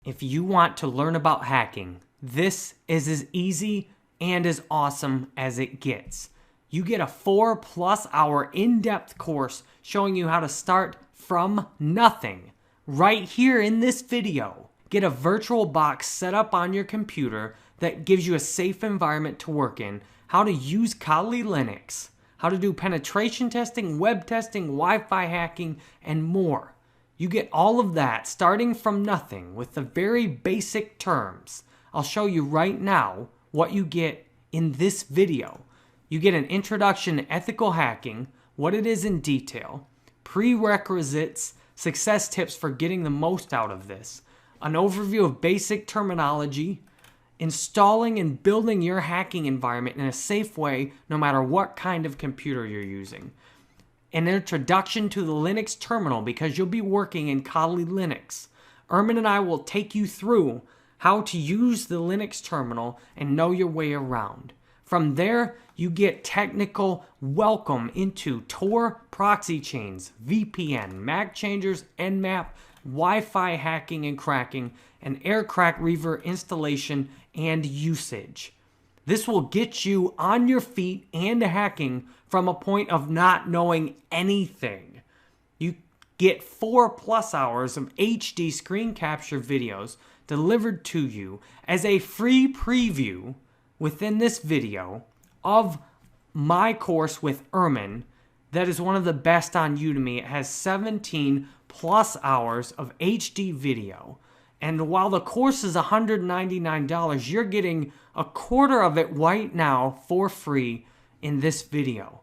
If you want to learn about hacking, this is as easy and as awesome as it gets. You get a 4+ hour in-depth course showing you how to start from nothing right here in this video. Get a virtual box set up on your computer that gives you a safe environment to work in, how to use Kali Linux, how to do penetration testing, web testing, Wi-Fi hacking, and more. You get all of that starting from nothing with the very basic terms. I'll show you right now what you get in this video. You get an introduction to ethical hacking, what it is in detail, prerequisites, success tips for getting the most out of this, an overview of basic terminology, installing and building your hacking environment in a safe way no matter what kind of computer you're using, an introduction to the Linux terminal because you'll be working in Kali Linux. Ermin and I will take you through how to use the Linux terminal and know your way around. From there, you get technical welcome into Tor proxy chains, VPN, MAC changers, Nmap, Wi-Fi hacking and cracking, and Aircrack Reaver installation and usage. This will get you on your feet and hacking from a point of not knowing anything. You get 4+ hours of HD screen capture videos delivered to you as a free preview within this video of my course with Ermin that is one of the best on Udemy. It has 17+ hours of HD video. And while the course is $199, you're getting a quarter of it right now for free in this video.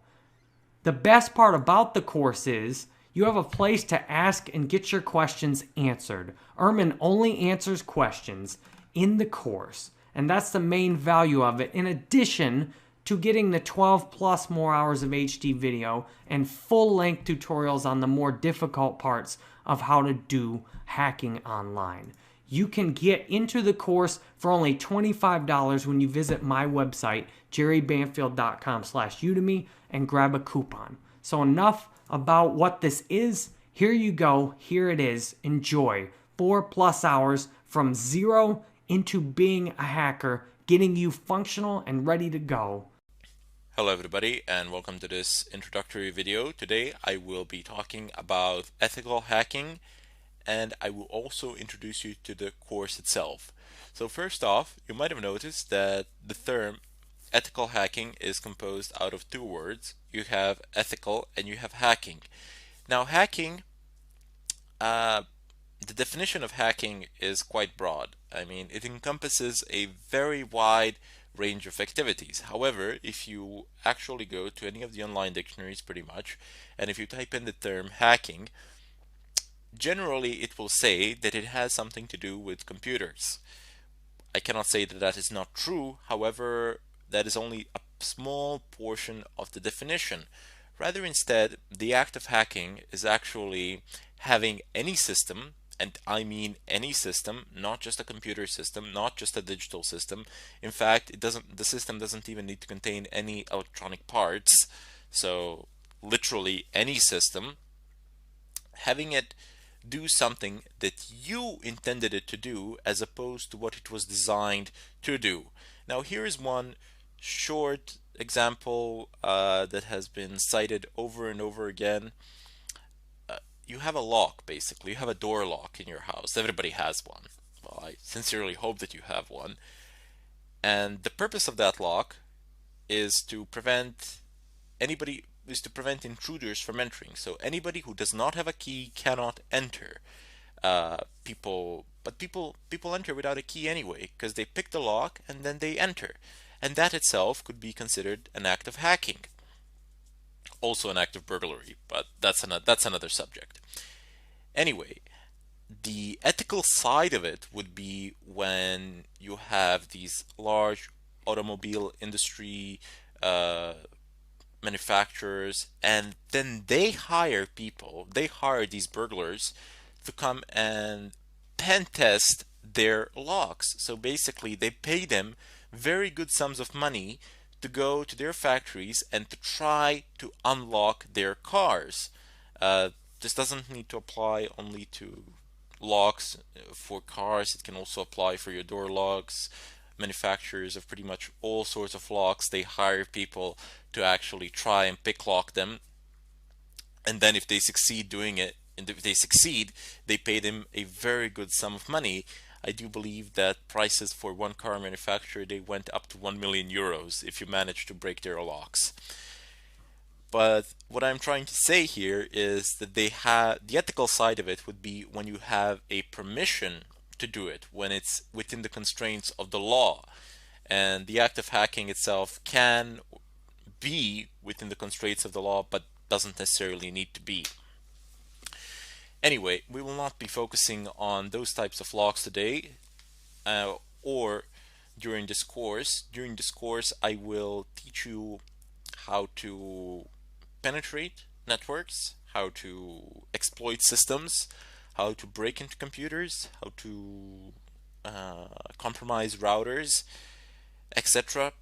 The best part about the course is you have a place to ask and get your questions answered. Ermin only answers questions in the course, and that's the main value of it, in addition to getting the 12+ more hours of HD video and full-length tutorials on the more difficult parts of how to do hacking online. You can get into the course for only $25 when you visit my website, jerrybanfield.com/Udemy, and grab a coupon. So enough about what this is. Here you go. Here it is. Enjoy. 4+ hours from zero into being a hacker, getting you functional and ready to go. Hello everybody and welcome to this introductory video. Today I will be talking about ethical hacking, and I will also introduce you to the course itself. So first off, you might have noticed that the term ethical hacking is composed out of two words. You have ethical and you have hacking. Now hacking, the definition of hacking is quite broad. I mean, it encompasses a very wide range of activities. However, if you actually go to any of the online dictionaries pretty much, and if you type in the term hacking, generally it will say that it has something to do with computers. I cannot say that that is not true. However, that is only a small portion of the definition. Rather, instead, the act of hacking is actually having any system, and I mean any system, not just a computer system, not just a digital system. In fact, the system doesn't even need to contain any electronic parts. So literally any system, having it do something that you intended it to do as opposed to what it was designed to do. Now here is one short example that has been cited over and over again. You have a lock, basically. You have a door lock in your house. Everybody has one. Well, I sincerely hope that you have one. And the purpose of that lock is to prevent intruders from entering. So anybody who does not have a key cannot enter. People enter without a key anyway, because they pick the lock and then they enter. And that itself could be considered an act of hacking. Also an act of burglary, but that's another subject. Anyway, the ethical side of it would be when you have these large automobile industry manufacturers, and then they hire these burglars to come and pen test their locks. So basically they pay them very good sums of money to go to their factories and to try to unlock their cars. This doesn't need to apply only to locks for cars. It can also apply for your door locks. Manufacturers of pretty much all sorts of locks, they hire people to actually try and pick lock them, and then if they succeed doing it, and if they succeed, they pay them a very good sum of money. I do believe that prices for one car manufacturer, they went up to 1 million euros if you manage to break their locks. But what I'm trying to say here is that they have the ethical side of it would be when you have a permission to do it, when it's within the constraints of the law. And the act of hacking itself can be within the constraints of the law, but doesn't necessarily need to be. Anyway, we will not be focusing on those types of locks today, or during this course. During this course, I will teach you how to penetrate networks, how to exploit systems, how to break into computers, how to compromise routers, etc.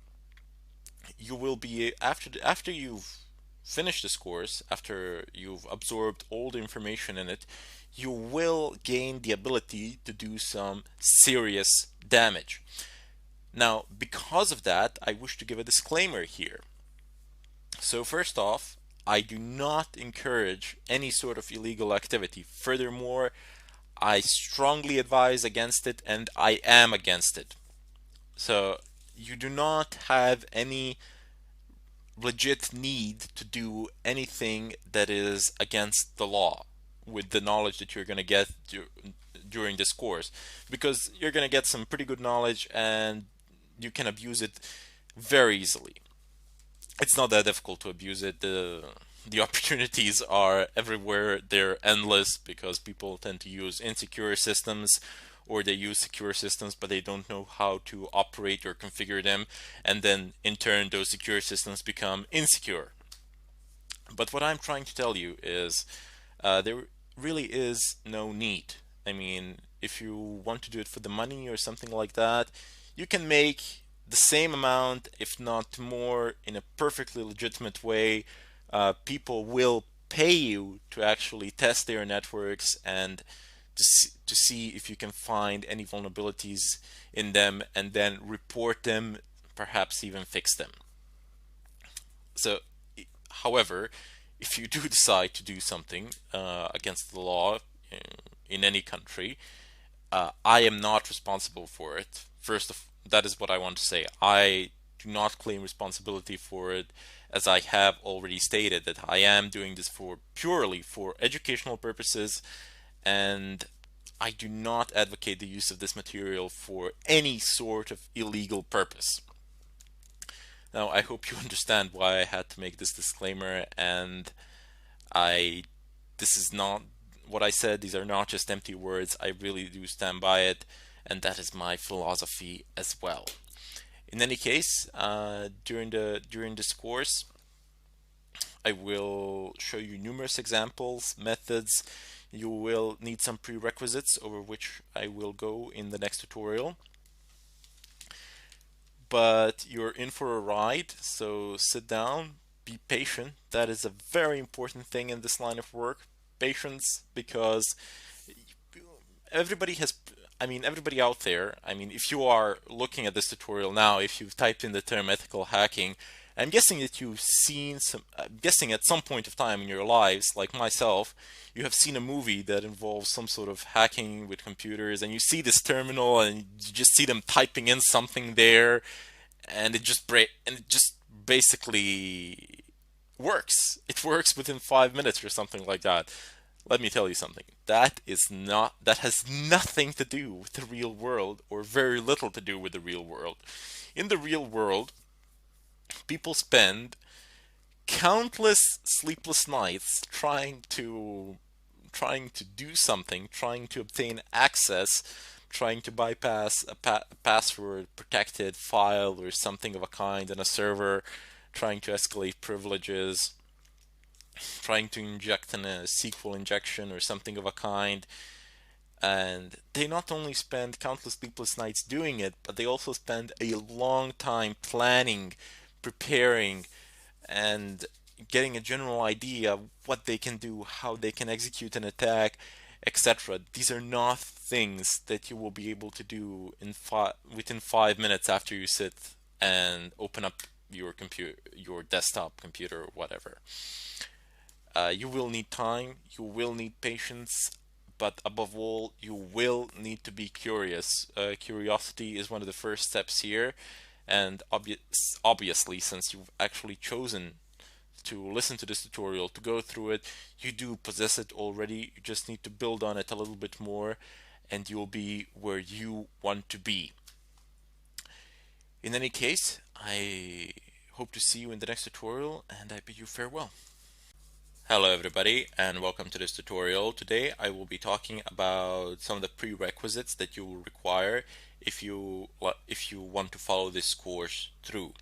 You will be after you've finished this course, after you've absorbed all the information in it, you will gain the ability to do some serious damage. Now, because of that, I wish to give a disclaimer here. So first off, I do not encourage any sort of illegal activity. Furthermore, I strongly advise against it, and I am against it. So you do not have any legit need to do anything that is against the law with the knowledge that you're going to get during this course, because you're going to get some pretty good knowledge and you can abuse it very easily. It's not that difficult to abuse it. The opportunities are everywhere. They're endless because people tend to use insecure systems, or they use secure systems but they don't know how to operate or configure them, and then in turn those secure systems become insecure. But what I'm trying to tell you is there really is no need. I mean, if you want to do it for the money or something like that, you can make the same amount, if not more, in a perfectly legitimate way. People will pay you to actually test their networks and to see if you can find any vulnerabilities in them and then report them, perhaps even fix them. So, however, if you do decide to do something against the law in any country, I am not responsible for it. That is what I want to say. I do not claim responsibility for it, as I have already stated that I am doing this for purely for educational purposes, and I do not advocate the use of this material for any sort of illegal purpose. Now, I hope you understand why I had to make this disclaimer, and I this is not what I said. These are not just empty words. I really do stand by it, and that is my philosophy as well. In any case, during this course, I will show you numerous examples, methods. You will need some prerequisites over which I will go in the next tutorial. But you're in for a ride, so sit down, be patient. That is a very important thing in this line of work. Patience, because everybody has, everybody out there, if you are looking at this tutorial now, if you've typed in the term ethical hacking, I'm guessing that you've seen I'm guessing at some point of time in your lives, like myself, you have seen a movie that involves some sort of hacking with computers, and you see this terminal and you just see them typing in something there, and it just basically works. It works within 5 minutes or something like that. Let me tell you something. That has nothing to do with the real world, or very little to do with the real world. In the real world, people spend countless sleepless nights trying to do something, trying to obtain access, trying to bypass a password protected file or something of a kind in a server, trying to escalate privileges, trying to inject in a SQL injection or something of a kind. And they not only spend countless sleepless nights doing it, but they also spend a long time planning, preparing, and getting a general idea of what they can do, how they can execute an attack, etc. These are not things that you will be able to do within 5 minutes after you sit and open up your computer, your desktop computer, or whatever. You will need time, you will need patience, but above all, you will need to be curious. Curiosity is one of the first steps here, and obviously, since you've actually chosen to listen to this tutorial, to go through it, you do possess it already. You just need to build on it a little bit more, and you'll be where you want to be. In any case, I hope to see you in the next tutorial, and I bid you farewell. Hello everybody, and welcome to this tutorial. Today I will be talking about some of the prerequisites that you will require if you want to follow this course through.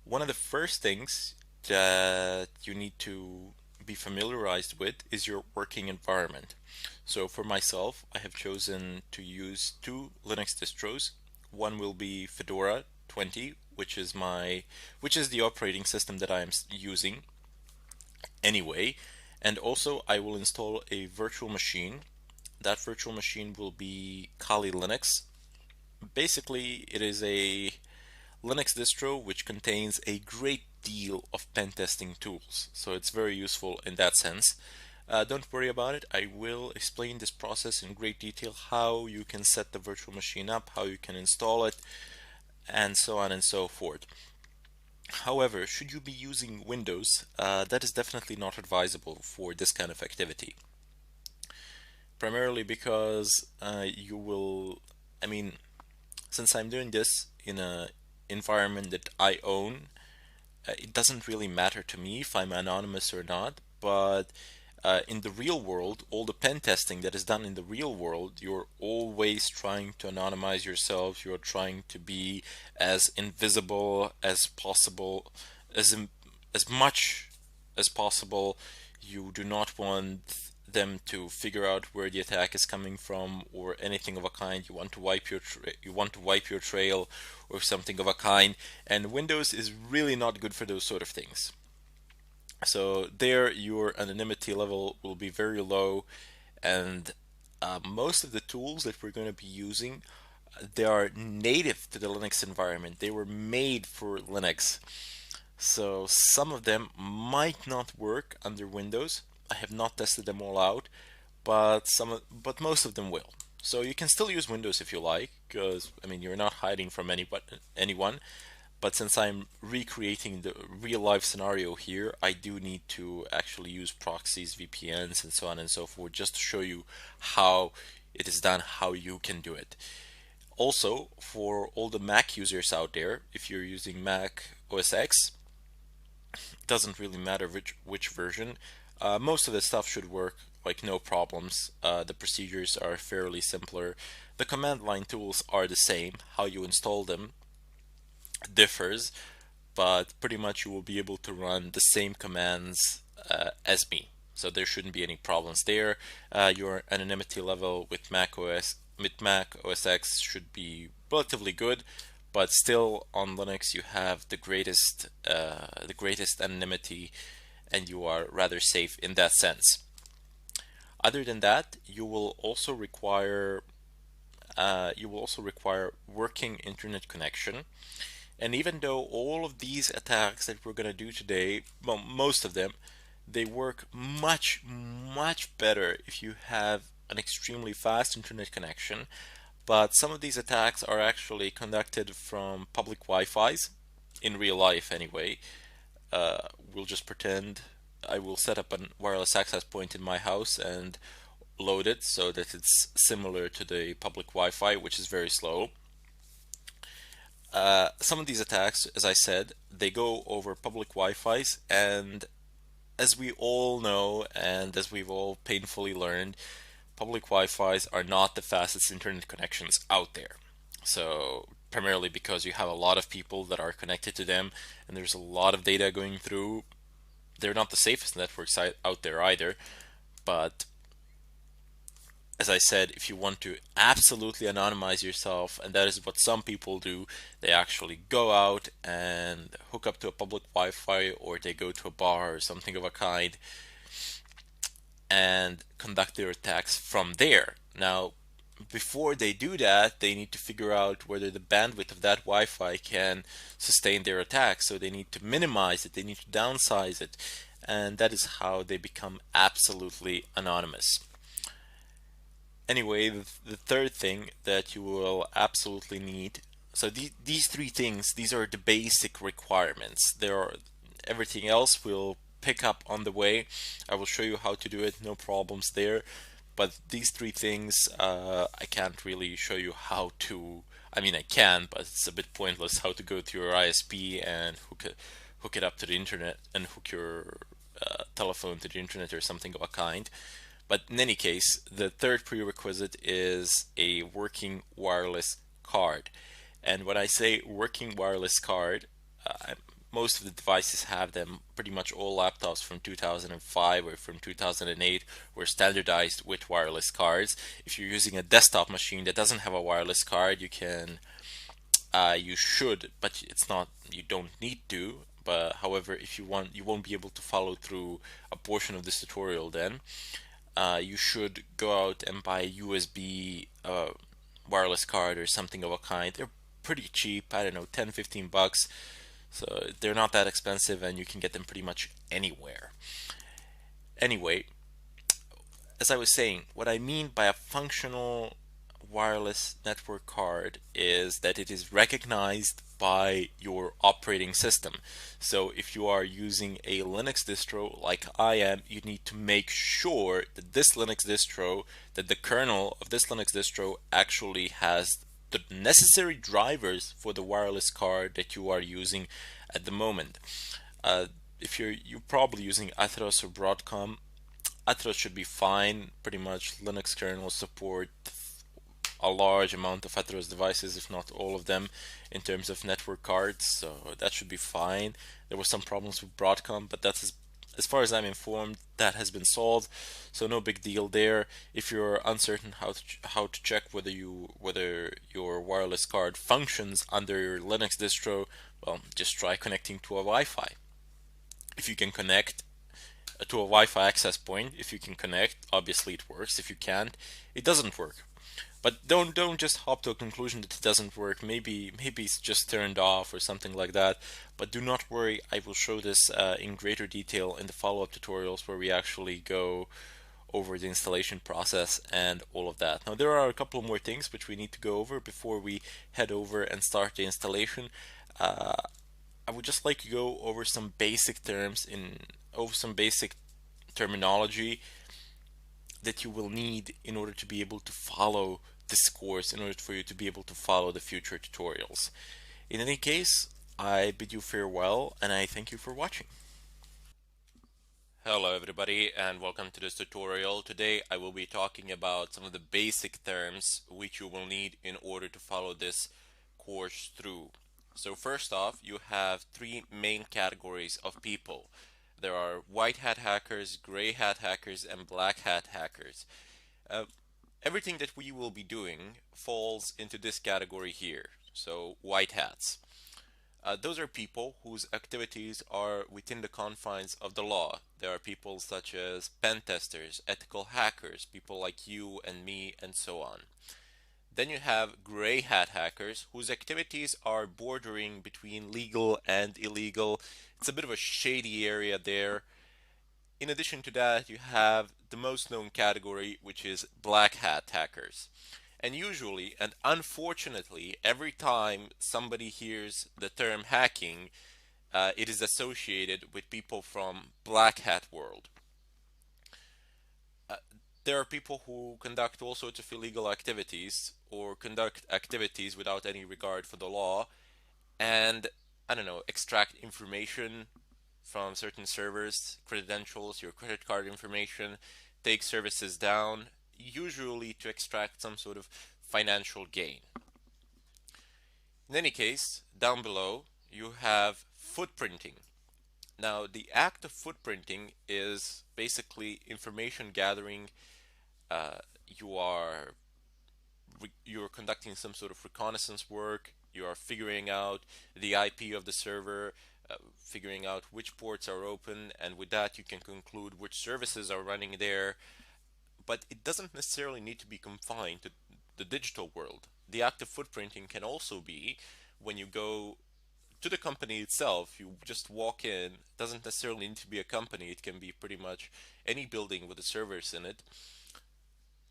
One of the first things that you need to be familiarized with is your working environment. So for myself, I have chosen to use two Linux distros. One will be Fedora 20, which is the operating system that I am using anyway, and also I will install a virtual machine. That virtual machine will be Kali Linux. Basically, it is a Linux distro which contains a great deal of pen testing tools, so it's very useful in that sense. Don't worry about it. I will explain this process in great detail, how you can set the virtual machine up, how you can install it, and so on and so forth. However, should you be using Windows, that is definitely not advisable for this kind of activity. Primarily because since I'm doing this in an environment that I own, it doesn't really matter to me if I'm anonymous or not, but in the real world, all the pen testing that is done in the real world, you're always trying to anonymize yourself. You're trying to be as invisible as possible, as much as possible. You do not want them to figure out where the attack is coming from or anything of a kind. You want to wipe your trail or something of a kind. And Windows is really not good for those sort of things. So there, your anonymity level will be very low, and most of the tools that we're going to be using, they are native to the Linux environment. They were made for Linux. So some of them might not work under Windows. I have not tested them all out, but most of them will. So you can still use Windows if you like, because you're not hiding from anyone. But since I'm recreating the real life scenario here, I do need to actually use proxies, VPNs, and so on and so forth, just to show you how it is done, how you can do it. Also, for all the Mac users out there, if you're using Mac OS X, it doesn't really matter which version. Most of the stuff should work like no problems. The procedures are fairly simpler. The command line tools are the same. How you install them differs, but pretty much you will be able to run the same commands as me. So there shouldn't be any problems there. Your anonymity level with Mac OS X should be relatively good, but still on Linux you have the greatest anonymity, and you are rather safe in that sense. Other than that, you will also require working internet connection. And even though all of these attacks that we're going to do today, well, most of them, they work much, much better if you have an extremely fast internet connection. But some of these attacks are actually conducted from public Wi-Fi's, in real life anyway. We'll just pretend I will set up a wireless access point in my house and load it so that it's similar to the public Wi-Fi, which is very slow. Some of these attacks, as I said, they go over public Wi-Fi's, and as we all know, and as we've all painfully learned, public Wi-Fi's are not the fastest internet connections out there. So primarily because you have a lot of people that are connected to them, and there's a lot of data going through. They're not the safest networks out there either, but as I said, if you want to absolutely anonymize yourself, and that is what some people do, they actually go out and hook up to a public Wi-Fi, or they go to a bar or something of a kind. and conduct their attacks from there. Now, before they do that, they need to figure out whether the bandwidth of that Wi-Fi can sustain their attack. So they need to minimize it, they need to downsize it, and that is how they become absolutely anonymous. Anyway, the third thing that you will absolutely need. So these three things, these are the basic requirements. There are everything else will pick up on the way. I will show you how to do it, no problems there. But these three things, I can't really show you how to. I mean, I can, but it's a bit pointless how to go to your ISP and hook it up to the internet and hook your telephone to the internet or something of a kind. But in any case, the third prerequisite is a working wireless card. And when I say working wireless card, most of the devices have them. Pretty much all laptops from 2005 or from 2008 were standardized with wireless cards. If you're using a desktop machine that doesn't have a wireless card, you should, but it's not, you don't need to. But however, if you want, you won't be able to follow through a portion of this tutorial then. You should go out and buy a USB wireless card or something of a kind. They're pretty cheap, I don't know, 10, 15 bucks. So they're not that expensive and you can get them pretty much anywhere. Anyway, as I was saying, what I mean by a functional wireless network card is that it is recognized by your operating system. So if you are using a Linux distro like I am, you need to make sure that that the kernel of this Linux distro actually has the necessary drivers for the wireless card that you are using at the moment. If you're probably using Atheros or Broadcom, Atheros should be fine. Pretty much Linux kernel support a large amount of Atheros devices, if not all of them, in terms of network cards, so that should be fine. There were some problems with Broadcom, but that's as far as I'm informed, that has been solved, so no big deal there. If you're uncertain how to check whether your wireless card functions under your Linux distro, well, just try connecting to a Wi-Fi. If you can connect to a Wi-Fi access point, if you can connect, obviously it works. If you can't, it doesn't work. But don't just hop to a conclusion that it doesn't work. Maybe it's just turned off or something like that. But do not worry, I will show this in greater detail in the follow-up tutorials where we actually go over the installation process and all of that. Now there are a couple more things which we need to go over before we head over and start the installation. Uh, I would just like to go over some basic over some basic terminology that you will need in order to be able to follow this course, in order for you to be able to follow the future tutorials. In any case, I bid you farewell and I thank you for watching. Hello everybody and welcome to this tutorial. Today I will be talking about some of the basic terms which you will need in order to follow this course through. So first off, you have three main categories of people. There are white hat hackers, gray hat hackers, and black hat hackers. Uh, Everything that we will be doing falls into this category here. So white hats. Those are people whose activities are within the confines of the law. There are people such as pen testers, ethical hackers, people like you and me, and so on. Then you have gray hat hackers whose activities are bordering between legal and illegal. It's a bit of a shady area there. In addition to that, you have the most known category, which is black hat hackers. And usually, and unfortunately, every time somebody hears the term hacking, it is associated with people from black hat world. Uh, there are people who conduct all sorts of illegal activities or conduct activities without any regard for the law and, I don't know, extract information from certain servers, credentials, your credit card information, take services down, usually to extract some sort of financial gain. In any case, down below you have footprinting. Now, the act of footprinting is basically information gathering. Uh, you are you're conducting some sort of reconnaissance work. You are figuring out the IP of the server, figuring out which ports are open, and with that you can conclude which services are running there. But it doesn't necessarily need to be confined to the digital world. The active footprinting can also be when you go to the company itself, you just walk in. It doesn't necessarily need to be a company, it can be pretty much any building with the servers in it.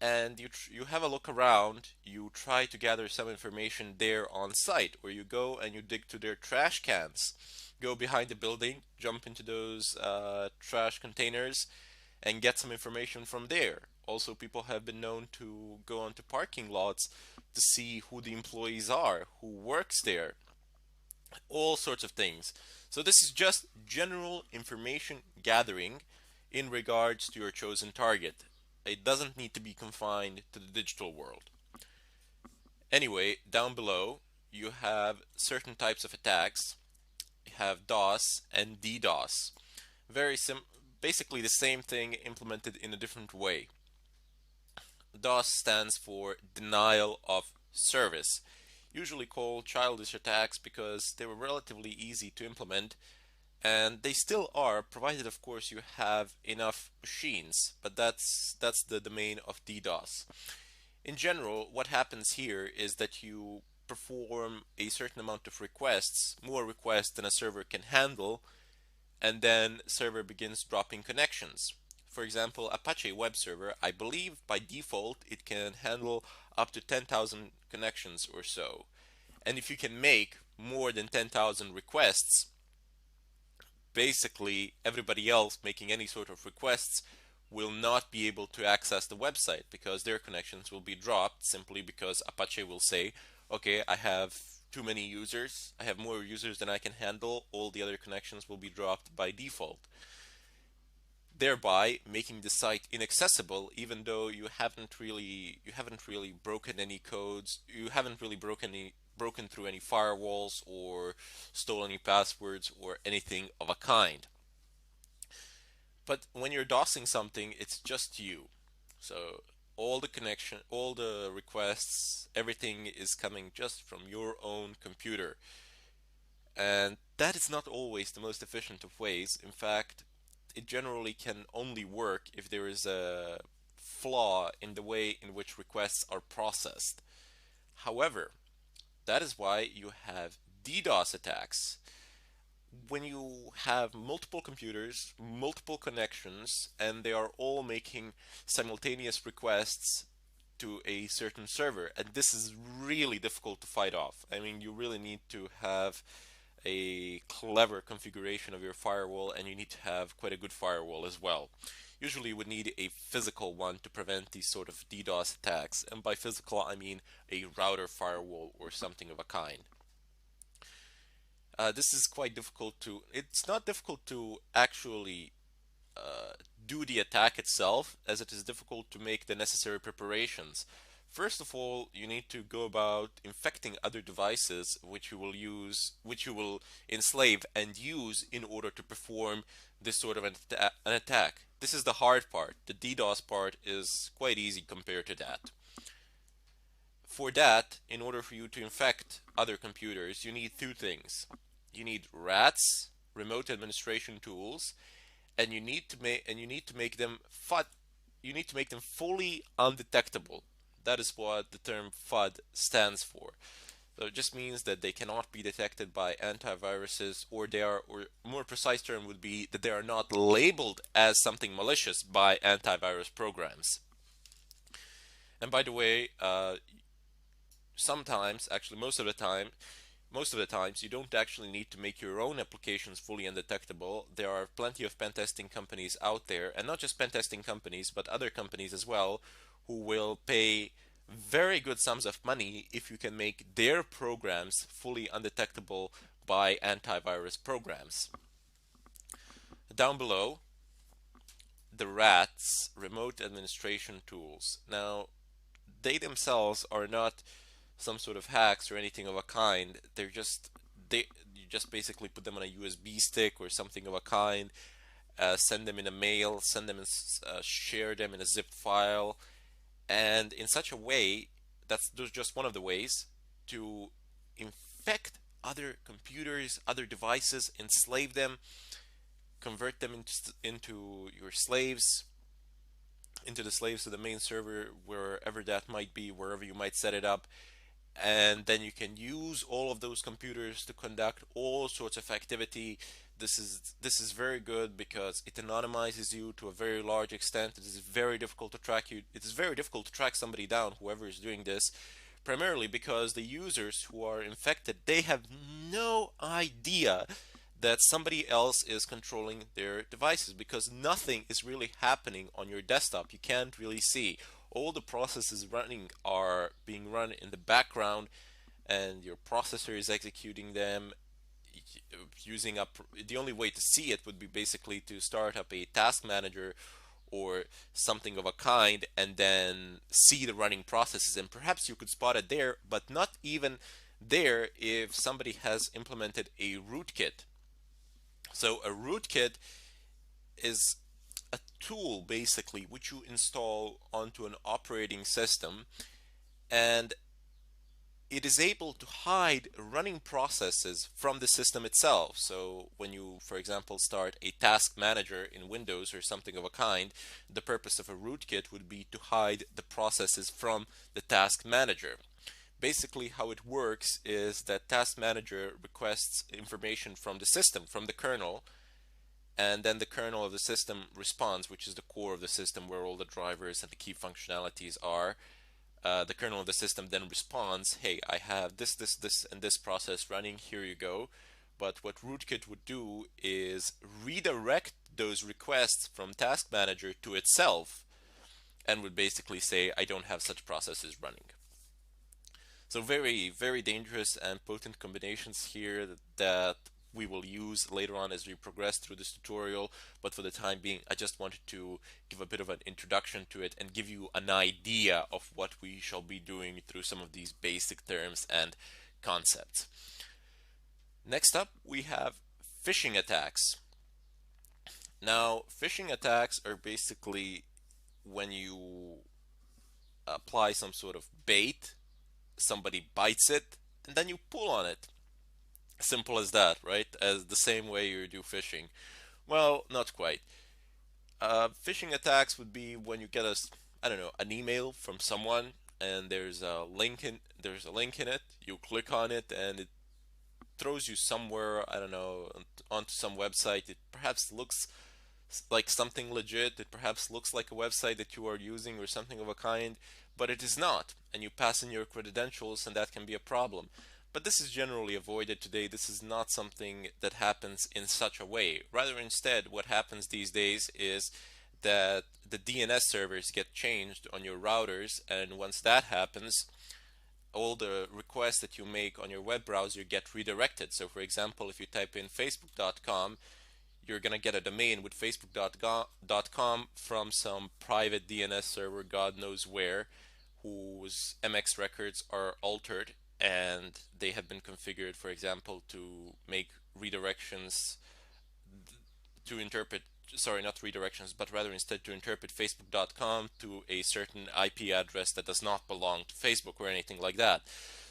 And you have a look around, you try to gather some information there on site, or you go and you dig to their trash cans. Go behind the building, jump into those trash containers, and get some information from there. Also, people have been known to go onto parking lots to see who the employees are, who works there, all sorts of things. So this is just general information gathering in regards to your chosen target. It doesn't need to be confined to the digital world. Anyway, down below you have certain types of attacks. You have DOS and DDoS. Very basically the same thing implemented in a different way. DOS stands for denial of service, usually called childish attacks because they were relatively easy to implement, and they still are, provided of course you have enough machines, but that's the domain of DDoS. In general, what happens here is that you perform a certain amount of requests, more requests than a server can handle, and then server begins dropping connections. For example, Apache web server, I believe by default it can handle up to 10,000 connections or so. And if you can make more than 10,000 requests, basically everybody else making any sort of requests will not be able to access the website because their connections will be dropped simply because Apache will say, okay, I have too many users, I have more users than I can handle, all the other connections will be dropped by default, thereby making the site inaccessible even though you haven't really broken any codes, you haven't really broken through any firewalls or stole any passwords or anything of a kind. But when you're DOSing something, it's just you. So all the connection, all the requests, everything is coming just from your own computer. And that is not always the most efficient of ways. In fact, it generally can only work if there is a flaw in the way in which requests are processed. However, that is why you have DDoS attacks. When you have multiple computers, multiple connections, and they are all making simultaneous requests to a certain server, and this is really difficult to fight off. I mean, you really need to have a clever configuration of your firewall, and you need to have quite a good firewall as well. Usually you would need a physical one to prevent these sort of DDoS attacks, and by physical I mean a router firewall or something of a kind. This is quite difficult to, it's not difficult to actually do the attack itself, as it is difficult to make the necessary preparations. First of all, you need to go about infecting other devices which you will enslave and use in order to perform this sort of an attack. This is the hard part. The DDoS part is quite easy compared to that. For that, in order for you to infect other computers, you need two things. You need RATs, remote administration tools, and you need to make them fully undetectable. That is what the term FUD stands for. So it just means that they cannot be detected by antiviruses, or a more precise term would be that they are not labeled as something malicious by antivirus programs. And by the way, sometimes, actually most of the times, you don't actually need to make your own applications fully undetectable. There are plenty of pen testing companies out there, and not just pen testing companies, but other companies as well, who will pay very good sums of money if you can make their programs fully undetectable by antivirus programs. Down below, the RATs, remote administration tools. Now, they themselves are not some sort of hacks or anything of a kind. You just basically put them on a USB stick or something of a kind, send them in a mail, share them in a zip file, and in such a way, that's just one of the ways to infect other computers, other devices, enslave them, convert them into your slaves, into the slaves of the main server, wherever that might be, wherever you might set it up. And then you can use all of those computers to conduct all sorts of activity. This is very good because it anonymizes you to a very large extent. It is very difficult to track you. It is very difficult to track somebody down, whoever is doing this, primarily because the users who are infected, they have no idea that somebody else is controlling their devices, because nothing is really happening on your desktop. You can't really see. All the processes running are being run in the background, and your processor is executing them using up. The only way to see it would be basically to start up a task manager or something of a kind, and then see the running processes, and perhaps you could spot it there, but not even there if somebody has implemented a rootkit. So a rootkit is a tool basically which you install onto an operating system, and it is able to hide running processes from the system itself. So when you, for example, start a task manager in Windows or something of a kind, the purpose of a rootkit would be to hide the processes from the task manager. Basically, how it works is that task manager requests information from the system, from the kernel, and then the kernel of the system responds, which is the core of the system where all the drivers and the key functionalities are. The kernel of the system then responds, hey, I have this, and this process running, here you go. But what rootkit would do is redirect those requests from task manager to itself, and would basically say, I don't have such processes running. So very, very dangerous and potent combinations here that we will use later on as we progress through this tutorial, but for the time being, I just wanted to give a bit of an introduction to it and give you an idea of what we shall be doing through some of these basic terms and concepts. Next up, we have phishing attacks. Now, phishing attacks are basically when you apply some sort of bait, somebody bites it, and then you pull on it. Simple as that, right? As the same way you do phishing. Well, not quite. Phishing attacks would be when you get I don't know, an email from someone, and there's a link in it. You click on it, and it throws you somewhere, I don't know, onto some website. It perhaps looks like something legit. It perhaps looks like a website that you are using or something of a kind, but it is not. And you pass in your credentials, and that can be a problem. But this is generally avoided today. This is not something that happens in such a way. Rather, instead, what happens these days is that the DNS servers get changed on your routers, and once that happens, all the requests that you make on your web browser get redirected. So for example, if you type in facebook.com, you're going to get a domain with facebook.com from some private DNS server, God knows where, whose MX records are altered, and they have been configured, for example, to make redirections to interpret, sorry, not redirections, but rather instead to interpret facebook.com to a certain IP address that does not belong to Facebook or anything like that.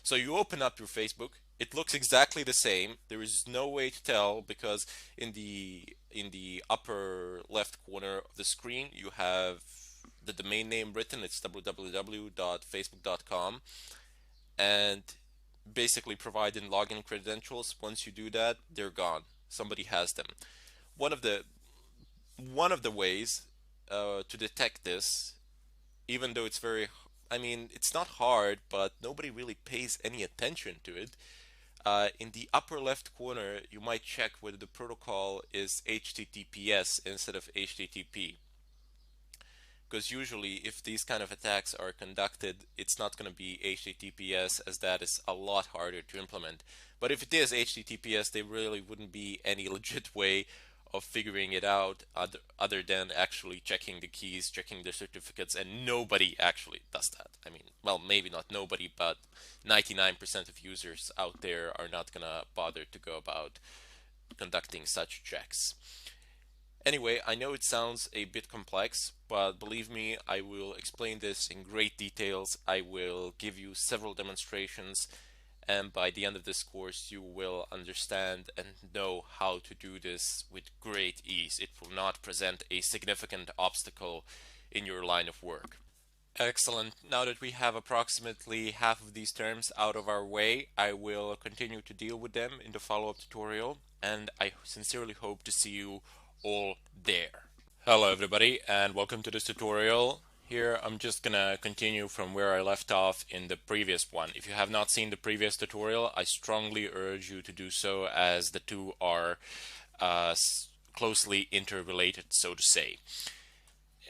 So you open up your Facebook, it looks exactly the same. There is no way to tell, because in the upper left corner of the screen you have the domain name written. It's www.facebook.com, and basically provide in login credentials. Once you do that, they're gone. Somebody has them. One of the ways to detect this, even though it's very, I mean, it's not hard, but nobody really pays any attention to it. In the upper left corner, you might check whether the protocol is HTTPS instead of HTTP. Because usually if these kind of attacks are conducted, it's not going to be HTTPS, as that is a lot harder to implement. But if it is HTTPS, there really wouldn't be any legit way of figuring it out other than actually checking the keys, checking the certificates, and nobody actually does that. I mean, well, maybe not nobody, but 99% of users out there are not going to bother to go about conducting such checks. Anyway, I know it sounds a bit complex, but believe me, I will explain this in great details. I will give you several demonstrations, and by the end of this course you will understand and know how to do this with great ease. It will not present a significant obstacle in your line of work. Excellent. Now that we have approximately half of these terms out of our way, I will continue to deal with them in the follow-up tutorial, and I sincerely hope to see you all there. Hello everybody, and welcome to this tutorial. Here I'm just gonna continue from where I left off in the previous one. If you have not seen the previous tutorial, I strongly urge you to do so, as the two are closely interrelated, so to say.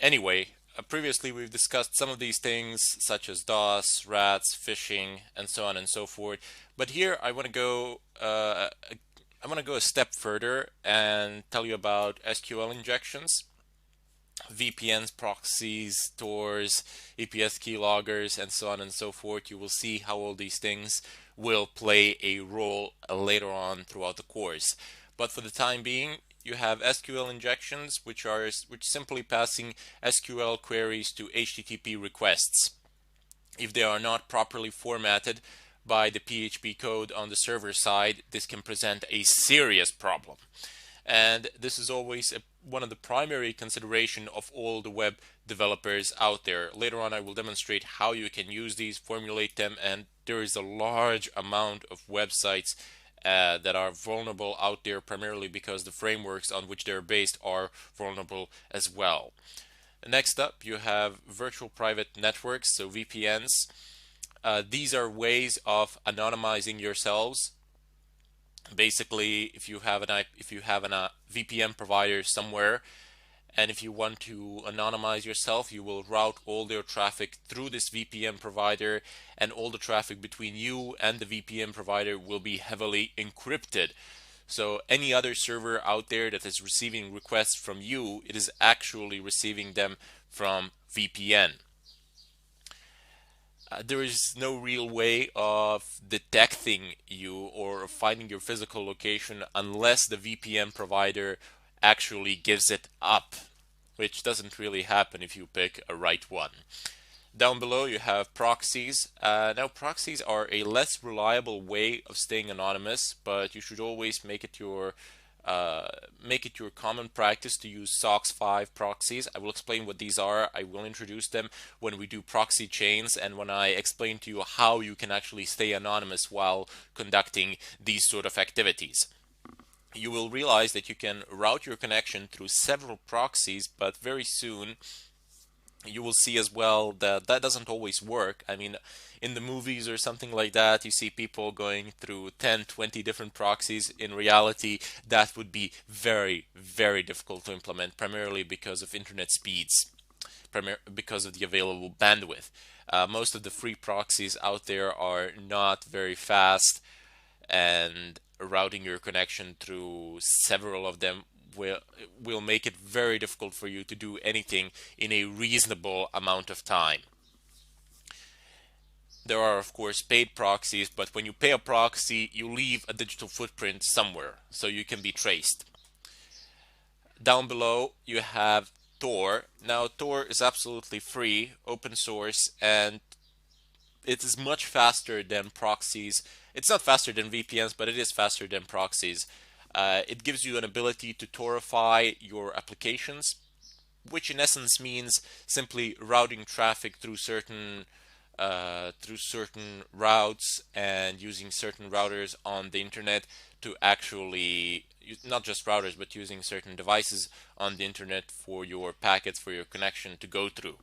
Anyway, previously we've discussed some of these things such as DOS, rats, phishing, and so on and so forth. But here I want to go a step further and tell you about SQL injections, VPNs, proxies, Tors, EPS keyloggers, and so on and so forth. You will see how all these things will play a role later on throughout the course. But for the time being, you have SQL injections, which simply passing SQL queries to HTTP requests. If they are not properly formatted by the PHP code on the server side, this can present a serious problem. And this is always one of the primary consideration of all the web developers out there. Later on I will demonstrate how you can use these, formulate them, and there is a large amount of websites that are vulnerable out there, primarily because the frameworks on which they're based are vulnerable as well. Next up, you have virtual private networks, so VPNs. These are ways of anonymizing yourselves. Basically, if you have a VPN provider somewhere, and if you want to anonymize yourself, you will route all their traffic through this VPN provider, and all the traffic between you and the VPN provider will be heavily encrypted. So any other server out there that is receiving requests from you, it is actually receiving them from VPN. There is no real way of detecting you or finding your physical location unless the VPN provider actually gives it up, which doesn't really happen if you pick a right one. Down below you have proxies. Now proxies are a less reliable way of staying anonymous, but you should always make it your common practice to use SOCKS 5 proxies. I will explain what these are. I will introduce them when we do proxy chains and when I explain to you how you can actually stay anonymous while conducting these sort of activities. You will realize that you can route your connection through several proxies, but very soon you will see as well that that doesn't always work. I mean, in the movies or something like that, you see people going through 10, 20 different proxies. In reality, that would be very, very difficult to implement, primarily because of internet speeds, because of the available bandwidth. Most of the free proxies out there are not very fast, and routing your connection through several of them will make it very difficult for you to do anything in a reasonable amount of time. There are of course paid proxies, but when you pay a proxy, you leave a digital footprint somewhere so you can be traced. Down below you have Tor. Now Tor is absolutely free, open source, and it is much faster than proxies. It's not faster than VPNs, but it is faster than proxies. It gives you an ability to Torify your applications, which in essence means simply routing traffic through certain routes and using certain routers on the internet to actually, not just routers, but using certain devices on the internet for your packets, for your connection to go through.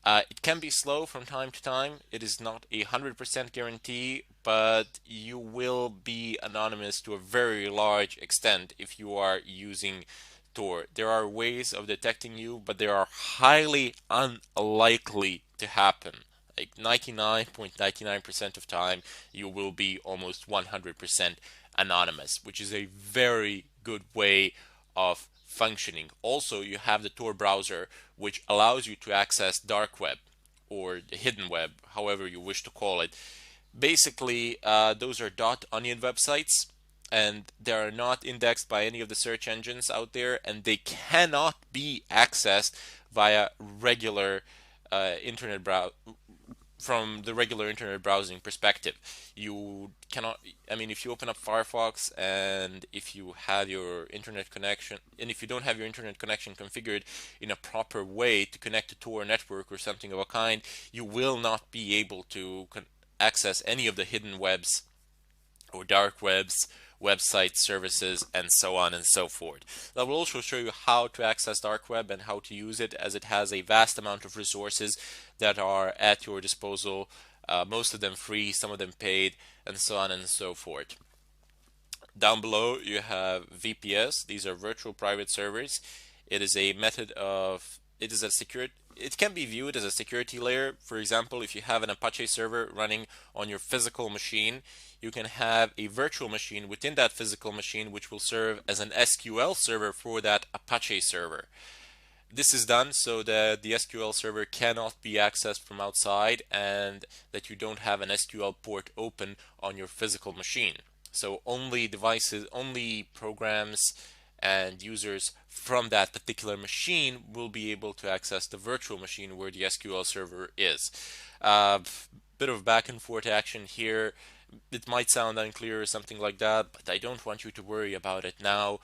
It can be slow from time to time. It is not a 100% guarantee, but you will be anonymous to a very large extent if you are using Tor. There are ways of detecting you, but they are highly unlikely to happen. Like 99.99% of time, you will be almost 100% anonymous, which is a very good way of functioning. Also, you have the Tor browser, which allows you to access dark web or the hidden web, however you wish to call it. Basically, those are .onion websites, and they are not indexed by any of the search engines out there, and they cannot be accessed via regular internet from the regular internet browsing perspective. You cannot, I mean, if you open up Firefox and if you have your internet connection, and if you don't have your internet connection configured in a proper way to connect to Tor network or something of a kind, you will not be able to access any of the hidden webs or dark webs, website services, and so on and so forth. I will also show you how to access dark web and how to use it, as it has a vast amount of resources that are at your disposal, most of them free, some of them paid, and so on and so forth. Down below you have VPS. These are virtual private servers. It is a method of, it is a secure, it can be viewed as a security layer. For example, if you have an Apache server running on your physical machine, you can have a virtual machine within that physical machine which will serve as an SQL server for that Apache server. This is done so that the SQL server cannot be accessed from outside and that you don't have an SQL port open on your physical machine. So only devices, only programs and users from that particular machine will be able to access the virtual machine where the SQL server is. Bit of back and forth action here. It might sound unclear or something like that, but I don't want you to worry about it now.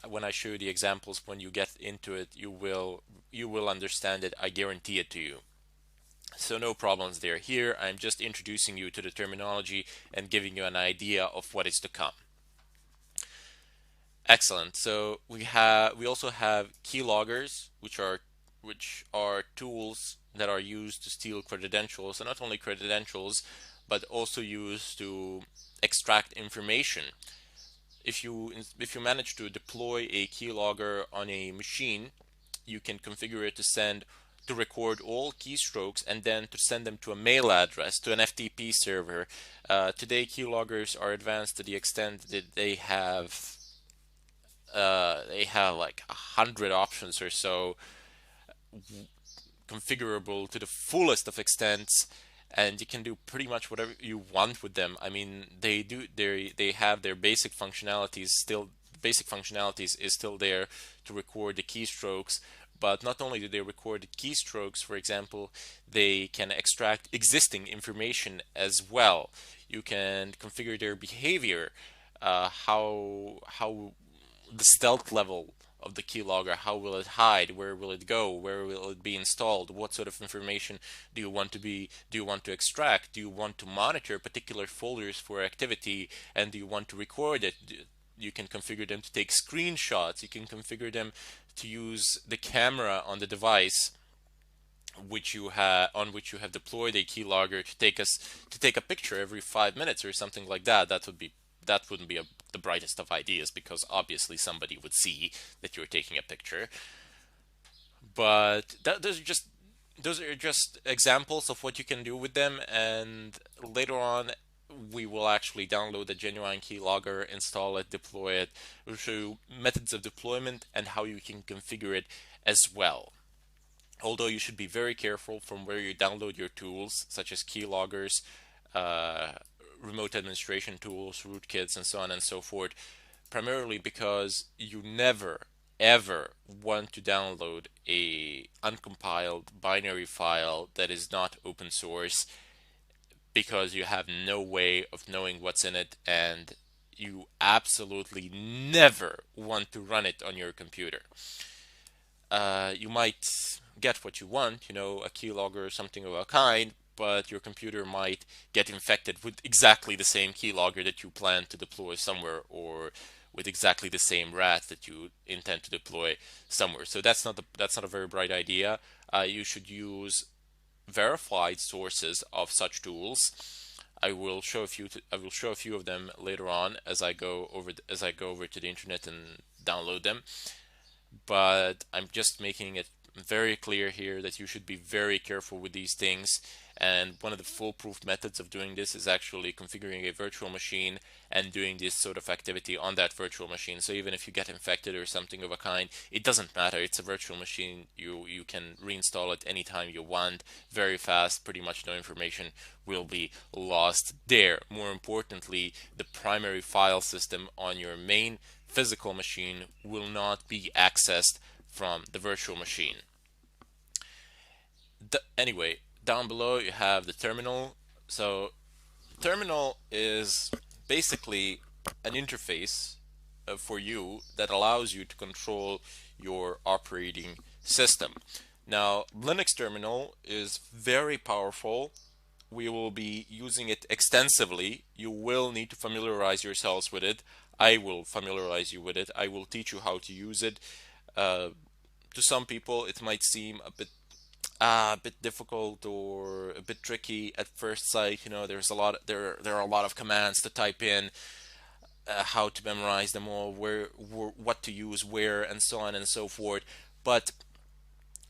When I show you the examples, when you get into it, you will understand it. I guarantee it to you. So no problems there. Here, I'm just introducing you to the terminology and giving you an idea of what is to come. Excellent. So we also have keyloggers, which are tools that are used to steal credentials, and not only credentials, but also used to extract information. If you manage to deploy a keylogger on a machine, you can configure it to record all keystrokes and then to send them to a mail address, to an FTP server. Today, keyloggers are advanced to the extent that they have like 100 options or so, configurable to the fullest of extents, and you can do pretty much whatever you want with them. I mean, they have their basic functionalities still. Basic functionalities is still there to record the keystrokes, but not only do they record the keystrokes, for example, they can extract existing information as well. You can configure their behavior, how the stealth level of the keylogger, how will it hide, where will it go, where will it be installed, what sort of information do you want to extract, do you want to monitor particular folders for activity, and do you want to record it. You can configure them to take screenshots, you can configure them to use the camera on the device on which you have deployed a keylogger to take a picture every 5 minutes or something like that. That wouldn't be the brightest of ideas, because obviously somebody would see that you're taking a picture. But those are just examples of what you can do with them, and later on we will actually download the genuine keylogger, install it, deploy it. We'll show you methods of deployment and how you can configure it as well. Although you should be very careful from where you download your tools, such as keyloggers, remote administration tools, rootkits, and so on and so forth, primarily because you never ever want to download a uncompiled binary file that is not open source, because you have no way of knowing what's in it, and you absolutely never want to run it on your computer. You might get what you want, a keylogger or something of a kind, but your computer might get infected with exactly the same keylogger that you plan to deploy somewhere, or with exactly the same rat that you intend to deploy somewhere. So that's not a very bright idea. You should use verified sources of such tools. I will show a few of them later on as I go over to the internet and download them. But I'm just making it very clear here that you should be very careful with these things. And one of the foolproof methods of doing this is actually configuring a virtual machine and doing this sort of activity on that virtual machine. So even if you get infected or something of a kind, it doesn't matter. It's a virtual machine. You can reinstall it anytime you want, very fast. Pretty much no information will be lost there. More importantly, the primary file system on your main physical machine will not be accessed from the virtual machine. Anyway, Down below you have the terminal. So terminal is basically an interface for you that allows you to control your operating system. Now, Linux terminal is very powerful. We will be using it extensively. You will need to familiarize yourselves with it. I will familiarize you with it. I will teach you how to use it. Uh, to some people, it might seem a bit difficult or a bit tricky at first sight. You know, there are a lot of commands to type in, how to memorize them all, what to use where, and so on and so forth. But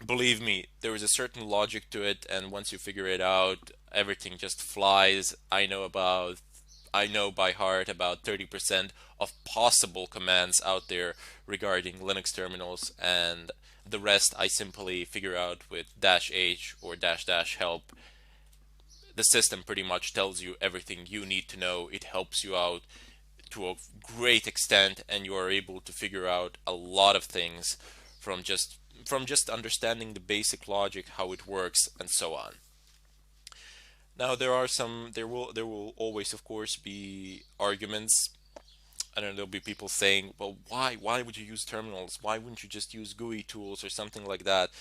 believe me, there is a certain logic to it, and once you figure it out, everything just flies. I know by heart about 30% of possible commands out there regarding Linux terminals, and the rest I simply figure out with dash h or dash dash help. The system pretty much tells you everything you need to know. It helps you out to a great extent, and you are able to figure out a lot of things from just understanding the basic logic, how it works, and so on. Now there will always, of course, be arguments. I don't know, there'll be people saying, well, why would you use terminals? Why wouldn't you just use GUI tools or something like that?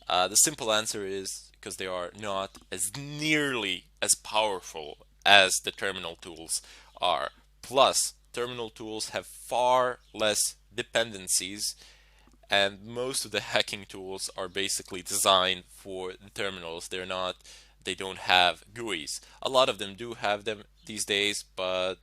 The simple answer is because they are not as nearly as powerful as the terminal tools are. Plus, terminal tools have far less dependencies, and most of the hacking tools are basically designed for the terminals. They don't have GUIs. A lot of them do have them these days, but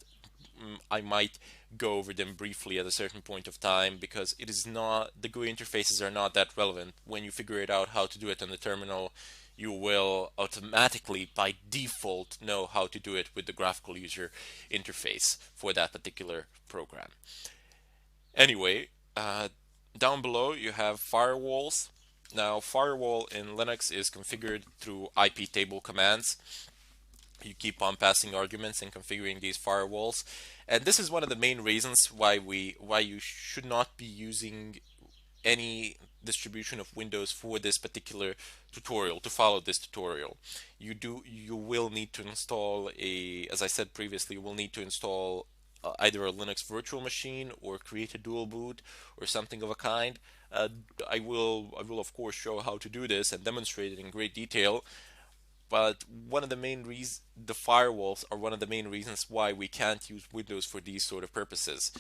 I might go over them briefly at a certain point of time, because it is not the GUI interfaces are not that relevant. When you figure it out how to do it on the terminal, you will automatically by default know how to do it with the graphical user interface for that particular program. Anyway, down below you have firewalls. Now, firewall in Linux is configured through IP table commands. You keep on passing arguments and configuring these firewalls, and this is one of the main reasons why you should not be using any distribution of Windows for this particular tutorial, to follow this tutorial. You will need to install as I said previously, you will need to install either a Linux virtual machine or create a dual boot or something of a kind. I will of course show how to do this and demonstrate it in great detail. But one of the main reasons, the firewalls are one of the main reasons why we can't use Windows for these sort of purposes.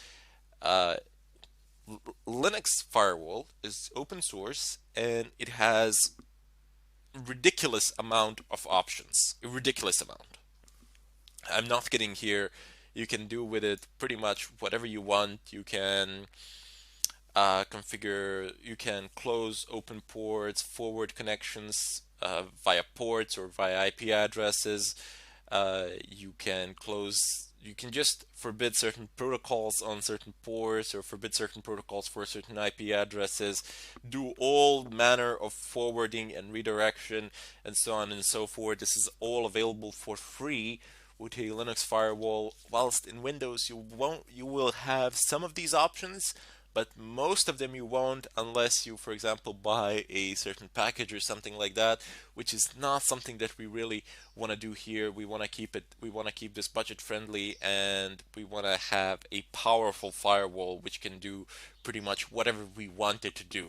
Uh, Linux firewall is open source, and it has a ridiculous amount of options. A ridiculous amount. I'm not kidding here. You can do with it pretty much whatever you want. You can close open ports, forward connections via ports or via IP addresses. You can just forbid certain protocols on certain ports or forbid certain protocols for certain IP addresses, do all manner of forwarding and redirection, and so on and so forth. This is all available for free with a Linux firewall, whilst in Windows you will have some of these options, but most of them you won't, unless you, for example, buy a certain package or something like that, which is not something that we really want to do here. We want to keep this budget friendly, and we want to have a powerful firewall which can do pretty much whatever we want it to do.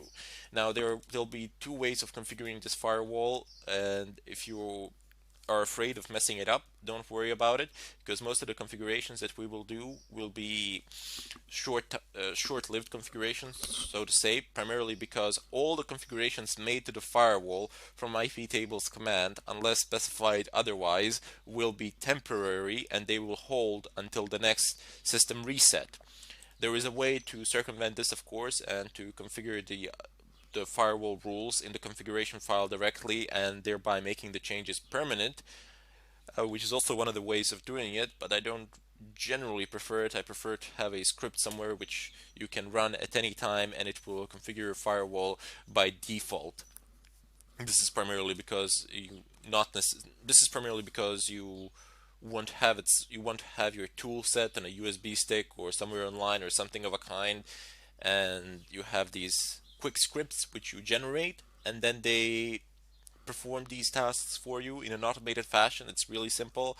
Now there'll be two ways of configuring this firewall, and if you are afraid of messing it up, don't worry about it, because most of the configurations that we will do will be short-lived configurations, so to say, primarily because all the configurations made to the firewall from iptables command, unless specified otherwise, will be temporary, and they will hold until the next system reset. There is a way to circumvent this, of course, and to configure the firewall rules in the configuration file directly, and thereby making the changes permanent, which is also one of the ways of doing it, but I don't generally prefer it. I prefer to have a script somewhere which you can run at any time, and it will configure your firewall by default. This is primarily because you won't have your tool set on a USB stick or somewhere online or something of a kind, and you have these quick scripts which you generate, and then they perform these tasks for you in an automated fashion. It's really simple.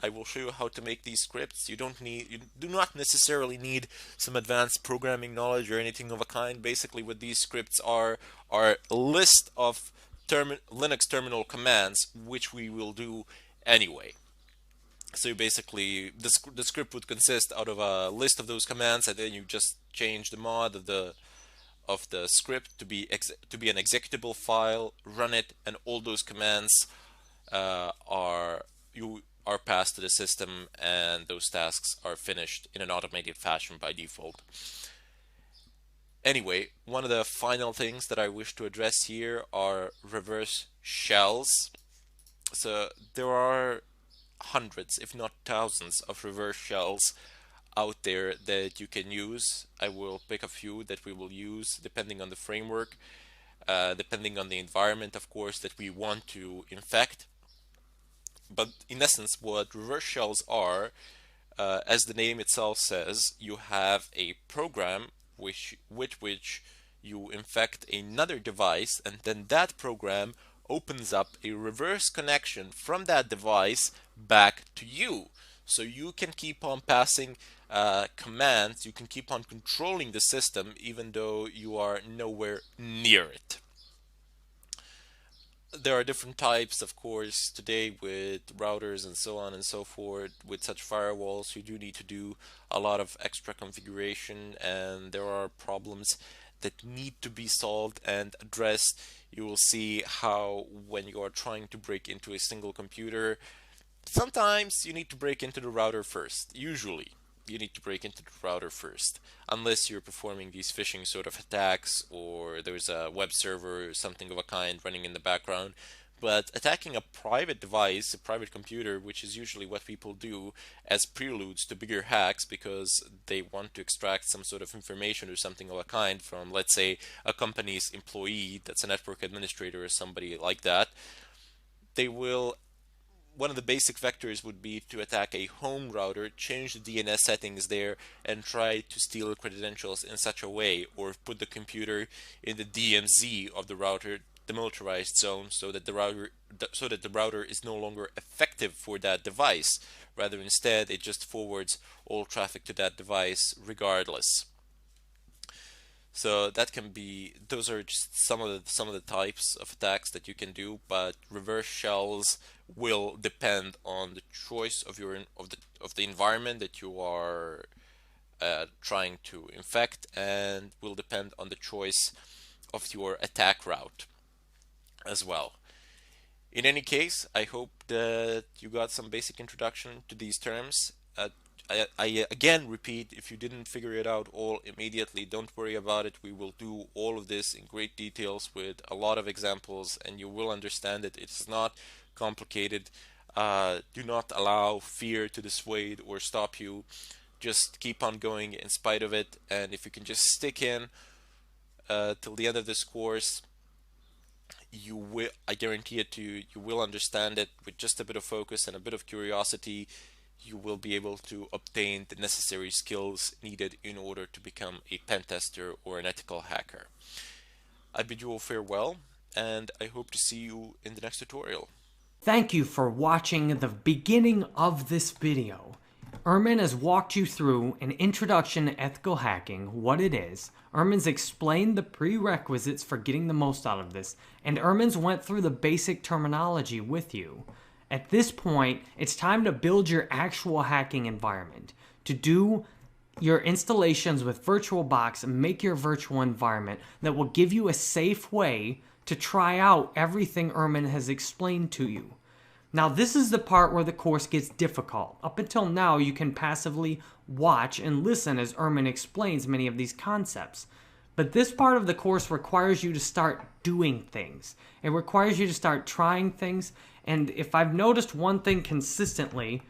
I will show you how to make these scripts. You do not necessarily need some advanced programming knowledge or anything of a kind. Basically, what these scripts are a list of Linux terminal commands, which we will do anyway. So basically, the script would consist out of a list of those commands, and then you just change the mod of the script to be an executable file, run it, and all those commands are passed to the system, and those tasks are finished in an automated fashion by default. Anyway, one of the final things that I wish to address here are reverse shells. So there are hundreds, if not thousands, of reverse shells out there that you can use. I will pick a few that we will use depending on the framework, depending on the environment, of course, that we want to infect. But in essence, what reverse shells are, as the name itself says, you have a program with which you infect another device, and then that program opens up a reverse connection from that device back to you. So you can keep on passing commands, you can keep on controlling the system even though you are nowhere near it. There are different types, of course, today with routers and so on and so forth. With such firewalls, you do need to do a lot of extra configuration, and there are problems that need to be solved and addressed. You will see how when you are trying to break into a single computer, sometimes you need to break into the router first. Usually you need to break into the router first, unless you're performing these phishing sort of attacks, or there's a web server or something of a kind running in the background. But attacking a private device, a private computer, which is usually what people do as preludes to bigger hacks because they want to extract some sort of information or something of a kind from, let's say, a company's employee that's a network administrator or somebody like that, they will one of the basic vectors would be to attack a home router, change the DNS settings there, and try to steal credentials in such a way, or put the computer in the DMZ of the router, the militarized zone, so that the router is no longer effective for that device. Rather, instead, it just forwards all traffic to that device regardless. So that can be, those are just some of the types of attacks that you can do, but reverse shells will depend on the choice of the environment that you are trying to infect, and will depend on the choice of your attack route as well. In any case, I hope that you got some basic introduction to these terms. I again repeat, if you didn't figure it out all immediately, don't worry about it. We will do all of this in great details with a lot of examples, and you will understand it. It's not complicated. Do not allow fear to dissuade or stop you. Just keep on going in spite of it, and if you can just stick in till the end of this course, you will, I guarantee it to you, you will understand it. With just a bit of focus and a bit of curiosity, you will be able to obtain the necessary skills needed in order to become a pen tester or an ethical hacker. I bid you all farewell, and I hope to see you in the next tutorial. Thank you for watching the beginning of this video. Ermin has walked you through an introduction to ethical hacking, what it is. Ermin's explained the prerequisites for getting the most out of this, and Ermin's went through the basic terminology with you. At this point, it's time to build your actual hacking environment. To do your installations with VirtualBox and make your virtual environment that will give you a safe way to try out everything Ermin has explained to you. Now, this is the part where the course gets difficult. Up until now, you can passively watch and listen as Ermin explains many of these concepts. But this part of the course requires you to start doing things. It requires you to start trying things. And if I've noticed one thing consistently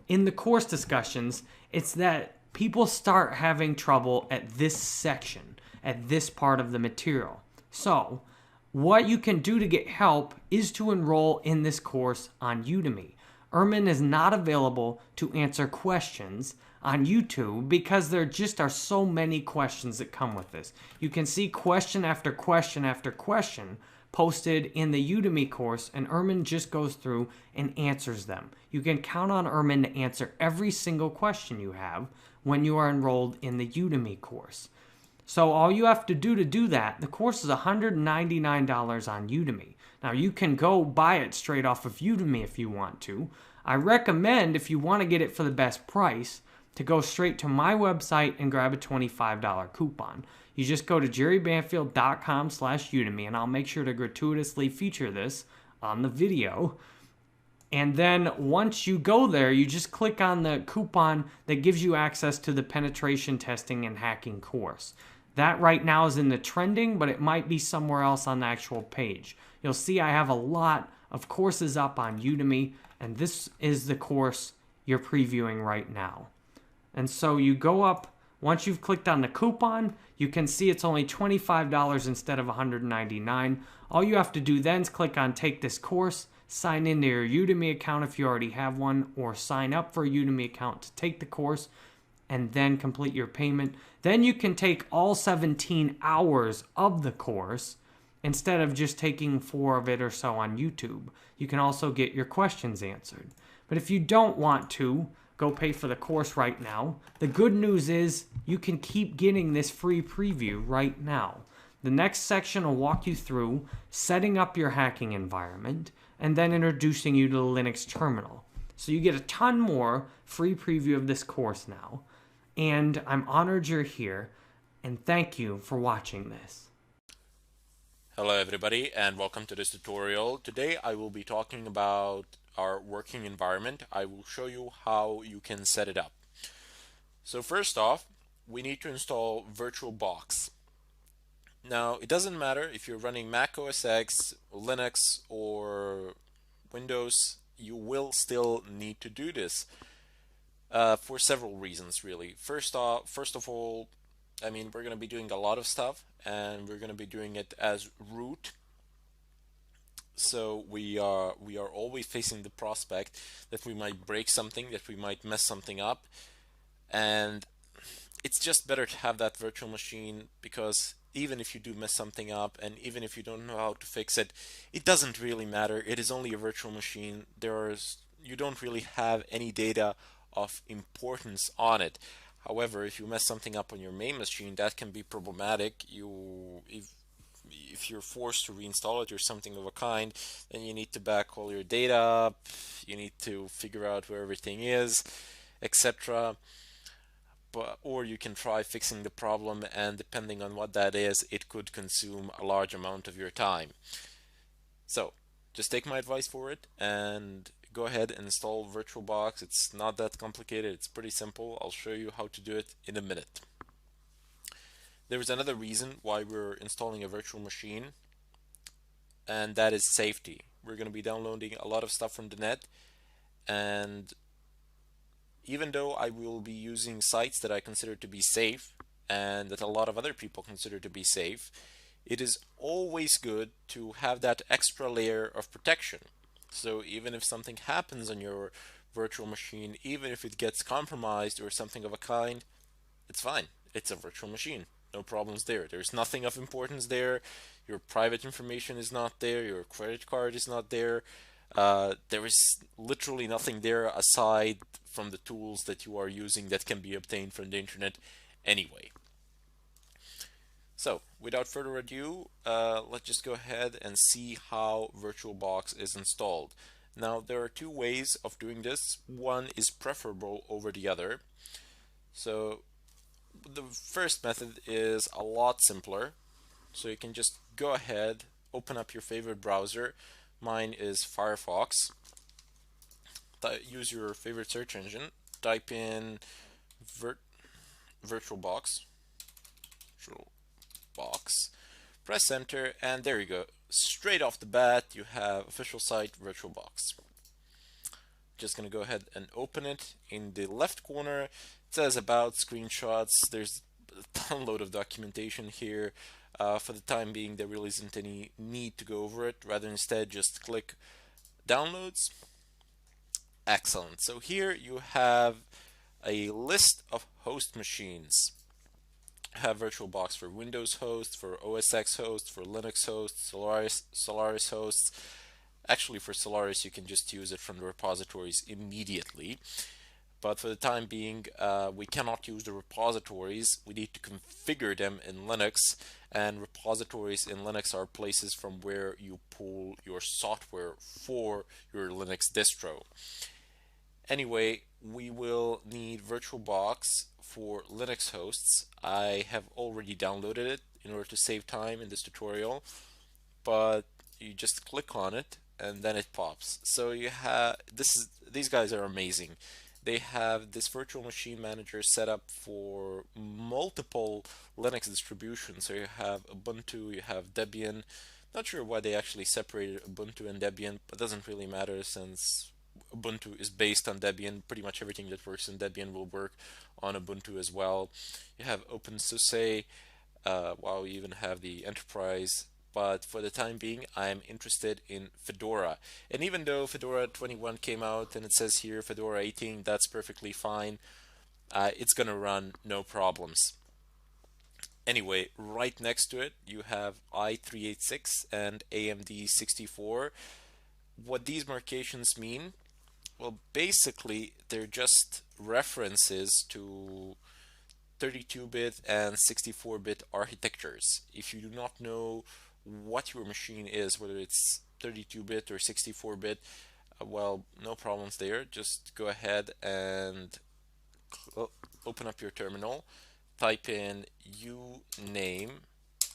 in the course discussions, it's that people start having trouble at this section, at this part of the material. So, what you can do to get help is to enroll in this course on Udemy. Ermin is not available to answer questions on YouTube because there just are so many questions that come with this. You can see question after question after question, posted in the Udemy course, and Ermin just goes through and answers them. You can count on Ermin to answer every single question you have when you are enrolled in the Udemy course. So all you have to do that, the course is $199 on Udemy. Now you can go buy it straight off of Udemy if you want to. I recommend, if you want to get it for the best price, to go straight to my website and grab a $25 coupon. You just go to jerrybanfield.com/Udemy, and I'll make sure to gratuitously feature this on the video. And then once you go there, you just click on the coupon that gives you access to the penetration testing and hacking course. That right now is in the trending, but it might be somewhere else on the actual page. You'll see I have a lot of courses up on Udemy, and this is the course you're previewing right now. And so you go up, once you've clicked on the coupon, you can see it's only $25 instead of $199. All you have to do then is click on Take This Course, sign into your Udemy account if you already have one, or sign up for a Udemy account to take the course, and then complete your payment. Then you can take all 17 hours of the course instead of just taking 4 of it or so on YouTube. You can also get your questions answered. But if you don't want to go pay for the course right now, the good news is you can keep getting this free preview right now. The next section will walk you through setting up your hacking environment and then introducing you to the Linux terminal. So you get a ton more free preview of this course now. And I'm honored you're here, and thank you for watching this. Hello everybody, and welcome to this tutorial. Today I will be talking about our working environment. I will show you how you can set it up. So first off, we need to install VirtualBox. Now, it doesn't matter if you're running Mac OS X, Linux, or Windows, you will still need to do this for several reasons, really. First of all, I mean, we're going to be doing a lot of stuff, and we're going to be doing it as root. So we are always facing the prospect that we might break something, that we might mess something up, and it's just better to have that virtual machine, because even if you do mess something up and even if you don't know how to fix it, it doesn't really matter. It is only a virtual machine. You don't really have any data of importance on it. However, if you mess something up on your main machine, that can be problematic. If you're forced to reinstall it or something of a kind, then you need to back all your data up, you need to figure out where everything is, etc. Or you can try fixing the problem, and depending on what that is, it could consume a large amount of your time. So just take my advice for it and go ahead and install VirtualBox. It's not that complicated, it's pretty simple. I'll show you how to do it in a minute. There is another reason why we're installing a virtual machine, and that is safety. We're going to be downloading a lot of stuff from the net, and even though I will be using sites that I consider to be safe and that a lot of other people consider to be safe, it is always good to have that extra layer of protection. So even if something happens on your virtual machine, even if it gets compromised or something of a kind, it's fine. It's a virtual machine. No problems there. There's nothing of importance there. Your private information is not there. Your credit card is not there. There is literally nothing there aside from the tools that you are using that can be obtained from the internet anyway. So without further ado, let's just go ahead and see how VirtualBox is installed. Now, there are two ways of doing this. One is preferable over the other. So the first method is a lot simpler. So you can just go ahead, open up your favorite browser. Mine is Firefox. Use your favorite search engine. Type in VirtualBox. Press enter, and there you go. Straight off the bat, you have official site VirtualBox. Just gonna go ahead and open it. In the left corner, it says about screenshots. There's a download of documentation here. For the time being, there really isn't any need to go over it. Rather, instead, just click downloads. Excellent. So here you have a list of host machines. have VirtualBox for Windows hosts, for OS X hosts, for Linux hosts, Solaris hosts. Actually, for Solaris, you can just use it from the repositories immediately. But for the time being, we cannot use the repositories. We need to configure them in Linux, and repositories in Linux are places from where you pull your software for your Linux distro. Anyway, we will need VirtualBox for Linux hosts. I have already downloaded it in order to save time in this tutorial, but you just click on it and then it pops. So you have these guys are amazing. They have this virtual machine manager set up for multiple Linux distributions. So you have Ubuntu, you have Debian. Not sure why they actually separated Ubuntu and Debian, but it doesn't really matter since Ubuntu is based on Debian. Pretty much everything that works in Debian will work on Ubuntu as well. You have OpenSUSE. Wow, you even have the enterprise. But for the time being, I'm interested in Fedora. And even though Fedora 21 came out and it says here Fedora 18, that's perfectly fine. It's gonna run no problems. Anyway, right next to it, you have i386 and AMD 64. What these markations mean? Well, basically, they're just references to 32-bit and 64-bit architectures. If you do not know what your machine is, whether it's 32-bit or 64-bit, well, no problems there. Just go ahead and open up your terminal, type in uname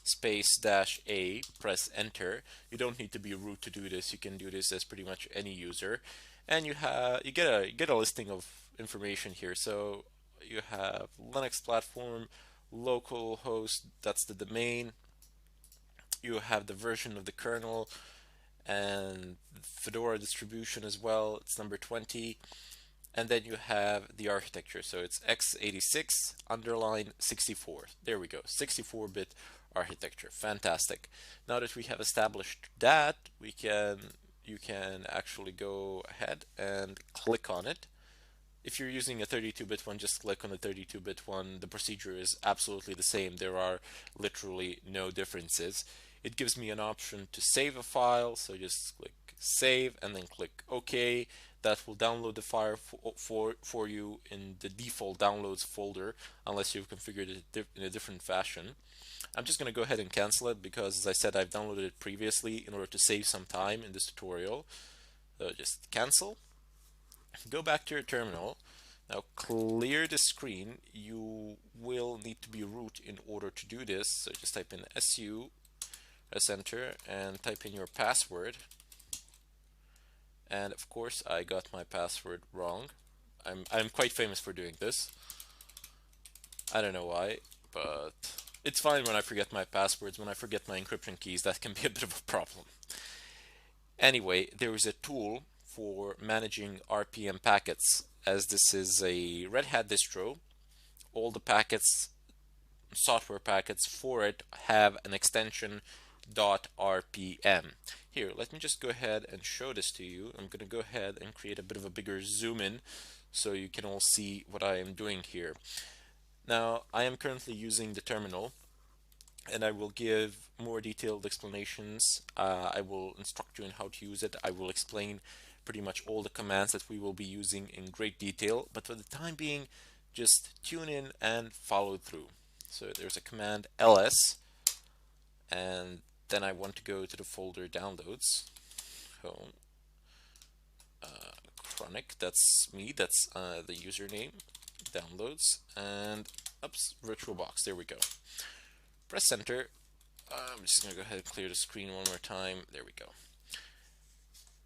space dash a, press enter. You don't need to be root to do this. You can do this as pretty much any user, and you get a listing of information here. So you have Linux platform, local host, that's the domain. You have the version of the kernel and Fedora distribution as well. It's number 20. And then you have the architecture. So it's x86 underline 64. There we go, 64-bit architecture. Fantastic. Now that we have established that, you can actually go ahead and click on it. If you're using a 32-bit one, just click on the 32-bit one. The procedure is absolutely the same. There are literally no differences. It gives me an option to save a file, so just click save and then click OK. That will download the file for you in the default downloads folder, unless you've configured it in a different fashion. I'm just going to go ahead and cancel it because, as I said, I've downloaded it previously in order to save some time in this tutorial. So just cancel. Go back to your terminal. Now clear the screen. You will need to be root in order to do this. So just type in su, press enter, and type in your password. And of course I got my password wrong. I'm quite famous for doing this. I don't know why, but it's fine when I forget my passwords. When I forget my encryption keys, that can be a bit of a problem. Anyway, there is a tool for managing RPM packets. As this is a Red Hat distro, all the packets, software packets for it, have an extension .rpm. Here, let me just go ahead and show this to you. I'm going to go ahead and create a bit of a bigger zoom in so you can all see what I am doing here. Now, I am currently using the terminal, and I will give more detailed explanations. I will instruct you on how to use it. I will explain pretty much all the commands that we will be using in great detail, but for the time being, just tune in and follow through. So there's a command ls, and then I want to go to the folder downloads. So, chronic, that's me, that's the username, downloads, and oops, VirtualBox, there we go. Press enter. I'm just going to go ahead and clear the screen one more time. There we go.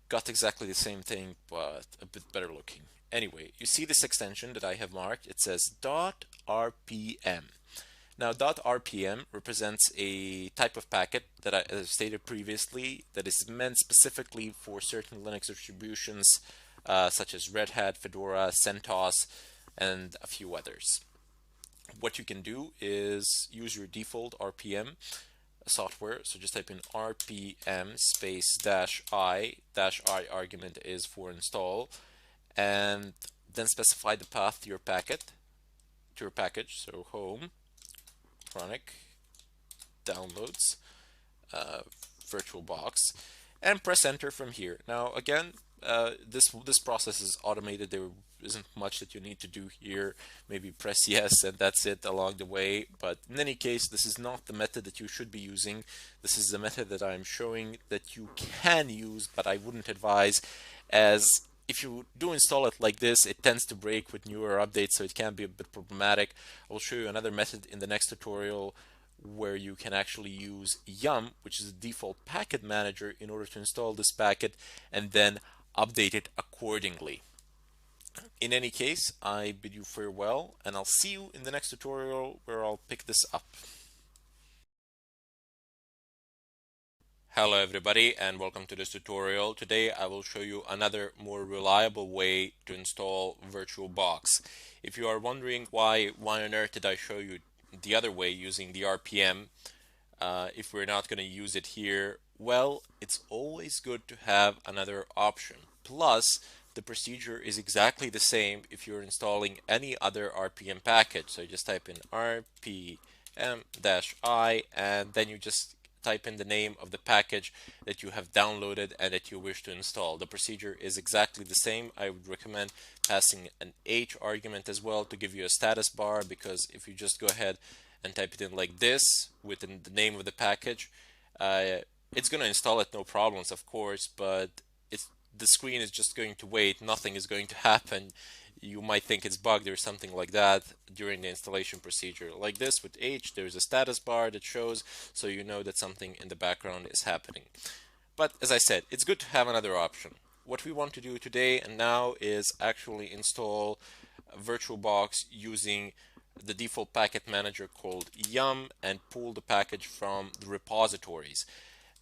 Got exactly the same thing, but a bit better looking. Anyway, you see this extension that I have marked. It says .rpm. Now, .rpm represents a type of packet that I stated previously that is meant specifically for certain Linux distributions, such as Red Hat, Fedora, CentOS, and a few others. What you can do is use your default RPM software. So just type in RPM space -i argument is for install, and then specify the path to your package. So home, electronic downloads VirtualBox and press enter from here. Now again, this process is automated. There isn't much that you need to do here. Maybe press yes and that's it along the way. But in any case, this is not the method that you should be using. This is the method that I'm showing that you can use, but I wouldn't advise, as if you do install it like this, it tends to break with newer updates, so it can be a bit problematic. I will show you another method in the next tutorial where you can actually use yum, which is the default packet manager, in order to install this packet and then update it accordingly. In any case, I bid you farewell, and I'll see you in the next tutorial where I'll pick this up. Hello everybody, and welcome to this tutorial. Today I will show you another more reliable way to install VirtualBox. If you are wondering why on earth did I show you the other way using the RPM, if we're not going to use it here, well, it's always good to have another option. Plus, the procedure is exactly the same if you're installing any other RPM package. So you just type in rpm-i, and then you just type in the name of the package that you have downloaded and that you wish to install. The procedure is exactly the same. I would recommend passing an H argument as well to give you a status bar, because if you just go ahead and type it in like this within the name of the package, it's going to install it no problems, of course, but the screen is just going to wait. Nothing is going to happen. You might think it's bugged or something like that during the installation procedure. Like this with H, there's a status bar that shows, so you know that something in the background is happening. But as I said, it's good to have another option. What we want to do today and now is actually install VirtualBox using the default packet manager called yum and pull the package from the repositories.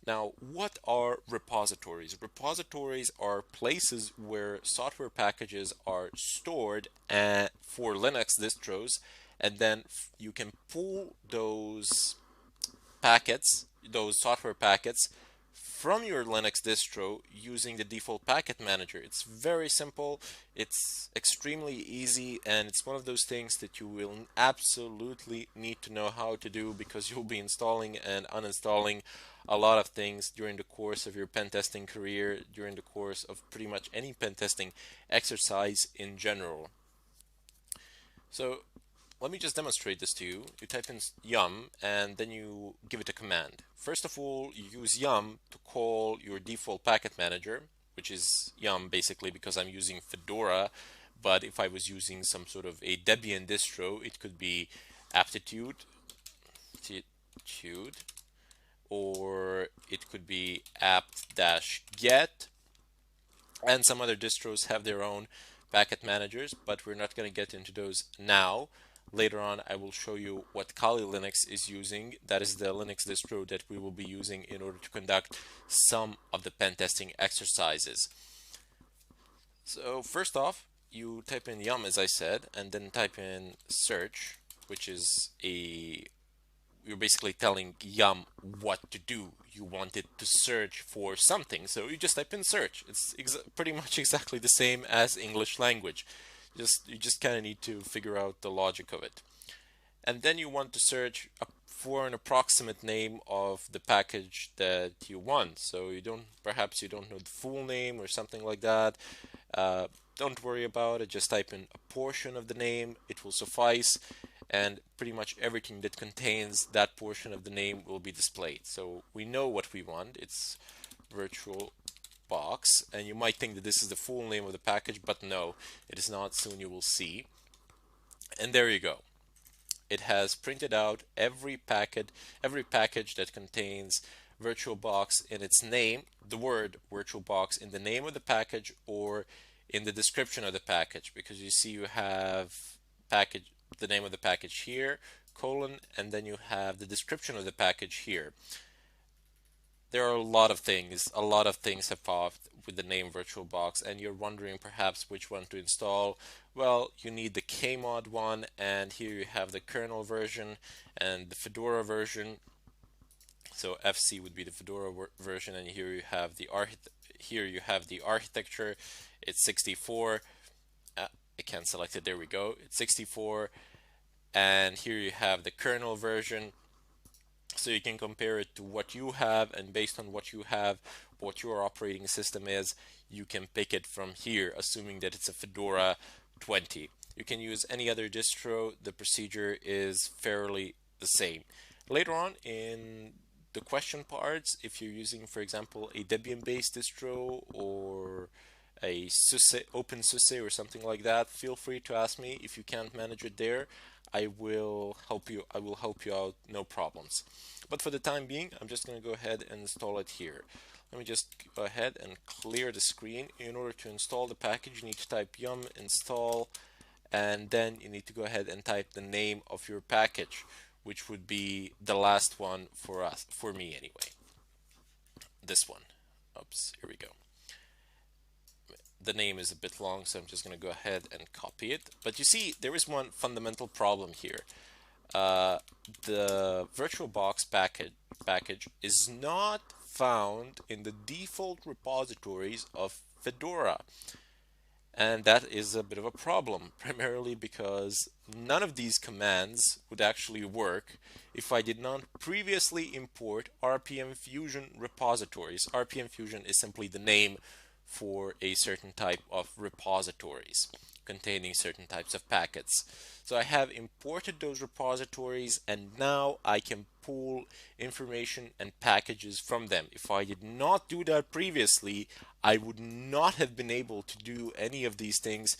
Now, what are repositories? Repositories are places where software packages are stored for Linux distros, and then you can pull those packets, those software packets, from your Linux distro using the default packet manager. It's very simple, it's extremely easy, and it's one of those things that you will absolutely need to know how to do, because you'll be installing and uninstalling a lot of things during the course of your pen testing career, during the course of pretty much any pen testing exercise in general. So let me just demonstrate this to you. You type in yum and then you give it a command. First of all, you use yum to call your default packet manager, which is yum basically because I'm using Fedora, but if I was using some sort of a Debian distro, it could be aptitude, or it could be apt-get, and some other distros have their own packet managers, but we're not going to get into those now. Later on, I will show you what Kali Linux is using. That is the Linux distro that we will be using in order to conduct some of the pen testing exercises. So first off, you type in yum, as I said, and then type in search, which is you're basically telling yum what to do. You want it to search for something, so you just type in search. It's pretty much exactly the same as English language. You just kind of need to figure out the logic of it. And then you want to search for an approximate name of the package that you want. So perhaps you don't know the full name or something like that. Don't worry about it. Just type in a portion of the name. It will suffice, and pretty much everything that contains that portion of the name will be displayed. So we know what we want. It's VirtualBox, and you might think that this is the full name of the package, but no, it is not. Soon you will see. And there you go. It has printed out every package that contains VirtualBox in its name, the word VirtualBox in the name of the package or in the description of the package, because you see you have the name of the package here, colon, and then you have the description of the package here. There are a lot of things have popped with the name VirtualBox, and you're wondering perhaps which one to install. Well, you need the Kmod one, and here you have the kernel version and the Fedora version. So FC would be the Fedora version, and here you have the architecture. It's 64. I can't select it. There we go. It's 64. and here you have the kernel version, so you can compare it to what you have, and based on what you have, what your operating system is, you can pick it from here, assuming that it's a Fedora 20. You can use any other distro. The procedure is fairly the same. Later on in the question parts, if you're using, for example, a Debian-based distro or a SUSE, OpenSUSE or something like that, feel free to ask me. If you can't manage it there, I will help you. I will help you out, no problems. But for the time being, I'm just going to go ahead and install it here. Let me just go ahead and clear the screen. In order to install the package, you need to type yum install, and then you need to go ahead and type the name of your package, which would be the last one for me anyway. This one. Oops, here we go. The name is a bit long, so I'm just going to go ahead and copy it. But you see, there is one fundamental problem here. The VirtualBox package is not found in the default repositories of Fedora. And that is a bit of a problem, primarily because none of these commands would actually work if I did not previously import RPM Fusion repositories. RPM Fusion is simply the name for a certain type of repositories containing certain types of packets. So I have imported those repositories, and now I can pull information and packages from them. If I did not do that previously, I would not have been able to do any of these things.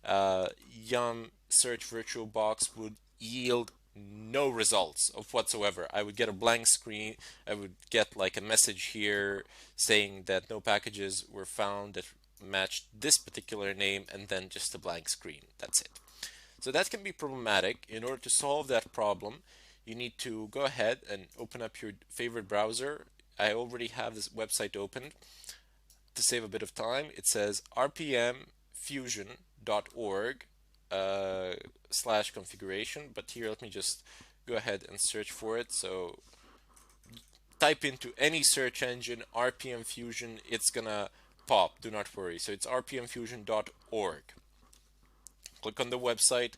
Yum search VirtualBox would yield no results of whatsoever. I would get a blank screen. I would get like a message here saying that no packages were found that matched this particular name, and then just a blank screen. That's it. So that can be problematic. In order to solve that problem, you need to go ahead and open up your favorite browser. I already have this website opened. To save a bit of time, it says rpmfusion.org /configuration, but here let me just go ahead and search for it. So type into any search engine RPM Fusion, it's gonna pop, do not worry. So it's rpmfusion.org. Click on the website,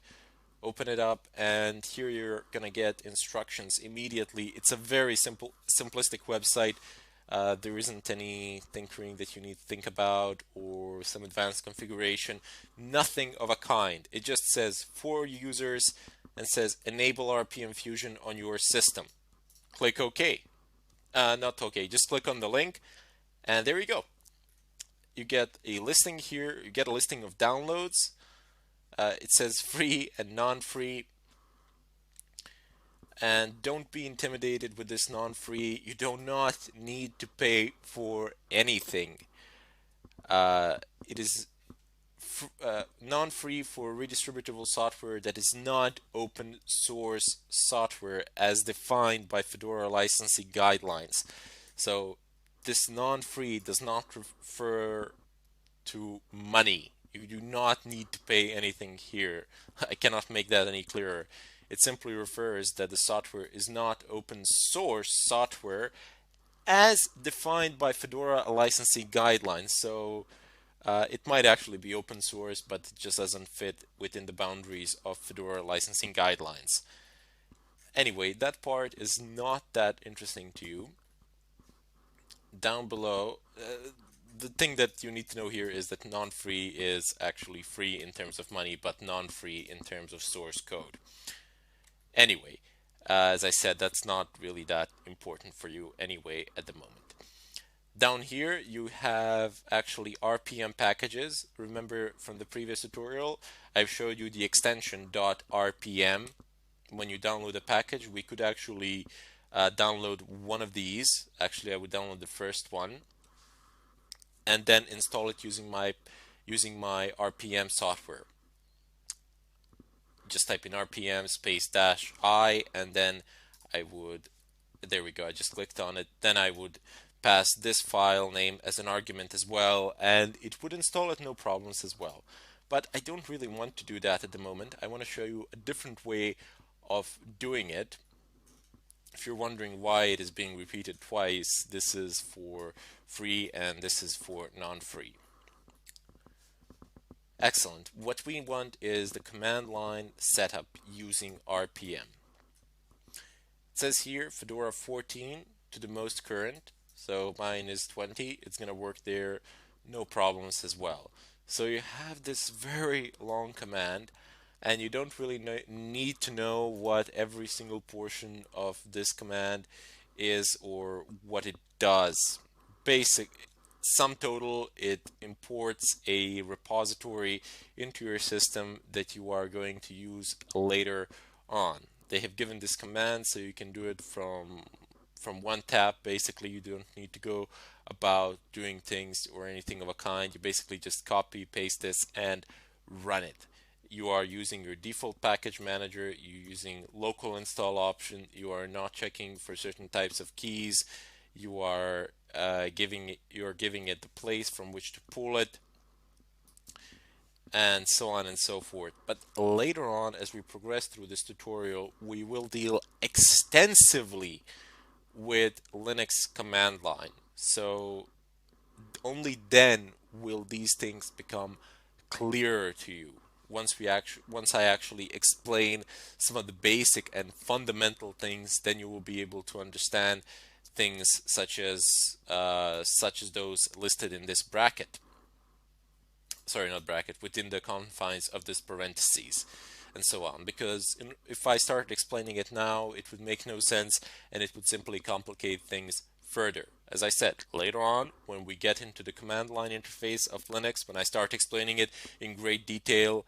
open it up, and here you're gonna get instructions immediately. It's a very simplistic website. There isn't any tinkering that you need to think about or some advanced configuration. Nothing of a kind. It just says for users and says enable RPM Fusion on your system. Click OK. Not OK, just click on the link, and there you go. You get a listing here. You get a listing of downloads. It says free and non-free. And don't be intimidated with this non-free. You do not need to pay for anything. It is non-free for redistributable software that is not open source software as defined by Fedora licensing guidelines. So this non-free does not refer to money. You do not need to pay anything here. I cannot make that any clearer. It simply refers that the software is not open source software as defined by Fedora licensing guidelines. So it might actually be open source, but it just doesn't fit within the boundaries of Fedora licensing guidelines. Anyway, that part is not that interesting to you. Down below, the thing that you need to know here is that non-free is actually free in terms of money, but non-free in terms of source code. Anyway, as I said, that's not really that important for you anyway at the moment. Down here, you have actually RPM packages. Remember from the previous tutorial, I've showed you the extension .rpm. When you download a package, we could actually download one of these. Actually, I would download the first one and then install it using my RPM software. Just type in RPM space -I, and then I would, there we go, I just clicked on it. Then I would pass this file name as an argument as well, and it would install it no problems as well. But I don't really want to do that at the moment. I want to show you a different way of doing it. If you're wondering why it is being repeated twice, this is for free and this is for non-free. Excellent. What we want is the command line setup using RPM. It says here Fedora 14 to the most current. So mine is 20. It's going to work there, no problems as well. So you have this very long command, and you don't really need to know what every single portion of this command is or what it does. Basic sum total, it imports a repository into your system that you are going to use later on. They have given this command so you can do it from one tap. Basically, you don't need to go about doing things or anything of a kind. You basically just copy paste this and run it. You are using your default package manager, you're using local install option, you are not checking for certain types of keys, you are giving it the place from which to pull it, and so on and so forth. But later on, as we progress through this tutorial, we will deal extensively with Linux command line. So only then will these things become clearer to you. Once I actually explain some of the basic and fundamental things, then you will be able to understand things such as those listed in this bracket. Sorry, not bracket, within the confines of this parentheses, and so on. Because if I start explaining it now, it would make no sense and it would simply complicate things further. As I said, later on, when we get into the command line interface of Linux, when I start explaining it in great detail,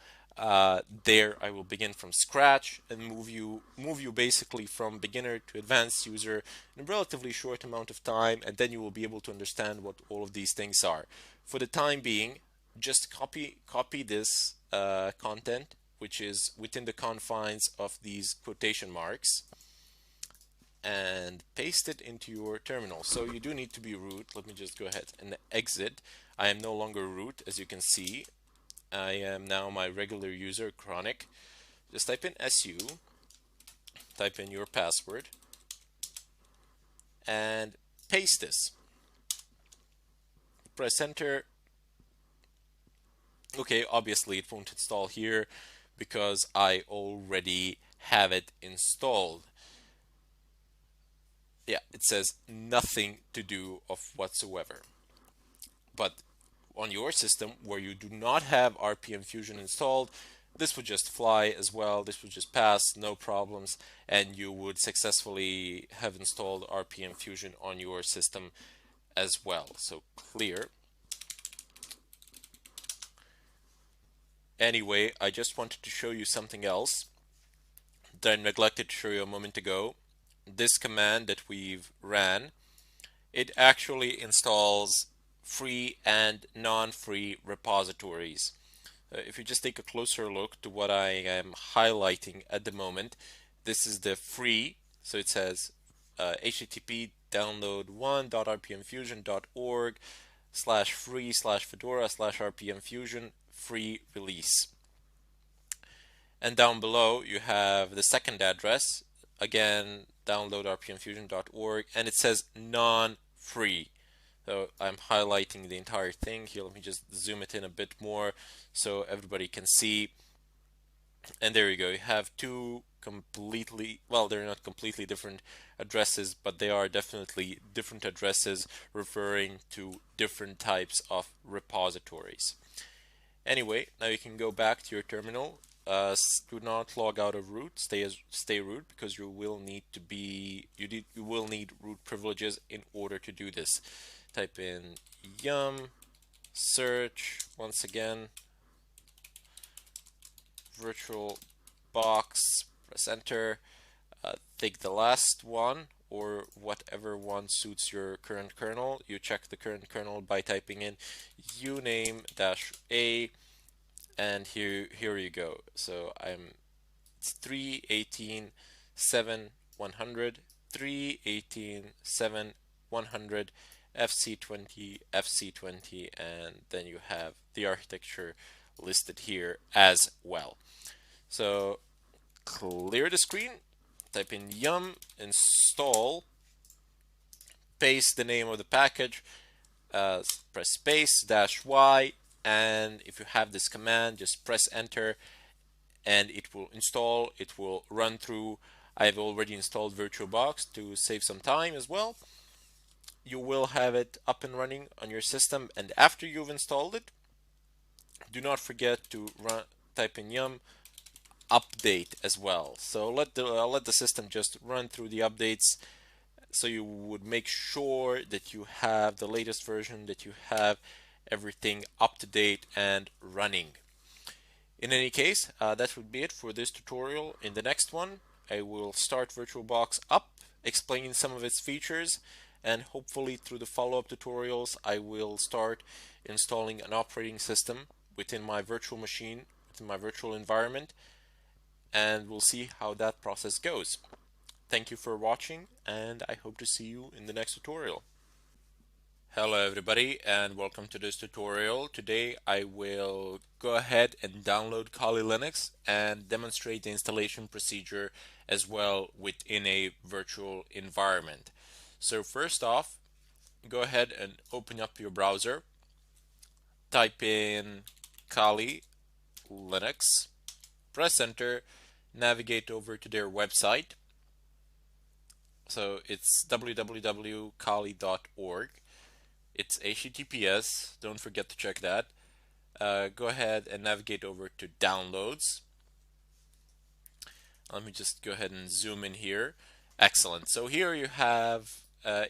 there I will begin from scratch and move you basically from beginner to advanced user in a relatively short amount of time, and then you will be able to understand what all of these things are. For the time being, just copy this content, which is within the confines of these quotation marks, and paste it into your terminal. So you do need to be root. Let me just go ahead and exit. I am no longer root, as you can see. I am now my regular user, Chronic. Just type in SU, type in your password, and paste this. Press enter. Okay, obviously it won't install here because I already have it installed. Yeah, it says nothing to do of whatsoever. But on your system where you do not have RPM Fusion installed, this would just fly as well. This would just pass, no problems, and you would successfully have installed RPM Fusion on your system as well. So clear. Anyway, I just wanted to show you something else that I neglected to show you a moment ago. This command that we've ran, it actually installs free and non-free repositories. If you just take a closer look to what I am highlighting at the moment, this is the free, so it says http download1.rpmfusion.org/free/fedora/rpmfusion free release. And down below you have the second address, again download.rpmfusion.org, and it says non-free. So I'm highlighting the entire thing here. Let me just zoom it in a bit more so everybody can see. And there you go. You have two completely, well, they're not completely different addresses, but they are definitely different addresses referring to different types of repositories. Anyway, now you can go back to your terminal. Do not log out of root. Stay root, because you will need root privileges in order to do this. Type in yum search once again virtual box, press enter, take the last one or whatever one suits your current kernel. You check the current kernel by typing in uname-a, and here you go. So it's 3.18.7.100, 3.18.7.100, FC20, FC20, and then you have the architecture listed here as well. So clear the screen, type in yum install, paste the name of the package, press space -y, and if you have this command, just press enter and it will install, it will run through. I've already installed VirtualBox to save some time as well. You will have it up and running on your system, and after you've installed it, do not forget to type in yum update as well. So let the system just run through the updates, so you would make sure that you have the latest version, that you have everything up to date and running. In any case, that would be it for this tutorial. In the next one, I will start VirtualBox up, explaining some of its features, and hopefully through the follow-up tutorials, I will start installing an operating system within my virtual machine, within my virtual environment, and we'll see how that process goes. Thank you for watching, and I hope to see you in the next tutorial. Hello everybody, and welcome to this tutorial. Today I will go ahead and download Kali Linux and demonstrate the installation procedure as well within a virtual environment. So first off, go ahead and open up your browser, type in Kali Linux, press enter, navigate over to their website. So it's www.kali.org. It's HTTPS, don't forget to check that. Go ahead and navigate over to downloads. Let me just go ahead and zoom in here. Excellent. So here you have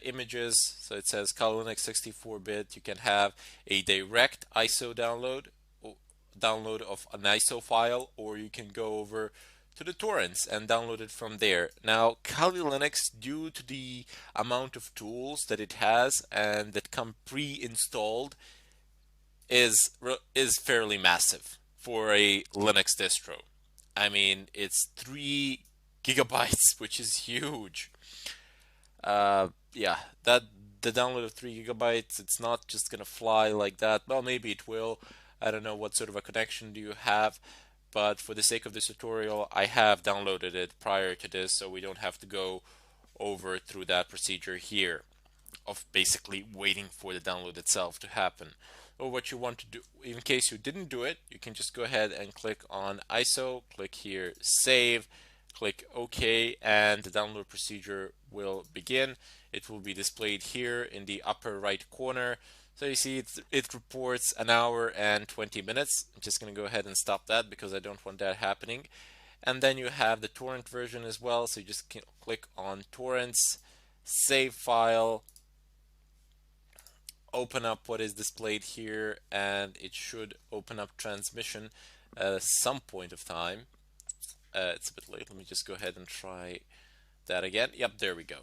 images. So it says Kali Linux 64-bit. You can have a direct ISO download of an ISO file, or you can go over to the torrents and download it from there. Now, Kali Linux, due to the amount of tools that it has and that come pre-installed, is fairly massive for a Linux distro. I mean, it's 3 gigabytes, which is huge. Yeah, that the download of 3 gigabytes, it's not just gonna fly like that. Well, maybe it will. I don't know what sort of a connection do you have, but for the sake of this tutorial, I have downloaded it prior to this, so we don't have to go over through that procedure here of basically waiting for the download itself to happen. Or what you want to do, in case you didn't do it, you can just go ahead and click on ISO, click here save, click OK, and the download procedure will begin. It will be displayed here in the upper right corner. So you see it reports an hour and 20 minutes. I'm just going to go ahead and stop that because I don't want that happening. And then you have the torrent version as well. So you just click on torrents, save file, open up what is displayed here, and it should open up transmission at some point of time. It's a bit late. Let me just go ahead and try that again. Yep, there we go.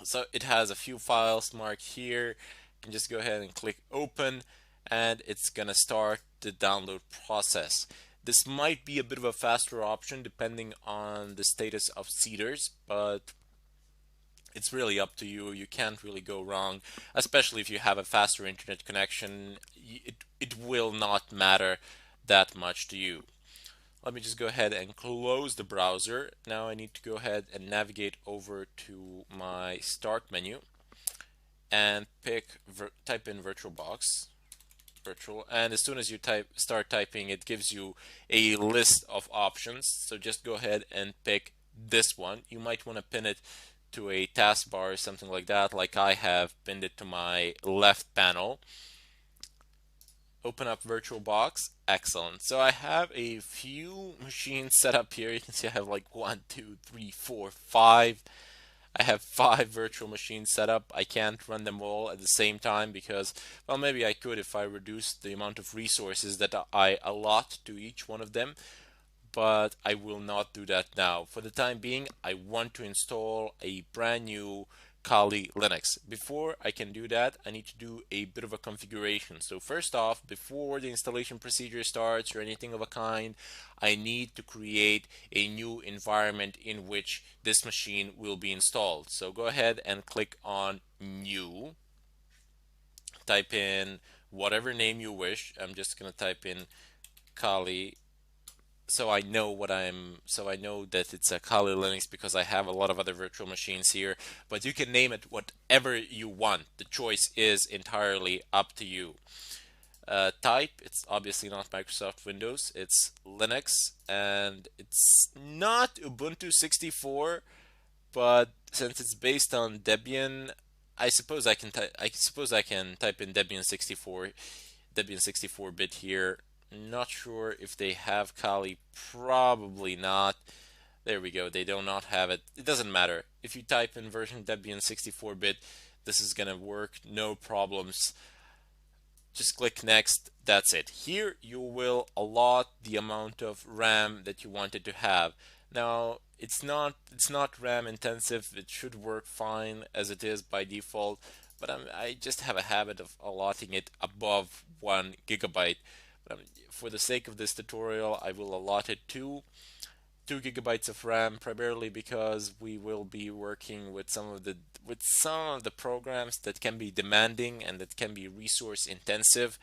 So it has a few files marked here. You can just go ahead and click open, and it's gonna start the download process. This might be a bit of a faster option depending on the status of seeders, but it's really up to you. You can't really go wrong, especially if you have a faster internet connection. It will not matter that much to you. Let me just go ahead and close the browser. Now I need to go ahead and navigate over to my start menu and type in VirtualBox, and as soon as you start typing, it gives you a list of options. So just go ahead and pick this one. You might want to pin it to a taskbar or something like that, like I have pinned it to my left panel. Open up VirtualBox. Excellent. So I have a few machines set up here. You can see I have like 1, 2, 3, 4, 5. I have 5 virtual machines set up. I can't run them all at the same time because, well, maybe I could if I reduced the amount of resources that I allot to each one of them, but I will not do that now. For the time being, I want to install a brand new Kali Linux. Before I can do that, I need to do a bit of a configuration. So first off, before the installation procedure starts or anything of a kind, I need to create a new environment in which this machine will be installed. So go ahead and click on new. Type in whatever name you wish. I'm just going to type in Kali, so I know that it's a Kali Linux because I have a lot of other virtual machines here, but you can name it whatever you want. The choice is entirely up to you. Type, it's obviously not Microsoft Windows, it's Linux, and it's not Ubuntu 64, but since it's based on Debian, I suppose I can type in Debian 64-bit here. Not sure if they have Kali, probably not. There we go. They do not have it. It doesn't matter. If you type in version Debian 64-bit, this is gonna work, no problems. Just click next. That's it. Here you will allot the amount of RAM that you wanted to have. Now it's not RAM intensive. It should work fine as it is by default, but I just have a habit of allotting it above 1 GB. For the sake of this tutorial, I will allot it to 2 GB of RAM, primarily because we will be working with some of the programs that can be demanding and that can be resource intensive.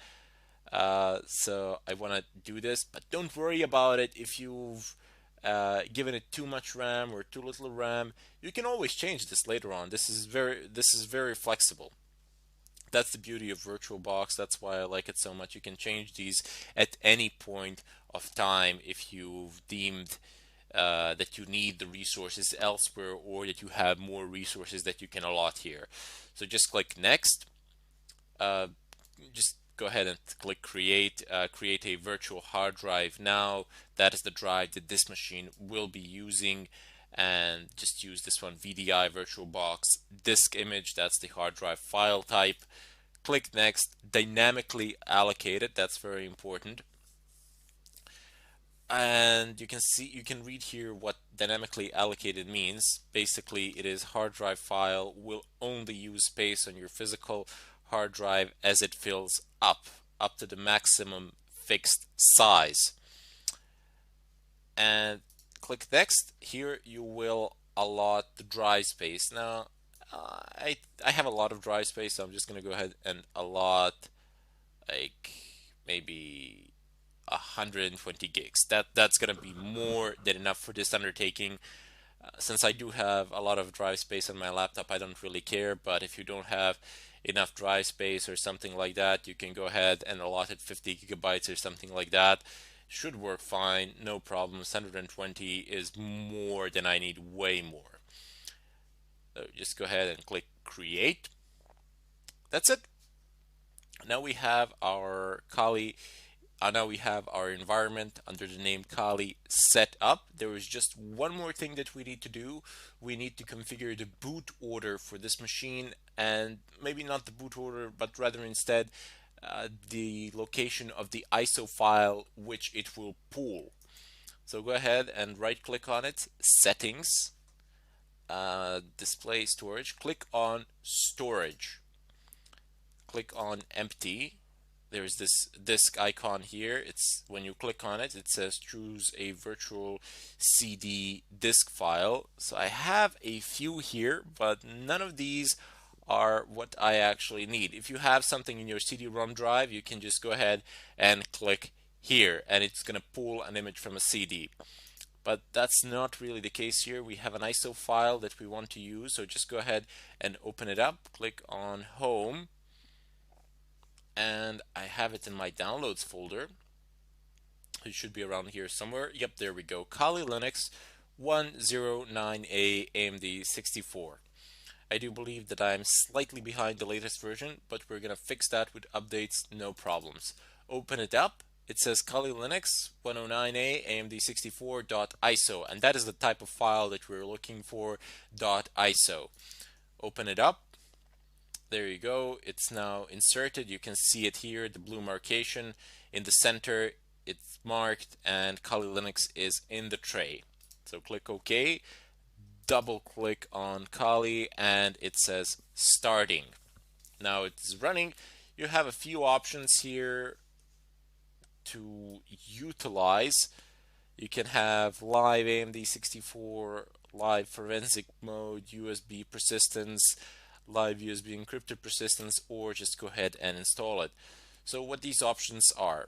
So I want to do this, but don't worry about it if you've given it too much RAM or too little RAM. You can always change this later on. This is very flexible. That's the beauty of VirtualBox. That's why I like it so much. You can change these at any point of time if you've deemed that you need the resources elsewhere, or that you have more resources that you can allot here. So just click next. Just go ahead and click create a virtual hard drive. Now that is the drive that this machine will be using, and just use this one, VDI VirtualBox disk image. That's the hard drive file type. Click next. Dynamically allocated, that's very important. And you can read here what dynamically allocated means. Basically, it is hard drive file will only use space on your physical hard drive as it fills up to the maximum fixed size. And click next. Here you will allot the drive space. Now I have a lot of drive space, so I'm just gonna go ahead and allot like maybe 120 gigs. That's gonna be more than enough for this undertaking. Since I do have a lot of drive space on my laptop, I don't really care. But if you don't have enough drive space or something like that, you can go ahead and allot it 50 gigabytes or something like that. Should work fine, no problems. 120 is more than I need, way more. So just go ahead and click create. That's it. Now we have our Kali. Now we have our environment under the name Kali set up. There is just one more thing that we need to do. We need to configure the boot order for this machine, and maybe not the boot order, but rather instead the location of the ISO file which it will pull. So go ahead and right click on it, settings, display storage, click on storage, click on empty. There's this disk icon here. It's when you click on it, it says choose a virtual CD disk file. So I have a few here, but none of these are what I actually need. If you have something in your CD-ROM drive, you can just go ahead and click here, and it's going to pull an image from a CD. But that's not really the case here. We have an ISO file that we want to use, so just go ahead and open it up. Click on Home, and I have it in my downloads folder. It should be around here somewhere. Yep, there we go. Kali Linux 109A AMD 64. I do believe that I'm slightly behind the latest version, but we're gonna fix that with updates, no problems. Open it up. It says Kali Linux 109A AMD 64.iso, and that is the type of file that we're looking for, .iso. Open it up. There you go. It's now inserted. You can see it here, the blue marcation in the center. It's marked, and Kali Linux is in the tray. So click OK. Double click on Kali, and it says starting. Now it's running. You have a few options here to utilize. You can have live AMD 64, live forensic mode, USB persistence, live USB encrypted persistence, or just go ahead and install it. So what these options are,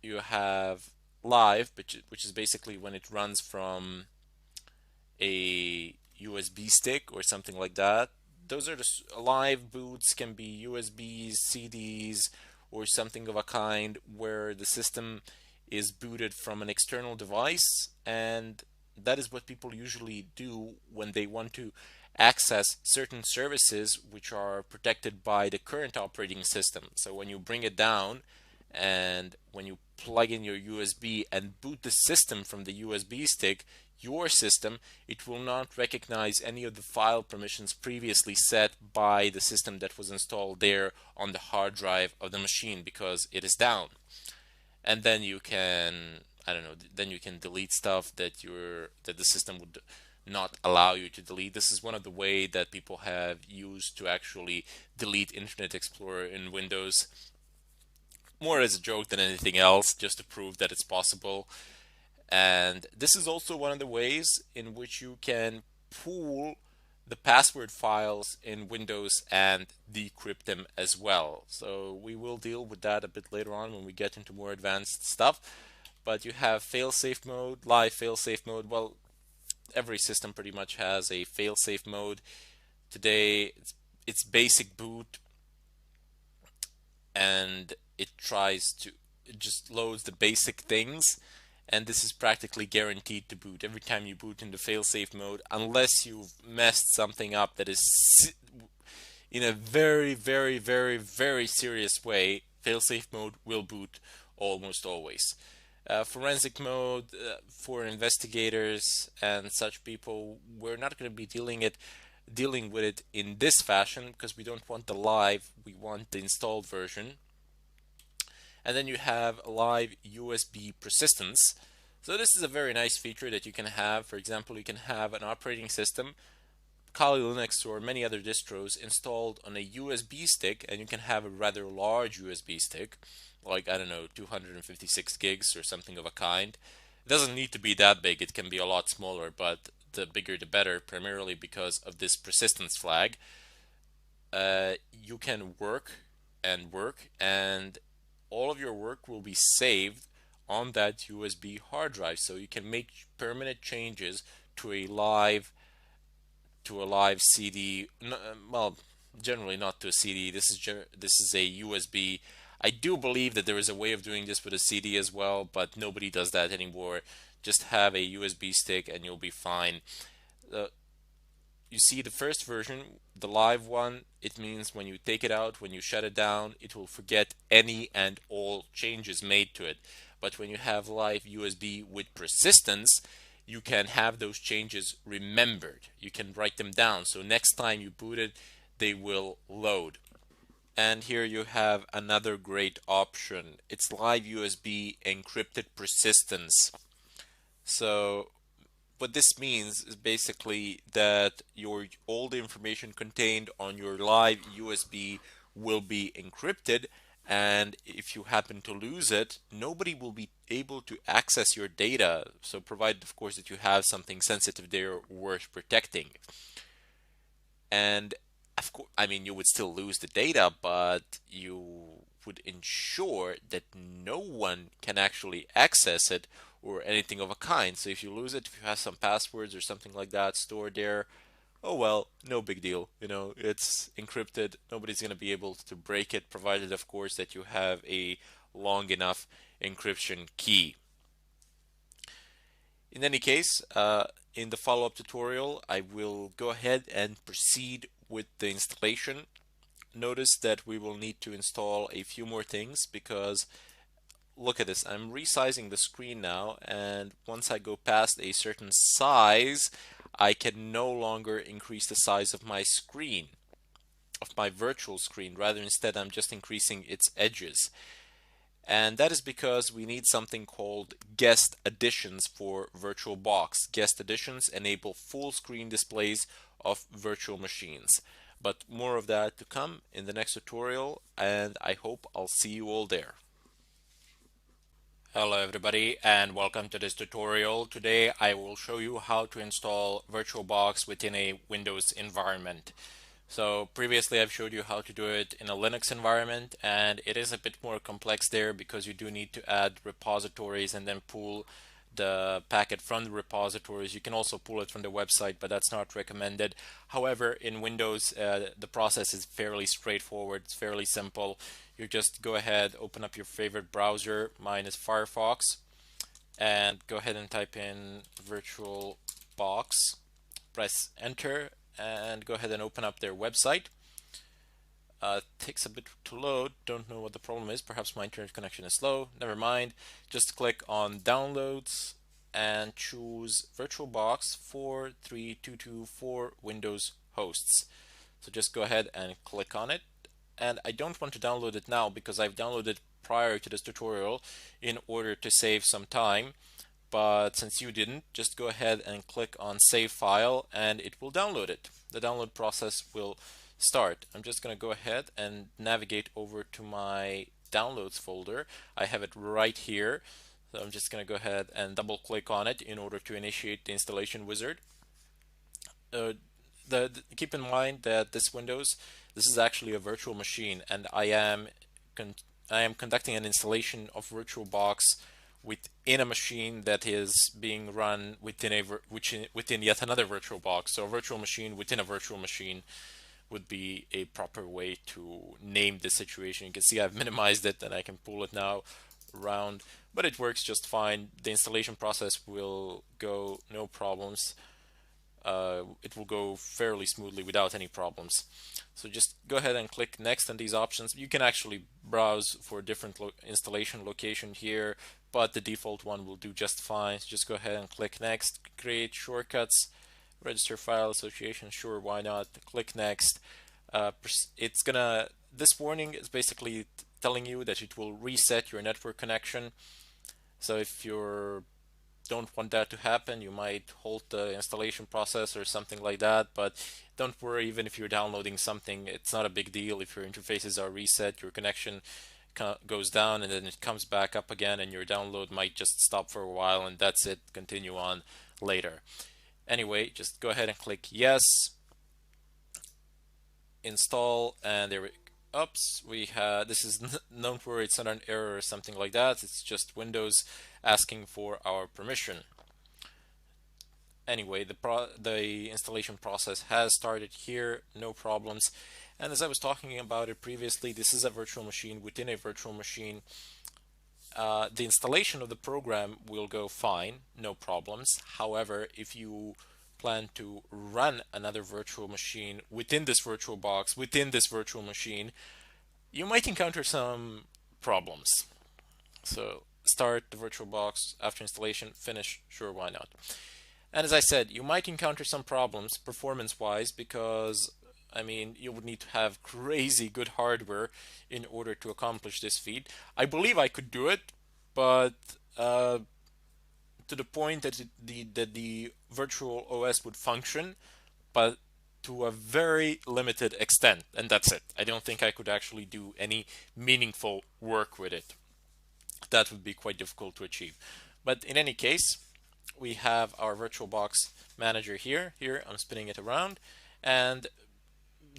you have live, which is basically when it runs from a USB stick or something like that. Those are the live boots, can be USBs, CDs, or something of a kind where the system is booted from an external device, and that is what people usually do when they want to access certain services which are protected by the current operating system. So when you bring it down and when you plug in your USB and boot the system from the USB stick, your system, it will not recognize any of the file permissions previously set by the system that was installed there on the hard drive of the machine because it is down. And then you can, I don't know, then you can delete stuff that the system would not allow you to delete. This is one of the way that people have used to actually delete Internet Explorer in Windows, more as a joke than anything else, just to prove that it's possible. And this is also one of the ways in which you can pool the password files in Windows and decrypt them as well. So we will deal with that a bit later on when we get into more advanced stuff. But you have fail-safe mode, live fail-safe mode. Well, every system pretty much has a fail-safe mode. Today, it's basic boot, and it just loads the basic things, and this is practically guaranteed to boot every time you boot into fail-safe mode, unless you've messed something up that is in a very, very, very, very serious way. Fail-safe mode will boot almost always. Forensic mode for investigators and such people, we're not going to be dealing with it in this fashion because we don't want the live, we want the installed version. And then you have live USB persistence. So this is a very nice feature that you can have. For example, you can have an operating system, Kali Linux or many other distros, installed on a USB stick, and you can have a rather large USB stick, like, I don't know, 256 gigs or something of a kind. It doesn't need to be that big, it can be a lot smaller, but the bigger the better, primarily because of this persistence flag. You can work, and all of your work will be saved on that USB hard drive, so you can make permanent changes to a live CD. Well, generally not to a CD. This is a USB. I do believe that there is a way of doing this with a CD as well, but nobody does that anymore. Just have a USB stick and you'll be fine. Uh, you see the first version, the live one, it means when you take it out, when you shut it down, it will forget any and all changes made to it. But when you have live USB with persistence, you can have those changes remembered. You can write them down. So next time you boot it, they will load. And here you have another great option. It's live USB encrypted persistence. So what this means is basically that all the information contained on your live USB will be encrypted, and if you happen to lose it, nobody will be able to access your data. So provided, of course, that you have something sensitive there worth protecting. And of course, I mean, you would still lose the data, but you would ensure that no one can actually access it or anything of a kind. So if you lose it, if you have some passwords or something like that stored there, oh well, no big deal. You know, it's encrypted. Nobody's going to be able to break it, provided, of course, that you have a long enough encryption key. In any case, in the follow-up tutorial, I will go ahead and proceed with the installation. Notice that we will need to install a few more things because look at this, I'm resizing the screen now, and once I go past a certain size, I can no longer increase the size of my screen, of my virtual screen. Rather, instead, I'm just increasing its edges. And that is because we need something called guest additions for VirtualBox. Guest additions enable full screen displays of virtual machines. But more of that to come in the next tutorial, and I hope I'll see you all there. Hello everybody and welcome to this tutorial. Today I will show you how to install VirtualBox within a Windows environment. So previously I've showed you how to do it in a Linux environment, and it is a bit more complex there because you do need to add repositories and then pool the packet from the repositories. You can also pull it from the website, but that's not recommended. However, in Windows, the process is fairly straightforward. It's fairly simple. You just go ahead, open up your favorite browser. Mine is Firefox, and go ahead and type in VirtualBox. Press enter and go ahead and open up their website. Takes a bit to load. Don't know what the problem is. Perhaps my internet connection is slow. Never mind. Just click on downloads and choose VirtualBox 4322 for Windows hosts. So just go ahead and click on it. And I don't want to download it now because I've downloaded prior to this tutorial in order to save some time. But since you didn't, just go ahead and click on save file and it will download it. The download process will start. I'm just going to go ahead and navigate over to my downloads folder. I have it right here. So I'm just going to go ahead and double click on it in order to initiate the installation wizard. Keep in mind that this is actually a virtual machine, and I am conducting an installation of VirtualBox within a machine that is being run within yet another VirtualBox. So a virtual machine within a virtual machine would be a proper way to name this situation. You can see I've minimized it and I can pull it now around, but it works just fine. The installation process will go no problems. It will go fairly smoothly without any problems. So just go ahead and click next on these options. You can actually browse for a different installation location here, but the default one will do just fine. So just go ahead and click next, create shortcuts, register file association, sure, why not, click next. This warning is basically telling you that it will reset your network connection. So if you don't want that to happen, you might halt the installation process or something like that, but don't worry. Even if you're downloading something, it's not a big deal. If your interfaces are reset, your connection goes down and then it comes back up again, and your download might just stop for a while, and that's it. Continue on later. Anyway, just go ahead and click yes, install, and there we go. Oops, this is don't worry, it's not an error or something like that. It's just Windows asking for our permission. Anyway, the installation process has started here, no problems. And as I was talking about it previously, this is a virtual machine within a virtual machine. The installation of the program will go fine, no problems. However, if you plan to run another virtual machine within this VirtualBox, within this virtual machine, you might encounter some problems. So start the VirtualBox after installation, finish, sure, why not. And as I said, you might encounter some problems performance-wise because, I mean, you would need to have crazy good hardware in order to accomplish this feat. I believe I could do it, but to the point that the virtual OS would function, but to a very limited extent, and that's it. I don't think I could actually do any meaningful work with it. That would be quite difficult to achieve. But in any case, we have our VirtualBox manager here. Here, I'm spinning it around, and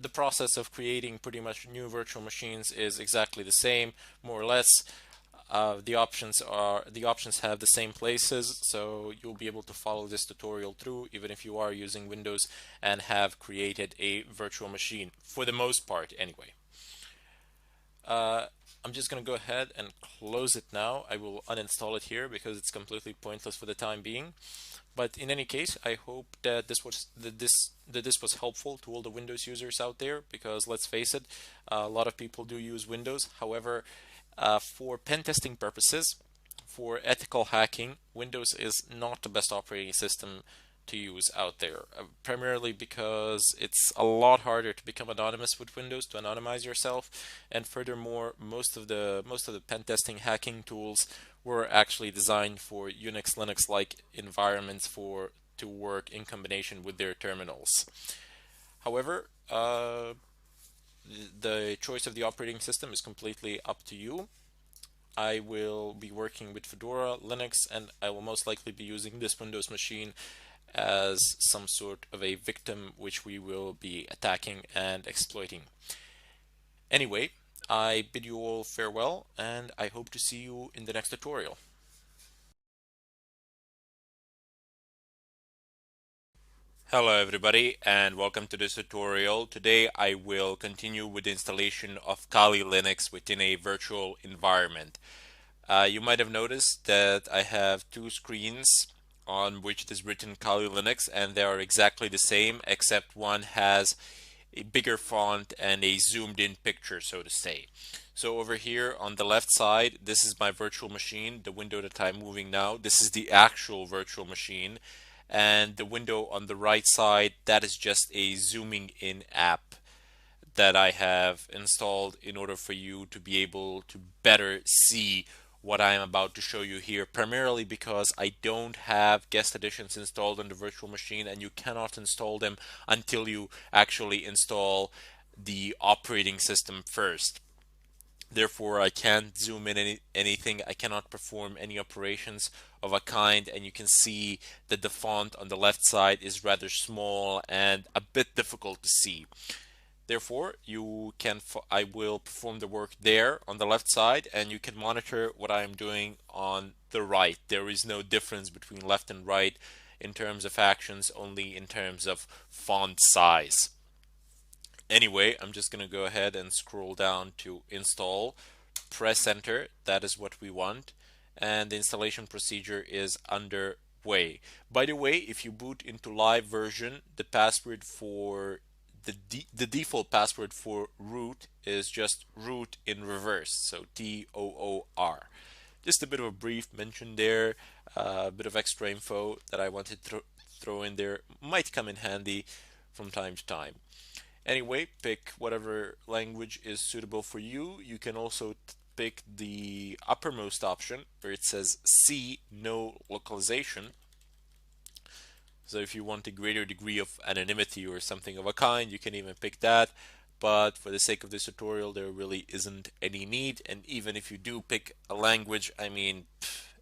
the process of creating pretty much new virtual machines is exactly the same, more or less. The options have the same places, so you'll be able to follow this tutorial through even if you are using Windows and have created a virtual machine, for the most part anyway. I'm just going to go ahead and close it now. I will uninstall it here because it's completely pointless for the time being. But in any case, I hope that this was helpful to all the Windows users out there, because let's face it, a lot of people do use Windows. However, for pen testing purposes, for ethical hacking, Windows is not the best operating system to use out there, primarily because it's a lot harder to become anonymous with Windows, to anonymize yourself, and furthermore, most of the pen testing hacking tools were actually designed for Unix, Linux-like environments to work in combination with their terminals. However, the choice of the operating system is completely up to you. I will be working with Fedora, Linux, and I will most likely be using this Windows machine as some sort of a victim which we will be attacking and exploiting. Anyway, I bid you all farewell, and I hope to see you in the next tutorial. Hello everybody and welcome to this tutorial. Today I will continue with the installation of Kali Linux within a virtual environment. You might have noticed that I have two screens on which it is written Kali Linux, and they are exactly the same except one has a bigger font and a zoomed in picture, so to say. So over here on the left side, this is my virtual machine, the window that I'm moving now. This is the actual virtual machine. And the window on the right side, that is just a zooming in app that I have installed in order for you to be able to better see what I am about to show you here, primarily because I don't have guest editions installed on the virtual machine, and you cannot install them until you actually install the operating system first. Therefore, I can't zoom in anything. I cannot perform any operations of a kind, and you can see that the font on the left side is rather small and a bit difficult to see. Therefore, I will perform the work there on the left side, and you can monitor what I am doing on the right. There is no difference between left and right in terms of actions, only in terms of font size. Anyway, I'm just going to go ahead and scroll down to install, press enter, that is what we want, and the installation procedure is underway. By the way, if you boot into live version, the password for the default password for root is just root in reverse, so TOOR. Just a bit of a brief mention there, a bit of extra info that I wanted to throw in there, might come in handy from time to time. Anyway, pick whatever language is suitable for you. You can also pick the uppermost option where it says C, no localization. So if you want a greater degree of anonymity or something of a kind, you can even pick that. But for the sake of this tutorial, there really isn't any need. And even if you do pick a language, I mean,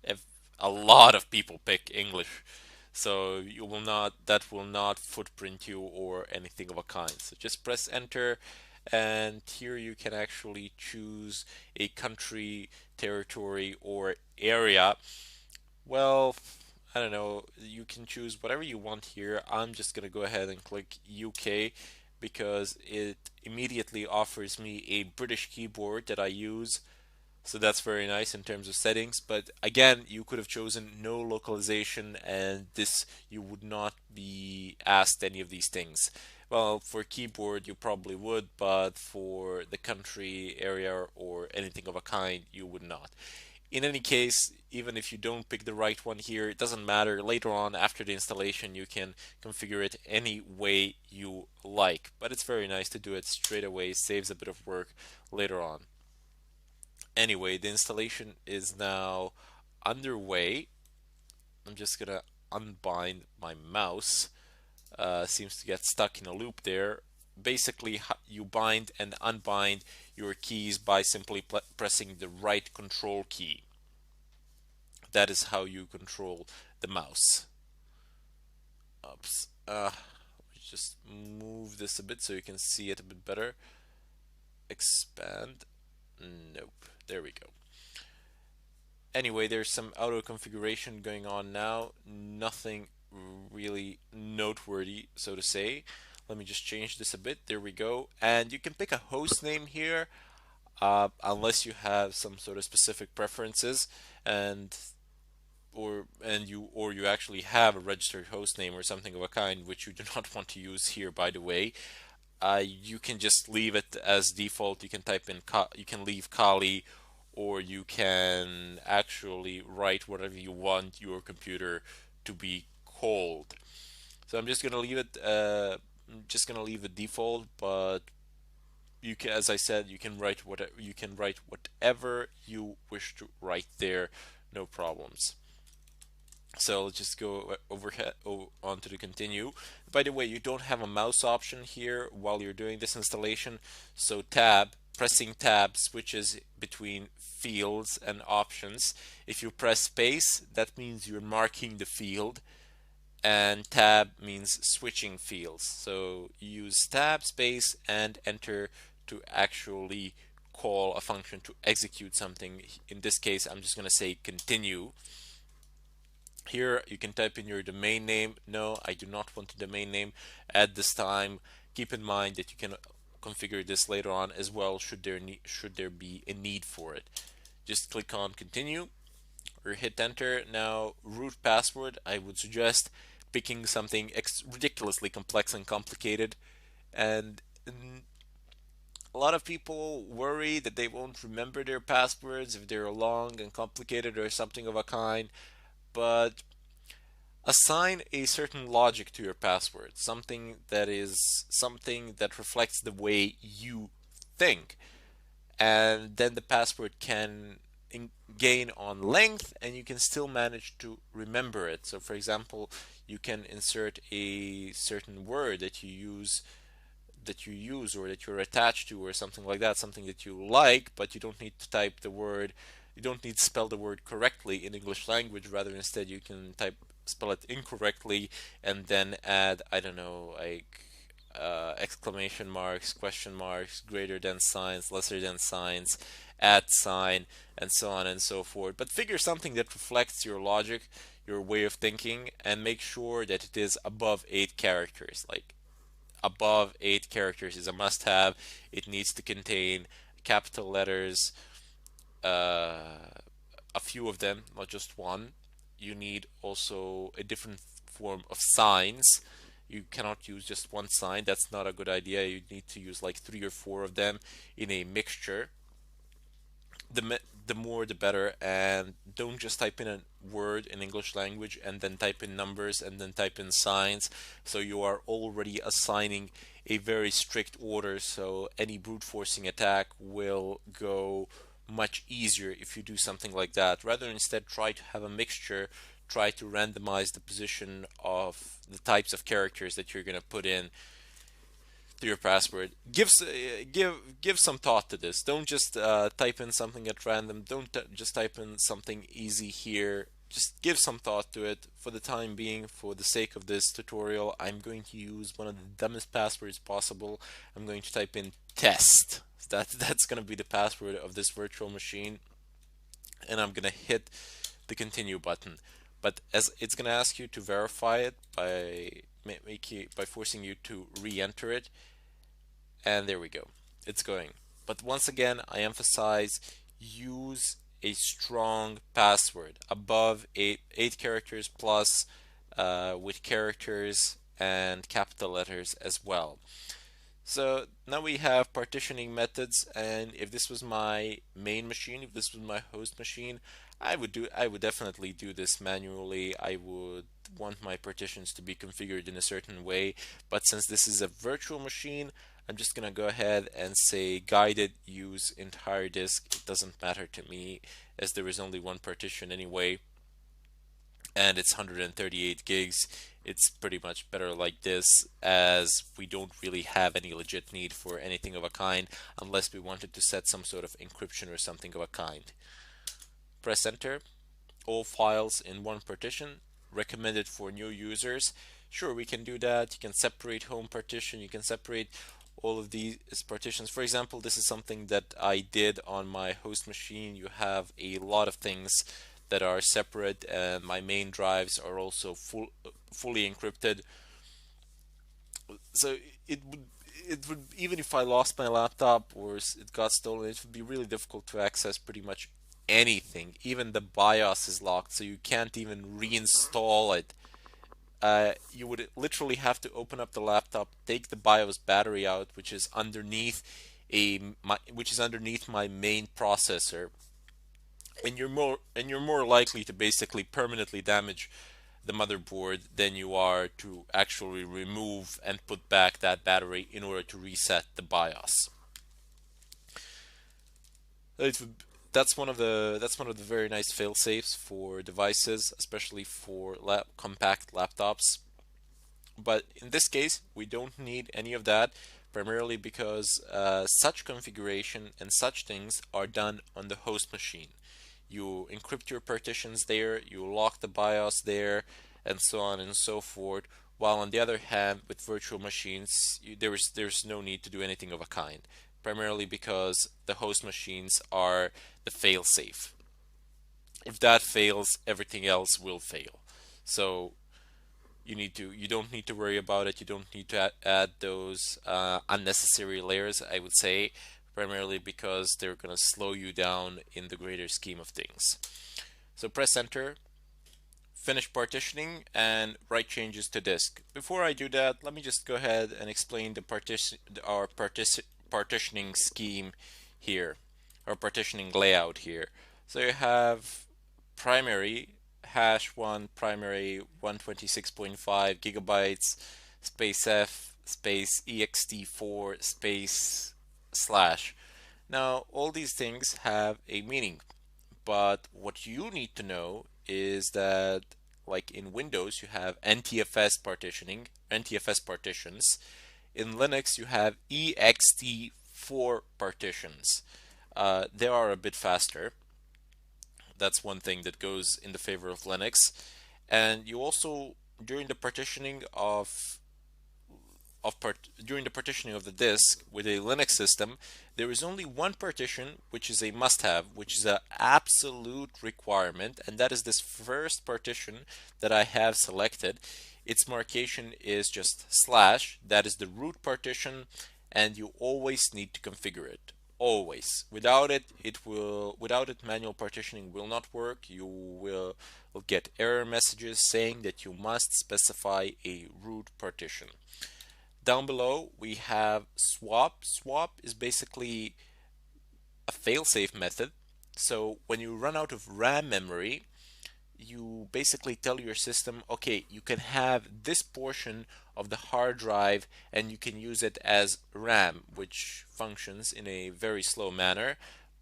if a lot of people pick English, so that will not footprint you or anything of a kind. So just press enter, and here you can actually choose a country, territory, or area. Well, I don't know, you can choose whatever you want here. I'm just gonna go ahead and click UK because it immediately offers me a British keyboard that I use, so that's very nice in terms of settings. But again, you could have chosen no localization, and this you would not be asked any of these things. Well, for keyboard you probably would, but for the country, area, or anything of a kind, you would not. In any case, even if you don't pick the right one here, it doesn't matter. Later on, after the installation, you can configure it any way you like. But it's very nice to do it straight away, saves a bit of work later on. Anyway, the installation is now underway. I'm just gonna unbind my mouse. Seems to get stuck in a loop there. Basically, you bind and unbind your keys by simply pressing the right control key. That is how you control the mouse. Oops. Just move this a bit so you can see it a bit better. Expand. Nope. There we go. Anyway, there's some auto configuration going on now. Nothing really noteworthy, so to say. Let me just change this a bit. There we go. And you can pick a host name here, unless you have some sort of specific preferences, and you actually have a registered host name or something of a kind, which you do not want to use here, by the way. You can just leave it as default. You can type in you can leave Kali, or you can actually write whatever you want your computer to be called. So I'm just gonna leave it. I'm just gonna leave it default, but you can, as I said, you can write whatever you wish to write there, no problems. So let's just go on to the continue. By the way, you don't have a mouse option here while you're doing this installation. So pressing tab switches between fields and options. If you press space, that means you're marking the field, and tab means switching fields. So you use tab, space, and enter to actually call a function to execute something. In this case, I'm just going to say continue. Here you can type in your domain name. No, I do not want a domain name at this time. Keep in mind that you can configure this later on as well should there be a need for it. Just click on continue or hit enter. Now root password, I would suggest picking something ridiculously complex and complicated, and a lot of people worry that they won't remember their passwords if they're long and complicated or something of a kind, but assign a certain logic to your password, something that reflects the way you think, and then the password can gain on length and you can still manage to remember it. So for example, you can insert a certain word that you use or that you're attached to or something like that, something that you like, but you don't need to type the word, you don't need to spell the word correctly in English language. Rather, instead, you can spell it incorrectly and then add, I don't know, like exclamation marks, question marks, greater than signs, lesser than signs, at sign, and so on and so forth. But figure something that reflects your logic, your way of thinking, and make sure that it is above 8 characters. Like above 8 characters is a must have. It needs to contain capital letters, uh, a few of them, not just one. You need also a different form of signs. You cannot use just one sign, that's not a good idea. You need to use like 3 or 4 of them in a mixture. The more the better, and don't just type in a word in English language and then type in numbers and then type in signs. So you are already assigning a very strict order, so any brute forcing attack will go much easier if you do something like that. Rather, instead, try to have a mixture, try to randomize the position of the types of characters that you're going to put in to your password. Give some thought to this. Don't just type in something at random. Don't just type in something easy here. Just give some thought to it. For the time being, for the sake of this tutorial, I'm going to use one of the dumbest passwords possible. I'm going to type in test. That's going to be the password of this virtual machine, and I'm going to hit the continue button. But as it's going to ask you to verify it by forcing you to re-enter it, and there we go, it's going. But once again, I emphasize, use a strong password above 8 characters plus, with characters and capital letters as well. So now we have partitioning methods, and if this was my main machine, if this was my host machine, I would definitely do this manually. I would want my partitions to be configured in a certain way, but since this is a virtual machine, I'm just gonna go ahead and say guided use entire disk. It doesn't matter to me as there is only one partition anyway, and it's 138 gigs. It's pretty much better like this, as we don't really have any legit need for anything of a kind unless we wanted to set some sort of encryption or something of a kind. Press enter. All files in one partition, recommended for new users. Sure, we can do that. You can separate home partition, you can separate all of these partitions. For example, this is something that I did on my host machine. You have a lot of things that are separate, and my main drives are also fully encrypted. So it would even if I lost my laptop or it got stolen, it would be really difficult to access pretty much anything. Even the BIOS is locked, so you can't even reinstall it. You would literally have to open up the laptop, take the BIOS battery out, which is underneath my main processor, and you're more likely to basically permanently damage the motherboard than you are to actually remove and put back that battery in order to reset the BIOS. It would, that's one of the very nice fail safes for devices, especially for compact laptops. But in this case, we don't need any of that, primarily because such configuration and such things are done on the host machine. You encrypt your partitions there, you lock the BIOS there, and so on and so forth. While on the other hand, with virtual machines, there's no need to do anything of a kind, primarily because the host machines are the fail-safe. If that fails, everything else will fail. So you don't need to worry about it. You don't need to add those unnecessary layers, I would say, primarily because they're going to slow you down in the greater scheme of things. So press enter, finish partitioning, and write changes to disk. Before I do that, let me just go ahead and explain partitioning scheme here, or partitioning layout here. So you have primary hash 1 primary 126.5 gigabytes space f space ext4 space slash. Now all these things have a meaning, but what you need to know is that, like in Windows, you have NTFS partitions. In Linux, you have ext4 partitions. They are a bit faster. That's one thing that goes in the favor of Linux. And you also, during the partitioning during the partitioning of the disk with a Linux system, there is only one partition which is a must-have, which is an absolute requirement, and that is this first partition that I have selected. Its marcation is just slash, that is the root partition, and you always need to configure it. Always. Without it, manual partitioning will not work. You will get error messages saying that you must specify a root partition. Down below, we have swap. Swap is basically a failsafe method. So when you run out of RAM memory, you basically tell your system, okay, you can have this portion of the hard drive and you can use it as RAM, which functions in a very slow manner,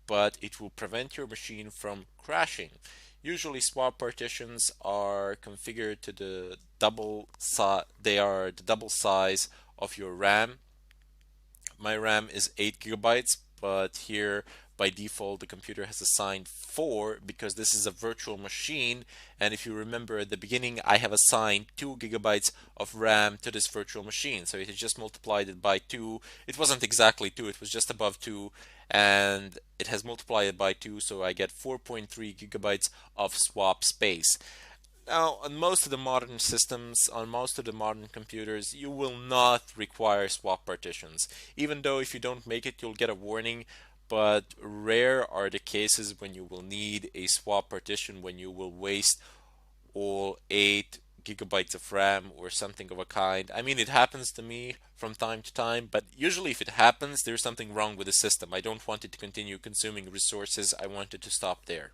but it will prevent your machine from crashing. Usually swap partitions are configured to the they are the double size of your RAM. My RAM is 8 gigabytes, but here by default the computer has assigned 4 because this is a virtual machine, and if you remember at the beginning I have assigned 2 gigabytes of RAM to this virtual machine, so it has just multiplied it by 2. It wasn't exactly 2, it was just above 2, and it has multiplied it by 2, so I get 4.3 gigabytes of swap space. Now, on most of the modern systems, on most of the modern computers, you will not require swap partitions. Even though if you don't make it, you'll get a warning, but rare are the cases when you will need a swap partition, when you will waste all 8 gigabytes of RAM or something of a kind. I mean, it happens to me from time to time, but usually if it happens, there's something wrong with the system. I don't want it to continue consuming resources. I want it to stop there.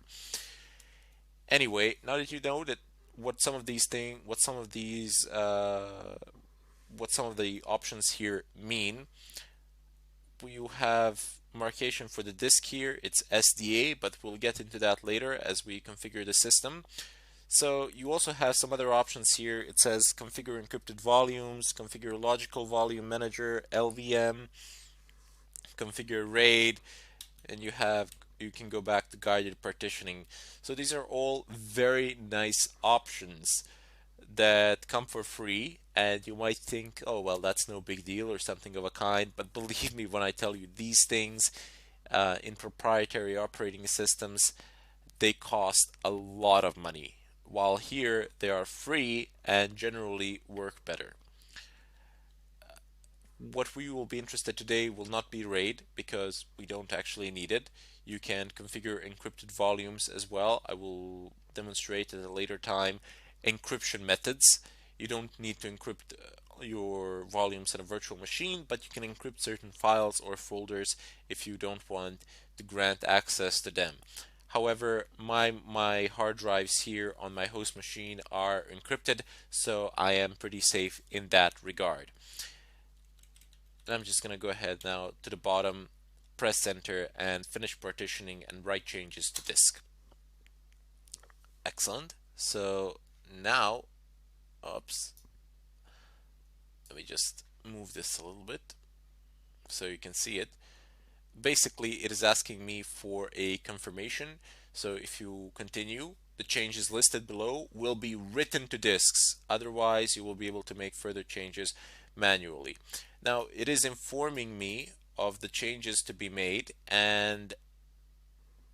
Anyway, now that you know that what some of these things, what some of the options here mean, you have marcation for the disk here. It's SDA, but we'll get into that later as we configure the system. So you also have some other options here. It says configure encrypted volumes, configure logical volume manager, LVM, configure RAID, and you can go back to guided partitioning. So these are all very nice options that come for free, and you might think, oh well, that's no big deal or something of a kind, but believe me when I tell you these things, in proprietary operating systems they cost a lot of money, while here they are free and generally work better. What we will be interested today will not be RAID because we don't actually need it. You can configure encrypted volumes as well. I will demonstrate at a later time encryption methods. You don't need to encrypt your volumes in a virtual machine, but you can encrypt certain files or folders if you don't want to grant access to them. However, my hard drives here on my host machine are encrypted, so I am pretty safe in that regard. And I'm just going to go ahead now to the bottom, press enter, and finish partitioning and write changes to disk. Excellent. So now, oops, let me just move this a little bit so you can see it. Basically, it is asking me for a confirmation. So if you continue, the changes listed below will be written to disks. Otherwise, you will be able to make further changes manually. Now, it is informing me of the changes to be made and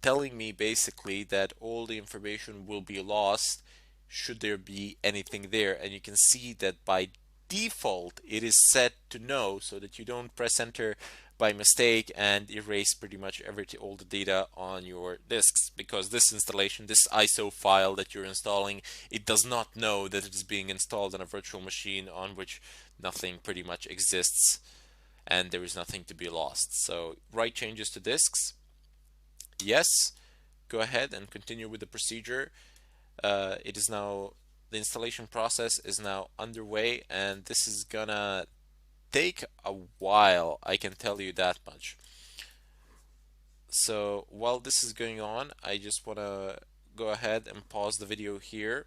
telling me basically that all the information will be lost should there be anything there. And you can see that by default it is set to no, so that you don't press enter by mistake and erase pretty much all the data on your disks, because this installation, this ISO file that you're installing, it does not know that it is being installed on a virtual machine on which nothing pretty much exists and there is nothing to be lost. So write changes to disks, yes, go ahead and continue with the procedure. It is now, the installation process is now underway, and this is gonna take a while, I can tell you that much. So while this is going on, I just want to go ahead and pause the video here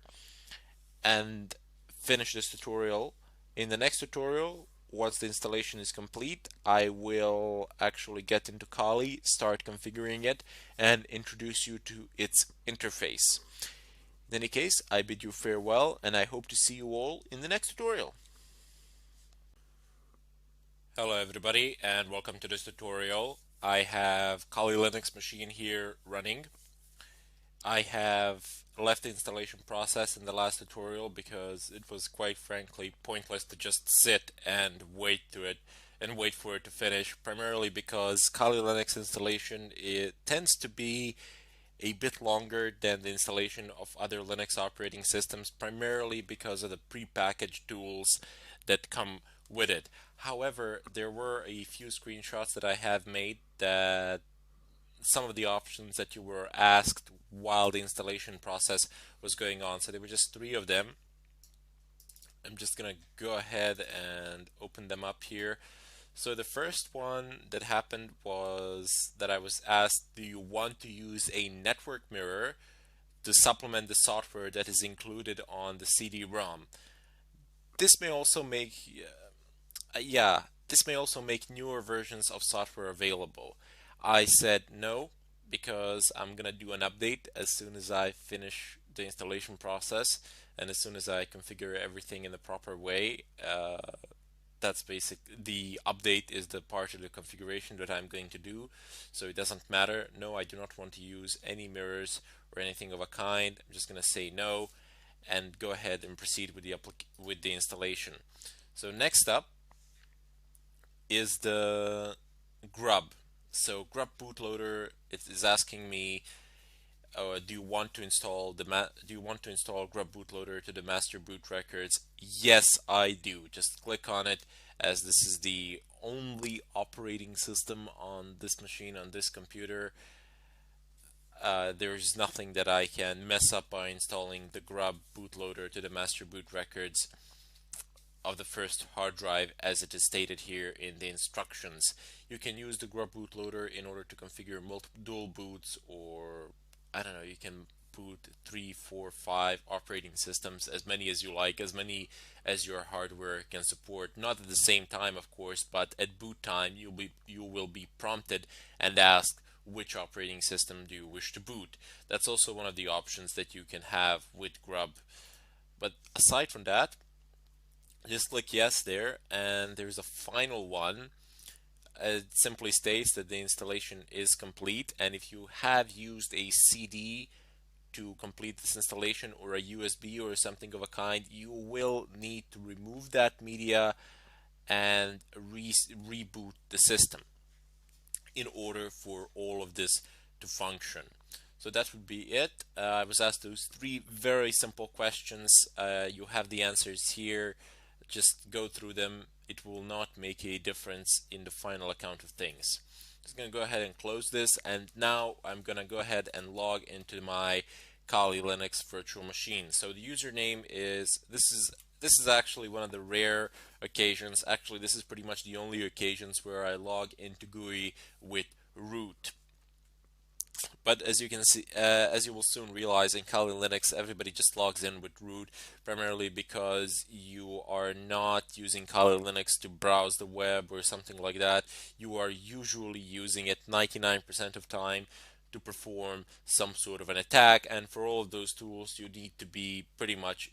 and finish this tutorial. In the next tutorial, once the installation is complete, I will actually get into Kali, start configuring it, and introduce you to its interface. In any case, I bid you farewell, and I hope to see you all in the next tutorial. Hello everybody, and welcome to this tutorial. I have Kali Linux machine here running. I have left the installation process in the last tutorial because it was quite frankly pointless to just sit and wait for it to finish, primarily because Kali Linux installation, it tends to be a bit longer than the installation of other Linux operating systems, primarily because of the pre-packaged tools that come with it. However, there were a few screenshots that I have made that some of the options that you were asked while the installation process was going on. So there were just 3 of them. I'm just gonna go ahead and open them up here. So the first one that happened was that I was asked, do you want to use a network mirror to supplement the software that is included on the CD-ROM? This may also make this may also make newer versions of software available. I said no, because I'm gonna do an update as soon as I finish the installation process and as soon as I configure everything in the proper way. That's basic. The update is the part of the configuration that I'm going to do, so it doesn't matter. No, I do not want to use any mirrors or anything of a kind. I'm just gonna say no and go ahead and proceed with the installation. So next up is the grub. So grub bootloader, it is asking me, do you want to install grub bootloader to the master boot records? Yes, I do. Just click on it, as this is the only operating system on this machine, on this computer. There's nothing that I can mess up by installing the grub bootloader to the master boot records of the first hard drive, as it is stated here in the instructions. You can use the grub bootloader in order to configure multiple dual boots, or I don't know, you can boot 3, 4, 5 operating systems, as many as you like, as many as your hardware can support. Not at the same time, of course, but at boot time you will be prompted and asked, which operating system do you wish to boot? That's also one of the options that you can have with grub. But aside from that, just click yes there, and there's a final one. It simply states that the installation is complete, and if you have used a CD to complete this installation, or a USB or something of a kind, you will need to remove that media and reboot the system in order for all of this to function. So that would be it. I was asked those 3 very simple questions. You have the answers here. Just go through them. It will not make a difference in the final account of things. Just going to go ahead and close this, and now I'm going to go ahead and log into my Kali Linux virtual machine. So the username is, this is actually one of the rare occasions. Actually, this is pretty much the only occasions where I log into GUI with root. But as you can see, as you will soon realize, in Kali Linux, everybody just logs in with root, primarily because you are not using Kali Linux to browse the web or something like that. You are usually using it 99% of time to perform some sort of an attack, and for all of those tools, you need to be pretty much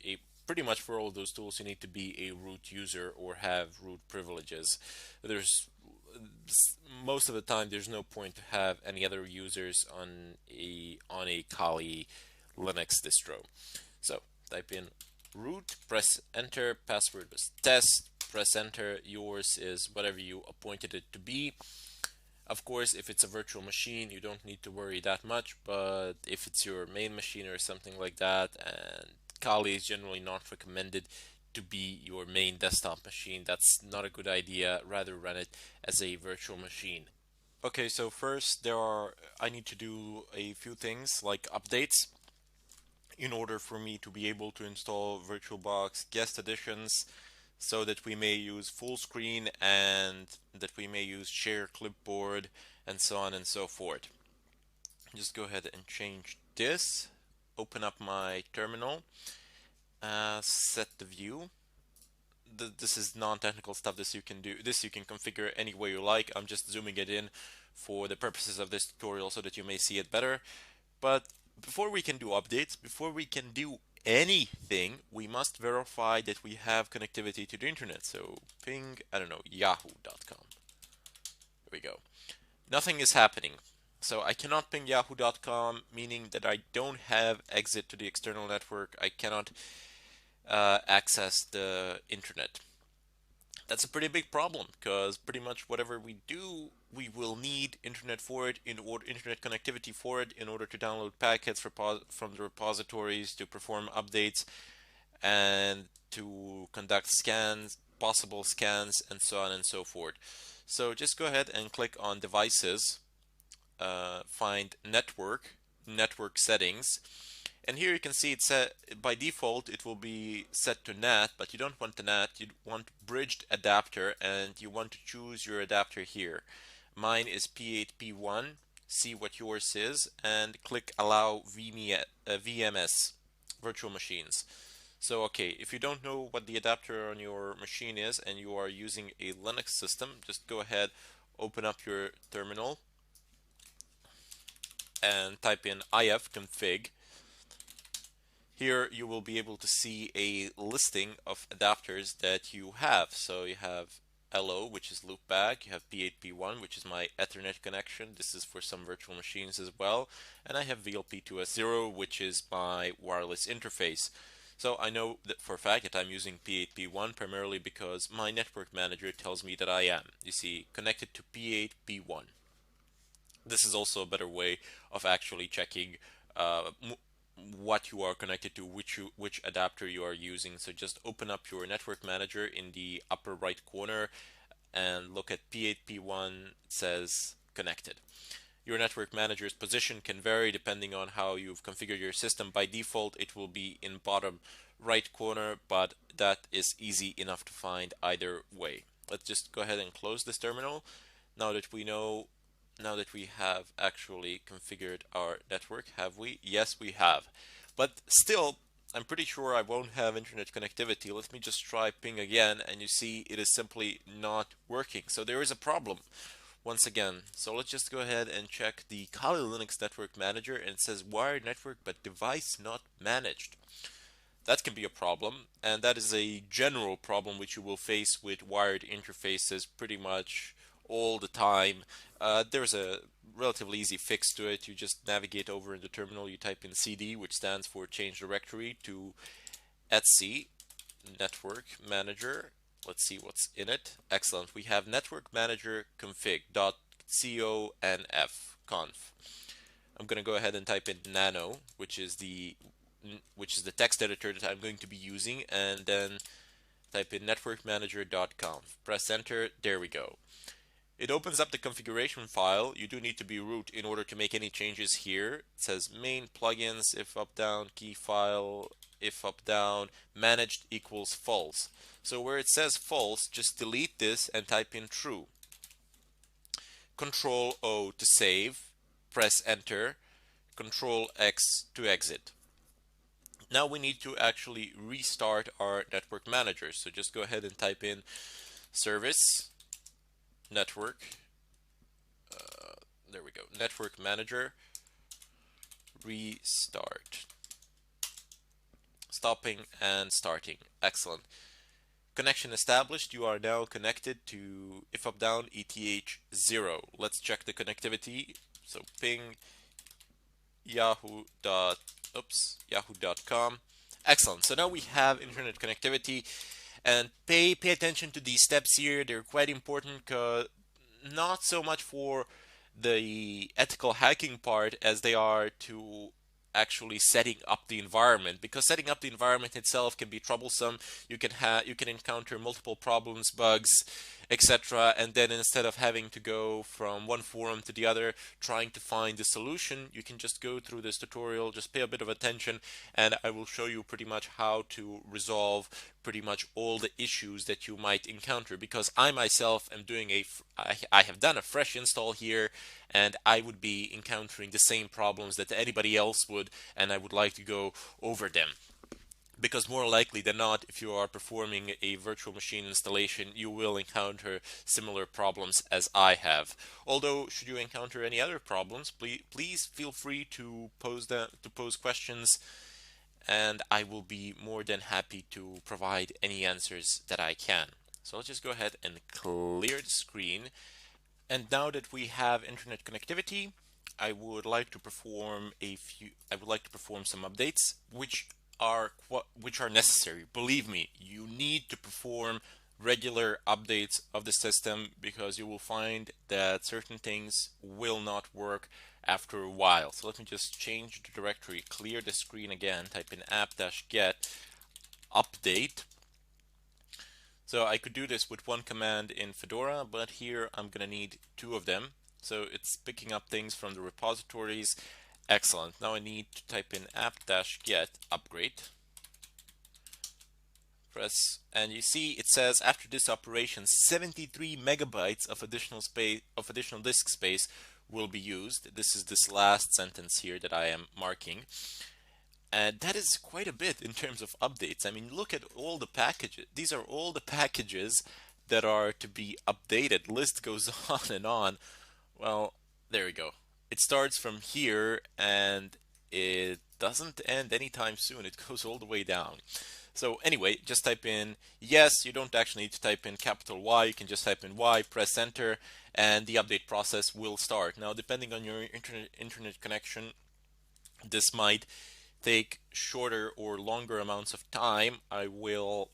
for all of those tools, you need to be a root user or have root privileges. There's most of the time there's no point to have any other users on a Kali Linux distro. So Type in root, press enter, password was test, press enter. Yours is whatever you appointed it to be. Of course, if it's a virtual machine, you don't need to worry that much, but if it's your main machine or something like that, and Kali is generally not recommended to be your main desktop machine, that's not a good idea. Rather run it as a virtual machine. Okay, so first I need to do a few things like updates in order for me to be able to install VirtualBox guest editions, so that we may use full screen and that we may use share clipboard and so on and so forth. Just go ahead and change this, open up my terminal, set the view. This is non-technical stuff. This you can do. This you can configure any way you like. I'm just zooming it in for the purposes of this tutorial so that you may see it better. But before we can do updates, before we can do anything, we must verify that we have connectivity to the internet. So ping, I don't know, yahoo.com. There we go. Nothing is happening. So I cannot ping yahoo.com, meaning that I don't have exit to the external network. I cannot access the internet. That's a pretty big problem, because pretty much whatever we do, we will need internet for it, internet connectivity for it, in order to download packets from the repositories, to perform updates, and to conduct scans, possible scans, and so on and so forth. So just go ahead and click on devices, find network settings, and here you can see it's set by default. It will be set to NAT, but you don't want the NAT. You want bridged adapter, and you want to choose your adapter here. Mine is P8P1. See what yours is, and click Allow VMS, virtual machines. So okay, if you don't know what the adapter on your machine is and you are using a Linux system, just go ahead, open up your terminal, and type in ifconfig. Here you will be able to see a listing of adapters that you have. So you have LO, which is loopback, you have P8P1, which is my Ethernet connection. This is for some virtual machines as well. And I have VLP2S0, which is my wireless interface. So I know that for a fact that I'm using P8P1 primarily because my network manager tells me that I am. You see, connected to P8P1. This is also a better way of actually checking what you are connected to, which adapter you are using. So just open up your network manager in the upper right corner and look at P8P1. It says connected. Your network manager's position can vary depending on how you've configured your system. By default, it will be in bottom right corner, but that is easy enough to find either way. Let's just go ahead and close this terminal. Now that we have actually configured our network, have we? Yes, we have. But still, I'm pretty sure I won't have internet connectivity. Let me just try ping again, and you see it is simply not working. So there is a problem once again. So let's just go ahead and check the Kali Linux Network Manager, and it says wired network but device not managed. That can be a problem, and that is a general problem which you will face with wired interfaces pretty much all the time. There's a relatively easy fix to it. You just navigate over in the terminal, you type in CD, which stands for change directory, to etc network manager. Let's see what's in it. Excellent. We have network manager config.conf. I'm going to go ahead and type in nano, which is the text editor that I'm going to be using, and then type in networkmanager.conf. Press enter. There we go. It opens up the configuration file. You do need to be root in order to make any changes here. It says main plugins, if up down, key file, if up down, managed equals false. So where it says false, just delete this and type in true. Control O to save, press enter, Control X to exit. Now we need to actually restart our network manager. So just go ahead and type in service network. There we go. Network manager restart. Stopping and starting. Excellent. Connection established. You are now connected to if up down ETH0. Let's check the connectivity. So ping yahoo.com. Excellent. So now we have internet connectivity, and pay attention to these steps here. They're quite important, not so much for the ethical hacking part as they are to actually setting up the environment, because setting up the environment itself can be troublesome. You can encounter multiple problems, bugs, etc., and then instead of having to go from one forum to the other trying to find the solution, you can just go through this tutorial, just pay a bit of attention, and I will show you pretty much how to resolve pretty much all the issues that you might encounter, because I myself am doing I have done a fresh install here, and I would be encountering the same problems that anybody else would, and I would like to go over them. Because more likely than not, if you are performing a virtual machine installation, you will encounter similar problems as I have. Although, should you encounter any other problems, please feel free to pose questions, and I will be more than happy to provide any answers that I can. So let's just go ahead and clear the screen. And now that we have internet connectivity, I would like to perform some updates which are necessary. Believe me, you need to perform regular updates of the system, because you will find that certain things will not work after a while. So let me just change the directory, clear the screen again, type in app-get update. So I could do this with one command in Fedora, but here I'm going to need two of them. So it's picking up things from the repositories. Excellent. Now I need to type in app-get upgrade. Press, and you see it says after this operation 73 megabytes of additional disk space will be used. This is this last sentence here that I am marking. And that is quite a bit in terms of updates. I mean, look at all the packages. These are all the packages that are to be updated. List goes on and on. Well, there we go. It starts from here and it doesn't end anytime soon. It goes all the way down. So anyway, just type in yes. You don't actually need to type in capital Y. You can just type in Y, press enter, and the update process will start. Now, depending on your internet connection, this might take shorter or longer amounts of time. I will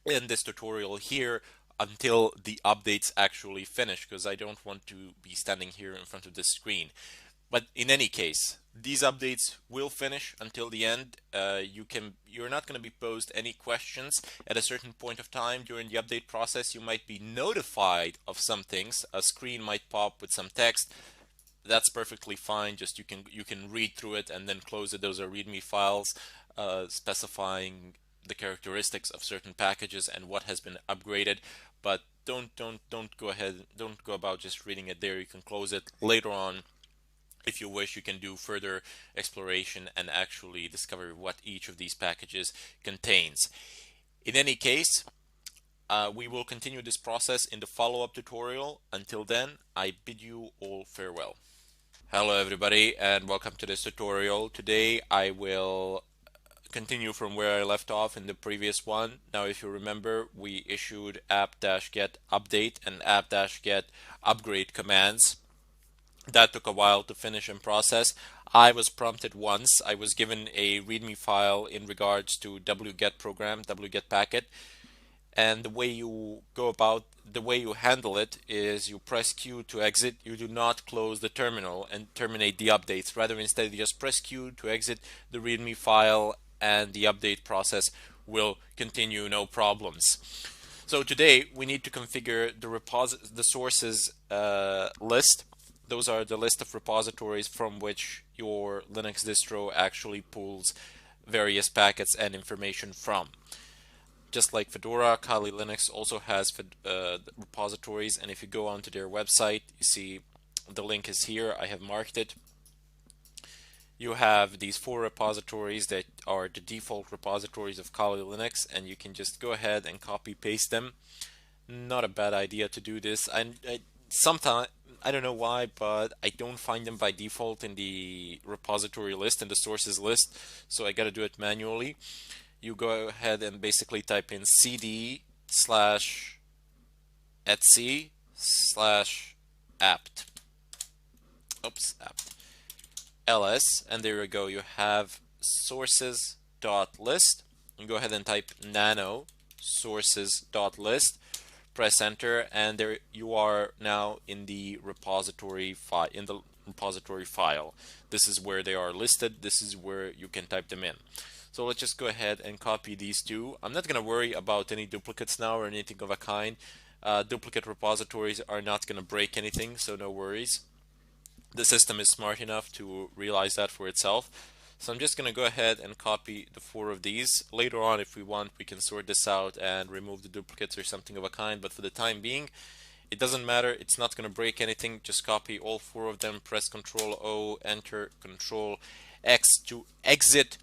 end this tutorial here until the updates actually finish, because I don't want to be standing here in front of the screen. But in any case, these updates will finish until the end. You're not going to be posed any questions at a certain point of time during the update process. You might be notified of some things. A screen might pop with some text. That's perfectly fine. Just you can read through it and then close it. Those are README files specifying the characteristics of certain packages and what has been upgraded. But don't go ahead. Don't go about just reading it there. You can close it later on. If you wish, you can do further exploration and actually discover what each of these packages contains. In any case, we will continue this process in the follow-up tutorial. Until then, I bid you all farewell. Hello everybody, and welcome to this tutorial. Today I will continue from where I left off in the previous one. Now, if you remember, we issued app-get update and app-get upgrade commands. That took a while to finish and process. I was prompted once. I was given a README file in regards to wget program, wget packet, and the way you handle it is you press Q to exit. You do not close the terminal and terminate the updates. Rather, instead, you just press Q to exit the README file, and the update process will continue, no problems. So today we need to configure the sources list. Those are the list of repositories from which your Linux distro actually pulls various packets and information from. Just like Fedora, Kali Linux also has repositories, and if you go onto their website, you see the link is here. I have marked it. You have these 4 repositories that are the default repositories of Kali Linux, and you can just go ahead and copy paste them. Not a bad idea to do this. Sometimes, I don't know why, but I don't find them by default in the repository list, in the sources list, so I got to do it manually. You go ahead and basically type in cd/etc/apt. Oops, apt. ls, and there you go. You have sources sources.list and go ahead and type nano sources.list. Press enter, and there you are now in the repository file. This is where they are listed. This is where you can type them in. So let's just go ahead and copy these two. I'm not going to worry about any duplicates now or anything of a kind. Duplicate repositories are not going to break anything, so no worries. The system is smart enough to realize that for itself. So I'm just going to go ahead and copy the 4 of these. Later on, if we want, we can sort this out and remove the duplicates or something of a kind. But for the time being, it doesn't matter. It's not going to break anything. Just copy all 4 of them. Press Control O, Enter, Control X to exit.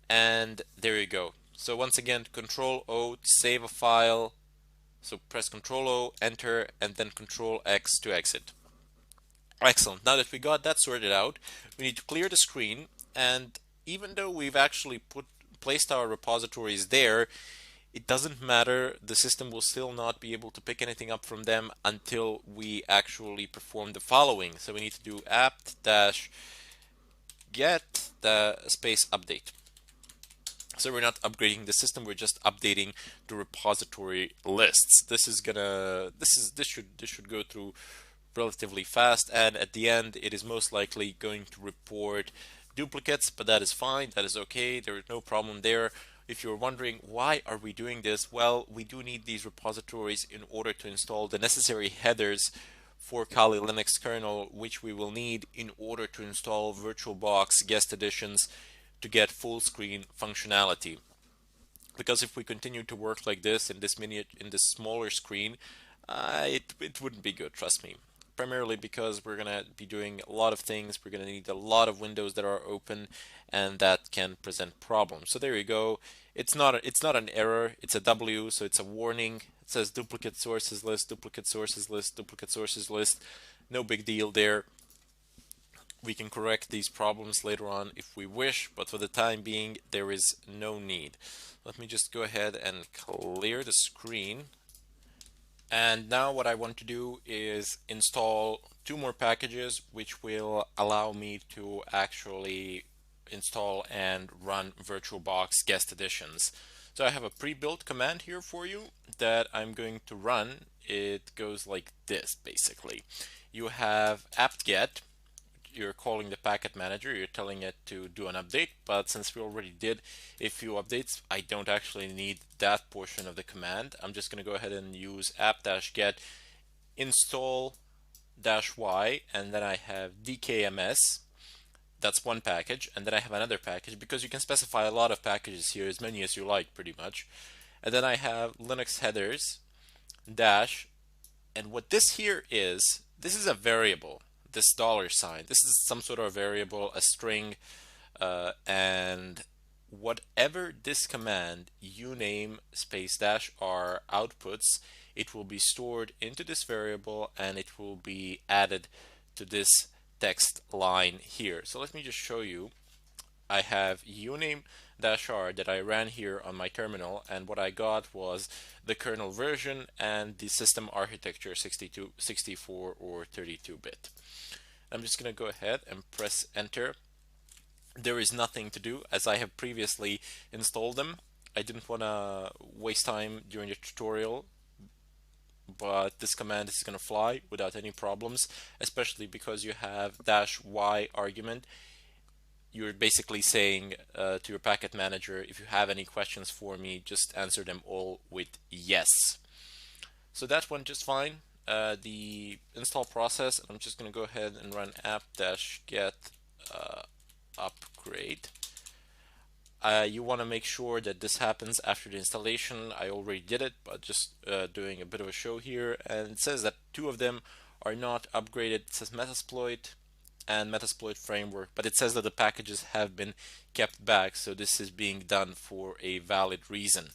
And there you go. So once again, Control O to save a file. So press Control O, Enter, and then Control X to exit. Excellent. Now that we got that sorted out, we need to clear the screen, and even though we've actually placed our repositories there, it doesn't matter. The system will still not be able to pick anything up from them until we actually perform the following. So we need to do apt-get the space update. So we're not upgrading the system, we're just updating the repository lists. This should go through relatively fast, and at the end it is most likely going to report duplicates, but that is fine, that is okay, there is no problem there. If you're wondering why are we doing this, well, we do need these repositories in order to install the necessary headers for Kali Linux kernel, which we will need in order to install VirtualBox guest editions to get full screen functionality. Because if we continue to work like this in this smaller screen, it wouldn't be good, trust me. Primarily because we're gonna be doing a lot of things, we're gonna need a lot of windows that are open, and that can present problems. So there you go. It's not an error, it's a W, so it's a warning. It says duplicate sources list, duplicate sources list, duplicate sources list. No big deal there. We can correct these problems later on if we wish, but for the time being there is no need. Let me just go ahead and clear the screen. And now what I want to do is install 2 more packages which will allow me to actually install and run VirtualBox guest editions. So I have a pre-built command here for you that I'm going to run. It goes like this basically. You have apt-get. You're calling the packet manager, you're telling it to do an update, but since we already did a few updates, I don't actually need that portion of the command. I'm just going to go ahead and use apt-get install-y, and then I have dkms. That's one package, and then I have another package, because you can specify a lot of packages here, as many as you like pretty much. And then I have Linux headers dash, and what this here is, this is a variable. This $sign. This is some sort of variable, a string, and whatever this command uname space -r outputs, it will be stored into this variable and it will be added to this text line here. So let me just show you. I have uname -r that I ran here on my terminal, and what I got was the kernel version and the system architecture 62, 64, or 32-bit. I'm just going to go ahead and press enter. There is nothing to do as I have previously installed them. I didn't want to waste time during the tutorial, but this command is going to fly without any problems, especially because you have -y argument. You're basically saying to your packet manager, if you have any questions for me, just answer them all with yes. So that went just fine. The install process, I'm just going to go ahead and run apt-get upgrade. You want to make sure that this happens after the installation. I already did it, but just doing a bit of a show here. And it says that 2 of them are not upgraded. It says Metasploit and Metasploit framework, but it says that the packages have been kept back, so this is being done for a valid reason.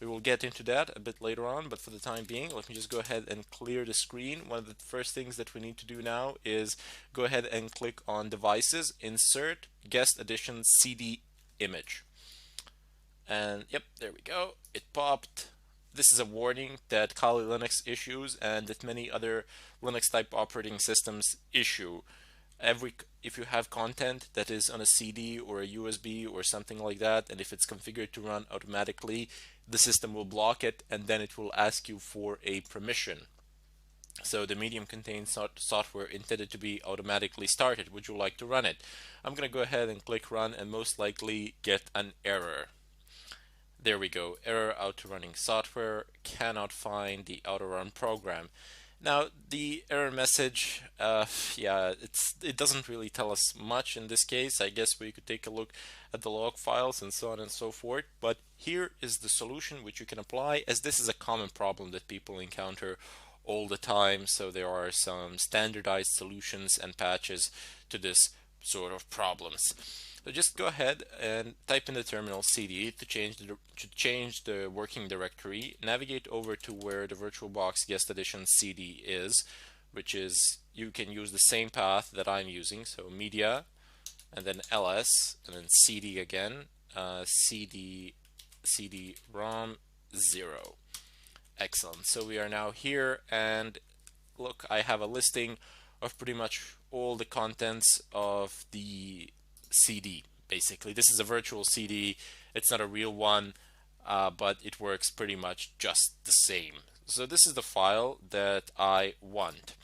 We will get into that a bit later on, but for the time being, let me just go ahead and clear the screen. One of the first things that we need to do now is go ahead and click on Devices, Insert, Guest Edition CD Image. And yep, there we go. It popped. This is a warning that Kali Linux issues and that many other Linux type operating systems issue. if you have content that is on a CD or a USB or something like that, and if it's configured to run automatically, the system will block it, and then it will ask you for a permission. So the medium contains software intended to be automatically started. Would you like to run it? I'm going to go ahead and click run and most likely get an error. There we go. Error, auto running software cannot find the auto run program. Now the error message, yeah, it doesn't really tell us much in this case. I guess we could take a look at the log files and so on and so forth. But here is the solution which you can apply, as this is a common problem that people encounter all the time. So there are some standardized solutions and patches to this sort of problems. So just go ahead and type in the terminal cd to change the working directory. Navigate over to where the VirtualBox Guest Edition CD is, which is, you can use the same path that I'm using. So media, and then ls, and then cd again, cd rom 0. Excellent. So we are now here, and look, I have a listing of pretty much all the contents of the CD. Basically, this is a virtual CD. It's not a real one, but it works pretty much just the same. So this is the file that I want.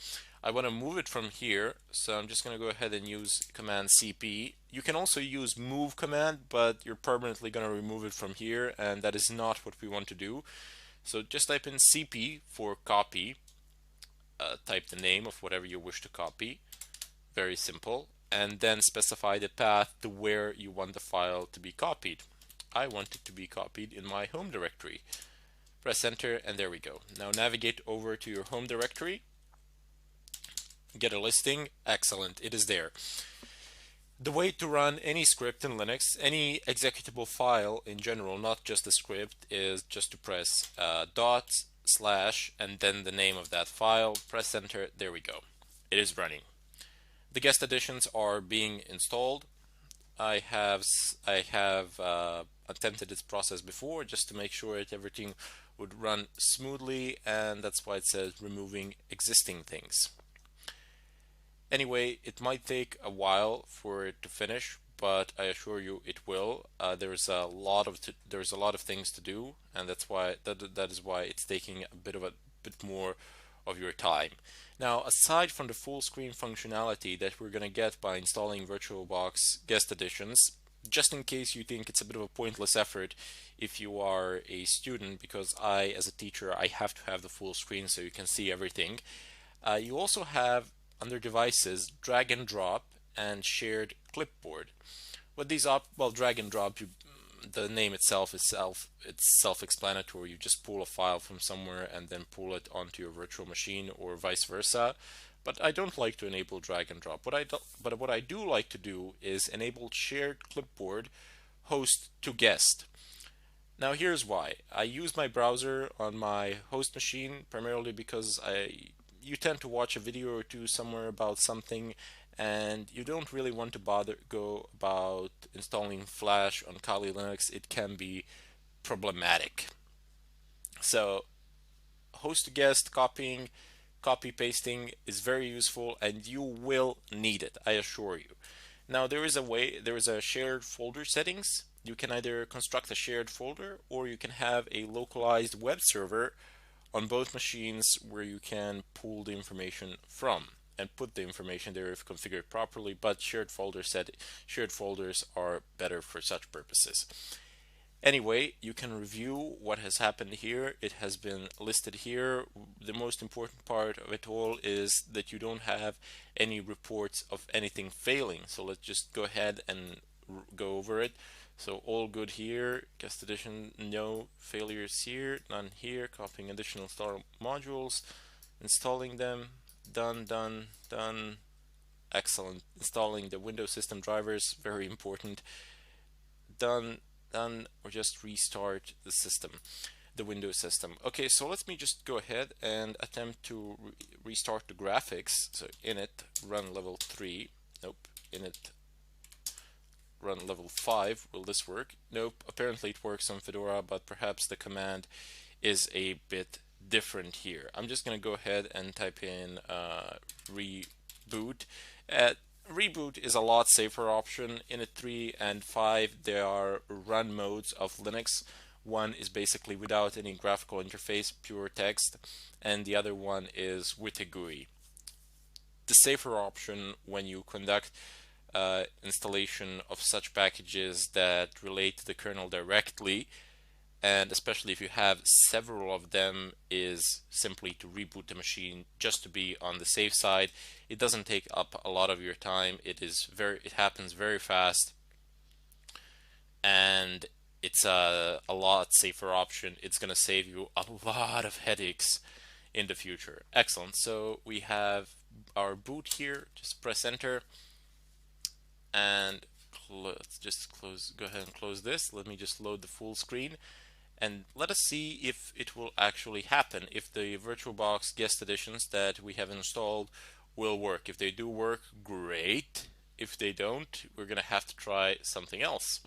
I want to move it from here, so I'm just going to go ahead and use command cp. You can also use move command, but you're permanently going to remove it from here, and that is not what we want to do. So just type in cp for copy, type the name of whatever you wish to copy, very simple, and then specify the path to where you want the file to be copied. I want it to be copied in my home directory. Press enter, and there we go. Now navigate over to your home directory, get a listing. Excellent, it is there. The way to run any script in Linux, any executable file in general, not just a script, is just to press dot slash and then the name of that file, press enter, there we go. It is running. The guest editions are being installed. I have attempted this process before just to make sure that everything would run smoothly, and that's why it says removing existing things. Anyway, it might take a while for it to finish, but I assure you it will. There's a lot of things to do, and that is why it's taking a bit more of your time. Now, aside from the full screen functionality that we're going to get by installing VirtualBox Guest Editions, just in case you think it's a bit of a pointless effort if you are a student, because as a teacher, I have to have the full screen so you can see everything. You also have, under devices, drag and drop and shared clipboard. What these drag and drop, the name itself is self-explanatory. You just pull a file from somewhere and then pull it onto your virtual machine, or vice versa. But I don't like to enable drag and drop. What I do like to do is enable shared clipboard, host to guest. Now here's why. I use my browser on my host machine primarily because you tend to watch a video or two somewhere about something, and you don't really want to go about installing Flash on Kali Linux. It can be problematic. So host to guest copy pasting is very useful, and you will need it, I assure you. Now there is a shared folder settings. You can either construct a shared folder, or you can have a localized web server on both machines where you can pull the information from and put the information there if configured properly, but shared folders are better for such purposes. Anyway, you can review what has happened here. It has been listed here. The most important part of it all is that you don't have any reports of anything failing. So let's just go ahead and go over it. So all good here. Guest edition, no failures here, none here. Copying additional install modules, installing them, done. Excellent. Installing the Windows system drivers, very important. Done, or just restart the system, the Windows system. Okay, so let me just go ahead and attempt to restart the graphics. So init run level 3. Nope. Init run level 5. Will this work? Nope. Apparently it works on Fedora, but perhaps the command is a bit different here. I'm just going to go ahead and type in reboot. Reboot is a lot safer option. In 3 and 5, there are run modes of Linux. One is basically without any graphical interface, pure text, and the other one is with a GUI. The safer option when you conduct installation of such packages that relate to the kernel directly, and especially if you have several of them, is simply to reboot the machine just to be on the safe side. It doesn't take up a lot of your time. It happens very fast, and it's a lot safer option. It's going to save you a lot of headaches in the future. Excellent. So we have our boot here. Just press enter, and let's just go ahead and close this. Let me just load the full screen, and let us see if it will actually happen, if the VirtualBox guest editions that we have installed will work. If they do work, great. If they don't, we're gonna have to try something else,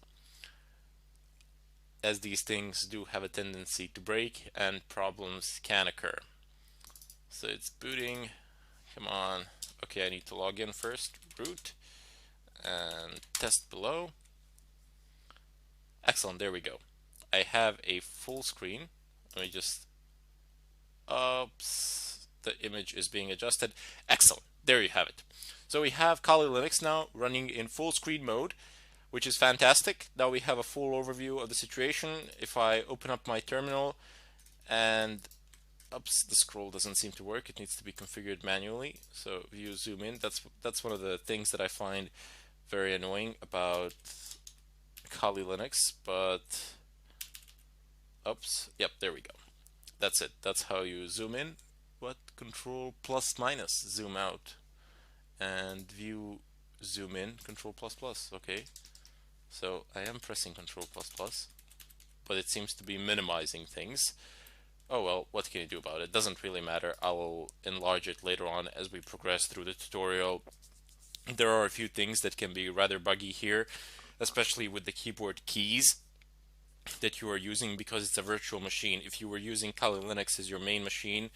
as these things do have a tendency to break and problems can occur. So it's booting. Come on. Okay, I need to log in first. Root and test below. Excellent, there we go. I have a full screen. Let me just, oops, the image is being adjusted. Excellent, there you have it. So we have Kali Linux now running in full screen mode, which is fantastic. Now we have a full overview of the situation. If I open up my terminal and, oops, the scroll doesn't seem to work. It needs to be configured manually. So if you zoom in, that's one of the things that I find very annoying about Kali Linux, but oops, yep, there we go. That's it. That's how you zoom in. What? Control plus minus, zoom out, and view zoom in, control plus plus. Okay, so I am pressing control plus plus, but it seems to be minimizing things. Oh well, what can you do about it? Doesn't really matter. I'll enlarge it later on as we progress through the tutorial. There are a few things that can be rather buggy here, especially with the keyboard keys that you are using, because it's a virtual machine. If you were using Kali Linux as your main machine,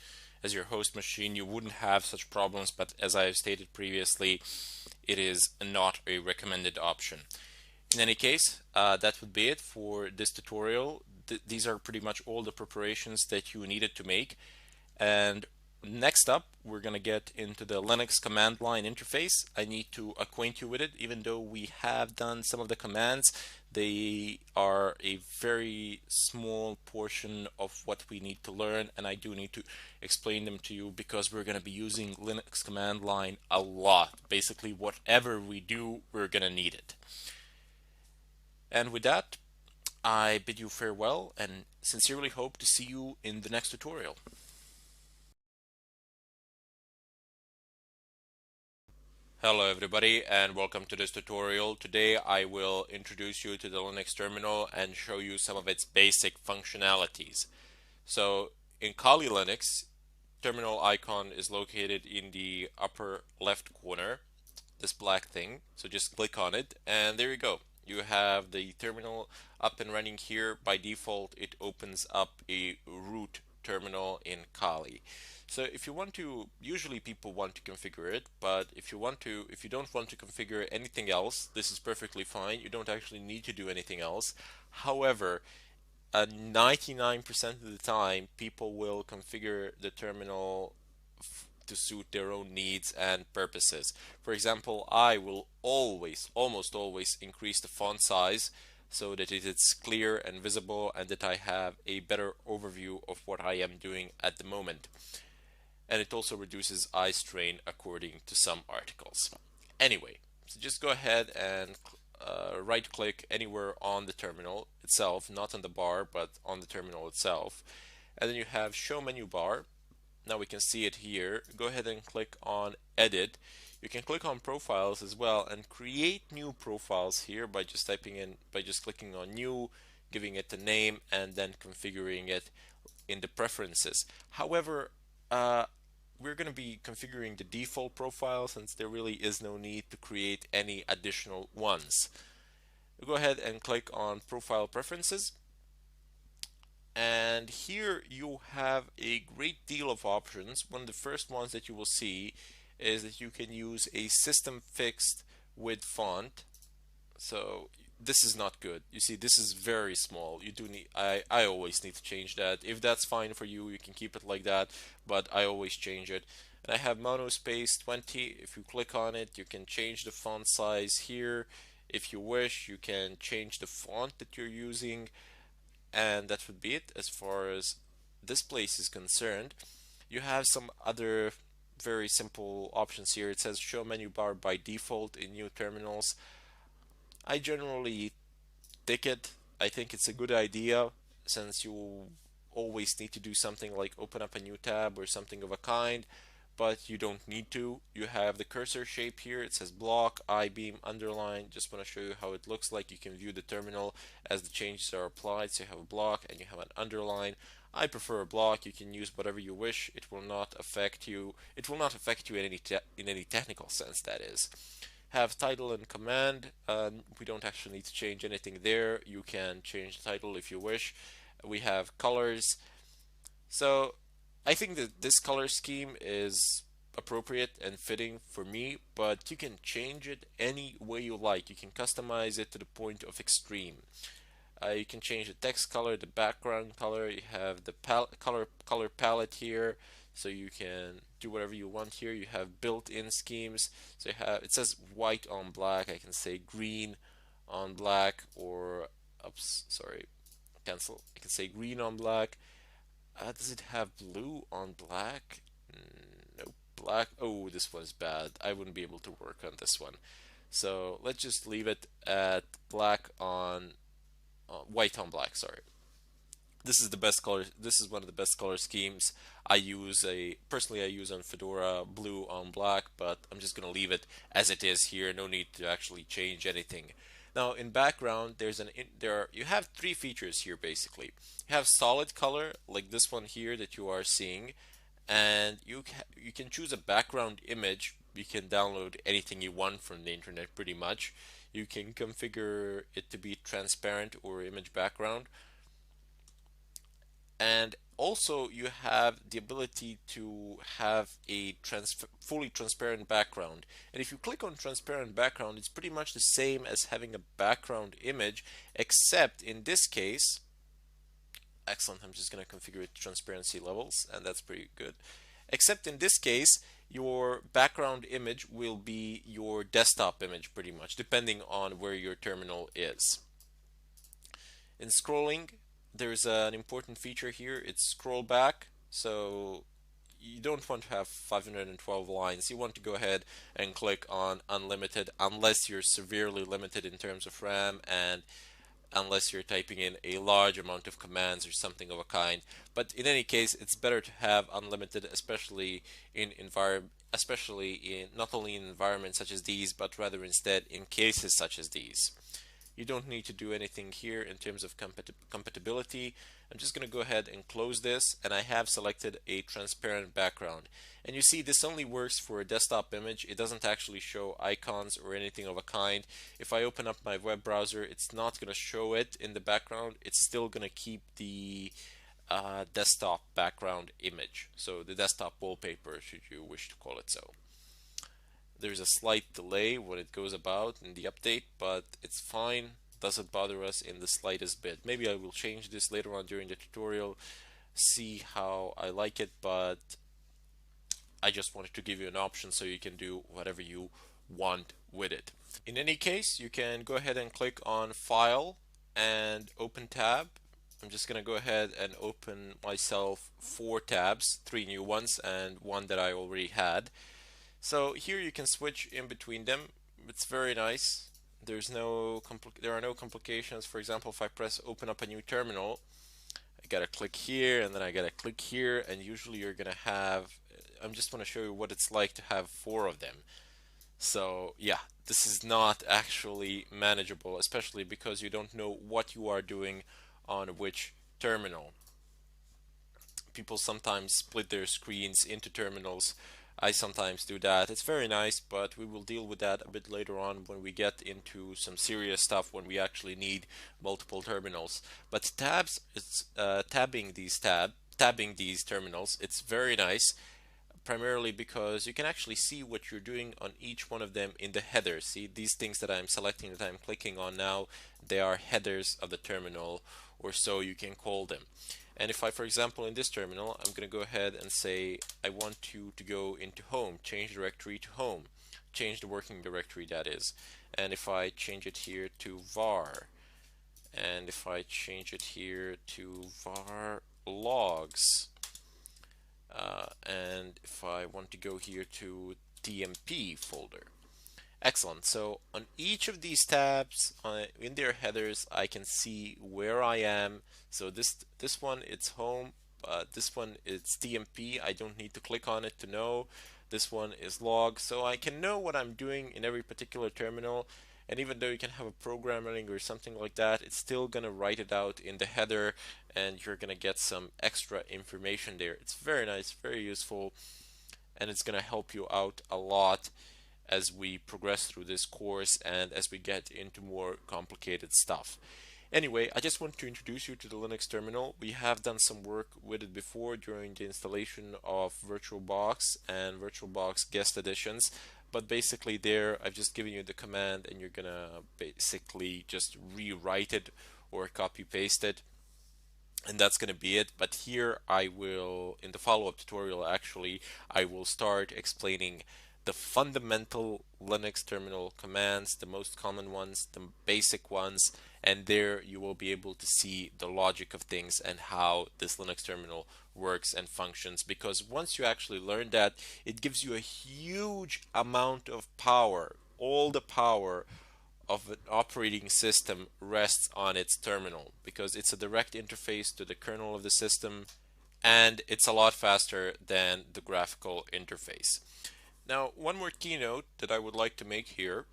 as your host machine, you wouldn't have such problems, but as I have stated previously, it is not a recommended option. In any case, that would be it for this tutorial. These are pretty much all the preparations that you needed to make, and next up we're going to get into the Linux command line interface. I need to acquaint you with it. Even though we have done some of the commands, they are a very small portion of what we need to learn, and I do need to explain them to you because we're going to be using Linux command line a lot. Basically, whatever we do, we're going to need it. And with that, I bid you farewell and sincerely hope to see you in the next tutorial. Hello everybody, and welcome to this tutorial. Today I will introduce you to the Linux terminal and show you some of its basic functionalities. So in Kali Linux, terminal icon is located in the upper left corner, this black thing. So just click on it and there you go. You have the terminal up and running here. By default, it opens up a root terminal in Kali. So if you want to, usually people want to configure it, but if you don't want to configure anything else, this is perfectly fine. You don't actually need to do anything else. However, 99% of the time, people will configure the terminal to suit their own needs and purposes. For example, I will almost always increase the font size so that it is clear and visible and that I have a better overview of what I am doing at the moment. And it also reduces eye strain according to some articles. Anyway, so just go ahead and right click anywhere on the terminal itself, not on the bar, but on the terminal itself. And then you have show menu bar. Now we can see it here. Go ahead and click on edit. You can click on profiles as well and create new profiles here by just clicking on new, giving it a name, and then configuring it in the preferences. However, we're going to be configuring the default profile since there really is no need to create any additional ones. Go ahead and click on profile preferences, and here you have a great deal of options. One of the first ones that you will see is that you can use a system fixed with font. So this is not good. You see, this is very small. You do need, I always need to change that. If that's fine for you, you can keep it like that, but I always change it. And I have monospace 20. If you click on it, you can change the font size here. If you wish, you can change the font that you're using, and that would be it as far as this place is concerned. You have some other very simple options here. It says show menu bar by default in new terminals. I generally take it. I think it's a good idea since you always need to do something like open up a new tab or something of a kind, but you don't need to. You have the cursor shape here. It says block, I-beam, underline. Just want to show you how it looks like. You can view the terminal as the changes are applied. So you have a block and you have an underline. I prefer a block. You can use whatever you wish. It will not affect you. It will not affect you in any technical sense, that is. Have title and command. We don't actually need to change anything there. You can change the title if you wish. We have colors. So I think that this color scheme is appropriate and fitting for me, but you can change it any way you like. You can customize it to the point of extreme. You can change the text color, the background color. You have the color palette here, so you can do whatever you want here. You have built-in schemes. So you have, it says white on black. I can say green on black, or oops, sorry, cancel. I can say green on black. Does it have blue on black? Nope. Black. Oh, this one's bad. I wouldn't be able to work on this one. So let's just leave it at black on white on black. Sorry. This is the best color. This is one of the best color schemes. Personally I use on Fedora blue on black, but I'm just gonna leave it as it is here. No need to actually change anything. Now in background, you have three features here basically. You have solid color like this one here that you are seeing, and you can choose a background image. You can download anything you want from the internet pretty much. You can configure it to be transparent or image background, and also you have the ability to have a fully transparent background. And if you click on transparent background, it's pretty much the same as having a background image, except in this case, excellent, I'm just going to configure it to transparency levels, and that's pretty good. Except in this case, your background image will be your desktop image pretty much, depending on where your terminal is. In scrolling, there's an important feature here. It's scroll back. So you don't want to have 512 lines. You want to go ahead and click on unlimited unless you're severely limited in terms of RAM and unless you're typing in a large amount of commands or something of a kind. But in any case, it's better to have unlimited, especially in not only in environments such as these, but rather instead in cases such as these. You don't need to do anything here in terms of compatibility. I'm just going to go ahead and close this, and I have selected a transparent background. And you see this only works for a desktop image. It doesn't actually show icons or anything of a kind. If I open up my web browser, it's not going to show it in the background. It's still going to keep the desktop background image, so the desktop wallpaper, should you wish to call it so. There's a slight delay when it goes about in the update, but it's fine. Doesn't bother us in the slightest bit. Maybe I will change this later on during the tutorial, see how I like it, but I just wanted to give you an option so you can do whatever you want with it. In any case, you can go ahead and click on File and Open Tab. I'm just going to go ahead and open myself 4 tabs, 3 new ones and one that I already had. So here you can switch in between them. It's very nice. There are no complications. For example, if I press open up a new terminal, I gotta click here and then I gotta click here, and usually you're gonna have, I'm just want to show you what it's like to have 4 of them. So yeah, this is not actually manageable, especially because you don't know what you are doing on which terminal. People sometimes split their screens into terminals. I sometimes do that. It's very nice, but we will deal with that a bit later on when we get into some serious stuff, when we actually need multiple terminals. But tabbing these terminals, it's very nice, primarily because you can actually see what you're doing on each one of them in the header. See, these things that I'm selecting, that I'm clicking on now, they are headers of the terminal, or so you can call them. And if I, for example, in this terminal, I'm going to go ahead and say I want you to go into home, change directory to home, change the working directory, that is. And if I change it here to var, and if I change it here to var logs, and if I want to go here to TMP folder. Excellent. So on each of these tabs in their headers, I can see where I am. So this one, it's home. This one is TMP. I don't need to click on it to know. This one is log. So I can know what I'm doing in every particular terminal. And even though you can have a program running or something like that, it's still going to write it out in the header, and you're going to get some extra information there. It's very nice, very useful, and it's going to help you out a lot as we progress through this course and as we get into more complicated stuff. Anyway, I just want to introduce you to the Linux terminal. We have done some work with it before during the installation of VirtualBox and VirtualBox guest editions, but basically there I've just given you the command and you're gonna basically just rewrite it or copy paste it, and that's going to be it. But here I will, in the follow-up tutorial actually, I will start explaining the fundamental Linux terminal commands, the most common ones, the basic ones, and there you will be able to see the logic of things and how this Linux terminal works and functions, because once you actually learn that, it gives you a huge amount of power. All the power of an operating system rests on its terminal, because it's a direct interface to the kernel of the system, and it's a lot faster than the graphical interface. Now, one more keynote that I would like to make here.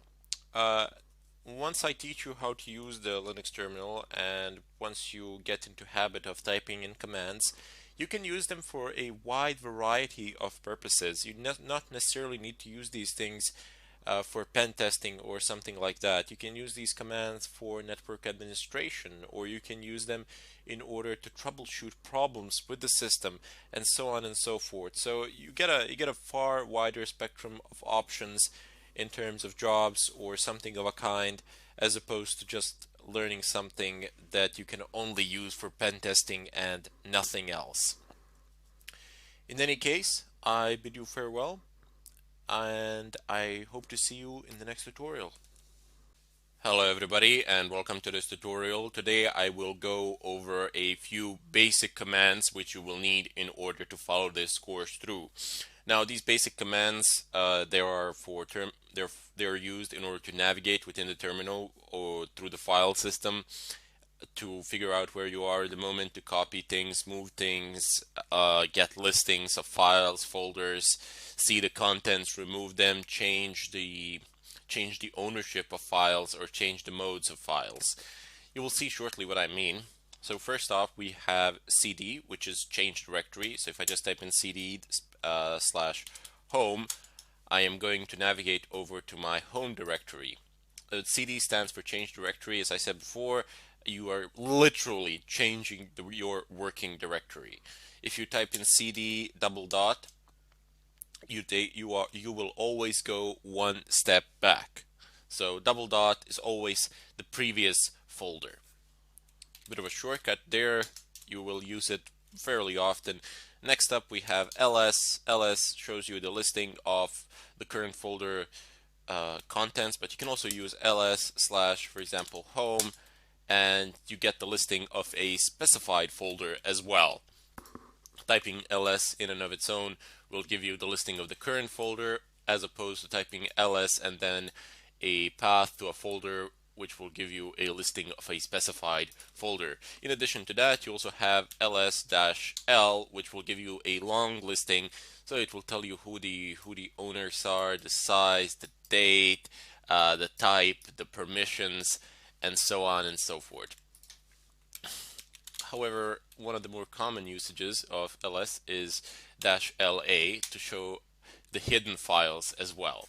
Once I teach you how to use the Linux terminal, and once you get into habit of typing in commands, you can use them for a wide variety of purposes. You not necessarily need to use these things for pen testing or something like that. You can use these commands for network administration, or you can use them in order to troubleshoot problems with the system, and so on and so forth. So you get a far wider spectrum of options in terms of jobs or something of a kind, as opposed to just learning something that you can only use for pen testing and nothing else. In any case, I bid you farewell, and I hope to see you in the next tutorial. Hello everybody, and welcome to this tutorial. Today I will go over a few basic commands which you will need in order to follow this course through. Now, these basic commands, they're used in order to navigate within the terminal or through the file system, to figure out where you are at the moment, to copy things, move things, get listings of files, folders, see the contents, remove them, change the ownership of files, or change the modes of files. You will see shortly what I mean. So first off, we have cd, which is change directory. So if I just type in cd /home, I am going to navigate over to my home directory. CD stands for change directory. As I said before, you are literally changing your working directory. If you type in cd double dot, you will always go one step back. So double dot is always the previous folder. Bit of a shortcut there. You will use it fairly often. Next up, we have ls. ls shows you the listing of the current folder contents, but you can also use ls / for example home, and you get the listing of a specified folder as well. Typing ls in and of its own will give you the listing of the current folder, as opposed to typing ls and then a path to a folder, which will give you a listing of a specified folder. In addition to that, you also have ls-l, which will give you a long listing. So it will tell you who the owners are, the size, the date, the type, the permissions, and so on and so forth. However, one of the more common usages of ls is -la to show the hidden files as well.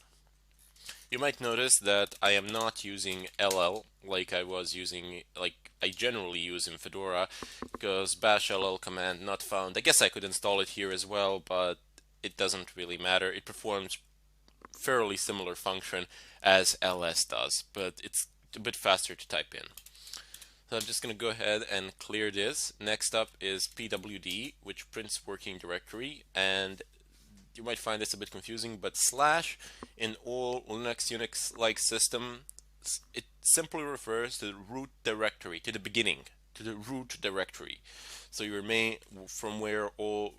You might notice that I am not using ll like I generally use in Fedora, because bash ll command not found. I guess I could install it here as well, but it doesn't really matter. It performs fairly similar function as ls does, but it's a bit faster to type in. So I'm just going to go ahead and clear this. Next up is pwd, which prints working directory, and you might find this a bit confusing, but slash in all Linux Unix-like systems, it simply refers to the root directory, to the beginning, to the root directory. So your main, from where all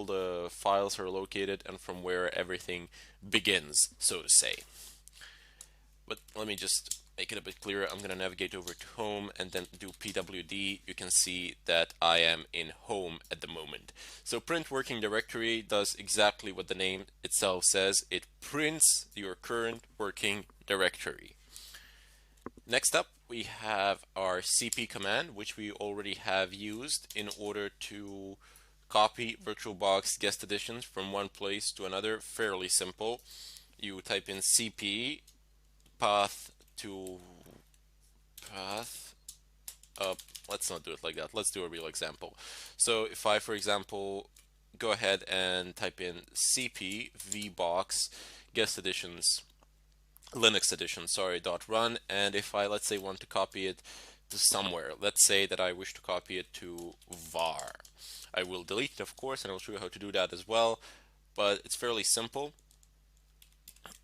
the files are located and from where everything begins, so to say. But let me just make it a bit clearer. I'm going to navigate over to home and then do pwd. You can see that I am in home at the moment. So print working directory does exactly what the name itself says. It prints your current working directory. Next up, we have our cp command, which we already have used in order to copy VirtualBox guest editions from one place to another. Fairly simple. You type in cp path to path up. Let's not do it like that. Let's do a real example. So if I, for example, go ahead and type in cp vbox guest editions Linux edition, sorry, .run, and if I, let's say, want to copy it to somewhere, let's say that I wish to copy it to var. I will delete it, of course, and I'll show you how to do that as well, but it's fairly simple.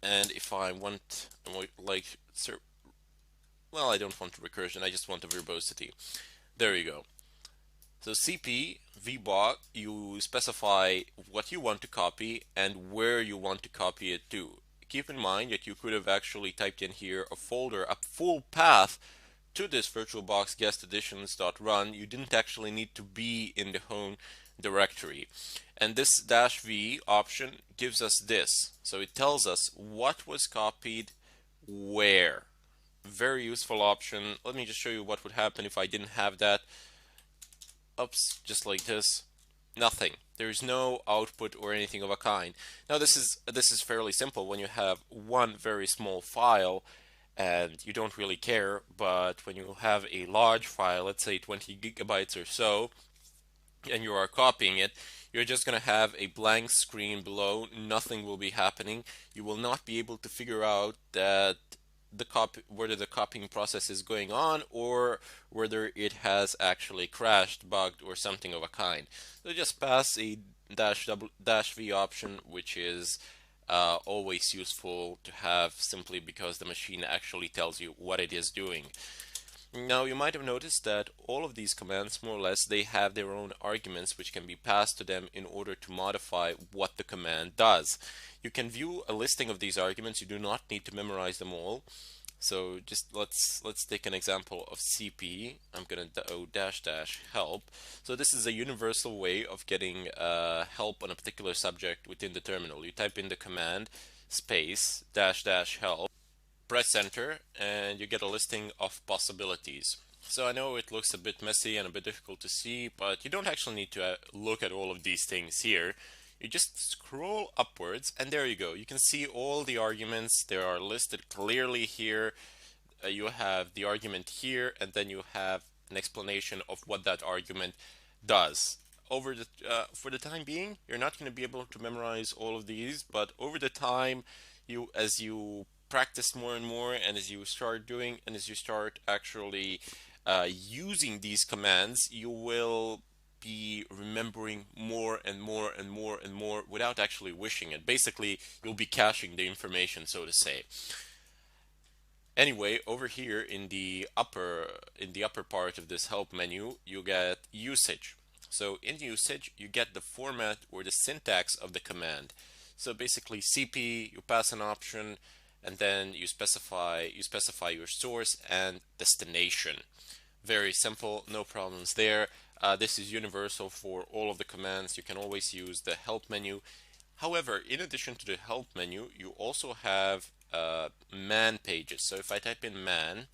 And if I want, like, well, I don't want recursion, I just want a verbosity. There you go. So cp vbox, you specify what you want to copy and where you want to copy it to. Keep in mind that you could have actually typed in here a folder, a full path to this VirtualBox guest editions.run. You didn't actually need to be in the home directory. And this -v option gives us this. So it tells us what was copied where. Very useful option. Let me just show you what would happen if I didn't have that. Oops, just like this. Nothing. There's no output or anything of a kind. Now this is fairly simple when you have one very small file and you don't really care, but when you have a large file, let's say 20 gigabytes or so, and you are copying it, you're just going to have a blank screen below. Nothing will be happening. You will not be able to figure out that whether the copying process is going on or whether it has actually crashed, bugged, or something of a kind. So just pass a -v option, which is always useful to have, simply because the machine actually tells you what it is doing. Now you might have noticed that all of these commands, more or less, they have their own arguments which can be passed to them in order to modify what the command does. You can view a listing of these arguments. You do not need to memorize them all. So just let's take an example of cp. I'm gonna do --help. So this is a universal way of getting help on a particular subject within the terminal. You type in the command space --help. Press enter and you get a listing of possibilities. So I know it looks a bit messy and a bit difficult to see, but you don't actually need to look at all of these things here. You just scroll upwards and there you go. You can see all the arguments. They are listed clearly here. You have the argument here, and then you have an explanation of what that argument does. For the time being, you're not going to be able to memorize all of these, but over the time, as you practice more and more, and as you start doing, and as you start actually using these commands, you will be remembering more and more and more and more without actually wishing it. Basically, you'll be caching the information, so to say. Anyway, over here in the upper part of this help menu, you get usage. So in usage, you get the format or the syntax of the command. So basically, cp, you pass an option, and then you specify your source and destination. Very simple, no problems there. This is universal for all of the commands. You can always use the help menu. However, in addition to the help menu, you also have man pages. So if I type in man,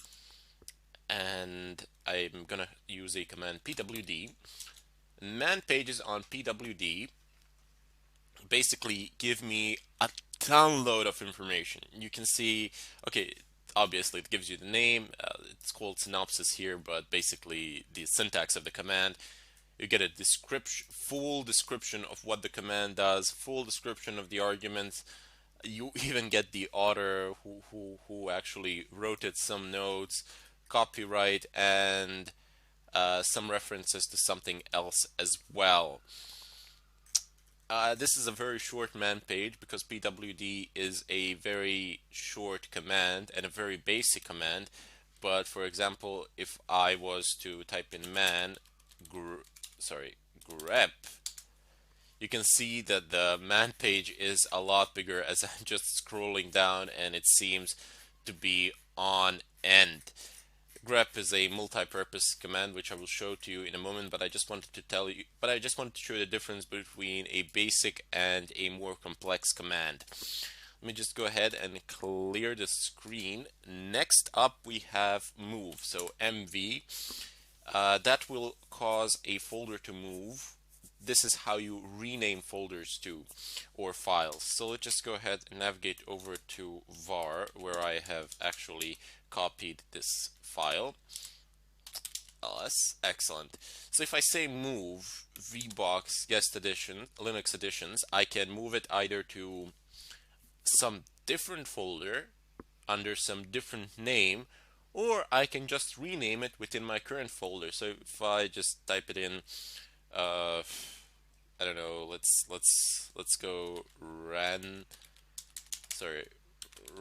and I'm gonna use a command pwd, man pages on pwd basically give me a download of information. You can see, okay, obviously it gives you the name, it's called synopsis here, but basically the syntax of the command. You get a description, full description of what the command does, full description of the arguments. You even get the author who actually wrote it, some notes, copyright, and some references to something else as well. This is a very short man page because pwd is a very short command and a very basic command. But for example, if I was to type in man grep, you can see that the man page is a lot bigger as I'm just scrolling down, and it seems to be on end. Grep is a multi-purpose command which I will show to you in a moment, but I just wanted to show the difference between a basic and a more complex command. Let me just go ahead and clear the screen. Next up we have move. So mv, that will cause a folder to move. This is how you rename folders to, or files. So let's just go ahead and navigate over to var, where I have actually copied this file. ls, excellent. So if I say move vbox guest edition Linux editions, I can move it either to some different folder under some different name, or I can just rename it within my current folder. So if I just type it in, I don't know, let's go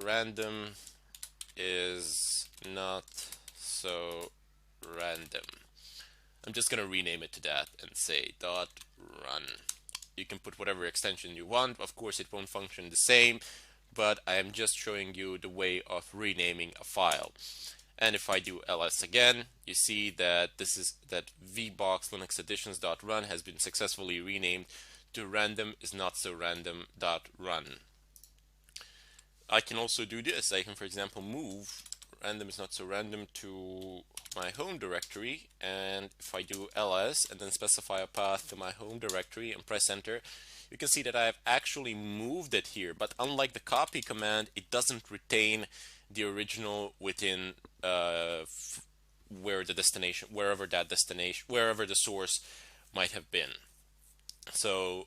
random is not so random. I'm just gonna rename it to that and say .run. You can put whatever extension you want. Of course, it won't function the same, but I am just showing you the way of renaming a file. And if I do ls again, you see that vbox Linux editions.run has been successfully renamed to random is not so random.run. I can also do this. I can, for example, move random is not so random to my home directory, and if I do ls and then specify a path to my home directory and press enter, you can see that I have actually moved it here. But unlike the copy command, it doesn't retain the original within wherever the source might have been. So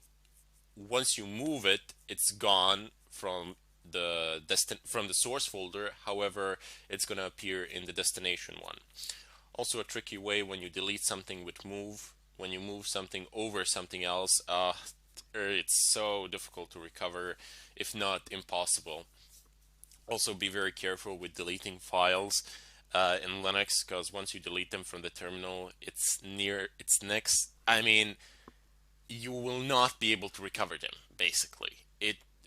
once you move it, it's gone from the source folder. However, it's going to appear in the destination one. Also, a tricky way when you delete something with move, when you move something over something else, it's so difficult to recover, if not impossible. Also, be very careful with deleting files in Linux, because once you delete them from the terminal, you will not be able to recover them, basically.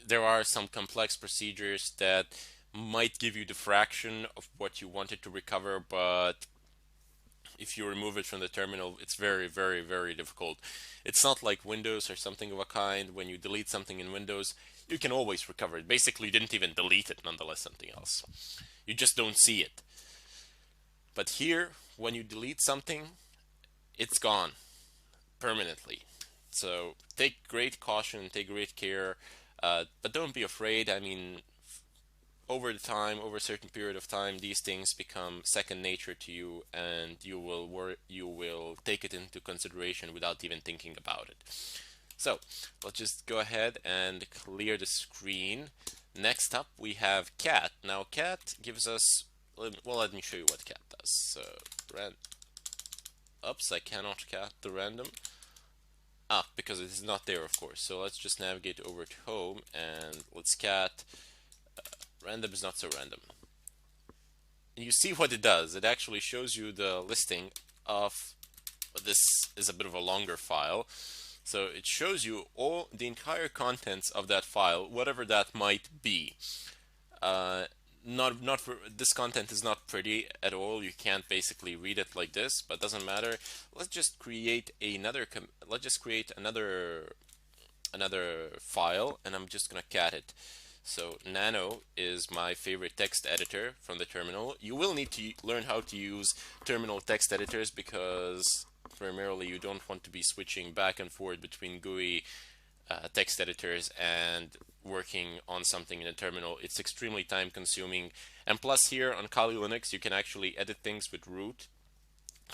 There are some complex procedures that might give you the fraction of what you wanted to recover, but if you remove it from the terminal, it's very, very, very difficult. It's not like Windows or something of a kind. When you delete something in Windows, you can always recover it. Basically, you didn't even delete it, nonetheless something else. You just don't see it. But here, when you delete something, it's gone permanently. So take great caution, take great care, but don't be afraid. I mean, over a certain period of time, these things become second nature to you, and you will take it into consideration without even thinking about it. So let's just go ahead and clear the screen. Next up, we have cat. Now, cat gives us, well, let me show you what cat does. So, oops, I cannot cat the random. Because it is not there, of course. So let's just navigate over to home and let's cat random is not so random. And you see what it does. It actually shows you the listing of, this is a bit of a longer file. So it shows you all the entire contents of that file, whatever that might be. This content is not pretty at all. You can't basically read it like this, but doesn't matter. Let's just create another file, and I'm just gonna cat it. So Nano is my favorite text editor from the terminal. You will need to learn how to use terminal text editors because primarily you don't want to be switching back and forth between GUI text editors and working on something in a terminal. It's extremely time consuming, and plus here on Kali Linux you can actually edit things with root.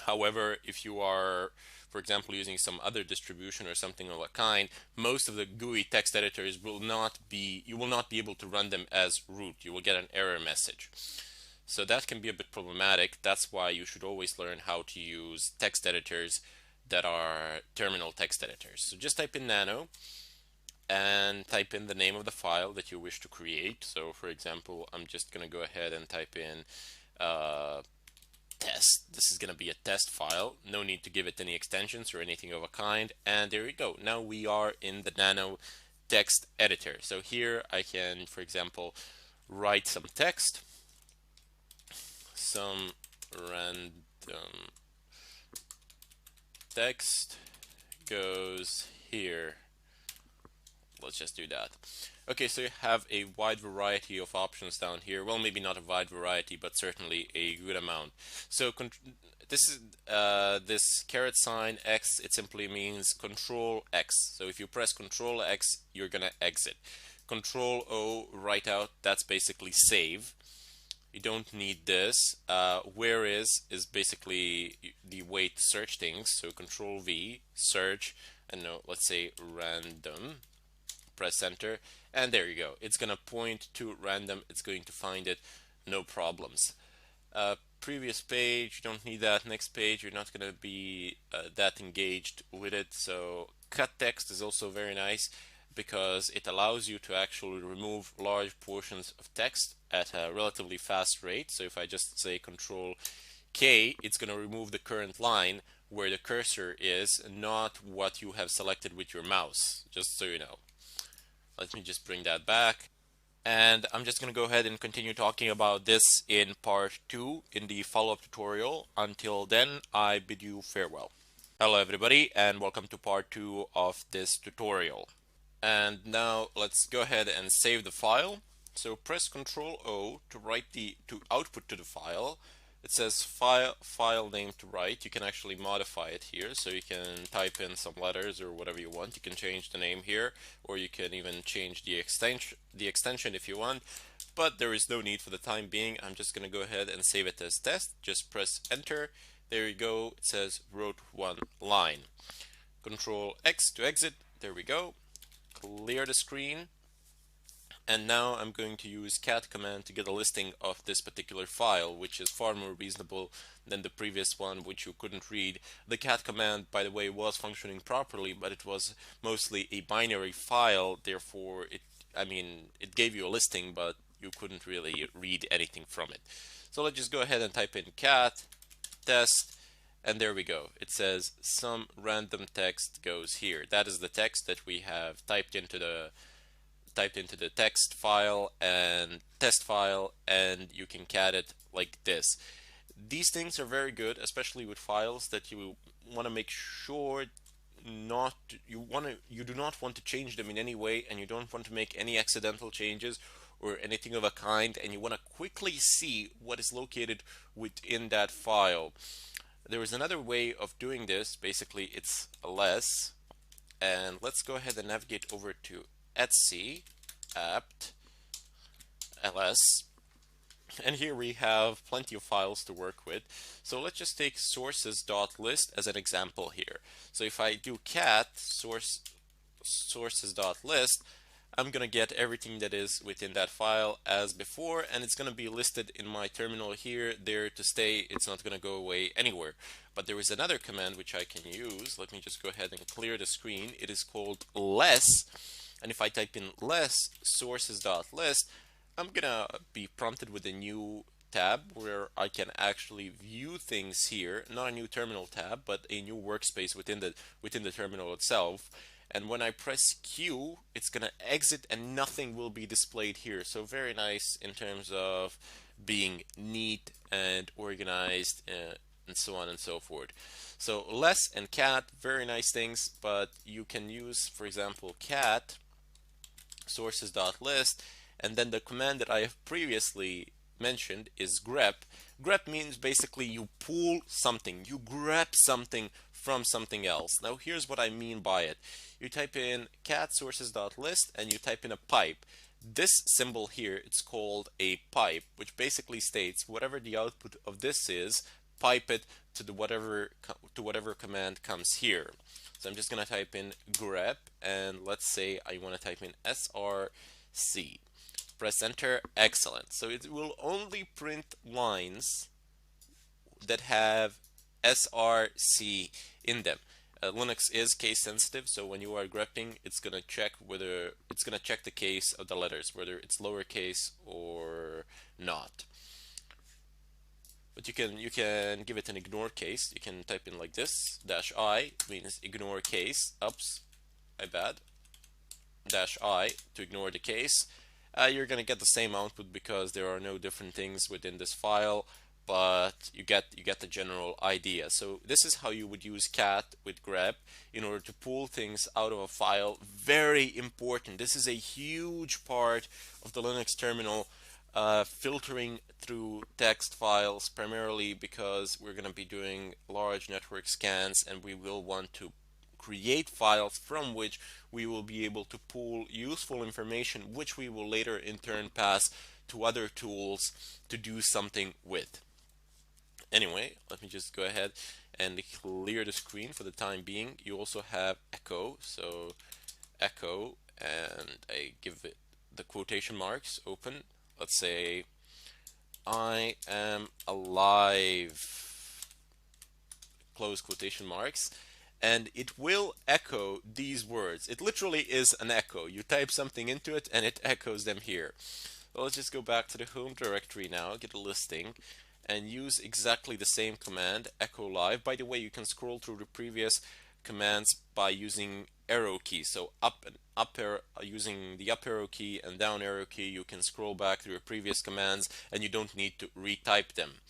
However, if you are, for example, using some other distribution or something of a kind, most of the GUI text editors will not be, you will not be able to run them as root. You will get an error message. So that can be a bit problematic. That's why you should always learn how to use text editors that are terminal text editors. So just type in nano and type in the name of the file that you wish to create. So for example, I'm just going to go ahead and type in test. This is going to be a test file. No need to give it any extensions or anything of a kind. And there we go. Now we are in the nano text editor. So here I can, for example, write some text, some random text goes here. Let's just do that. Okay, so you have a wide variety of options down here. Well, maybe not a wide variety, but certainly a good amount. So this is this caret sign X. It simply means Control X. So if you press Control X, you're gonna exit. Control O, write out. That's basically save. You don't need this. Where is basically the way to search things. So Control V, search, and no, let's say random. Press enter, and there you go. It's gonna point to random. It's going to find it, no problems. Previous page, you don't need that. Next page, you're not gonna be that engaged with it. So cut text is also very nice because it allows you to actually remove large portions of text at a relatively fast rate. So if I just say Control K, it's gonna remove the current line where the cursor is, not what you have selected with your mouse, just so you know. Let me just bring that back. And I'm just going to go ahead and continue talking about this in part 2 in the follow-up tutorial. Until then, I bid you farewell. Hello everybody, and welcome to part 2 of this tutorial. And now let's go ahead and save the file. So press Ctrl O to output to the file. It says file name to write. You can actually modify it here, so you can type in some letters or whatever you want. You can change the name here, or you can even change the extension if you want. But there is no need for the time being. I'm just going to go ahead and save it as test. Just press enter. There you go. It says wrote one line. Control X to exit. There we go. Clear the screen. And now I'm going to use cat command to get a listing of this particular file, which is far more reasonable than the previous one, which you couldn't read. The cat command, by the way, was functioning properly, but it was mostly a binary file. Therefore, it gave you a listing, but you couldn't really read anything from it. So let's just go ahead and type in cat test, and there we go. It says some random text goes here. That is the text that we have typed into the text file and test file, and you can cat it like this. These things are very good, especially with files that you want to make sure you do not want to change them in any way, and you don't want to make any accidental changes or anything of a kind, and you want to quickly see what is located within that file. There is another way of doing this. Basically, it's ls, and let's go ahead and navigate over to Etsy apt ls, and here we have plenty of files to work with. So let's just take sources.list as an example here. So if I do cat sources.list, I'm gonna get everything that is within that file as before, and it's gonna be listed in my terminal here, there to stay. It's not gonna go away anywhere. But there is another command which I can use. Let me just go ahead and clear the screen. It is called less. And if I type in less sources.list, I'm gonna be prompted with a new tab where I can actually view things here, not a new terminal tab, but a new workspace within the terminal itself. And when I press Q, it's gonna exit and nothing will be displayed here. So very nice in terms of being neat and organized, and so on and so forth. So less and cat, very nice things, but you can use, for example, cat sources.list, and then the command that I have previously mentioned is grep. Grep means basically you pull something, you grab something from something else. Now here's what I mean by it. You type in cat sources.list and you type in a pipe. This symbol here, it's called a pipe, which basically states whatever the output of this is, pipe it to the whatever command comes here. So I'm just gonna type in grep, and let's say I want to type in src. Press enter. Excellent. So it will only print lines that have src in them. Linux is case sensitive, so when you are grepping, it's gonna check the case of the letters, whether it's lowercase or not. But you can give it an ignore case. You can type in like this. -I means ignore case. Oops, my bad. -I to ignore the case. You're gonna get the same output because there are no different things within this file, but you get the general idea. So this is how you would use cat with grep in order to pull things out of a file. Very important. This is a huge part of the Linux terminal, filtering through text files, primarily because we're going to be doing large network scans, and we will want to create files from which we will be able to pull useful information, which we will later in turn pass to other tools to do something with. Anyway, let me just go ahead and clear the screen for the time being. You also have echo, so echo, and I give it the quotation marks open. Let's say I am alive, close quotation marks, and it will echo these words. It literally is an echo. You type something into it and it echoes them here. Well, let's just go back to the home directory now, get a listing, and use exactly the same command, echo live. By the way, you can scroll through the previous commands by using arrow key. So up arrow, using the up arrow key and down arrow key, you can scroll back through your previous commands and you don't need to retype them.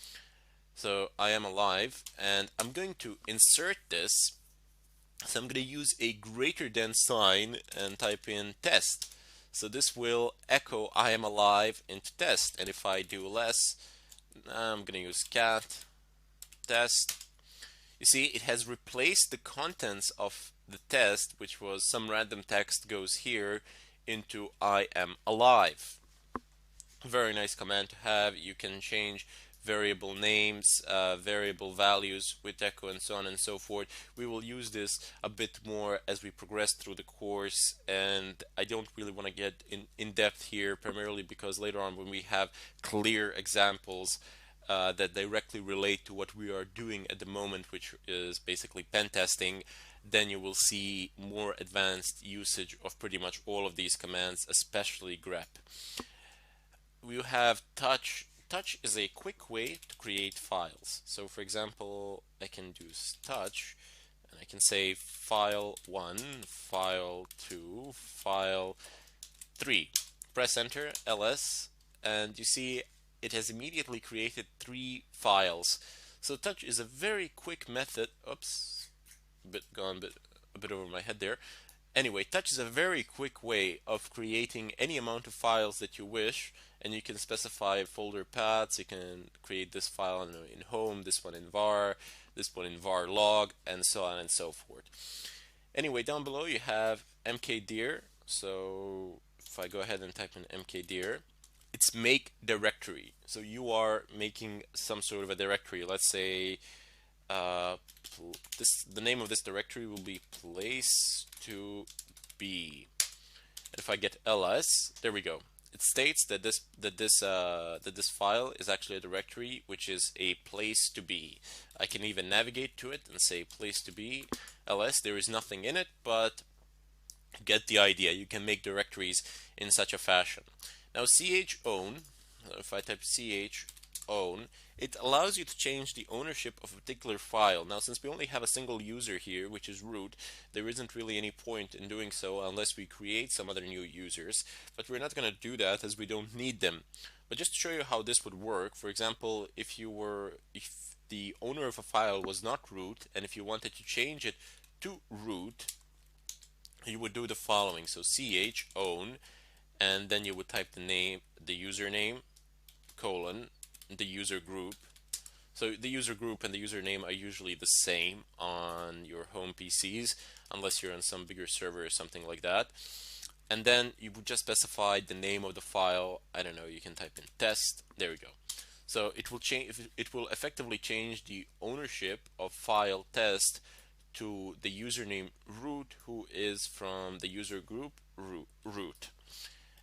So I am alive, and I'm going to insert this. So I'm going to use a greater than sign and type in test. So this will echo I am alive into test. And if I do less, I'm going to use cat test. You see, it has replaced the contents of the test, which was some random text goes here, into I am alive. Very nice command to have. You can change variable names, variable values with echo, and so on and so forth. We will use this a bit more as we progress through the course, and I don't really want to get in depth here, primarily because later on when we have clear examples that directly relate to what we are doing at the moment, which is basically pen testing, then you will see more advanced usage of pretty much all of these commands, especially grep. We have touch. Touch is a quick way to create files. So for example, I can do touch, and I can say file 1, file 2, file 3. Press enter, ls, and you see it has immediately created 3 files. So touch is a very quick method. Oops, a bit over my head there. Anyway, touch is a very quick way of creating any amount of files that you wish, and you can specify folder paths. You can create this file in home, this one in var, this one in var log, and so on and so forth. Anyway, down below you have mkdir. So if I go ahead and type in mkdir, it's make directory. So you are making some sort of a directory. Let's say the name of this directory will be place to be. And if I get ls, there we go. It states that this file is actually a directory, which is a place to be. I can even navigate to it and say place to be ls. There is nothing in it, but get the idea. You can make directories in such a fashion. Now chown, if I type chown, it allows you to change the ownership of a particular file. Now, since we only have a single user here, which is root, there isn't really any point in doing so unless we create some other new users. But we're not going to do that as we don't need them. But just to show you how this would work, for example, if the owner of a file was not root, and if you wanted to change it to root, you would do the following. So chown, and then you would type the username, colon, the user group. So the user group and the username are usually the same on your home PCs, unless you're on some bigger server or something like that. And then you would just specify the name of the file. I don't know, you can type in test. There we go. So it will change. It will effectively change the ownership of file test to the username root, who is from the user group root.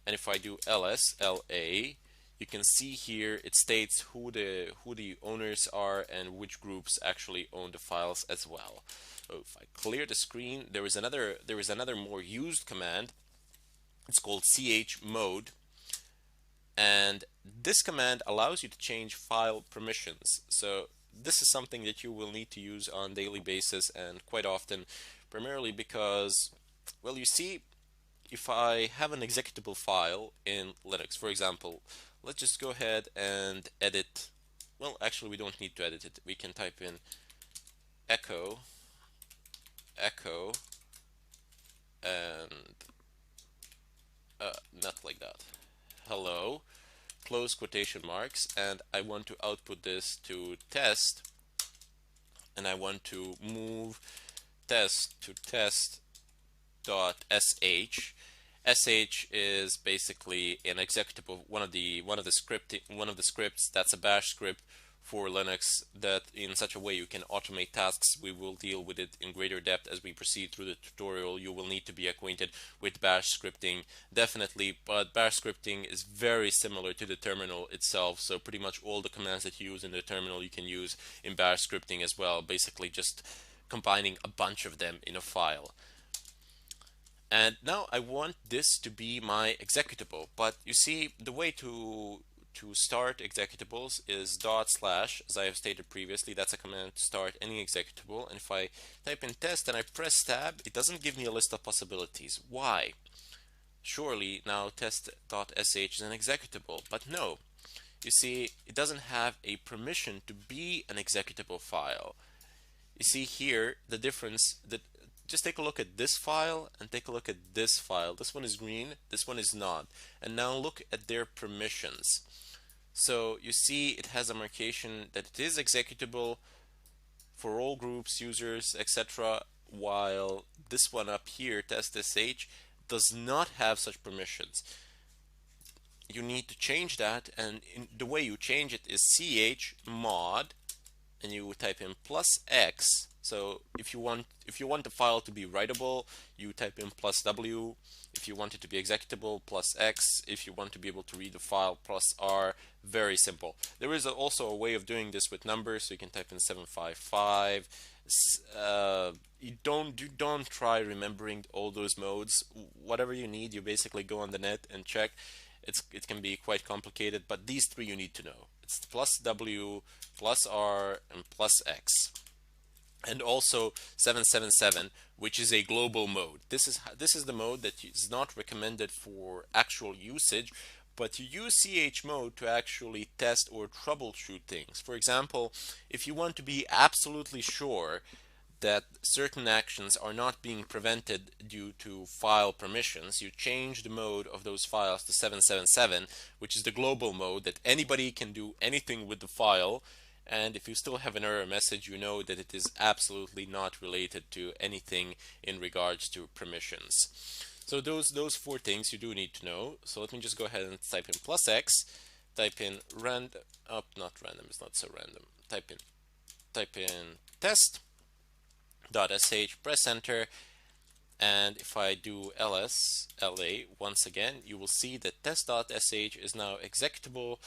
And if I do ls.la, you can see here it states who the owners are and which groups actually own the files as well. So if I clear the screen, there is another more used command. It's called chmod, and this command allows you to change file permissions. So this is something that you will need to use on a daily basis and quite often, primarily because, well, you see, if I have an executable file in Linux, for example, let's just go ahead and edit. Well, actually, we don't need to edit it. We can type in echo, and not like that. Hello, close quotation marks, and I want to output this to test, and I want to move test to test.sh. sh is basically an executable, one of the scripts that's a bash script for Linux, that in such a way you can automate tasks. We will deal with it in greater depth as we proceed through the tutorial. You will need to be acquainted with bash scripting, definitely, but bash scripting is very similar to the terminal itself, so pretty much all the commands that you use in the terminal you can use in bash scripting as well, basically just combining a bunch of them in a file. And now I want this to be my executable, but you see, the way to start executables is /, as I have stated previously. That's a command to start any executable. And if I type in test and I press tab, it doesn't give me a list of possibilities. Why? Surely now test.sh is an executable, but no. You see, it doesn't have a permission to be an executable file. You see here the difference. That just take a look at this file and take a look at this file. This one is green, this one is not. And now look at their permissions. So you see it has a marcation that it is executable for all groups, users, etc., while this one up here, test.sh, does not have such permissions. You need to change that, and the way you change it is chmod, and you type in +x. So if you want the file to be writable, you type in +w. If you want it to be executable, +x. If you want to be able to read the file, +r. Very simple. There is also a way of doing this with numbers, so you can type in 755. You don't try remembering all those modes. Whatever you need, you basically go on the net and check. It can be quite complicated, but these three you need to know. It's +w, +r, and +x. And also 777, which is a global mode. This is the mode that is not recommended for actual usage, but you use chmod to actually test or troubleshoot things. For example, if you want to be absolutely sure that certain actions are not being prevented due to file permissions, you change the mode of those files to 777, which is the global mode that anybody can do anything with the file. And if you still have an error message, you know that it is absolutely not related to anything in regards to permissions. So those four things you do need to know. So let me just go ahead and type in +x, type in random, not random, it's not so random. Type in test.sh, press enter, and if I do ls.la once again, you will see that test.sh is now executable.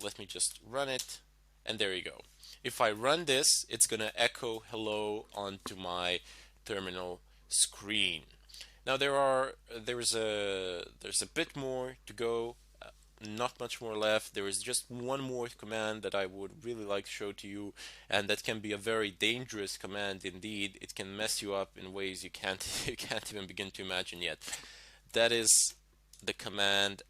Let me just run it, and there you go. If I run this, it's gonna echo hello onto my terminal screen. Now there's a bit more to go, not much more left. There is just one more command that I would really like to show to you, and that can be a very dangerous command indeed. It can mess you up in ways you can't even begin to imagine yet. That is the command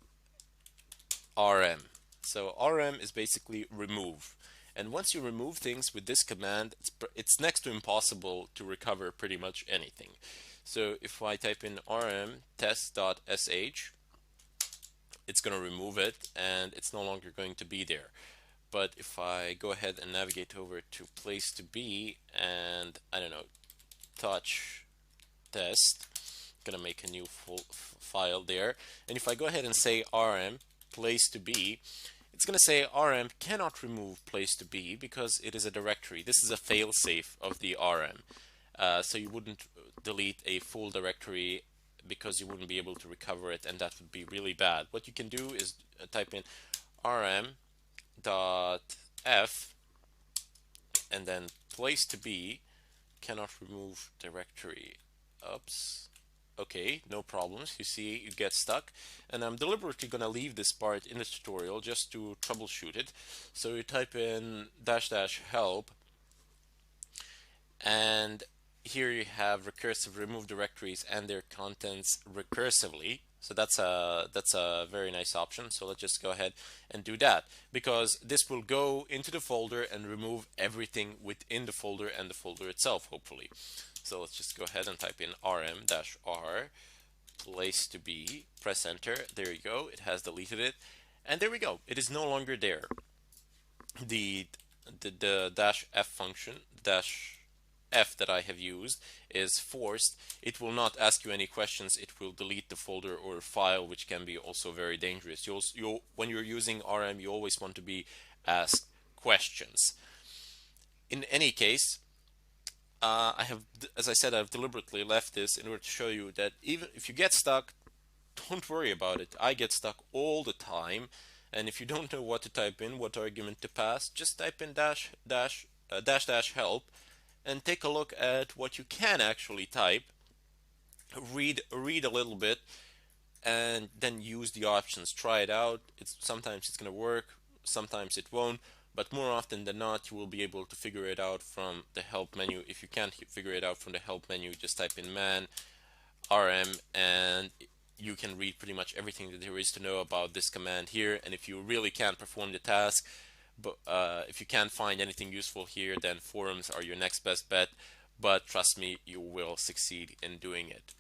rm. So rm is basically remove. And once you remove things with this command, it's next to impossible to recover pretty much anything. So if I type in rm test.sh, it's going to remove it and it's no longer going to be there. But if I go ahead and navigate over to place to be and, I don't know, touch test, I'm going to make a new full file there. And if I go ahead and say rm place to be, it's going to say RM cannot remove place to be because it is a directory. This is a failsafe of the RM. So you wouldn't delete a full directory because you wouldn't be able to recover it, and that would be really bad. What you can do is type in rm.f and then place to be cannot remove directory. Oops. Okay, no problems. You see, you get stuck. And I'm deliberately going to leave this part in the tutorial just to troubleshoot it. So you type in --help, and here you have recursive remove directories and their contents recursively. So that's a very nice option. So let's just go ahead and do that, because this will go into the folder and remove everything within the folder and the folder itself, hopefully. So let's just go ahead and type in rm-r place to be, press enter. There you go, it has deleted it, and there we go, it is no longer there. The -f function, -f that I have used, is forced. It will not ask you any questions. It will delete the folder or file, which can be also very dangerous. When you're using RM, you always want to be asked questions. In any case, as I said, I've deliberately left this in order to show you that even if you get stuck, don't worry about it. I get stuck all the time, and if you don't know what to type in, what argument to pass, just type in --help and take a look at what you can actually type. Read a little bit, and then use the options. Try it out. Sometimes it's going to work, sometimes it won't. But more often than not, you will be able to figure it out from the help menu. If you can't figure it out from the help menu, just type in man rm and you can read pretty much everything that there is to know about this command here. And if you really can't perform the task, but if you can't find anything useful here, then forums are your next best bet. But trust me, you will succeed in doing it.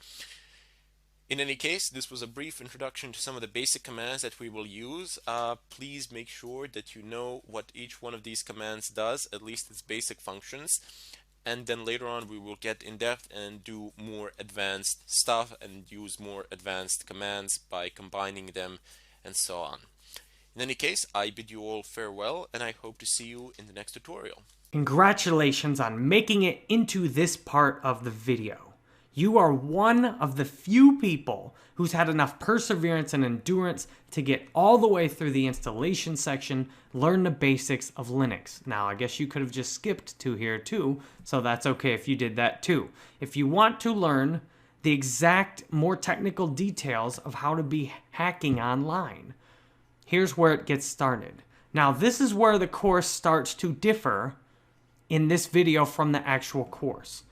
In any case, this was a brief introduction to some of the basic commands that we will use. Please make sure that you know what each one of these commands does, at least its basic functions. And then later on we will get in depth and do more advanced stuff and use more advanced commands by combining them and so on. In any case, I bid you all farewell, and I hope to see you in the next tutorial. Congratulations on making it into this part of the video. You are one of the few people who's had enough perseverance and endurance to get all the way through the installation section, learn the basics of Linux. Now, I guess you could have just skipped to here too, so that's okay if you did that too. If you want to learn the exact, more technical details of how to be hacking online, here's where it gets started. Now, this is where the course starts to differ in this video from the actual course.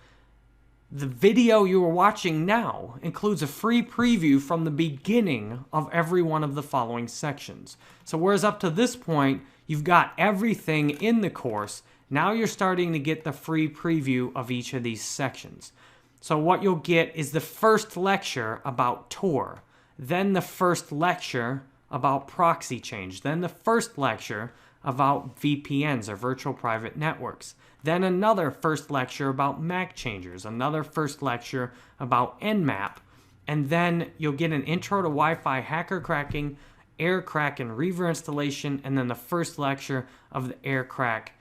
The video you are watching now includes a free preview from the beginning of every one of the following sections. So whereas up to this point, you've got everything in the course, now you're starting to get the free preview of each of these sections. So what you'll get is the first lecture about Tor, then the first lecture about proxy change, then the first lecture about VPNs or virtual private networks, then another first lecture about MAC changers, another first lecture about Nmap, and then you'll get an intro to Wi-Fi hacker cracking, air crack and reaver installation, and then the first lecture of the air crack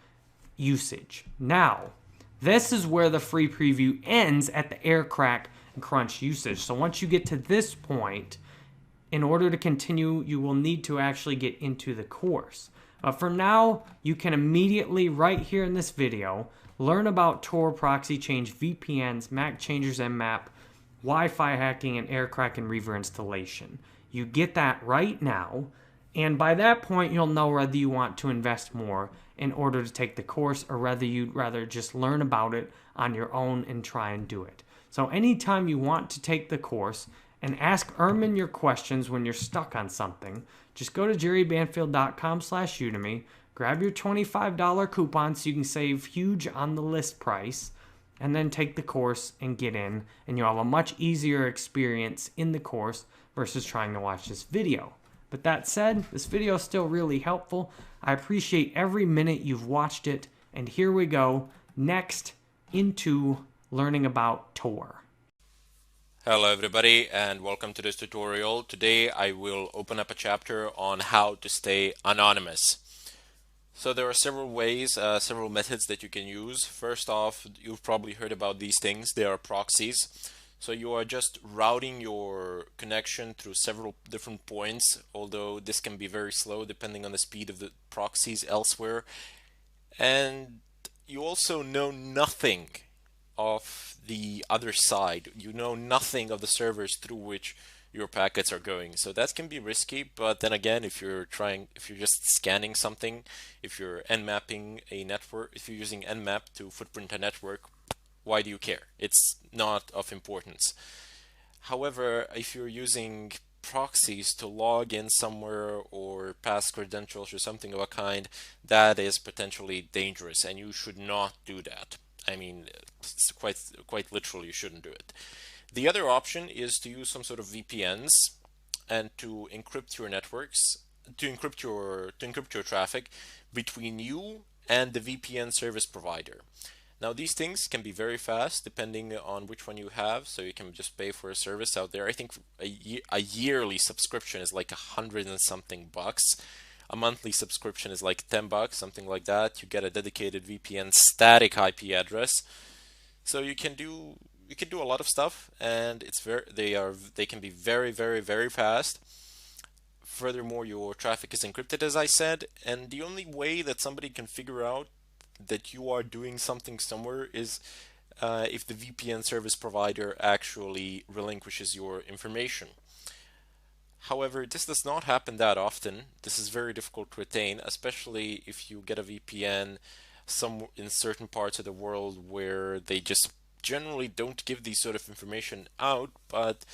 usage. Now, this is where the free preview ends at the air crack and crunch usage. So once you get to this point, in order to continue, you will need to actually get into the course. But for now, you can immediately, right here in this video, learn about Tor, proxy change, VPNs, MAC changers, Nmap, Wi-Fi hacking, and air crack and reaver installation. You get that right now, and by that point, you'll know whether you want to invest more in order to take the course or whether you'd rather just learn about it on your own and try and do it. So anytime you want to take the course and ask Ermin your questions when you're stuck on something, just go to jerrybanfield.com/Udemy, grab your $25 coupon so you can save huge on the list price, and then take the course and get in, and you'll have a much easier experience in the course versus trying to watch this video. But that said, this video is still really helpful. I appreciate every minute you've watched it, and here we go, next into learning about Tor. Hello everybody and welcome to this tutorial. Today I will open up a chapter on how to stay anonymous. So there are several ways, several methods that you can use. First off, you've probably heard about these things. They are proxies. So you are just routing your connection through several different points, although this can be very slow depending on the speed of the proxies elsewhere. And you also know nothing of the other side. You know nothing of the servers through which your packets are going. So that can be risky, but then again, if you're just scanning something, if you're nmapping a network, if you're using nmap to footprint a network, why do you care? It's not of importance. However, if you're using proxies to log in somewhere or pass credentials or something of a kind, that is potentially dangerous and you should not do that. I mean, it's quite literally, you shouldn't do it. The other option is to use some sort of VPNs and to encrypt your networks, to encrypt your traffic between you and the VPN service provider. Now these things can be very fast depending on which one you have, so you can just pay for a service out there. I think a yearly subscription is like 100 and something bucks. A monthly subscription is like 10 bucks, something like that. You get a dedicated VPN static IP address. So you can do a lot of stuff, and they can be very fast. Furthermore, your traffic is encrypted, as I said, and the only way that somebody can figure out that you are doing something somewhere is if the VPN service provider actually relinquishes your information. However, this does not happen that often. This is very difficult to attain, especially if you get a VPN in certain parts of the world where they just generally don't give these sort of information out, but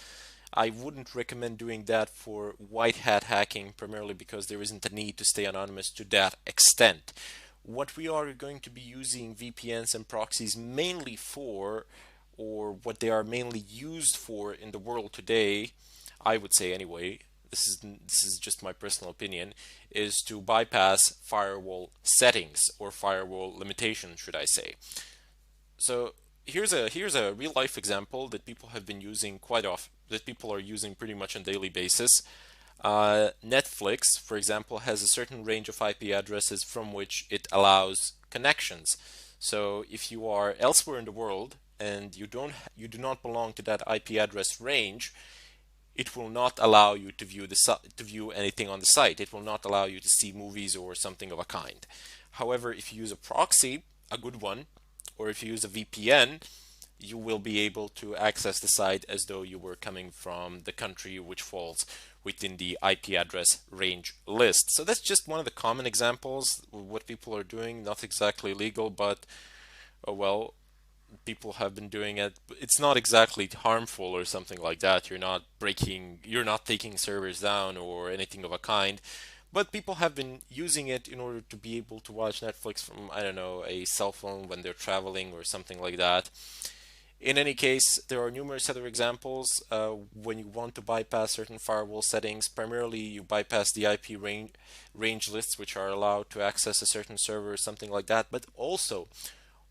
I wouldn't recommend doing that for white hat hacking, primarily because there isn't a need to stay anonymous to that extent. What we are going to be using VPNs and proxies mainly for, or what they are mainly used for in the world today, I would say anyway, this is just my personal opinion, is to bypass firewall settings or firewall limitations, should I say. So here's a real life example that people have been using quite often, that people are using pretty much on a daily basis. Netflix, for example, has a certain range of IP addresses from which it allows connections. So if you are elsewhere in the world and you do not belong to that IP address range, it will not allow you to view anything on the site. It will not allow you to see movies or something of a kind. However, if you use a proxy, a good one, or if you use a VPN, you will be able to access the site as though you were coming from the country which falls within the IP address range list. So that's just one of the common examples of what people are doing. Not exactly legal, but well, people have been doing it. It's not exactly harmful or something like that. You're not taking servers down or anything of a kind. But people have been using it in order to be able to watch Netflix from, I don't know, a cell phone when they're traveling or something like that. In any case, there are numerous other examples when you want to bypass certain firewall settings. Primarily, you bypass the IP range lists, which are allowed to access a certain server or something like that. But also,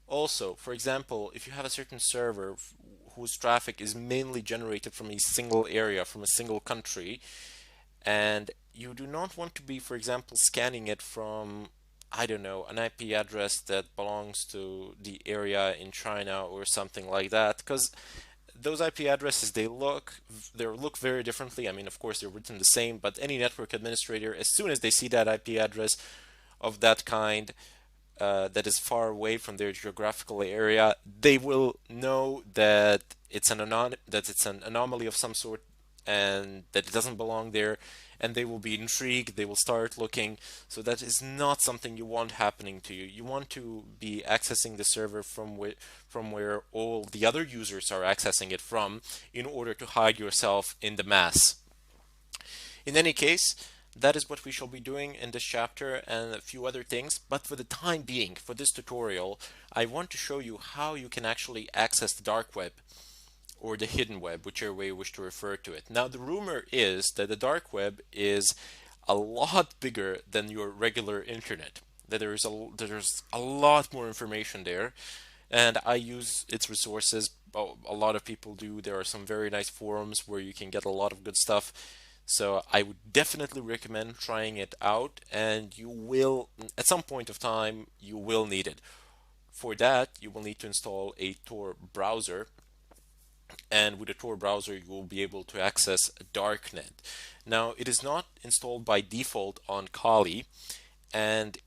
for example, if you have a certain server whose traffic is mainly generated from a single area, from a single country, and you do not want to be, for example, scanning it from, I don't know, an IP address that belongs to the area in China or something like that, because those IP addresses, they look very differently. I mean, of course, they're written the same, but any network administrator, as soon as they see that IP address of that kind, that is far away from their geographical area, they will know that it's an anomaly of some sort and that it doesn't belong there, and they will be intrigued. They will start looking. So that is not something you want happening to you. You want to be accessing the server from where all the other users are accessing it from, in order to hide yourself in the mass. In any case, that is what we shall be doing in this chapter and a few other things. But for the time being, for this tutorial, I want to show you how you can actually access the dark web, or the hidden web, whichever way you wish to refer to it. Now, the rumor is that the dark web is a lot bigger than your regular internet. That there's a lot more information there, and I use its resources. A lot of people do. There are some very nice forums where you can get a lot of good stuff. So I would definitely recommend trying it out, and you will, at some point of time, you will need it. For that, you will need to install a Tor browser, and with a Tor browser, you will be able to access Darknet. Now, it is not installed by default on Kali, and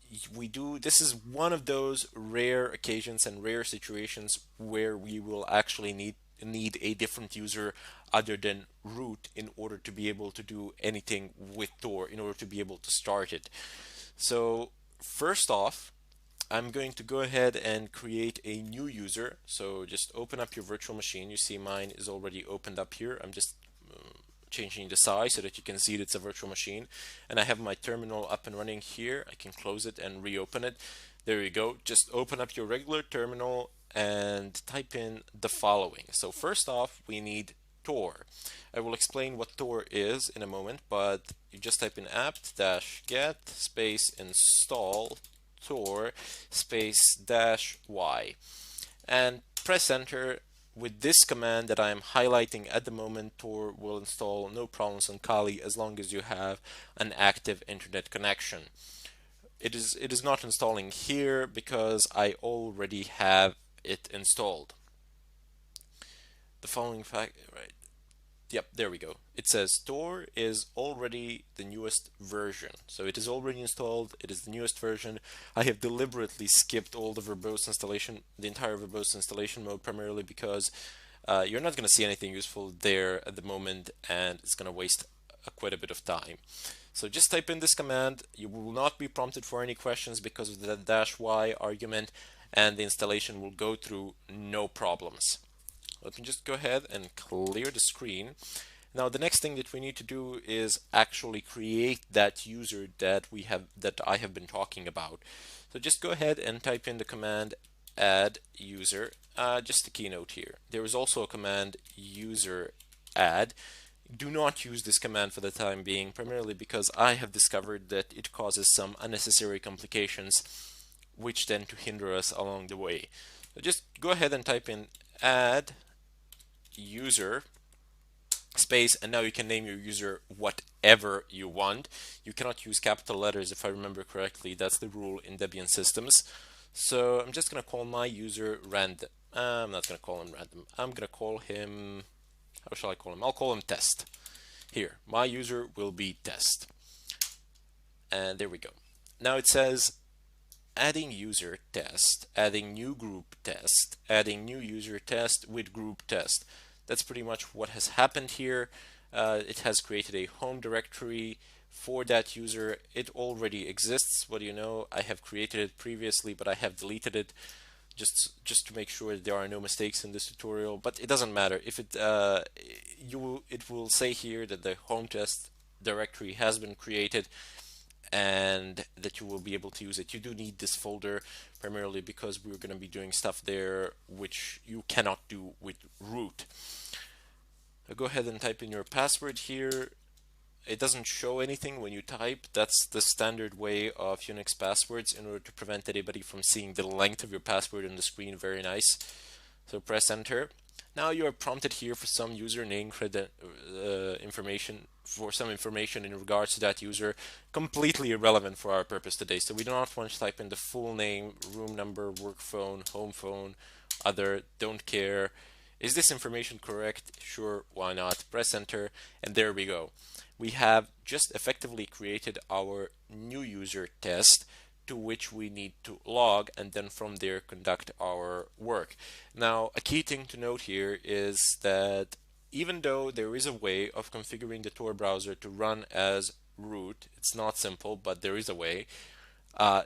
this is one of those rare occasions and rare situations where we will actually need a different user other than root in order to be able to do anything with Tor, in order to be able to start it. So first off, I'm going to go ahead and create a new user. So just open up your virtual machine. You see mine is already opened up here. I'm just changing the size so that you can see that it's a virtual machine. And I have my terminal up and running here. I can close it and reopen it. There you go. Just open up your regular terminal and type in the following. So first off, we need Tor. I will explain what Tor is in a moment, but you just type in apt-get space install Tor space -y and press enter. With this command that I am highlighting at the moment, Tor will install no problems on Kali as long as you have an active internet connection. It is not installing here because I already have it installed. The following fact, right? Yep, there we go. It says Tor is already the newest version. So it is already installed. It is the newest version. I have deliberately skipped all the verbose installation, the entire verbose installation mode, primarily because you're not going to see anything useful there at the moment, and it's going to waste quite a bit of time. So just type in this command. You will not be prompted for any questions because of the -y argument, and the installation will go through no problems. Let me just go ahead and clear the screen. Now the next thing that we need to do is actually create that user that I have been talking about. So just go ahead and type in the command add user. Just a keynote here. There is also a command user add. Do not use this command for the time being, primarily because I have discovered that it causes some unnecessary complications which tend to hinder us along the way. So just go ahead and type in add user space, and now you can name your user whatever you want. You cannot use capital letters, if I remember correctly. That's the rule in Debian systems. So I'm just going to call my user random. I'm not going to call him random. I'm going to call him, how shall I call him? I'll call him test. Here, my user will be test. And there we go. Now it says adding user test, adding new group test, adding new user test with group test. That's pretty much what has happened here. It has created a home directory for that user. It already exists. What do you know? I have created it previously, but I have deleted it just to make sure that there are no mistakes in this tutorial. But it doesn't matter. If it will say here that the home test directory has been created and that you will be able to use it. You do need this folder primarily because we're going to be doing stuff there which you cannot do with root. Go ahead and type in your password here. It doesn't show anything when you type. That's the standard way of Unix passwords in order to prevent anybody from seeing the length of your password on the screen. Very nice. So press enter. Now you are prompted here for some username information, for some information in regards to that user, completely irrelevant for our purpose today. So we do not want to type in the full name, room number, work phone, home phone, other, don't care. Is this information correct? Sure, why not? Press enter, and there we go. We have just effectively created our new user test, to which we need to log, and then from there conduct our work. Now, a key thing to note here is that even though there is a way of configuring the Tor browser to run as root, it's not simple, but there is a way.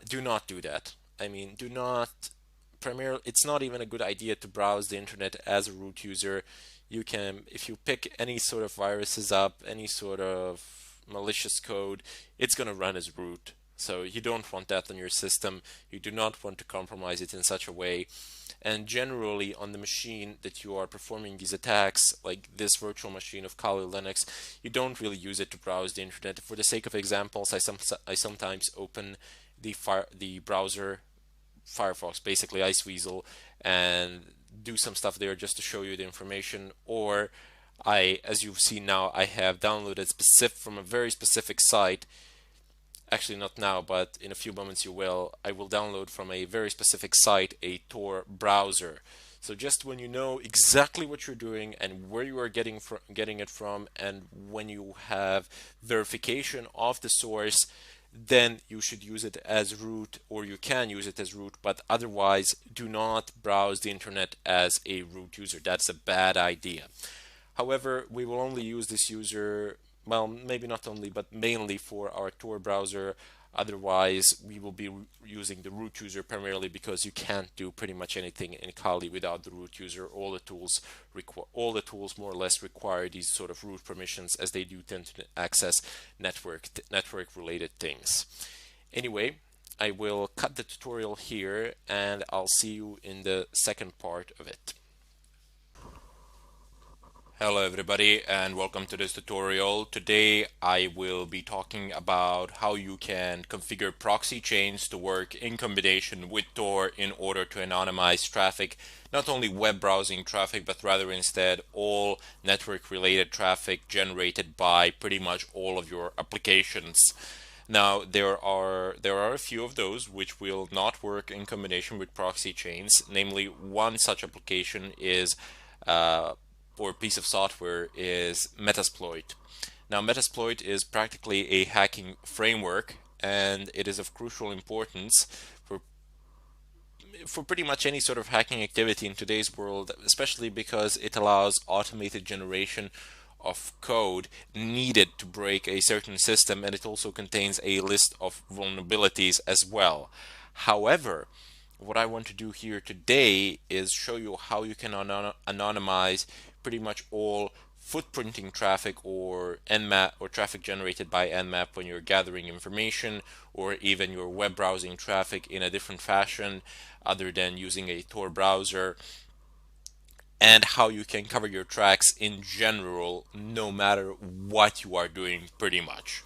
Do not do that. I mean, do not primarily, it's not even a good idea to browse the internet as a root user. You can, if you pick any sort of viruses up, any sort of malicious code, it's going to run as root. So you don't want that on your system. You do not want to compromise it in such a way. And generally on the machine that you are performing these attacks, like this virtual machine of Kali Linux, you don't really use it to browse the internet. For the sake of examples, I sometimes open the browser Firefox, basically Iceweasel, and do some stuff there just to show you the information. Or as you've seen now, I have downloaded specific from a very specific site. Actually, not now, but in a few moments you will. I will download from a very specific site a Tor browser. So just when you know exactly what you're doing and where you are getting it from, and when you have verification of the source, then you should use it as root, or you can use it as root, but otherwise do not browse the internet as a root user. That's a bad idea. However, we will only use this user, well, maybe not only, but mainly for our Tor browser. Otherwise, we will be using the root user primarily, because you can't do pretty much anything in Kali without the root user. All the tools more or less require these sort of root permissions, as they do tend to access network related things. Anyway, I will cut the tutorial here, and I'll see you in the second part of it. Hello everybody, and welcome to this tutorial. Today I will be talking about how you can configure proxy chains to work in combination with Tor in order to anonymize traffic, not only web browsing traffic, but rather instead all network related traffic generated by pretty much all of your applications. Now there are a few of those which will not work in combination with proxy chains. Namely, one such application is or piece of software is Metasploit. Now Metasploit is practically a hacking framework, and it is of crucial importance for pretty much any sort of hacking activity in today's world, especially because it allows automated generation of code needed to break a certain system, and it also contains a list of vulnerabilities as well. However, what I want to do here today is show you how you can anonymize pretty much all footprinting traffic or Nmap or traffic generated by Nmap when you're gathering information, or even your web browsing traffic in a different fashion other than using a Tor browser, and how you can cover your tracks in general no matter what you are doing pretty much.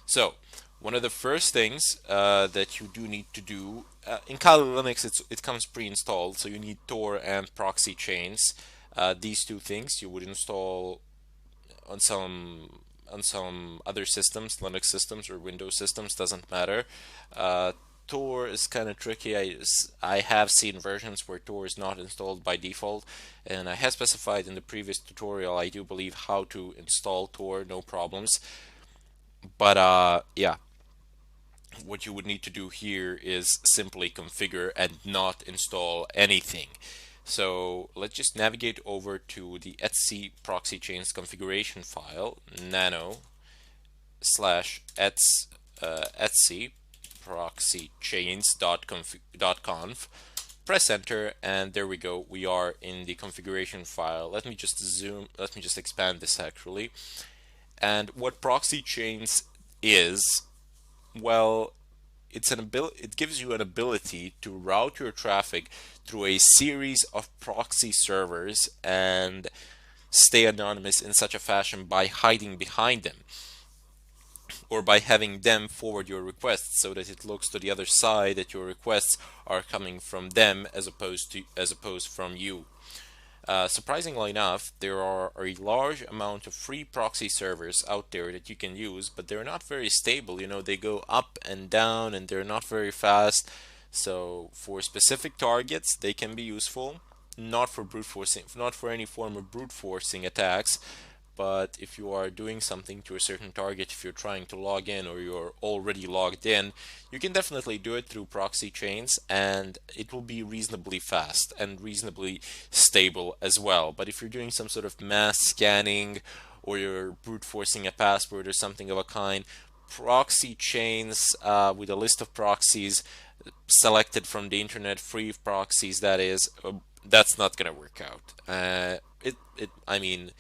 So one of the first things that you do need to do in Kali Linux, it comes pre-installed, so you need Tor and proxy chains. These two things you would install on some other systems, Linux systems or Windows systems, doesn't matter. Tor is kind of tricky. I have seen versions where Tor is not installed by default, and I have specified in the previous tutorial, I do believe, how to install Tor, no problems. But yeah, what you would need to do here is simply configure and not install anything. So let's just navigate over to the etc proxy chains configuration file, nano /etc proxy chains.conf. Press enter, and there we go. We are in the configuration file. Let me just expand this actually. And what proxy chains is, well, it gives you an ability to route your traffic through a series of proxy servers and stay anonymous in such a fashion by hiding behind them, or by having them forward your requests so that it looks to the other side that your requests are coming from them as opposed from you. Surprisingly enough, there are a large amount of free proxy servers out there that you can use, but they're not very stable. You know, they go up and down, and they're not very fast. So for specific targets, they can be useful, not for brute forcing, not for any form of brute forcing attacks. But if you are doing something to a certain target, if you're trying to log in or you're already logged in, you can definitely do it through proxy chains, and it will be reasonably fast and reasonably stable as well. But if you're doing some sort of mass scanning, or you're brute forcing a password or something of a kind, proxy chains with a list of proxies selected from the internet, free proxies that is, that's not going to work out. I mean,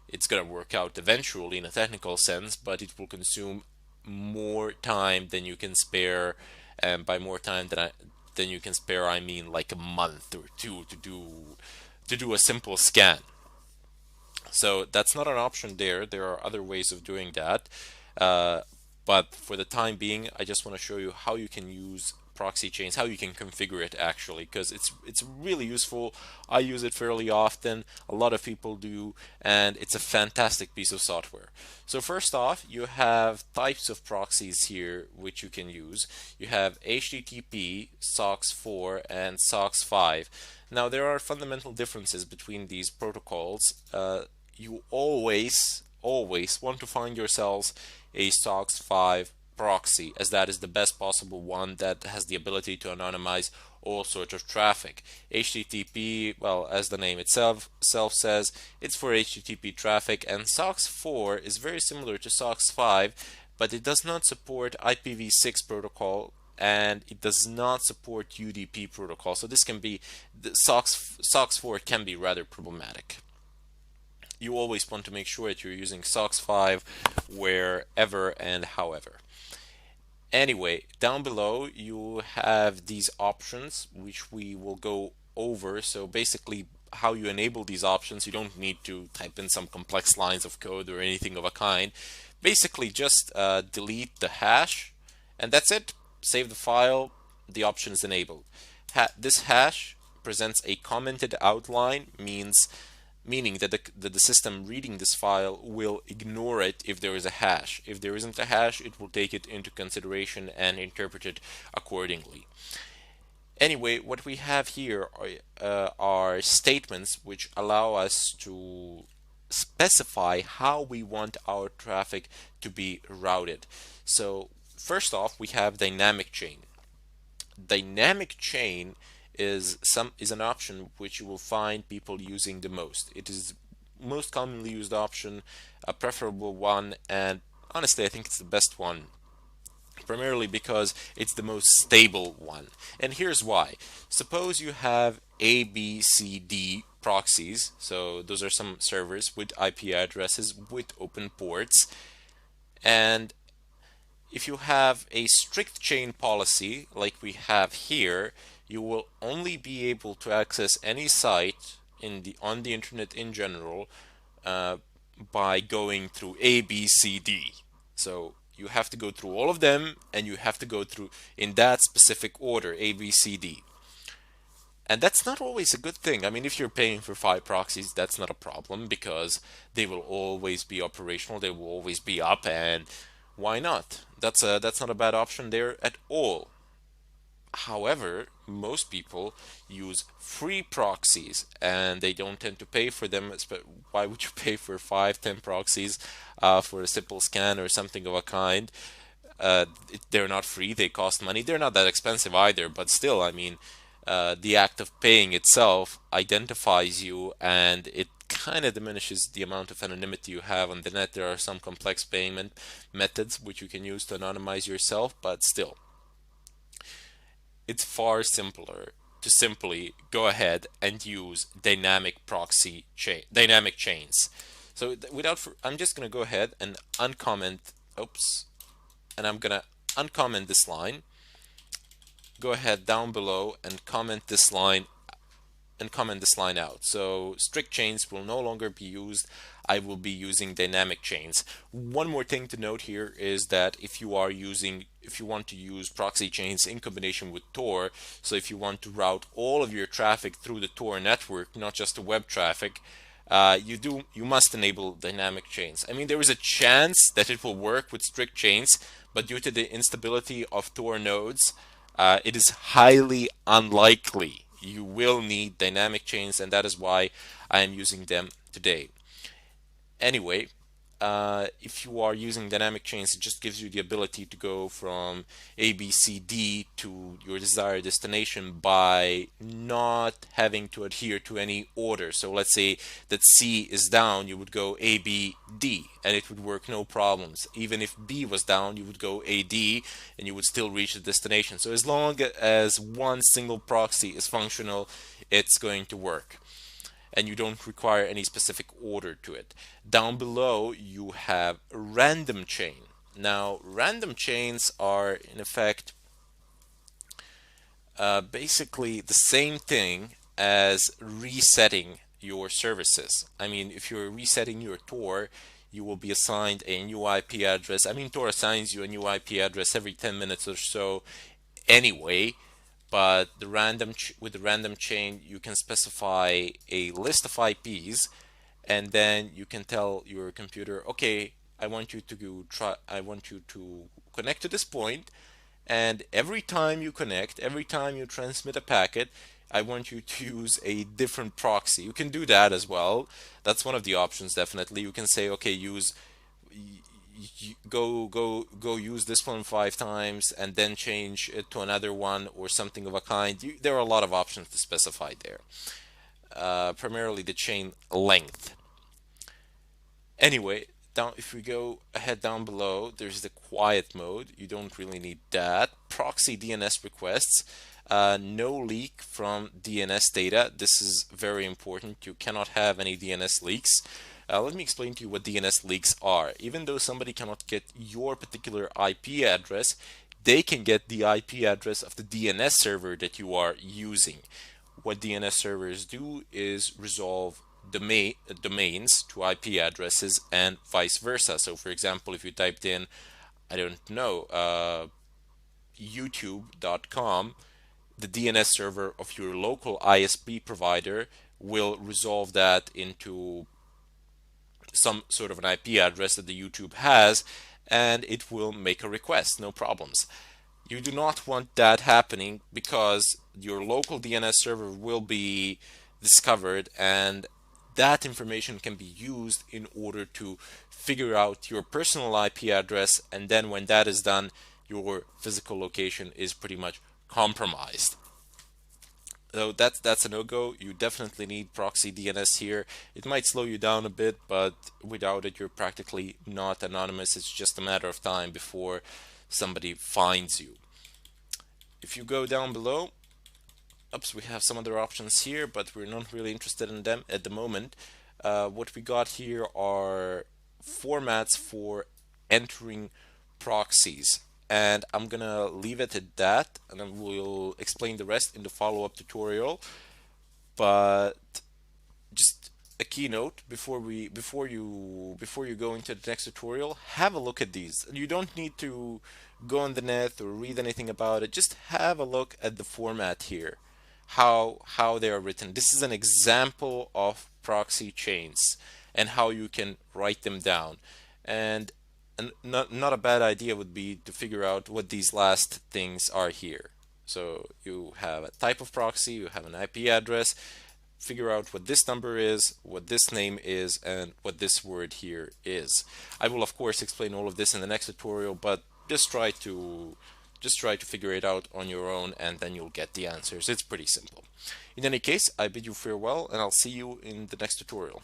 it's going to work out eventually in a technical sense, but it will consume more time than you can spare, and by more time than you can spare, I mean like a month or two to do a simple scan. So that's not an option there. There are other ways of doing that, but for the time being, I just want to show you how you can use proxy chains, how you can configure it actually, because it's really useful. I use it fairly often. A lot of people do, and it's a fantastic piece of software. So first off, you have types of proxies here which you can use. You have HTTP, SOCKS 4, and SOCKS 5. Now there are fundamental differences between these protocols. You always want to find yourselves a SOCKS 5 proxy, as that is the best possible one that has the ability to anonymize all sorts of traffic. HTTP, well, as the name itself says, it's for HTTP traffic, and SOCKS 4 is very similar to SOCKS 5, but it does not support IPv6 protocol, and it does not support UDP protocol. So this can be, the SOCKS 4 can be rather problematic. You always want to make sure that you're using SOCKS 5 wherever and however. Anyway, down below you have these options which we will go over. So basically how you enable these options, you don't need to type in some complex lines of code or anything of a kind. Basically just delete the hash and that's it. Save the file, the option is enabled. This hash presents a commented outline, meaning that the system reading this file will ignore it if there is a hash. If there isn't a hash, it will take it into consideration and interpret it accordingly. Anyway, what we have here are statements which allow us to specify how we want our traffic to be routed. So first off, we have dynamic chain. Dynamic chain is an option which you will find people using the most. It is most commonly used option, a preferable one, and honestly I think it's the best one, primarily because it's the most stable one. And here's why. Suppose you have A, B, C, D proxies, so those are some servers with IP addresses with open ports, and if you have a strict chain policy like we have here, you will only be able to access any site on the internet in general by going through A, B, C, D. So you have to go through all of them, and you have to go through in that specific order, A, B, C, D. And that's not always a good thing. I mean, if you're paying for 5 proxies, that's not a problem because they will always be operational, they will always be up, and why not? That's not a bad option there at all. However, most people use free proxies and they don't tend to pay for them. Why would you pay for 5, 10 proxies for a simple scan or something of a kind? They're not free, they cost money. They're not that expensive either, but still, I mean, the act of paying itself identifies you and it kind of diminishes the amount of anonymity you have on the net. There are some complex payment methods which you can use to anonymize yourself, but still, it's far simpler to simply go ahead and use dynamic chains. So I'm just going to go ahead and uncomment, and I'm going to uncomment this line. Go ahead down below and comment this line out. So strict chains will no longer be used. I will be using dynamic chains. One more thing to note here is that if you want to use proxy chains in combination with Tor, so if you want to route all of your traffic through the Tor network, not just the web traffic, you must enable dynamic chains. I mean, there is a chance that it will work with strict chains, but due to the instability of Tor nodes, it is highly unlikely. You will need dynamic chains, and that is why I am using them today. Anyway, if you are using dynamic chains, it just gives you the ability to go from A, B, C, D to your desired destination by not having to adhere to any order. So let's say that C is down, you would go A, B, D, and it would work no problems. Even if B was down, you would go A, D, and you would still reach the destination. So as long as one single proxy is functional, it's going to work, and you don't require any specific order to it. Down below you have random chain. Now random chains are in effect basically the same thing as resetting your services. I mean, if you're resetting your Tor, you will be assigned a new IP address. I mean, Tor assigns you a new IP address every 10 minutes or so. anyway, but with the random chain, you can specify a list of IPs, and then you can tell your computer, okay, I want you to connect to this point, and every time you connect, every time you transmit a packet, I want you to use a different proxy. You can do that as well. That's one of the options, definitely. You can say, okay, go use this one 5 times and then change it to another one or something of a kind. There are a lot of options to specify there. Primarily the chain length. Anyway, if we go ahead down below, there's the quiet mode. You don't really need that. Proxy DNS requests. No leak from DNS data. This is very important. You cannot have any DNS leaks. Let me explain to you what DNS leaks are. Even though somebody cannot get your particular IP address, they can get the IP address of the DNS server that you are using. What DNS servers do is resolve domains to IP addresses and vice versa. So for example, if you typed in, I don't know, youtube.com, the DNS server of your local ISP provider will resolve that into some sort of an IP address that the YouTube has, and it will make a request, no problems. You do not want that happening because your local DNS server will be discovered, and that information can be used in order to figure out your personal IP address, and then when that is done, your physical location is pretty much compromised. So that's a no-go. You definitely need proxy DNS here. It might slow you down a bit, but without it, you're practically not anonymous. It's just a matter of time before somebody finds you. If you go down below, oops, we have some other options here, but we're not really interested in them at the moment. What we got here are formats for entering proxies, and I'm gonna leave it at that, and I will explain the rest in the follow-up tutorial. But just a keynote before you go into the next tutorial, have a look at these. You don't need to go on the net or read anything about it. Just have a look at the format here, how they are written. This is an example of proxy chains and how you can write them down. And not a bad idea would be to figure out what these last things are here. So you have a type of proxy, you have an IP address, figure out what this number is, what this name is, and what this word here is. I will of course explain all of this in the next tutorial, but just try to figure it out on your own, and then you'll get the answers. It's pretty simple. In any case, I bid you farewell, and I'll see you in the next tutorial.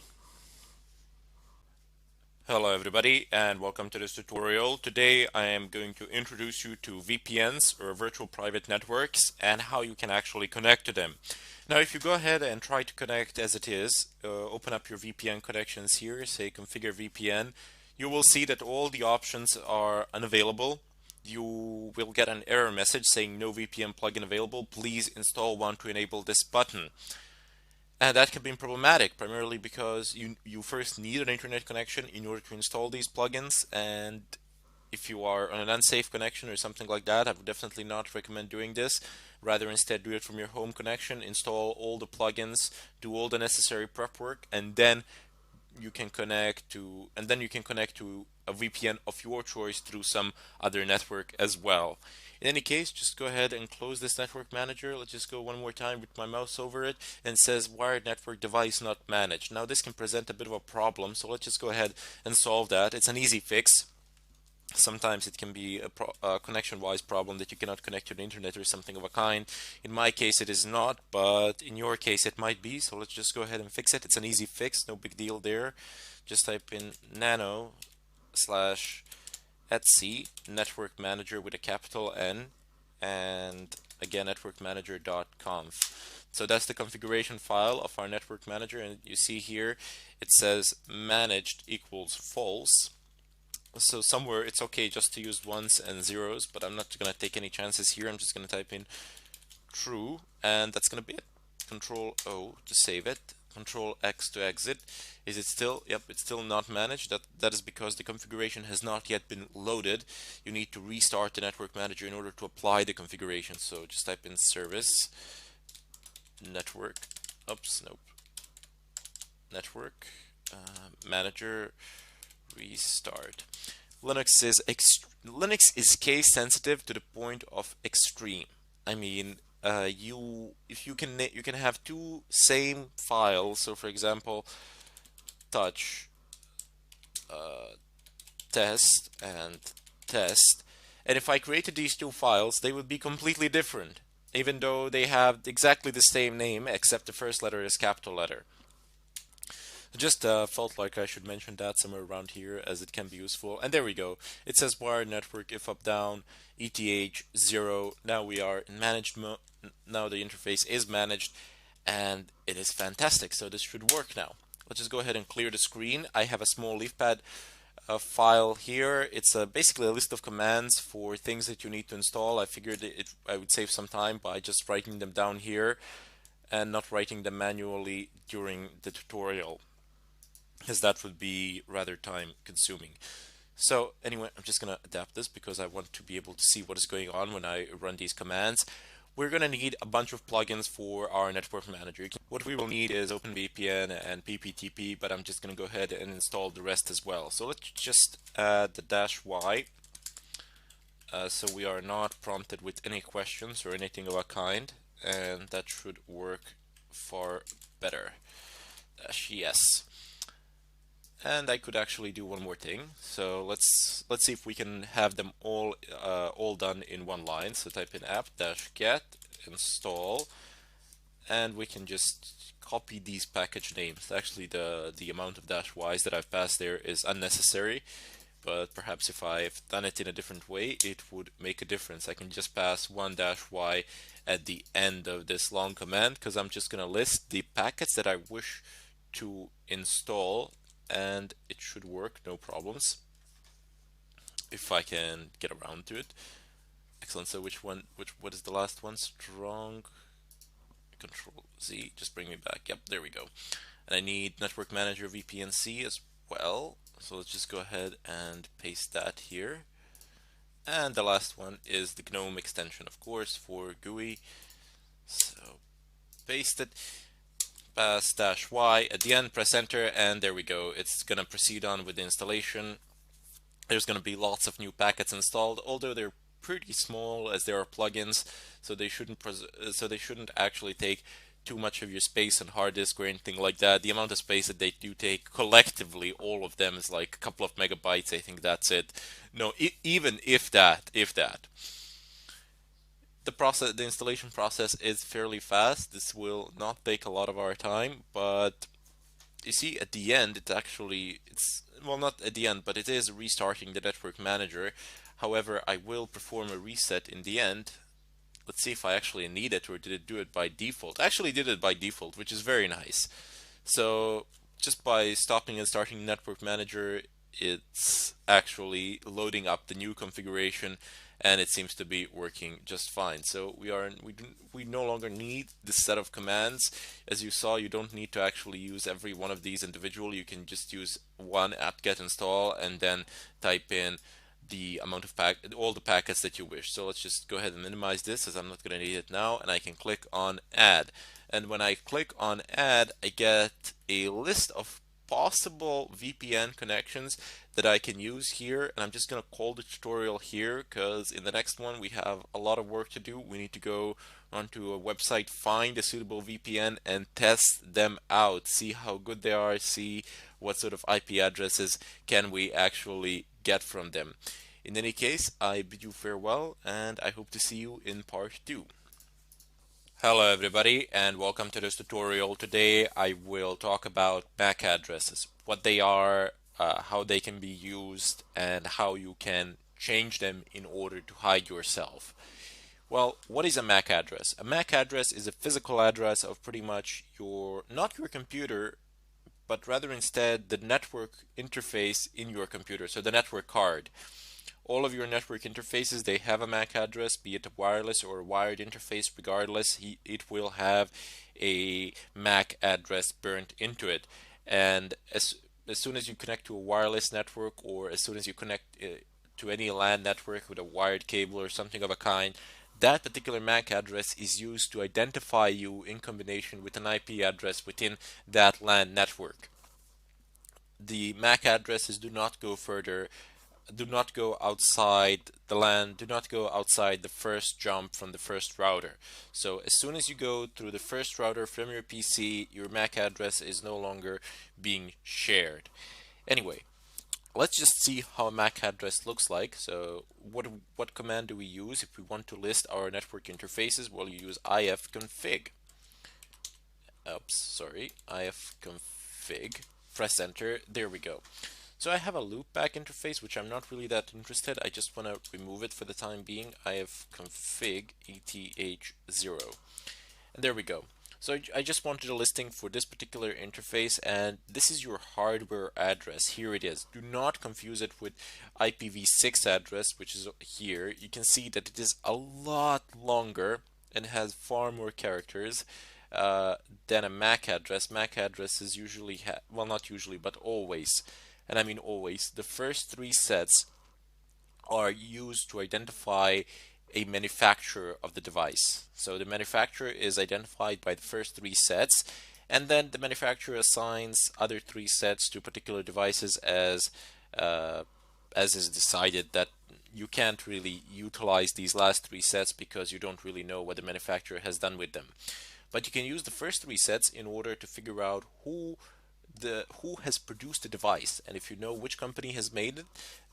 Hello everybody, and welcome to this tutorial. Today I am going to introduce you to VPNs, or virtual private networks, and how you can actually connect to them. Now if you go ahead and try to connect as it is, open up your VPN connections here, say configure VPN, you will see that all the options are unavailable. You will get an error message saying no VPN plugin available. Please install one to enable this button. And that can be problematic, primarily because you first need an internet connection in order to install these plugins, and if you are on an unsafe connection or something like that, I would definitely not recommend doing this. Rather, instead, do it from your home connection, install all the plugins, do all the necessary prep work, and then you can connect to a VPN of your choice through some other network as well. In any case, just go ahead and close this network manager. Let's just go one more time with my mouse over it, and it says wired network device not managed. Now this can present a bit of a problem, so let's just go ahead and solve that. It's an easy fix. Sometimes it can be a connection-wise problem that you cannot connect to the internet or something of a kind. In my case it is not, but in your case it might be, so let's just go ahead and fix it. It's an easy fix, no big deal there. Just type in nano/etc network manager with a capital N, and again networkmanager.conf. So that's the configuration file of our network manager, and you see here it says managed equals false. So somewhere it's okay just to use ones and zeros, but I'm not going to take any chances here. I'm just going to type in true, and that's going to be it. Control O to save it. Control X to exit. Is it still? Yep, it's still not managed. That is because the configuration has not yet been loaded. You need to restart the network manager in order to apply the configuration. So just type in service network. Oops, nope. Network manager restart. Linux is case sensitive to the point of extreme. I mean, you can have two same files. So for example, touch test and test, and if I created these two files, they would be completely different, even though they have exactly the same name, except the first letter is capital letter. Just felt like I should mention that somewhere around here, as it can be useful. And there we go. It says wired network if up down ETH 0. Now we are in managed mode. Now the interface is managed, and it is fantastic. So this should work now. Let's just go ahead and clear the screen. I have a small leafpad file here. It's basically a list of commands for things that you need to install. I figured I would save some time by just writing them down here and not writing them manually during the tutorial, because that would be rather time consuming. So anyway, I'm just going to adapt this because I want to be able to see what is going on when I run these commands. We're going to need a bunch of plugins for our network manager. What we will need is OpenVPN and PPTP, but I'm just going to go ahead and install the rest as well. So let's just add the -y, so we are not prompted with any questions or anything of a kind, and that should work far better. -yes. And I could actually do one more thing. So let's see if we can have them all done in one line. So type in app-get install, and we can just copy these package names. Actually, the amount of -y's that I've passed there is unnecessary, but perhaps if I've done it in a different way, it would make a difference. I can just pass one -y at the end of this long command, because I'm just going to list the packets that I wish to install, and it should work, no problems, if I can get around to it. Excellent. So what is the last one? Strong Control Z, just bring me back. Yep, there we go. And I need Network Manager VPNC as well. So let's just go ahead and paste that here. And the last one is the GNOME extension, of course, for GUI. So paste it. Pass -y at the end, press enter, and there we go. It's going to proceed on with the installation. There's going to be lots of new packets installed, although they're pretty small as there are plugins, so they shouldn't actually take too much of your space on hard disk or anything like that. The amount of space that they do take collectively, all of them, is like a couple of megabytes. I think that's it. No, even if that. The installation process is fairly fast. This will not take a lot of our time, but you see at the end it's well, not at the end, but it is restarting the network manager. However, I will perform a reset in the end. Let's see if I actually need it, or did it do it by default? Actually did it by default, which is very nice. So just by stopping and starting network manager, it's actually loading up the new configuration, and it seems to be working just fine. So we no longer need this set of commands. As you saw, you don't need to actually use every one of these individually. You can just use one apt-get install and then type in the amount of all the packets that you wish. So let's just go ahead and minimize this, as I'm not going to need it now, and I can click on add. And when I click on add, I get a list of possible VPN connections that I can use here, and I'm just going to call the tutorial here, because in the next one we have a lot of work to do. We need to go onto a website, find a suitable VPN, and test them out, see how good they are, see what sort of IP addresses can we actually get from them. In any case, I bid you farewell, and I hope to see you in part 2. Hello everybody, and welcome to this tutorial. Today I will talk about MAC addresses, what they are, how they can be used, and how you can change them in order to hide yourself. Well, what is a MAC address? A MAC address is a physical address of pretty much not your computer, but rather instead the network interface in your computer, so the network card. all of your network interfaces, they have a MAC address, be it a wireless or a wired interface. Regardless, it will have a MAC address burnt into it. And as soon as you connect to a wireless network, or as soon as you connect to any LAN network with a wired cable or something of a kind, that particular MAC address is used to identify you in combination with an IP address within that LAN network. The MAC addresses do not go further, do not go outside the LAN, do not go outside the first jump from the first router. So as soon as you go through the first router from your PC, your MAC address is no longer being shared. Anyway, let's just see how a MAC address looks like. So what command do we use if we want to list our network interfaces? Well, you use ifconfig. Ifconfig. Press enter. There we go. So I have a loopback interface, which I'm not really that interested. I just want to remove it for the time being. ifconfig eth0. And there we go. So I just wanted a listing for this particular interface, and this is your hardware address. Here it is. Do not confuse it with IPv6 address, which is here. You can see that it is a lot longer and has far more characters than a MAC address. MAC addresses usually well, not usually, but always, and I mean always, the first three sets are used to identify a manufacturer of the device. So the manufacturer is identified by the first three sets, and then the manufacturer assigns other three sets to particular devices as is decided. That you can't really utilize these last three sets because you don't really know what the manufacturer has done with them. But you can use the first three sets in order to figure out who has produced the device, and if you know which company has made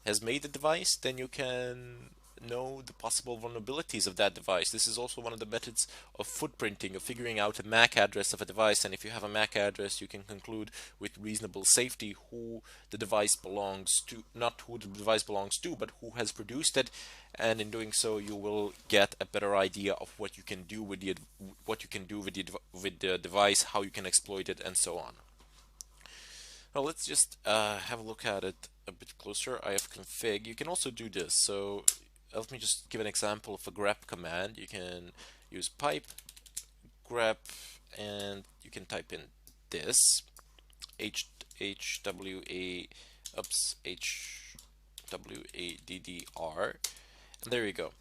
the device, then you can know the possible vulnerabilities of that device. This is also one of the methods of footprinting, of figuring out a MAC address of a device, and if you have a MAC address, you can conclude with reasonable safety who the device belongs to, not who the device belongs to, but who has produced it, and in doing so you will get a better idea of what you can do with the device, how you can exploit it, and so on. Now let's just have a look at it a bit closer. ifconfig. You can also do this. So let me just give an example of a grep command. You can use pipe grep, and you can type in this hwaddr, and there you go.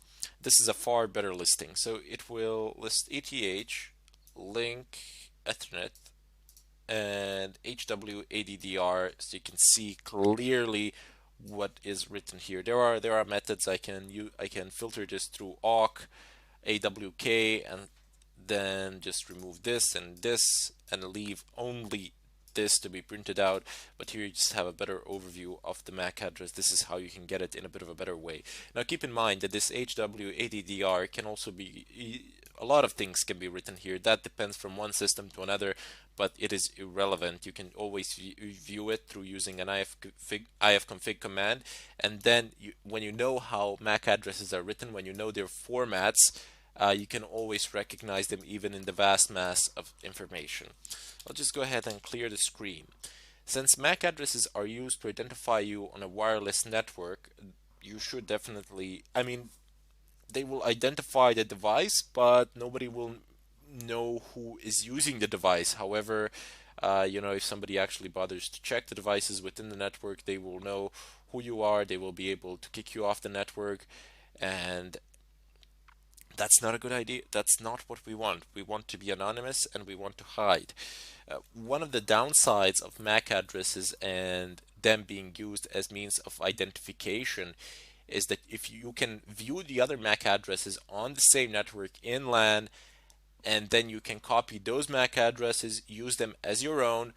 This is a far better listing. So it will list ETH, link, Ethernet, and hwaddr, so you can see clearly what is written here. There are methods I can filter this through awk, awk, and then just remove this and leave only this to be printed out. But here you just have a better overview of the MAC address. This is how you can get it in a bit of a better way. Now keep in mind that this hwaddr can also be, a lot of things can be written here. That depends from one system to another, but it is irrelevant. You can always view it through using an ifconfig command, and then when you know how MAC addresses are written, when you know their formats, you can always recognize them even in the vast mass of information. I'll just go ahead and clear the screen. Since MAC addresses are used to identify you on a wireless network, you should definitely, I mean, they will identify the device, but nobody will know who is using the device. However, if somebody actually bothers to check the devices within the network, they will know who you are. They will be able to kick you off the network, and that's not a good idea. That's not what we want. We want to be anonymous, and we want to hide. One of the downsides of MAC addresses and them being used as means of identification is that if you can view the other MAC addresses on the same network in LAN, and then you can copy those MAC addresses, use them as your own,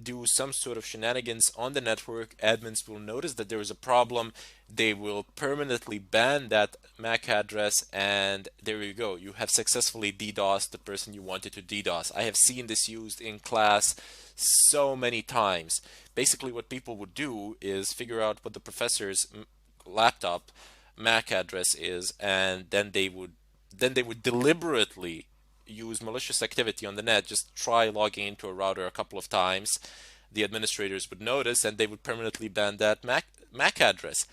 do some sort of shenanigans on the network, admins will notice that there is a problem. They will permanently ban that MAC address, and there you go. You have successfully DDoSed the person you wanted to DDoS. I have seen this used in class so many times. Basically what people would do is figure out what the professor's laptop MAC address is, and then they would deliberately use malicious activity on the net. Just try logging into a router a couple of times. The administrators would notice, and they would permanently ban that MAC address.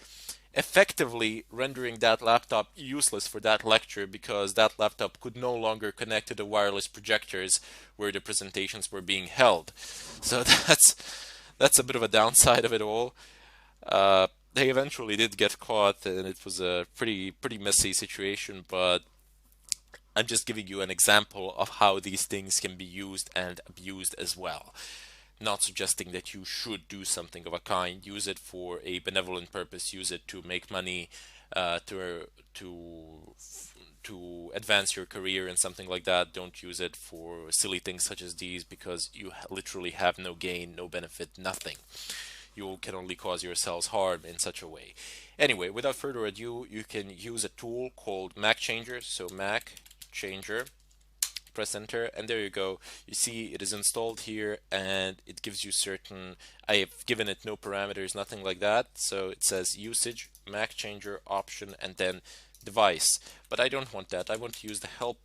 effectively rendering that laptop useless for that lecture because that laptop could no longer connect to the wireless projectors where the presentations were being held. So that's a bit of a downside of it all. They eventually did get caught, and it was a pretty messy situation. But I'm just giving you an example of how these things can be used and abused as well. Not suggesting that you should do something of a kind. Use it for a benevolent purpose. Use it to make money, to advance your career and something like that. Don't use it for silly things such as these because you literally have no gain, no benefit, nothing. You can only cause yourselves harm in such a way. Anyway, without further ado, you can use a tool called Mac Changer. So Mac Changer, press enter, and there you go. You see it is installed here, and it gives you certain, I have given it no parameters, nothing like that. So it says usage, Mac Changer option, and then device. But I don't want that. I want to use the help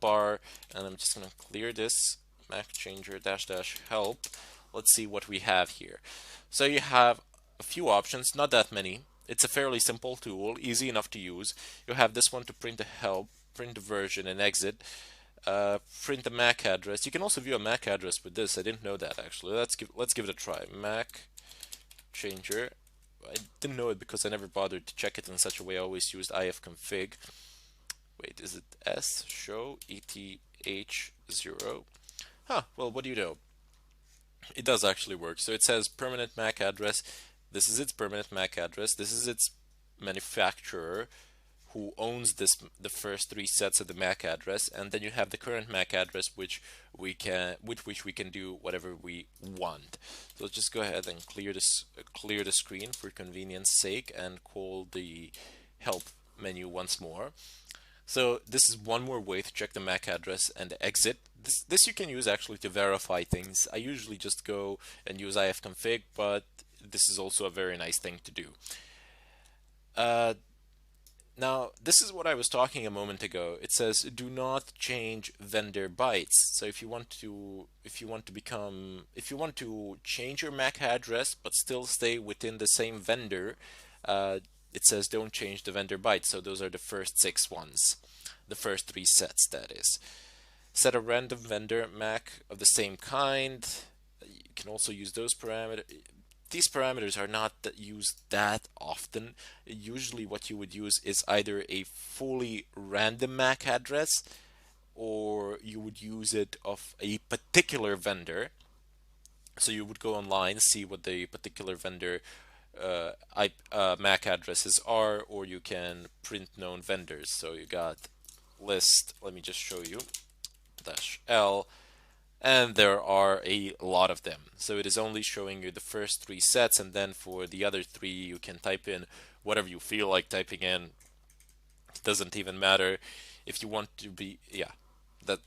bar, and I'm just going to clear this Mac Changer dash dash help. Let's see what we have here. So you have a few options, not that many. It's a fairly simple tool, easy enough to use. You have this one to print the help, print the version, and exit. Print the MAC address. You can also view a MAC address with this. I didn't know that actually. Let's give it a try. Mac Changer. I didn't know it because I never bothered to check it in such a way. I always used ifconfig. Wait, is it S show ETH0? Huh. Well, what do you know? It does actually work. So it says permanent MAC address. This is its permanent MAC address. This is its manufacturer who owns the first three sets of the MAC address, and then you have the current MAC address with which we can do whatever we want. So let's just go ahead and clear the screen for convenience sake and call the help menu once more. So this is one more way to check the MAC address and exit. This you can use actually to verify things. I usually just go and use ifconfig, but this is also a very nice thing to do. Now, this is what I was talking a moment ago. It says do not change vendor bytes. So if you want to change your MAC address but still stay within the same vendor, it says don't change the vendor bytes. So those are the first 6 ones, the first 3 sets, that is. Set a random vendor MAC of the same kind. You can also use those parameters. These parameters are not used that often. Usually what you would use is either a fully random MAC address, or you would use it of a particular vendor. So you would go online, see what the particular vendor MAC addresses are, or you can print known vendors. So you got list, let me just show you, -L, and there are a lot of them. So it is only showing you the first 3 sets, and then for the other 3 you can type in whatever you feel like typing in. It doesn't even matter if you want to be, yeah, that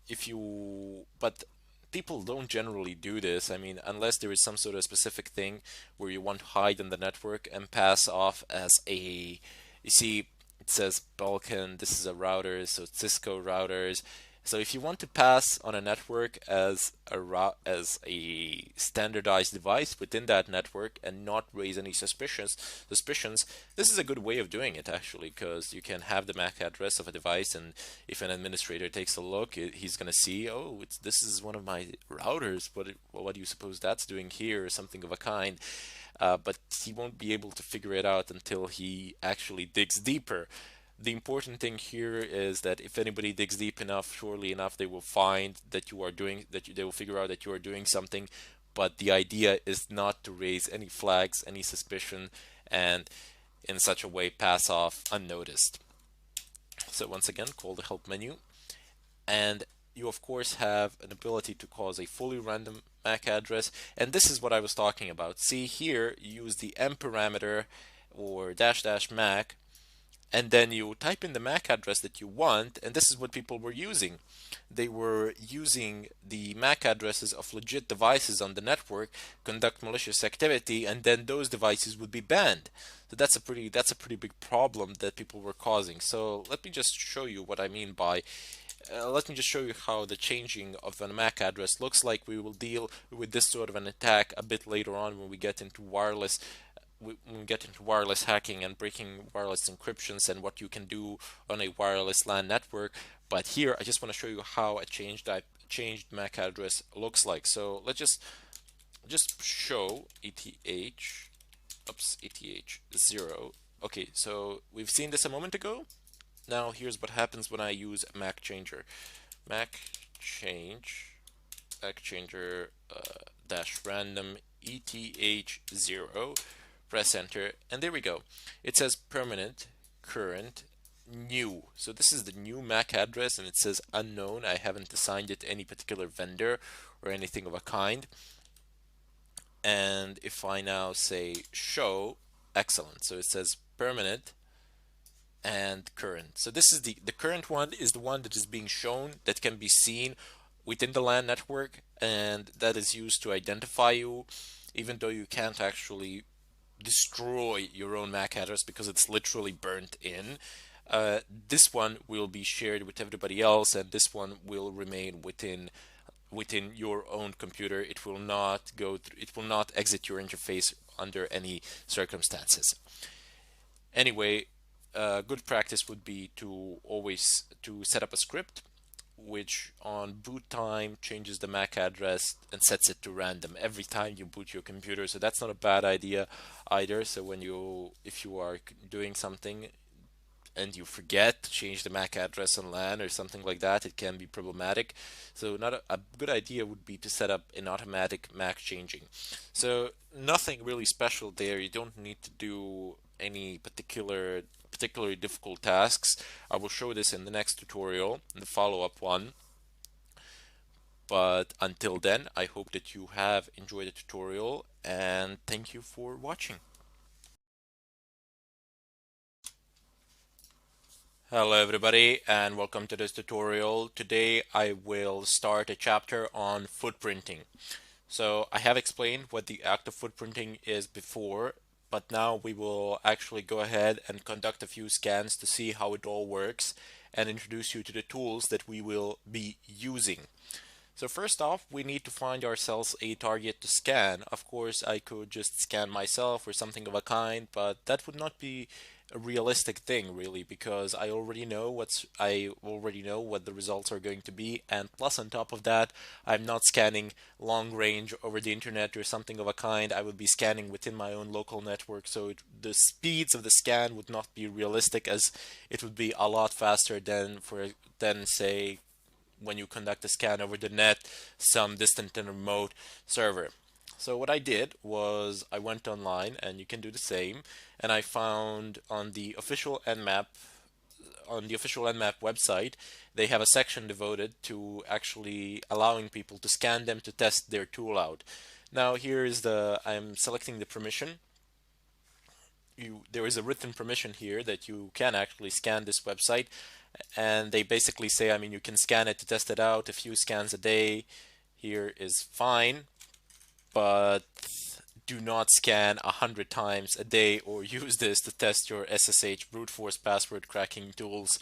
if you, but people don't generally do this. I mean, unless there is some sort of specific thing where you want to hide in the network and pass off as a, you see, it says Balkan, this is a router, so Cisco routers. So if you want to pass on a network as a standardized device within that network and not raise any suspicions, this is a good way of doing it actually, because you can have the MAC address of a device, and if an administrator takes a look, he's going to see, oh, this is one of my routers. What do you suppose that's doing here, or something of a kind. But he won't be able to figure it out until he actually digs deeper. The important thing here is that if anybody digs deep enough, surely enough, they will find that you are doing they will figure out that you are doing something. But the idea is not to raise any flags, any suspicion, and in such a way pass off unnoticed. So once again, call the help menu, and you of course have an ability to cause a fully random MAC address, and this is what I was talking about. See here, use the M parameter or --mac, and then you type in the MAC address that you want, and this is what people were using. They were using the MAC addresses of legit devices on the network, conduct malicious activity, and then those devices would be banned. So that's a pretty big problem that people were causing. So let me just show you what I mean by let me just show you how the changing of a MAC address looks like. We will deal with this sort of an attack a bit later on when we get into wireless when we get into wireless hacking and breaking wireless encryptions and what you can do on a wireless LAN network. But here, I just want to show you how a changed MAC address looks like. So let's just show ETH 0. Okay, so we've seen this a moment ago. Now here's what happens when I use a MAC changer. MAC change, MAC changer dash random ETH 0. Press enter, and there we go. It says permanent, current, new. So this is the new MAC address, and it says unknown. I haven't assigned it to any particular vendor or anything of a kind. And if I now say show, excellent. So it says permanent and current. So this is the current one is the one that is being shown, that can be seen within the LAN network, and that is used to identify you, even though you can't actually destroy your own MAC address because it's literally burnt in. This one will be shared with everybody else, and this one will remain within your own computer. It will not go through, it will not exit your interface under any circumstances. Anyway, good practice would be to always to set up a script which on boot time changes the MAC address and sets it to random every time you boot your computer. So that's not a bad idea either. So when if you are doing something and you forget to change the MAC address on LAN or something like that, it can be problematic. So not a good idea would be to set up an automatic MAC changing. So nothing really special there. You don't need to do any particularly difficult tasks. I will show this in the next tutorial, in the follow-up one. But until then, I hope that you have enjoyed the tutorial, and thank you for watching. Hello everybody, and welcome to this tutorial. Today I will start a chapter on footprinting. So I have explained what the act of footprinting is before, but now we will actually go ahead and conduct a few scans to see how it all works and introduce you to the tools that we will be using. So first off, we need to find ourselves a target to scan. Of course, I could just scan myself or something of a kind, but that would not be a realistic thing really, because I already know what the results are going to be, and plus on top of that, I'm not scanning long range over the internet or something of a kind. I would be scanning within my own local network, so the speeds of the scan would not be realistic, as it would be a lot faster than say when you conduct a scan over the net, some distant and remote server. So what I did was I went online, and you can do the same, and I found on the official Nmap website, they have a section devoted to actually allowing people to scan them to test their tool out. Now I'm selecting the permission. There is a written permission here that you can actually scan this website, and they basically say, I mean, you can scan it to test it out. A few scans a day here is fine, but do not scan 100 times a day or use this to test your SSH brute force password cracking tools,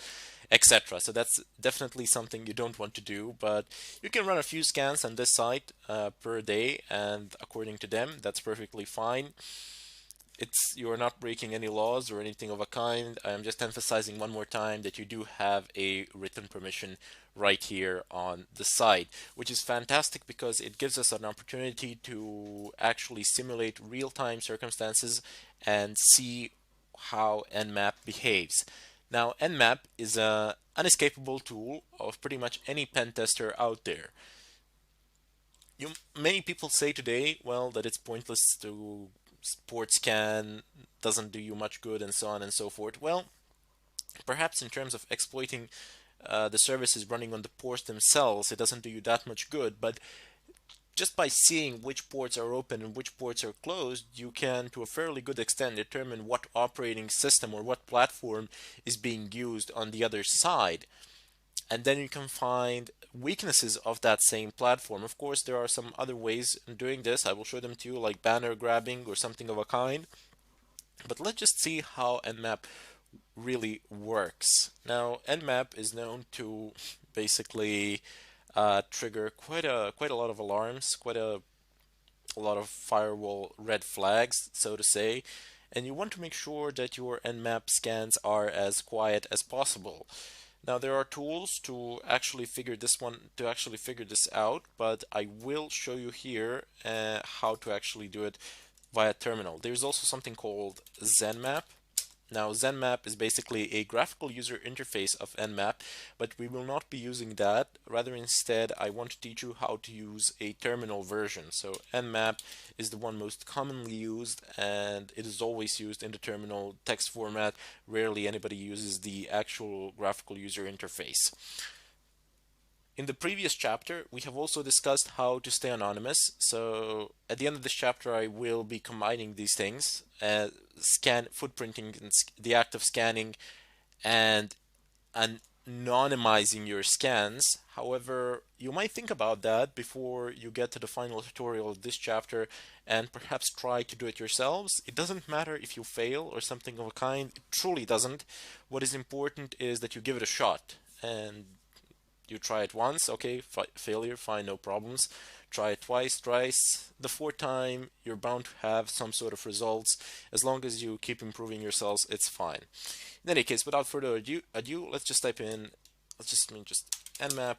etc. So that's definitely something you don't want to do, but you can run a few scans on this site per day, and according to them, that's perfectly fine. You're not breaking any laws or anything of a kind. I'm just emphasizing one more time that you do have a written permission right here on the site, which is fantastic because it gives us an opportunity to actually simulate real-time circumstances and see how Nmap behaves. Now, Nmap is an unescapable tool of pretty much any pen tester out there. Many people say today, well, that it's pointless to port scan, doesn't do you much good, and so on and so forth. Well, perhaps in terms of exploiting the services running on the ports themselves, it doesn't do you that much good, but just by seeing which ports are open and which ports are closed, you can, to a fairly good extent, determine what operating system or what platform is being used on the other side. And then you can find weaknesses of that same platform. Of course, there are some other ways in doing this. I will show them to you, like banner grabbing or something of a kind. But let's just see how Nmap really works. Now, Nmap is known to basically trigger quite a lot of alarms, quite a a lot of firewall red flags, so to say, and you want to make sure that your Nmap scans are as quiet as possible. Now there are tools to actually figure this out, but I will show you here how to actually do it via terminal. There's also something called ZenMap. Now ZenMap is basically a graphical user interface of Nmap, but we will not be using that. Rather instead, I want to teach you how to use a terminal version. So Nmap is the one most commonly used, and it is always used in the terminal text format. Rarely anybody uses the actual graphical user interface. In the previous chapter, we have also discussed how to stay anonymous. So at the end of this chapter, I will be combining these things, scan footprinting, and the act of scanning, and anonymizing your scans. However, you might think about that before you get to the final tutorial of this chapter and perhaps try to do it yourselves. It doesn't matter if you fail or something of a kind. It truly doesn't. What is important is that you give it a shot, and you try it once, okay, failure, fine, no problems. Try it twice, thrice. The fourth time, you're bound to have some sort of results. As long as you keep improving yourselves, it's fine. In any case, without further ado, let's just type in, just nmap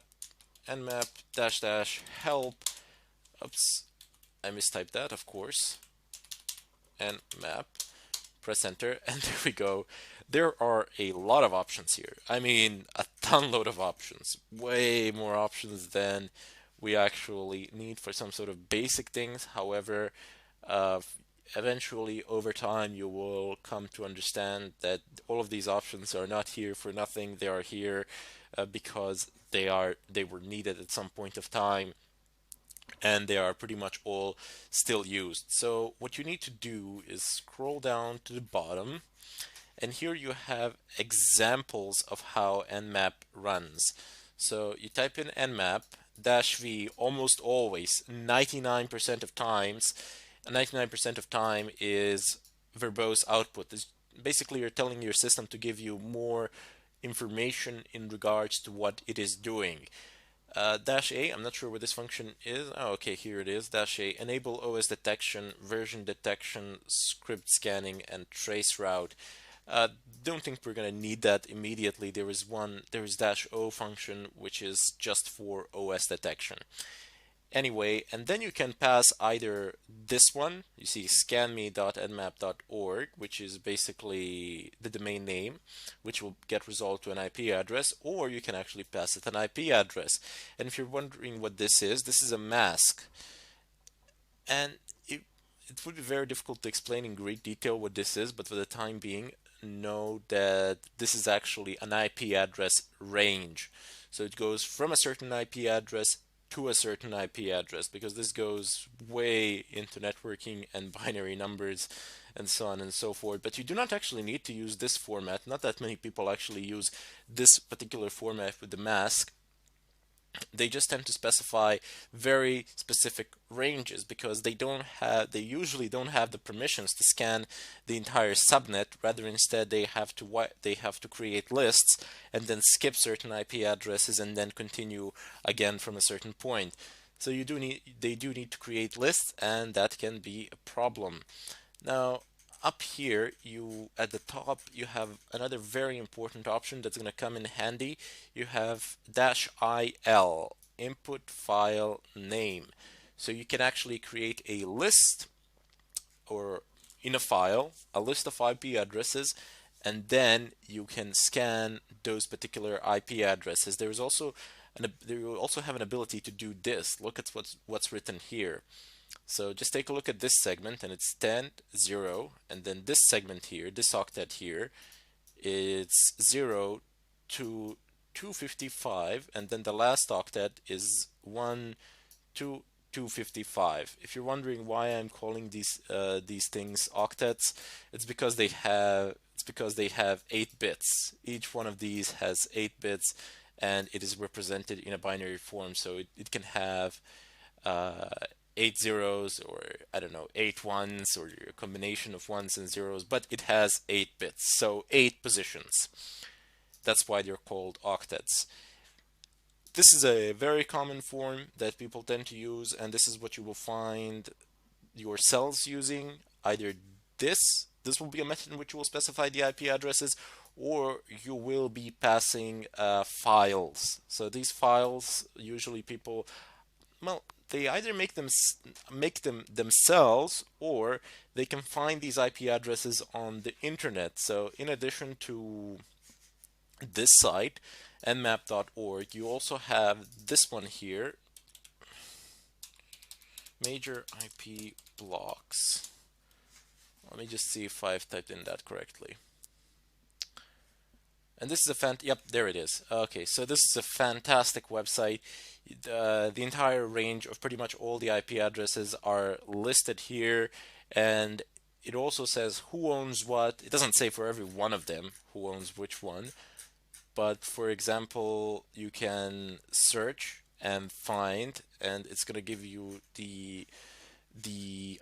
dash dash help. Oops, I mistyped that, of course. Nmap, press enter, and there we go. There are a lot of options here. I mean, a ton load of options. Way more options than we actually need for some sort of basic things. However, eventually over time you will come to understand that all of these options are not here for nothing. They are here because they were needed at some point of time, and they are pretty much all still used. So what you need to do is scroll down to the bottom, and here you have examples of how Nmap runs. So you type in Nmap -v almost always, 99% of times. 99% of time is verbose output. Basically, you're telling your system to give you more information in regards to what it is doing. -A, I'm not sure where this function is. Oh, okay, here it is. -A, enable OS detection, version detection, script scanning, and trace route. Don't think we're going to need that immediately. There is -O function, which is just for OS detection. Anyway, and then you can pass either this one, you see scanme.nmap.org, which is basically the domain name, which will get resolved to an IP address, or you can actually pass it an IP address. And if you're wondering what this is a mask. And it would be very difficult to explain in great detail what this is, but for the time being, know that this is actually an IP address range. So it goes from a certain IP address to a certain IP address, because this goes way into networking and binary numbers and so on and so forth. But you do not actually need to use this format. Not that many people actually use this particular format with the mask. They just tend to specify very specific ranges because they usually don't have the permissions to scan the entire subnet. Rather, instead they have to create lists and then skip certain IP addresses and then continue again from a certain point. So they do need to create lists, and that can be a problem. Now, up here, at the top, you have another very important option that's going to come in handy. You have -IL, input file name. So you can actually create a list, or in a file, a list of IP addresses, and then you can scan those particular IP addresses. There will also have an ability to do this. Look at what's written here. So just take a look at this segment, and it's 10, 0, and then this segment here, this octet here, it's 0 to 255, and then the last octet is 1 to 255. If you're wondering why I'm calling these things octets, it's because they have 8 bits. Each one of these has 8 bits, and it is represented in a binary form, so it can have 8 zeros, or I don't know, 8 ones, or a combination of ones and zeros, but it has 8 bits, so 8 positions. That's why they're called octets. This is a very common form that people tend to use, and this is what you will find your cells using either this will be a method in which you will specify the IP addresses, or you will be passing files. So these files, usually people, well, they either make them themselves, or they can find these IP addresses on the internet. So in addition to this site, nmap.org, you also have this one here, major IP blocks. Let me just see if I've typed in that correctly. And this is a yep, there it is. Okay, so this is a fantastic website. The entire range of pretty much all the IP addresses are listed here, and it also says who owns what. It doesn't say for every one of them who owns which one, but for example, you can search and find, and it's going to give you the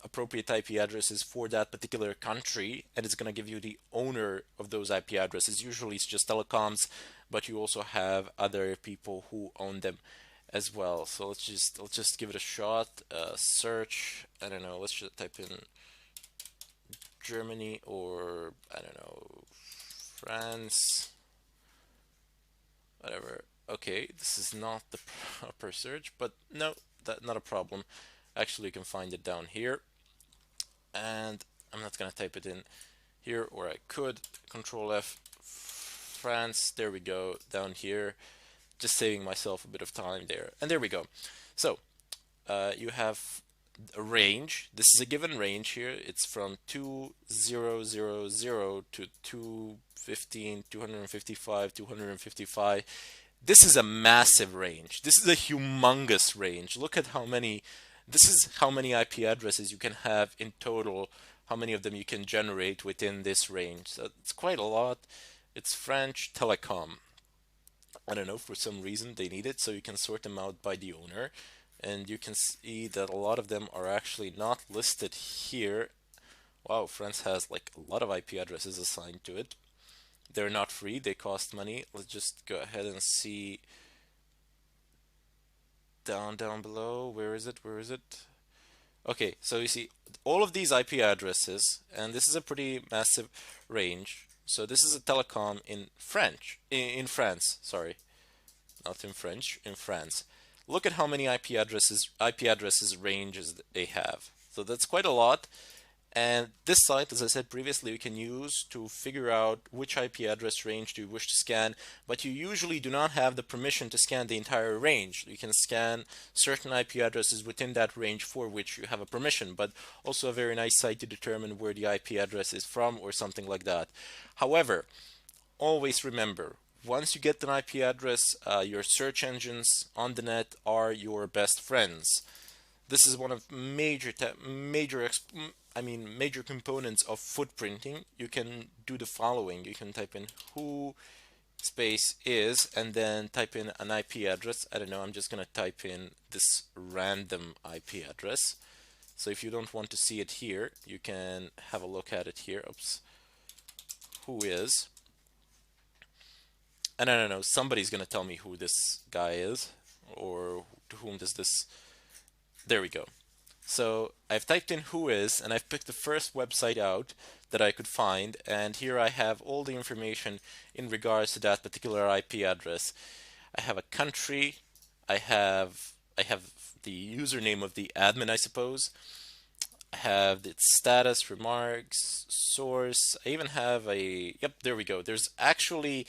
appropriate IP addresses for that particular country, and it's going to give you the owner of those IP addresses. Usually it's just telecoms, but you also have other people who own them as well. So let's just give it a shot. Search, I don't know, let's just type in Germany, or I don't know, France, whatever. Okay, this is not the proper search, but no, that's not a problem. Actually, you can find it down here, and I'm not gonna type it in here, or I could Control F, France. There we go, down here, just saving myself a bit of time there. And there we go. So you have a range. This is a given range here. It's from 2000 to 215, 255, 255. This is a massive range. This is a humongous range. Look at how many, this is how many IP addresses you can have in total, how many of them you can generate within this range. So it's quite a lot. It's French Telecom. I don't know, for some reason they need it, so you can sort them out by the owner. And you can see that a lot of them are actually not listed here. Wow, France has like a lot of IP addresses assigned to it. They're not free, they cost money. Let's just go ahead and see down below. Where is it? Okay, so you see all of these IP addresses, and this is a pretty massive range. So this is a telecom in France, sorry. Not in French, in France. Look at how many IP addresses ranges they have. So that's quite a lot. And this site, as I said previously, you can use to figure out which IP address range do you wish to scan, but you usually do not have the permission to scan the entire range. You can scan certain IP addresses within that range for which you have a permission, but also a very nice site to determine where the IP address is from or something like that. However, always remember, once you get an IP address, your search engines on the net are your best friends. This is one of major components of footprinting. You can do the following. You can type in who space is, and then type in an IP address. I don't know, I'm just gonna type in this random IP address. So if you don't want to see it here, you can have a look at it here. Oops. Who is, and I don't know, somebody's gonna tell me who this guy is, or to whom does this, there we go. So I've typed in who is, and I've picked the first website out that I could find, and here I have all the information in regards to that particular IP address. I have a country, I have the username of the admin, I suppose. I have its status, remarks, source. I even have a, yep, there we go. There's actually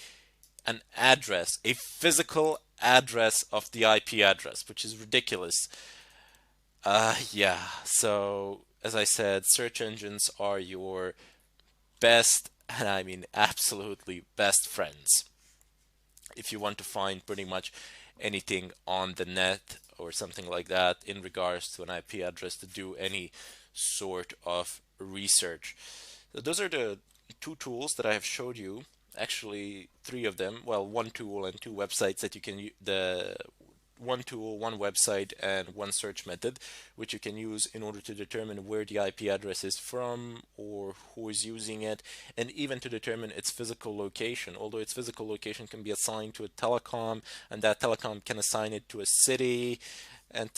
an address, a physical address of the IP address, which is ridiculous. Yeah, so as I said, search engines are your best, and I mean absolutely best friends. If you want to find pretty much anything on the net or something like that in regards to an IP address to do any sort of research. So those are the two tools that I have showed you. Actually, three of them. Well, one tool and two websites that you can the one tool, one website, and one search method, which you can use in order to determine where the IP address is from or who is using it, and even to determine its physical location. Although its physical location can be assigned to a telecom, and that telecom can assign it to a city, and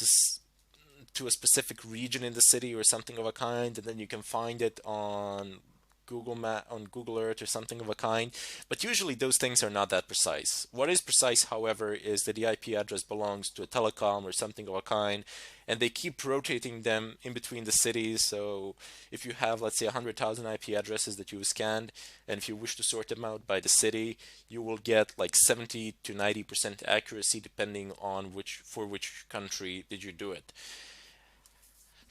to a specific region in the city or something of a kind, and then you can find it on Google Earth or something of a kind. But usually those things are not that precise. What is precise, however, is that the IP address belongs to a telecom or something of a kind, and they keep rotating them in between the cities. So if you have, let's say, 100,000 IP addresses that you've scanned, and if you wish to sort them out by the city, you will get like 70 to 90% accuracy depending on which country did you do it.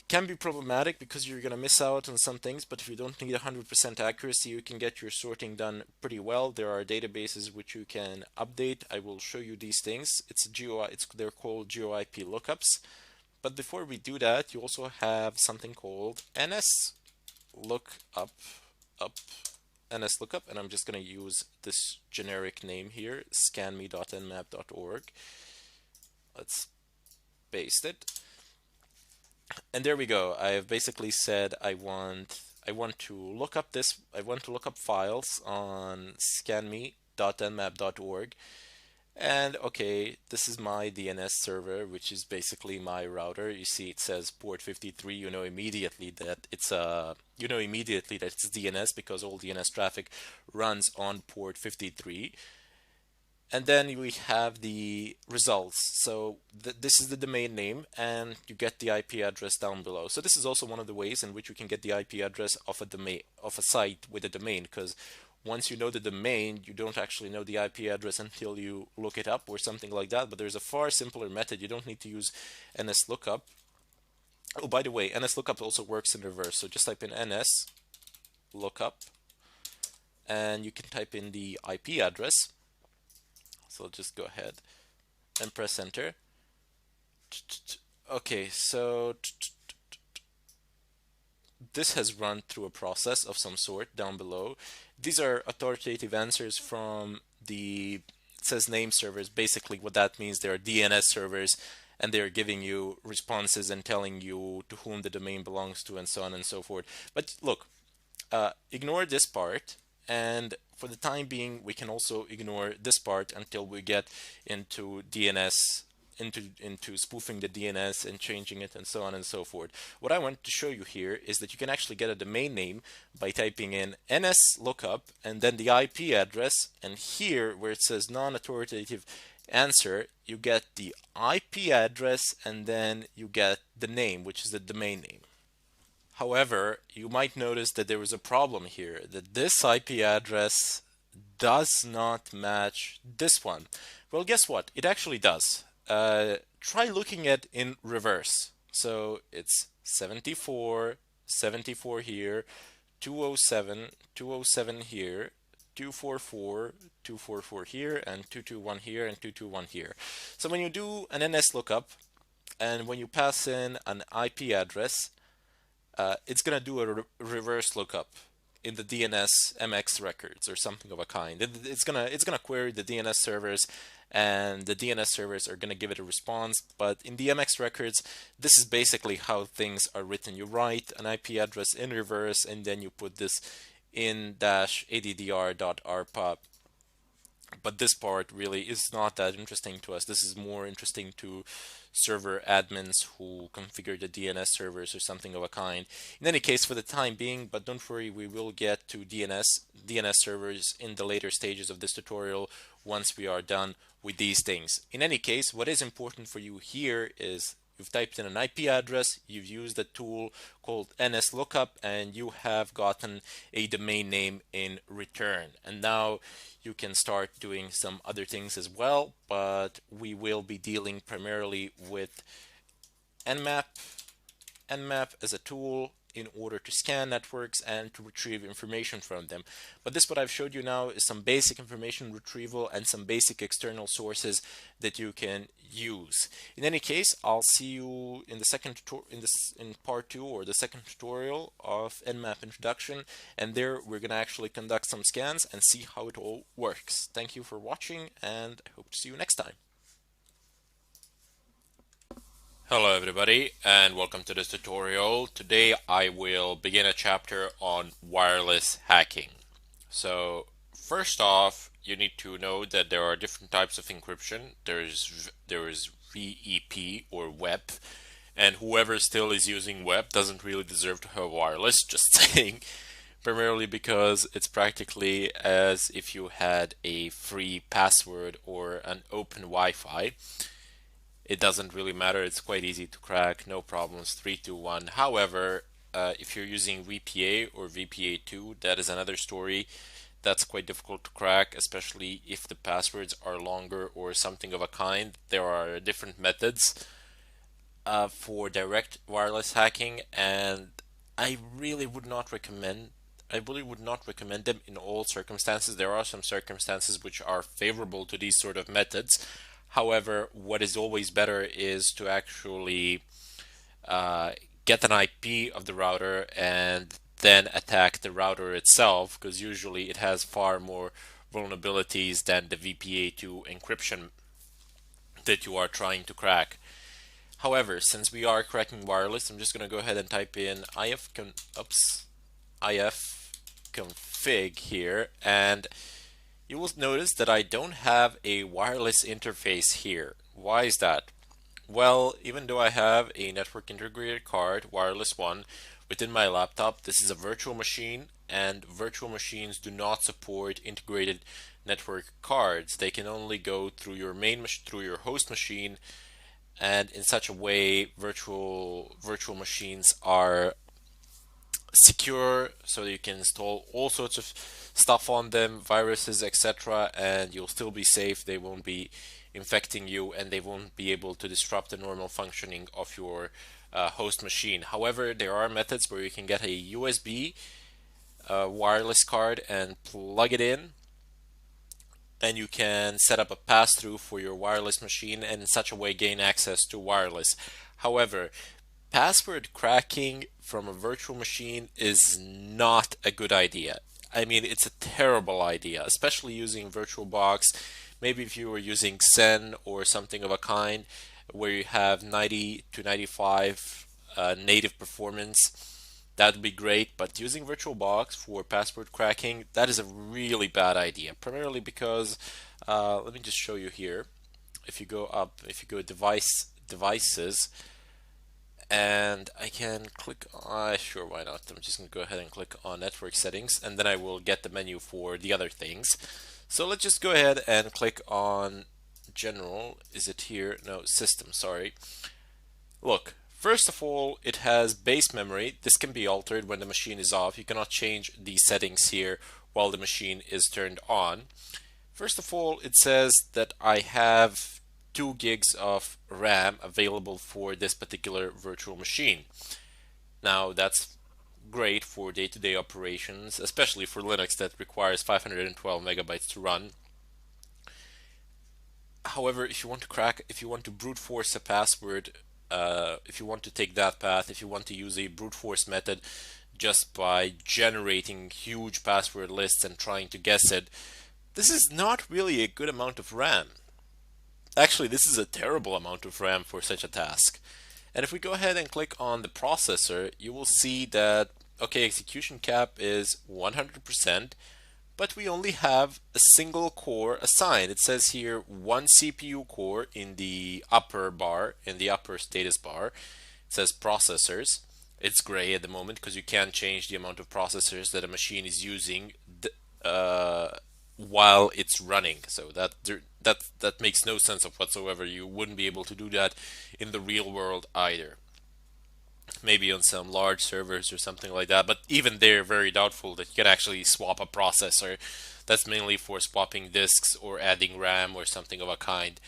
Can be problematic because you're going to miss out on some things, but if you don't need 100% accuracy, you can get your sorting done pretty well. There are databases which you can update. I will show you these things. They're called GeoIP lookups. But before we do that, you also have something called NS lookup, NS lookup, and I'm just going to use this generic name here, scanme.nmap.org. Let's paste it. And there we go. I have basically said I want to look up files on scanme.nmap.org. And okay, this is my DNS server, which is basically my router. You see it says port 53. You know immediately that it's DNS because all DNS traffic runs on port 53. And then we have the results. So this is the domain name, and you get the IP address down below. So this is also one of the ways in which you can get the IP address of a site with a domain, because once you know the domain, you don't actually know the IP address until you look it up or something like that. But there's a far simpler method. You don't need to use NSLookup. Oh, by the way, NSLookup also works in reverse. So just type in NSLookup, and you can type in the IP address. So just go ahead and press enter. Okay, so this has run through a process of some sort down below. These are authoritative answers from it says name servers. Basically what that means, they are DNS servers, and they're giving you responses and telling you to whom the domain belongs to and so on and so forth. But look, ignore this part. And for the time being, we can also ignore this part until we get into DNS, into spoofing the DNS and changing it and so on and so forth. What I want to show you here is that you can actually get a domain name by typing in NSLookup and then the IP address. And here, where it says non-authoritative answer, you get the IP address and then you get the name, which is the domain name. However, you might notice that there is a problem here, that this IP address does not match this one. Well, guess what? It actually does. Try looking at in reverse. So it's 74, 74 here, 207, 207 here, 244, 244 here, and 221 here, and 221 here. So when you do an NS lookup, and when you pass in an IP address, it's going to do a reverse lookup in the DNS MX records or something of a kind. It's gonna query the DNS servers, and the DNS servers are going to give it a response. But in the MX records, this is basically how things are written. You write an IP address in reverse, and then you put this in -addr.arpa. But this part really is not that interesting to us. This is more interesting to server admins who configure the DNS servers or something of a kind. In any case, for the time being, but don't worry, we will get to DNS servers in the later stages of this tutorial once we are done with these things. In any case, what is important for you here is you've typed in an IP address, you've used a tool called NSLookup, and you have gotten a domain name in return. And now you can start doing some other things as well, but we will be dealing primarily with Nmap as a tool in order to scan networks and to retrieve information from them. But this, what I've showed you now, is some basic information retrieval and some basic external sources that you can use. In any case, I'll see you in the in part 2 or the second tutorial of Nmap introduction, and there we're going to actually conduct some scans and see how it all works. Thank you for watching, and I hope to see you next time. Hello everybody, and welcome to this tutorial. Today I will begin a chapter on wireless hacking. So first off, you need to know that there are different types of encryption. There is VEP or WEP, And whoever still is using web doesn't really deserve to have wireless, just saying. Primarily because it's practically as if you had a free password or an open Wi-Fi. It doesn't really matter, it's quite easy to crack, no problems, 321. However, if you're using VPA or VPA2, that is another story. That's quite difficult to crack, especially if the passwords are longer or something of a kind. There are different methods for direct wireless hacking, and I really would not recommend. I really would not recommend them in all circumstances. There are some circumstances which are favorable to these sort of methods. However, what is always better is to actually uh, get an IP of the router and then attack the router itself, because usually it has far more vulnerabilities than the VPA2 encryption that you are trying to crack. However, since we are cracking wireless, I'm just going to go ahead and type in ifconfig here, and you will notice that I don't have a wireless interface here. Why is that? Well, even though I have a network integrated card, wireless one, within my laptop, this is a virtual machine, and virtual machines do not support integrated network cards. They can only go through your through your host machine, and in such a way, virtual machines are secure, so you can install all sorts of stuff on them, viruses, etc., and you'll still be safe. They won't be infecting you, and they won't be able to disrupt the normal functioning of your host machine. However, there are methods where you can get a USB wireless card and plug it in, and you can set up a pass-through for your wireless machine and in such a way gain access to wireless. However, password cracking from a virtual machine is not a good idea. I mean, it's a terrible idea, especially using VirtualBox. Maybe if you were using Xen or something of a kind, where you have 90 to 95 native performance, that would be great. But using VirtualBox for password cracking, that is a really bad idea. Primarily because, let me just show you here. If you go up, if you go devices, and I can click on, sure, why not? I'm just going to go ahead and click on network settings, and then I will get the menu for the other things. So let's just go ahead and click on general. Is it here? No, system, sorry. Look, first of all, it has base memory. This can be altered when the machine is off. You cannot change these settings here while the machine is turned on. First of all, it says that I have 2 gigs of RAM available for this particular virtual machine. Now, that's great for day-to-day operations, especially for Linux that requires 512 megabytes to run. However, if you want to crack, if you want to brute force a password, if you want to take that path, if you want to use a brute force method just by generating huge password lists and trying to guess it, this is not really a good amount of RAM. Actually, this is a terrible amount of RAM for such a task. And if we go ahead and click on the processor, you will see that, okay, execution cap is 100%, but we only have a single core assigned. It says here 1 CPU core in the upper bar, in the upper status bar. It says processors. It's gray at the moment because you can't change the amount of processors that a machine is using while it's running. So that makes no sense of whatsoever. You wouldn't be able to do that in the real world either. Maybe on some large servers or something like that, but even they're very doubtful that you can actually swap a processor. That's mainly for swapping disks or adding RAM or something of a kind.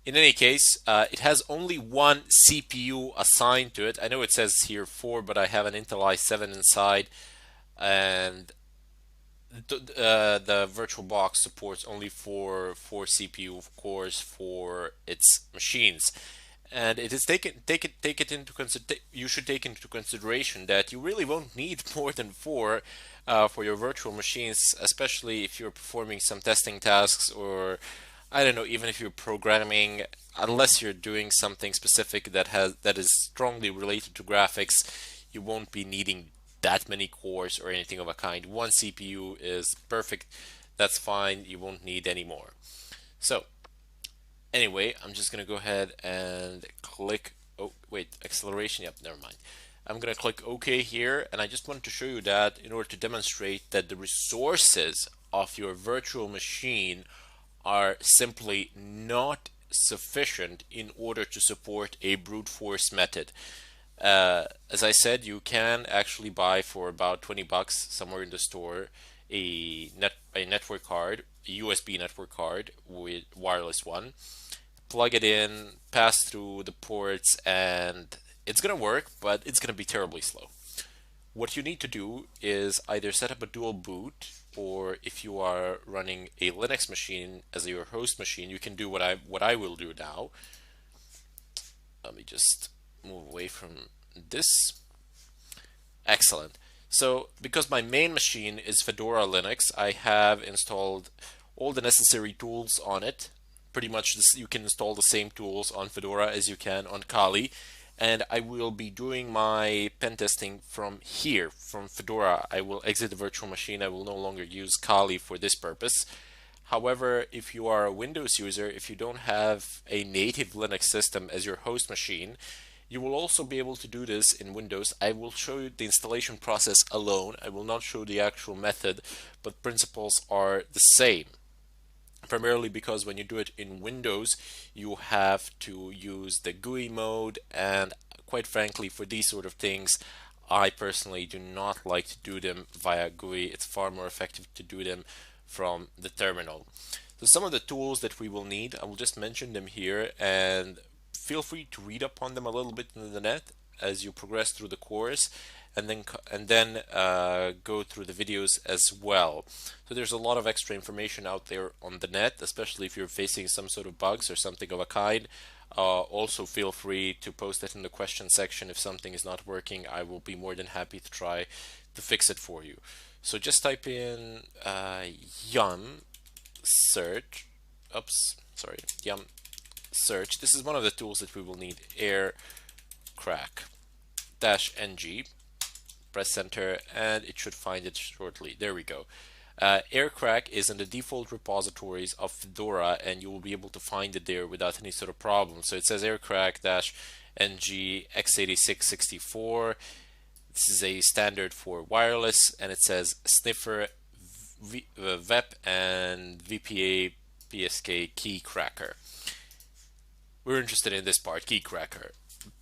In any case, it has only 1 CPU assigned to it. I know it says here 4, but I have an Intel i7 inside, and the VirtualBox supports only four CPU cores for its machines. And it is you should take into consideration that you really won't need more than 4 for your virtual machines, especially if you're performing some testing tasks, or I don't know, even if you're programming, unless you're doing something specific that is strongly related to graphics, you won't be needing that many cores or anything of a kind. 1 CPU is perfect. That's fine. You won't need any more. So anyway, I'm just going to go ahead and click oh wait, acceleration, yep, never mind. I'm gonna click OK here, and I just want to show you that in order to demonstrate that the resources of your virtual machine are simply not sufficient in order to support a brute force method. As I said, you can actually buy for about 20 bucks somewhere in the store a network card, a USB network card with wireless one. Plug it in, pass through the ports, and it's gonna work, but it's gonna be terribly slow. What you need to do is either set up a dual boot, or if you are running a Linux machine as your host machine, you can do what I will do now. Let me just move away from this. Excellent. So because my main machine is Fedora Linux, I have installed all the necessary tools on it. Pretty much you can install the same tools on Fedora as you can on Kali. And I will be doing my pen testing from here, from Fedora. I will exit the virtual machine. I will no longer use Kali for this purpose. However, if you are a Windows user, if you don't have a native Linux system as your host machine, you will also be able to do this in Windows. I will show you the installation process alone. I will not show the actual method, but principles are the same. Primarily because when you do it in Windows, you have to use the GUI mode, and quite frankly, for these sort of things, I personally do not like to do them via GUI. It's far more effective to do them from the terminal. So some of the tools that we will need, I will just mention them here, and feel free to read up on them a little bit in the net as you progress through the course, and then go through the videos as well. So there's a lot of extra information out there on the net, especially if you're facing some sort of bugs or something of a kind. Also feel free to post it in the question section if something is not working. I will be more than happy to try to fix it for you. So just type in yum search, yum search. This is one of the tools that we will need, aircrack-ng. Press enter and it should find it shortly. There we go. Aircrack is in the default repositories of Fedora, and you will be able to find it there without any sort of problem. So it says aircrack-ng x8664. This is a standard for wireless, and it says sniffer, VEP, and VPA PSK key cracker. We're interested in this part, key cracker.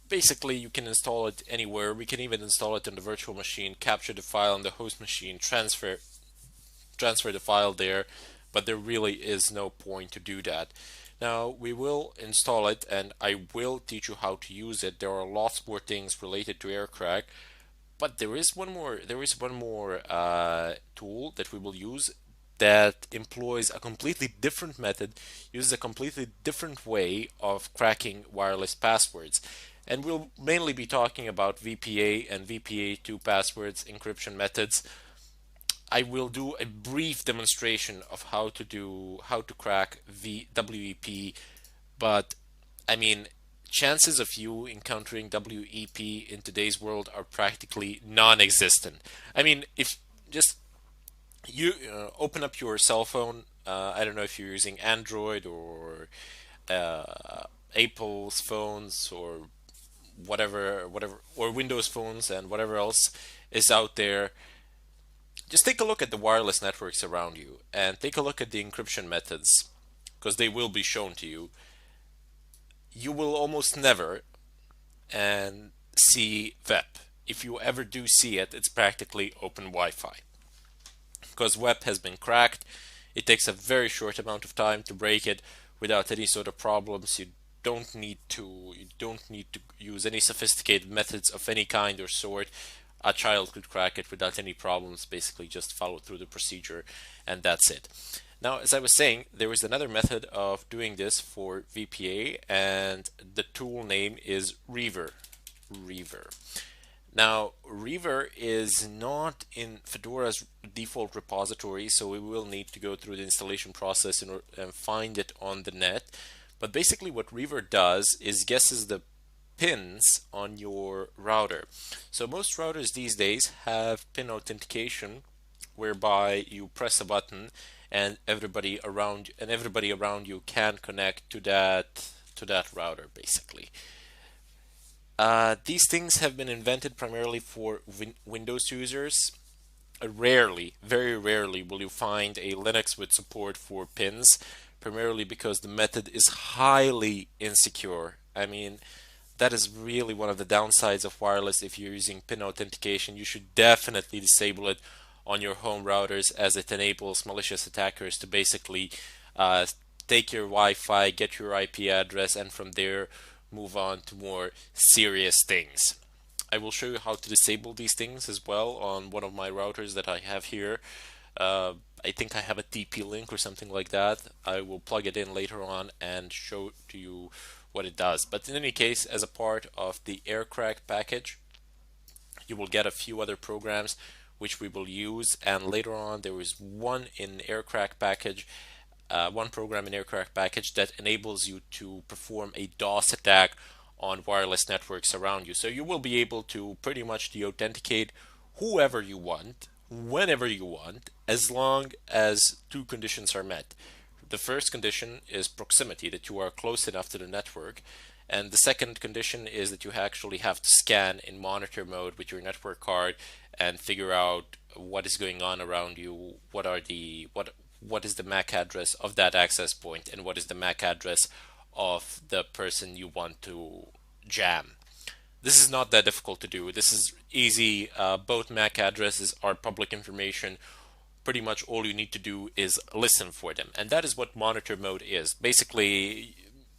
Basically, you can install it anywhere. We can even install it on the virtual machine, capture the file on the host machine, transfer the file there, but there really is no point to do that. Now, we will install it, and I will teach you how to use it. There are lots more things related to aircrack, but there is one more tool that we will use that employs a completely different method, uses a completely different way of cracking wireless passwords. And we'll mainly be talking about VPA and VPA2 passwords, encryption methods. I will do a brief demonstration of how to crack WEP, but I mean, chances of you encountering WEP in today's world are practically non-existent. I mean, if just you open up your cell phone, I don't know if you're using Android or Apple's phones or whatever, or Windows phones and whatever else is out there. Just take a look at the wireless networks around you and take a look at the encryption methods, because they will be shown to you. You will almost never see VEP. If you ever do see it, it's practically open Wi-Fi, because WEP has been cracked. It takes a very short amount of time to break it without any sort of problems. You don't need to use any sophisticated methods of any kind or sort. A child could crack it without any problems. Basically just follow through the procedure, and that's it. Now, as I was saying, there is another method of doing this for VPA, and the tool name is Reaver. Now, Reaver is not in Fedora's default repository, so we will need to go through the installation process and find it on the net. But basically what Reaver does is guesses the pins on your router. So most routers these days have pin authentication, whereby you press a button and everybody around you can connect to that router, basically. These things have been invented primarily for Windows users. Rarely, very rarely, will you find a Linux with support for pins, primarily because the method is highly insecure. I mean, that is really one of the downsides of wireless. If you're using pin authentication, you should definitely disable it on your home routers, as it enables malicious attackers to basically uh, take your Wi-Fi, get your IP address, and from there move on to more serious things. I will show you how to disable these things as well on one of my routers that I have here. Uh, I think I have a TP-Link or something like that. I will plug it in later on and show to you what it does. But in any case, as a part of the AirCrack package, you will get a few other programs which we will use, and later on there is one in AirCrack package, one program in AirCrack package that enables you to perform a DOS attack on wireless networks around you. So you will be able to pretty much de-authenticate whoever you want, whenever you want, as long as two conditions are met. The first condition is proximity, that you are close enough to the network. And the second condition is that you actually have to scan in monitor mode with your network card and figure out what is going on around you, what is the MAC address of that access point, and what is the MAC address of the person you want to jam. This is not that difficult to do. This is easy. Both MAC addresses are public information. Pretty much all you need to do is listen for them. And that is what monitor mode is. Basically,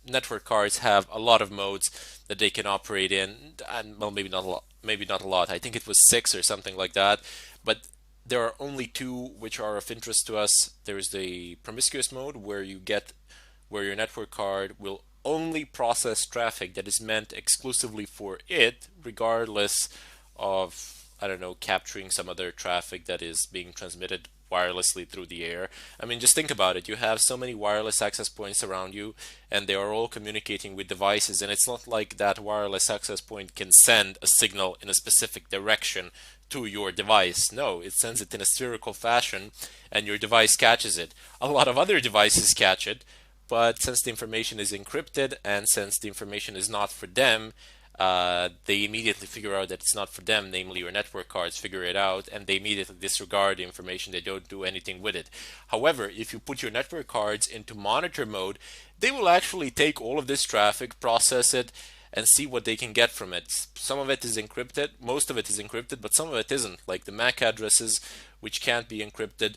network cards have a lot of modes that they can operate in, and well, maybe not a lot. Maybe not a lot. I think it was 6 or something like that. But there are only two which are of interest to us. There is the promiscuous mode, where your network card will only process traffic that is meant exclusively for it, regardless of, I don't know, capturing some other traffic that is being transmitted wirelessly through the air. I mean, just think about it. You have so many wireless access points around you, and they are all communicating with devices, and it's not like that wireless access point can send a signal in a specific direction to your device. No, it sends it in a spherical fashion, and your device catches it. A lot of other devices catch it, but since the information is encrypted and since the information is not for them, they immediately figure out that it's not for them, namely your network cards figure it out, and they immediately disregard the information. They don't do anything with it. However, if you put your network cards into monitor mode, they will actually take all of this traffic, process it, and see what they can get from it. Some of it is encrypted, most of it is encrypted, but some of it isn't, like the MAC addresses, which can't be encrypted,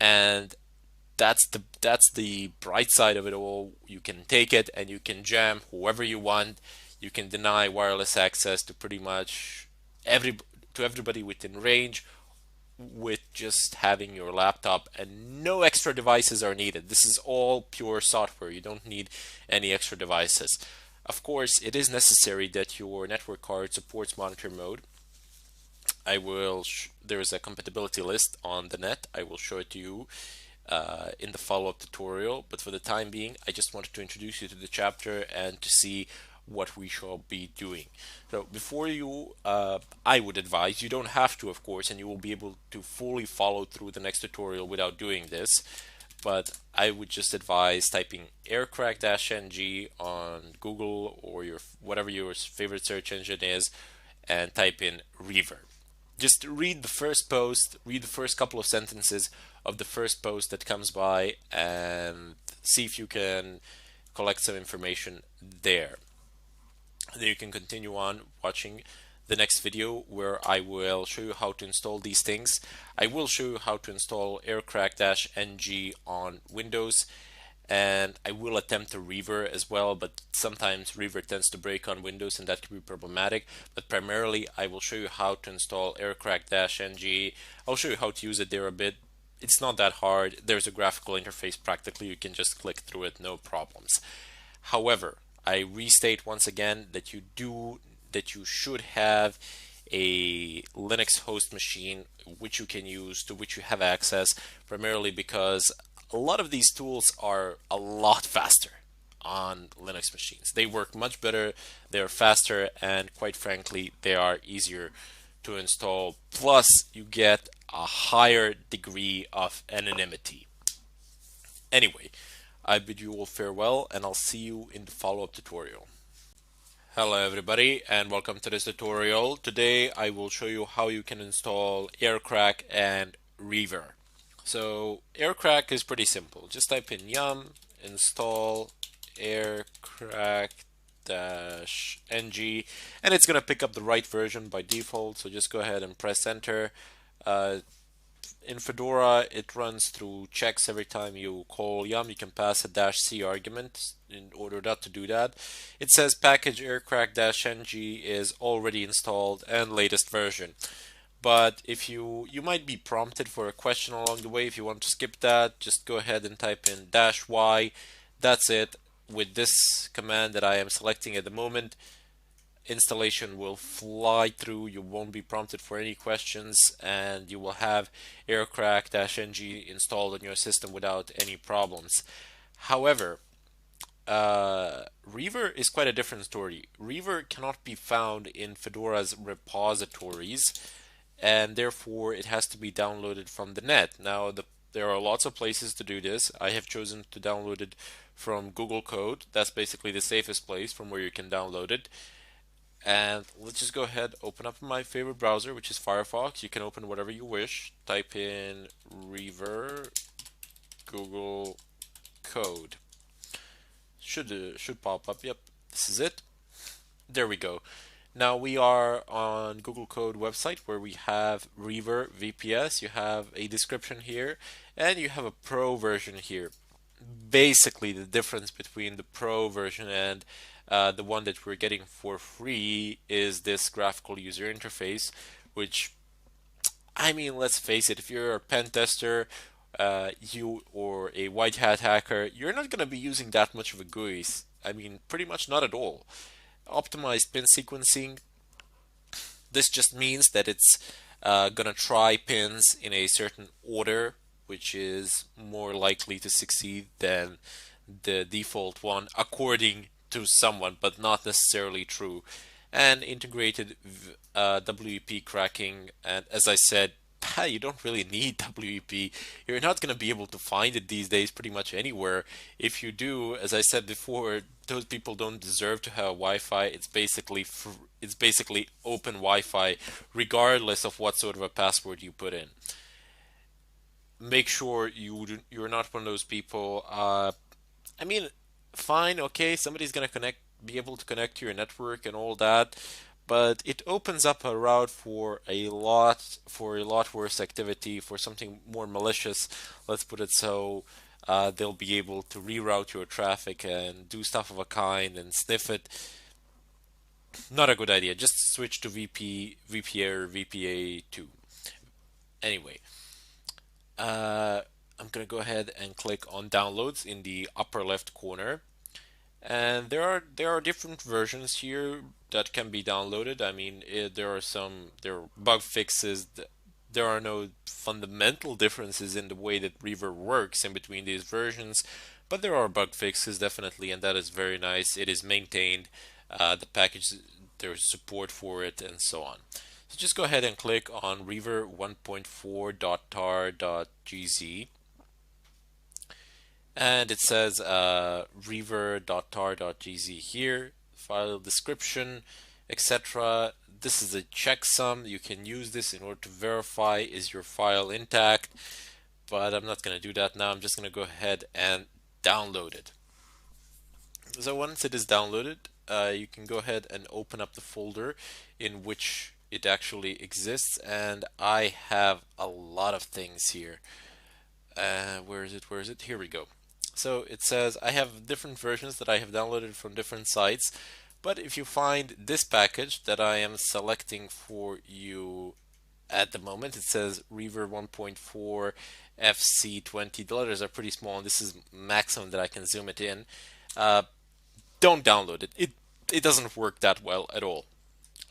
and that's the bright side of it all. You can take it and you can jam whoever you want. You can deny wireless access to pretty much everybody within range with just having your laptop, and no extra devices are needed. This is all pure software. You don't need any extra devices. Of course, it is necessary that your network card supports monitor mode. There is a compatibility list on the net. I will show it to you in the follow-up tutorial, but for the time being, I just wanted to introduce you to the chapter and to see what we shall be doing. So before you, I would advise, you don't have to, of course, and you will be able to fully follow through the next tutorial without doing this, but I would just advise typing aircrack-ng on Google or whatever your favorite search engine is, and type in reverb. Just read the first post, read the first couple of sentences of the first post that comes by, and see if you can collect some information there. Then you can continue on watching the next video, where I will show you how to install these things. I will show you how to install aircrack-ng on Windows, and I will attempt a Reaver as well, but sometimes Reaver tends to break on Windows and that can be problematic. But primarily I will show you how to install aircrack-ng. I'll show you how to use it there a bit. It's not that hard. There's a graphical interface practically. You can just click through it, no problems. However, I restate once again that you should have a Linux host machine which you can use, to which you have access, primarily because a lot of these tools are a lot faster on Linux machines. They work much better, they're faster, and quite frankly, they are easier to install. Plus, you get a higher degree of anonymity. Anyway, I bid you all farewell, and I'll see you in the follow-up tutorial. Hello everybody and welcome to this tutorial. Today I will show you how you can install AirCrack and Reaver. So AirCrack is pretty simple. Just type in yum install AirCrack -ng and it's going to pick up the right version by default. So just go ahead and press enter. In Fedora, it runs through checks every time you call yum. You can pass a -c argument in order not to do that. It says package aircrack -ng is already installed and latest version. But if you might be prompted for a question along the way. If you want to skip that, just go ahead and type in -y. That's it. With this command that I am selecting at the moment, installation will fly through. You won't be prompted for any questions, and you will have aircrack-ng installed on your system without any problems. However, Reaver is quite a different story. Reaver cannot be found in Fedora's repositories, and therefore it has to be downloaded from the net. Now, there are lots of places to do this. I have chosen to download it from Google Code. That's basically the safest place from where you can download it. And let's just go ahead, open up my favorite browser, which is Firefox. You can open whatever you wish. Type in Reaver Google Code. Should pop up. Yep, this is it. There we go. Now we are on Google Code website where we have Reaver VPS. You have a description here, and you have a Pro version here. Basically, the difference between the Pro version and the one that we're getting for free is this graphical user interface, which, I mean, let's face it, if you're a pen tester, you or a white hat hacker, you're not going to be using that much of a GUI. I mean, pretty much not at all. Optimized pin sequencing, this just means that it's gonna try pins in a certain order, which is more likely to succeed than the default one, according to someone, but not necessarily true. And integrated WEP cracking, and as I said, you don't really need WEP. You're not going to be able to find it these days pretty much anywhere. If you do, as I said before, those people don't deserve to have Wi-Fi. It's basically open Wi-Fi, regardless of what sort of a password you put in. Make sure you're not one of those people. I mean, fine, okay, somebody's gonna be able to connect to your network and all that, but it opens up a route for a lot worse activity, for something more malicious. Let's put it so. They'll be able to reroute your traffic and do stuff of a kind and sniff it. Not a good idea. Just switch to VPA or VPA2. Anyway, I'm gonna go ahead and click on downloads in the upper left corner. And there are different versions here that can be downloaded. I mean, there are bug fixes. There are no fundamental differences in the way that Reaver works in between these versions, but there are bug fixes definitely, and that is very nice. It is maintained. The package, there's support for it, and so on. So just go ahead and click on Reaver 1.4.tar.gz, and it says reaver.tar.gz here, file description, etc. This is a checksum. You can use this in order to verify is your file intact, but I'm not going to do that now. I'm just going to go ahead and download it. So once it is downloaded, you can go ahead and open up the folder in which it actually exists, and I have a lot of things here. Where is it? Where is it? Here we go. So it says I have different versions that I have downloaded from different sites, but if you find this package that I am selecting for you at the moment, it says Reaver 1.4 FC20. The letters are pretty small, and this is maximum that I can zoom it in. Don't download it. It doesn't work that well at all.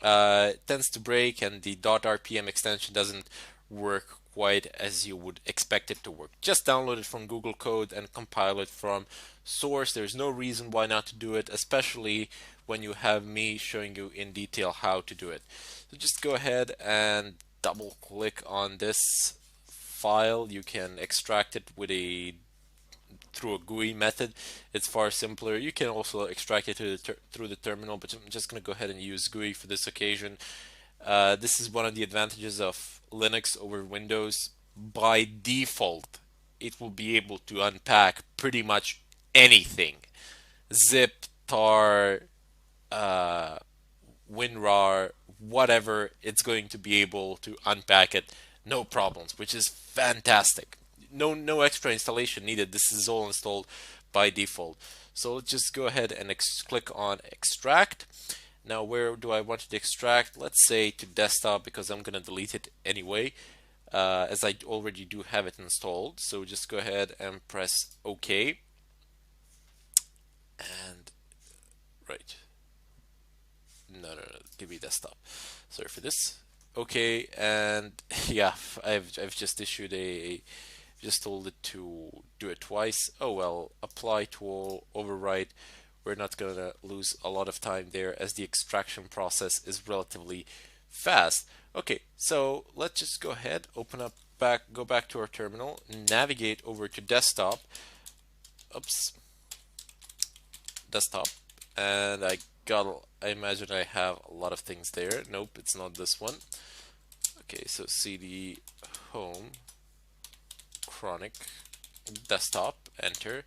It tends to break, and the .rpm extension doesn't work quite as you would expect it to work. Just download it from Google Code and compile it from source. There's no reason why not to do it, especially when you have me showing you in detail how to do it. So just go ahead and double click on this file. You can extract it with a through a GUI method. It's far simpler. You can also extract it through the terminal, but I'm just going to go ahead and use GUI for this occasion. This is one of the advantages of Linux over Windows. By default, it will be able to unpack pretty much anything. Zip, tar, uh, WinRAR, whatever, it's going to be able to unpack it, no problems, which is fantastic. No extra installation needed. This is all installed by default. So let's just go ahead and click on extract. Now, where do I want it to extract? Let's say to desktop, because I'm going to delete it anyway, as I already do have it installed. So just go ahead and press OK. And right. No, give me desktop. Sorry for this. Okay, and yeah, I've just issued just told it to do it twice. Oh well, apply to all, overwrite. We're not gonna lose a lot of time there as the extraction process is relatively fast. Okay, so let's just go ahead, go back to our terminal, navigate over to desktop. Oops, desktop, and I imagine I have a lot of things there. Nope, it's not this one. Okay, so cd home chronic desktop, enter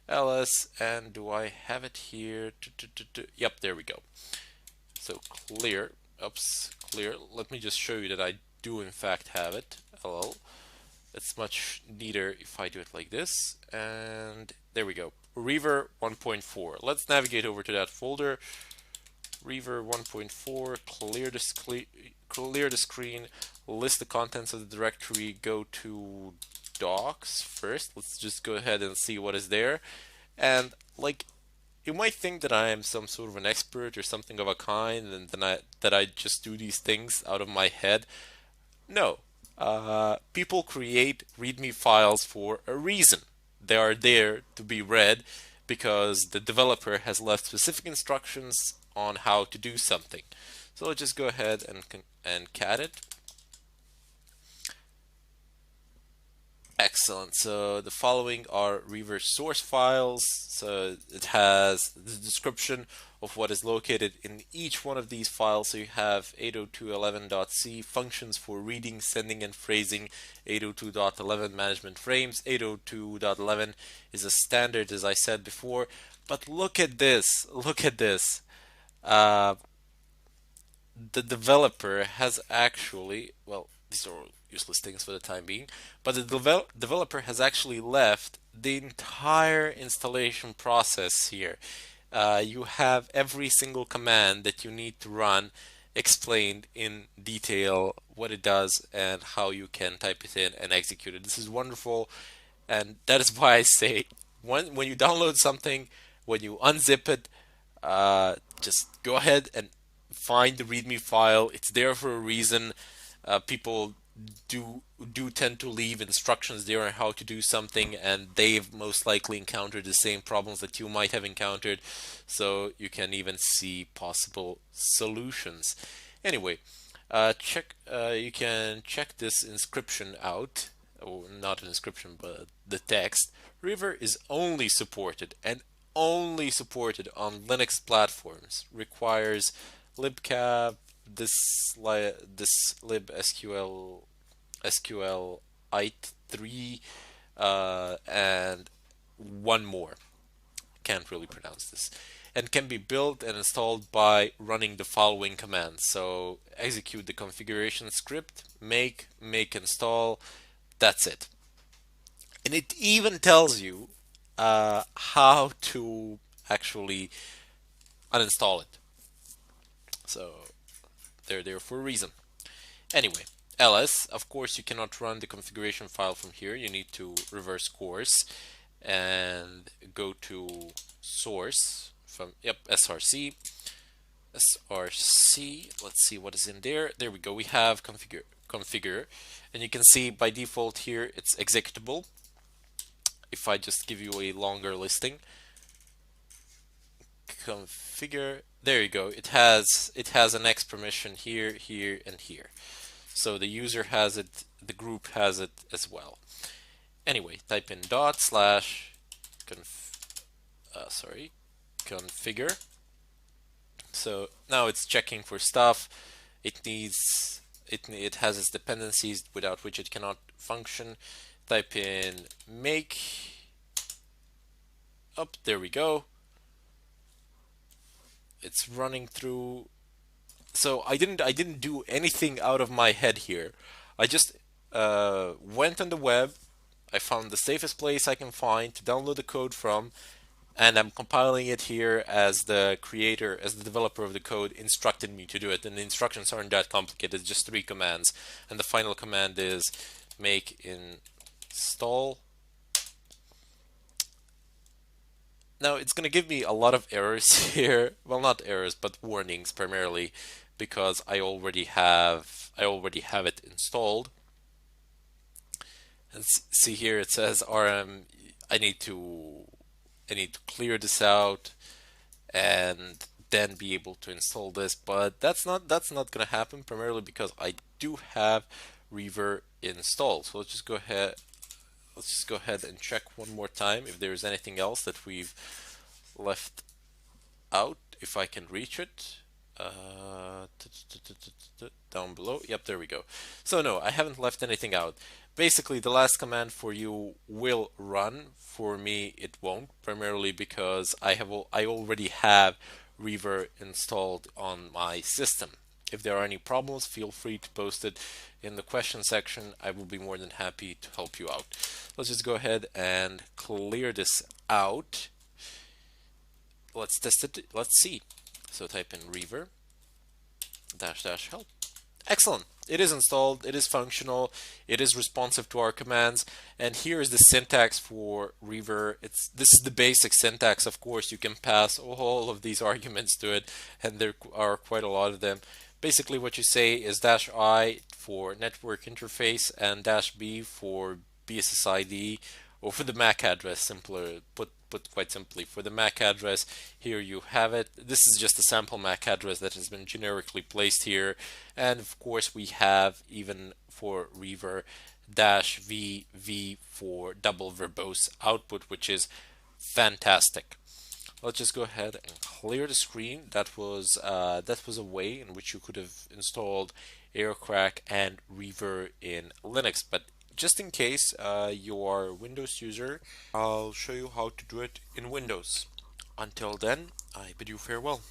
ls, and do I have it here? Yep, there we go. So clear, oops, clear. Let me just show you that I do in fact have it. Ll. It's much neater if I do it like this, and there we go. Reaver 1.4. Let's navigate over to that folder. Reaver 1.4, clear the screen, list the contents of the directory, go to docs first. Let's just go ahead and see what is there. And like, you might think that I am some sort of an expert or something of a kind, and that I just do these things out of my head. No. People create README files for a reason. They are there to be read because the developer has left specific instructions on how to do something. So let's just go ahead and cat it. Excellent. So the following are reverse source files. So it has the description of what is located in each one of these files. So you have 802.11.c functions for reading, sending, and phrasing, 802.11 management frames. 802.11 is a standard, as I said before. But look at this. Look at this. The developer has actually, well, these are useless things for the time being, but the developer has actually left the entire installation process here. You have every single command that you need to run explained in detail, what it does and how you can type it in and execute it. This is wonderful, and that is why I say when you download something, when you unzip it, just go ahead and find the README file. It's there for a reason. People do tend to leave instructions there on how to do something, and they've most likely encountered the same problems that you might have encountered, so you can even see possible solutions. Anyway, you can check this inscription out, or not an inscription but the text. River is only supported and only supported on Linux platforms, requires libcap, this libsql SQLite3, and one more. Can't really pronounce this. And can be built and installed by running the following commands. So execute the configuration script, make install. That's it. And it even tells you how to actually uninstall it. So they're there for a reason. Anyway, ls, of course, you cannot run the configuration file from here. You need to reverse course and go to source from, src. Let's see what is in there. There we go. We have configure, and you can see by default here it's executable. If I just give you a longer listing, configure, there you go. It has an X permission here, here, and here. So the user has it, the group has it as well. Anyway, type in configure. So now it's checking for stuff. It has its dependencies without which it cannot function. Type in make. Up, there we go. It's running through. So I didn't do anything out of my head here. I just went on the web. I found the safest place I can find to download the code from, and I'm compiling it here as the creator, as the developer of the code instructed me to do it. And the instructions aren't that complicated, just 3 commands. And the final command is make install. Now it's going to give me a lot of errors here. Well, not errors, but warnings primarily, because I already have it installed. And see here it says RM. I need to clear this out and then be able to install this, but that's not going to happen, primarily because I do have Reaver installed. So let's just go ahead and check one more time if there's anything else that we've left out, if I can reach it. Down below. Yep, there we go. So no, I haven't left anything out. Basically, the last command for you will run. For me, it won't, primarily because I already have Reaver installed on my system. If there are any problems, feel free to post it in the question section. I will be more than happy to help you out. Let's just go ahead and clear this out. Let's test it. Let's see. So type in Reaver -- help. Excellent. It is installed, it is functional, it is responsive to our commands, and here is the syntax for Reaver. This is the basic syntax. Of course, you can pass all of these arguments to it, and there are quite a lot of them. Basically, what you say is -I for network interface and -B for BSSID, or for the MAC address. Simpler put quite simply, for the MAC address, here you have it. This is just a sample MAC address that has been generically placed here, and of course we have, even for Reaver, -VV for double verbose output, which is fantastic. Let's just go ahead and clear the screen. That was a way in which you could have installed Aircrack and Reaver in Linux, but just in case you are a Windows user, I'll show you how to do it in Windows. Until then, I bid you farewell.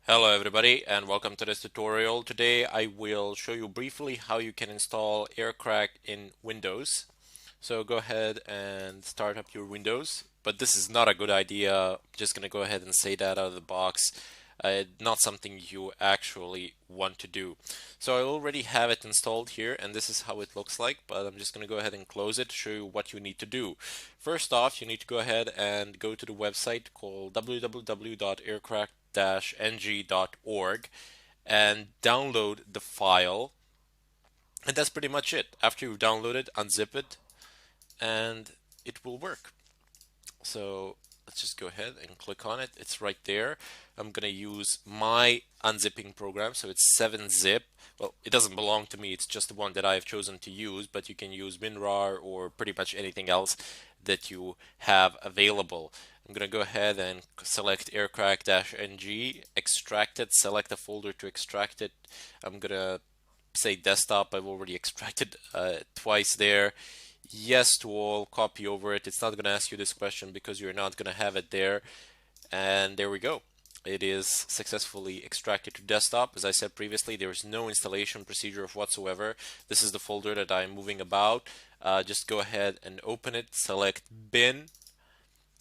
Hello everybody, and welcome to this tutorial. Today I will show you briefly how you can install Aircrack in Windows. So go ahead and start up your Windows, but this is not a good idea. I'm just gonna go ahead and say that out of the box. Not something you actually want to do. So I already have it installed here, and this is how it looks like, but I'm just gonna go ahead and close it to show you what you need to do. First off, you need to go ahead and go to the website called www.aircrack-ng.org and download the file. And that's pretty much it. After you've downloaded, unzip it, and it will work. So let's just go ahead and click on it. It's right there. I'm gonna use my unzipping program, so it's 7-zip. Well, it doesn't belong to me, it's just the one that I've chosen to use, but you can use WinRAR or pretty much anything else that you have available. I'm gonna go ahead and select aircrack-ng, extract it, select a folder to extract it. I'm gonna say desktop. I've already extracted twice there. Yes to all, copy over it. It's not going to ask you this question because you're not going to have it there. And there we go. It is successfully extracted to desktop. As I said previously, there is no installation procedure whatsoever. This is the folder that I'm moving about. Just go ahead and open it, select bin,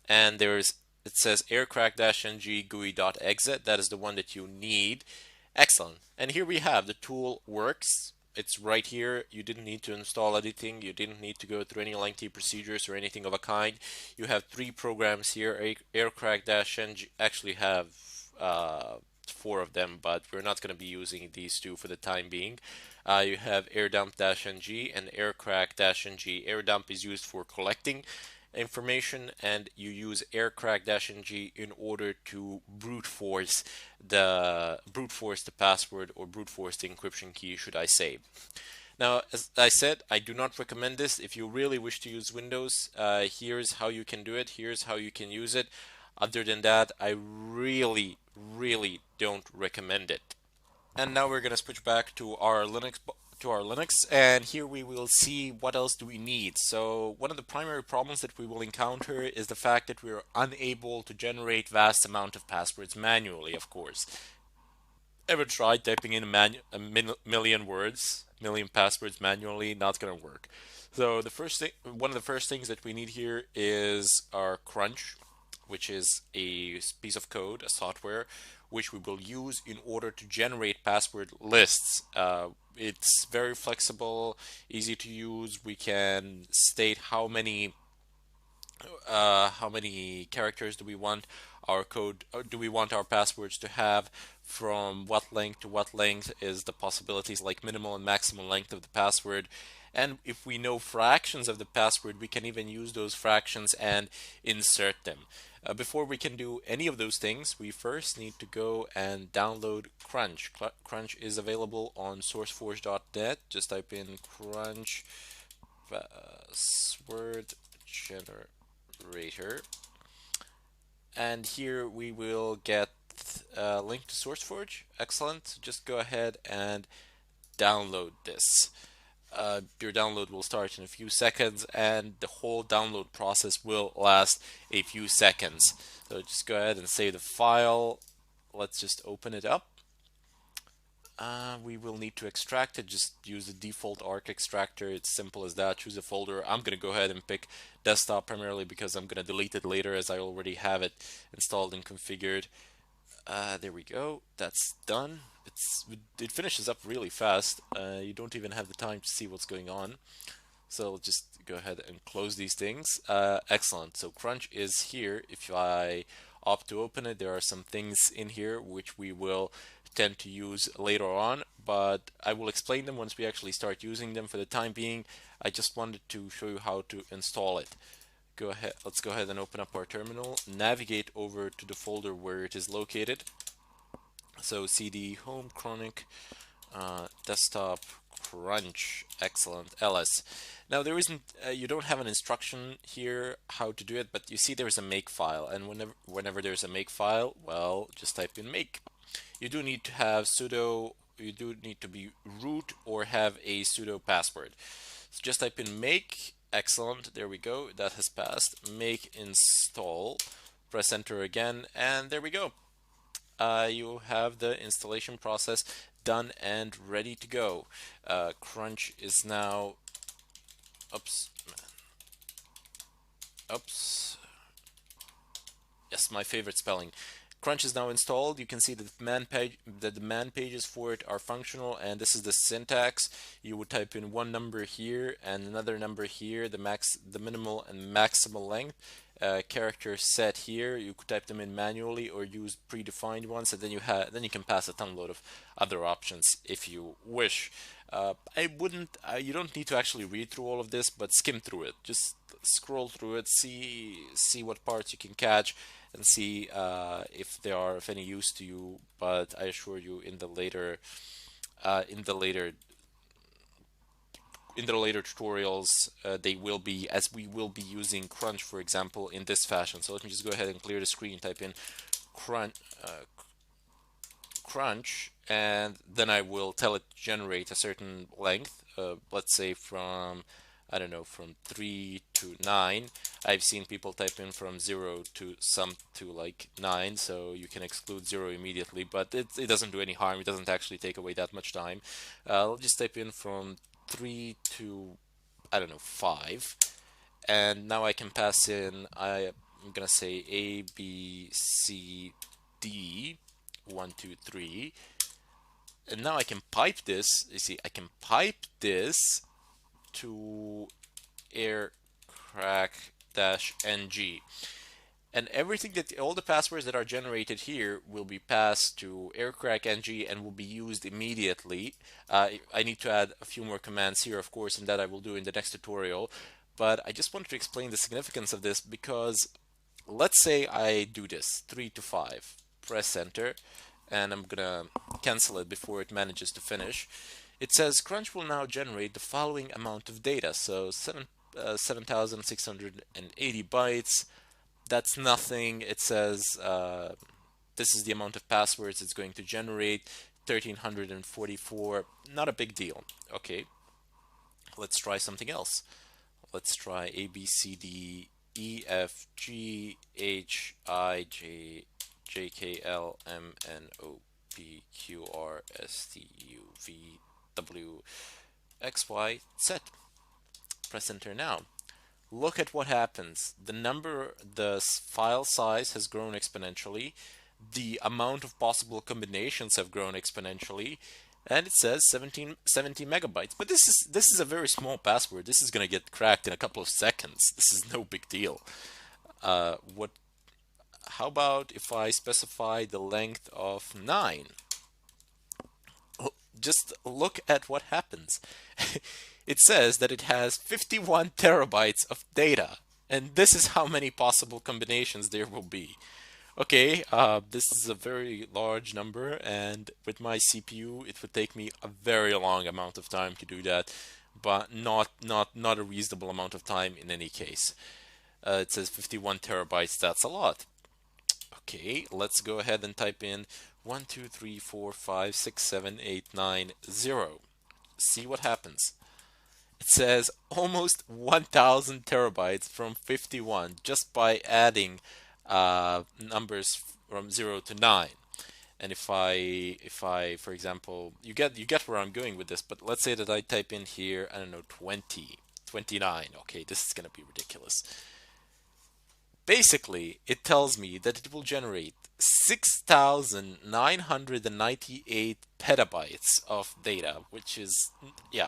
and it says aircrack-ng GUI.exit. That is the one that you need. Excellent. And here we have the tool works. It's right here. You didn't need to install anything. You didn't need to go through any lengthy procedures or anything of a kind. You have three programs here. Aircrack-ng actually have four of them, but we're not going to be using these two for the time being. You have airdump-ng and aircrack-ng. Airdump is used for collecting information, and you use aircrack-ng in order to brute force the password, or brute force the encryption key, should I say. Now, as I said, I do not recommend this. If you really wish to use Windows, here's how you can do it. Here's how you can use it. Other than that, I really, really don't recommend it. And now we're going to switch back to our Linux, and here we will see what else do we need. So one of the primary problems that we will encounter is the fact that we're unable to generate vast amount of passwords manually, of course. Ever tried typing in million words, million passwords manually? Not gonna work. So one of the first things that we need here is our Crunch, which is a piece of code, a software, which we will use in order to generate password lists. It's very flexible, easy to use. We can state how many characters do we want our code, or do we want our passwords to have, from what length to what length is the possibilities, like minimal and maximum length of the password. And if we know fractions of the password, we can even use those fractions and insert them. Before we can do any of those things, we first need to go and download Crunch. Crunch is available on sourceforge.net. Just type in Crunch password generator, and here we will get a link to SourceForge. Excellent. Just go ahead and download this. Your download will start in a few seconds, and the whole download process will last a few seconds. So just go ahead and save the file. Let's just open it up. We will need to extract it. Just use the default ARC extractor. It's simple as that. Choose a folder. I'm going to go ahead and pick desktop primarily because I'm going to delete it later, as I already have it installed and configured. There we go. That's done. It finishes up really fast. You don't even have the time to see what's going on. So I'll just go ahead and close these things. Excellent. So Crunch is here. If I opt to open it, there are some things in here which we will tend to use later on, but I will explain them once we actually start using them. For the time being, I just wanted to show you how to install it. Let's go ahead and open up our terminal, navigate over to the folder where it is located. So cd home chronic desktop Crunch, excellent, ls. Now there isn't, you don't have an instruction here how to do it, but you see there's a make file, and whenever there's a make file, well, just type in make. You do need to have sudo, you do need to be root or have a sudo password. So just type in make, excellent, there we go, that has passed. Make install, press enter again, and there we go. You have the installation process done and ready to go. Crunch is now, yes, my favorite spelling. Crunch is now installed. You can see that the man pages for it are functional, and this is the syntax. You would type in one number here and another number here, the minimal and maximal length. Character set here. You could type them in manually or use predefined ones, and then you can pass a ton load of other options if you wish. I wouldn't. You don't need to actually read through all of this, but skim through it. Just scroll through it, see what parts you can catch, and see if they are of any use to you. But I assure you, in the later tutorials, they will be, as we will be using Crunch, for example, in this fashion. So let me just go ahead and clear the screen, type in Crunch, and then I will tell it to generate a certain length, let's say from I don't know, from 3 to 9. I've seen people type in from 0 to some to like 9, so you can exclude 0 immediately, but it doesn't do any harm. It doesn't actually take away that much time. I'll just type in from 3 to, I don't know, 5, and now I can pass in, I'm gonna say A, B, C, D, 1, 2, 3, and now I can pipe this. You see, I can pipe this to aircrack-ng, and everything that all the passwords that are generated here will be passed to aircrack-ng and will be used immediately. I need to add a few more commands here, of course, and that I will do in the next tutorial. But I just wanted to explain the significance of this because let's say I do this 3 to 5, press enter, and I'm gonna cancel it before it manages to finish. It says Crunch will now generate the following amount of data. So 7,680 bytes. That's nothing. It says this is the amount of passwords it's going to generate, 1,344. Not a big deal. Okay, let's try something else. Let's try A, B, C, D, E, F, G, H, I, J, J, K, L, M, N, O, P, Q, R, S, T, U, V, W, X, Y, Z. Press enter now. Look at what happens. The file size has grown exponentially. The amount of possible combinations have grown exponentially. And it says 70 megabytes. But this is a very small password. This is going to get cracked in a couple of seconds. This is no big deal. What? How about if I specify the length of 9? Just look at what happens. It says that it has 51 terabytes of data, and this is how many possible combinations there will be. Okay, this is a very large number, and with my CPU, it would take me a very long amount of time to do that, but not a reasonable amount of time in any case. It says 51 terabytes. That's a lot. Okay, let's go ahead and type in 1, 2, 3, 4, 5, 6, 7, 8, 9, 0. See what happens. It says almost 1,000 terabytes from 51 just by adding numbers from 0 to 9. And if I, for example, you get where I'm going with this, but let's say that I type in here, I don't know, 20, 29. Okay, this is gonna be ridiculous. Basically, it tells me that it will generate 6,998 petabytes of data, which is, yeah,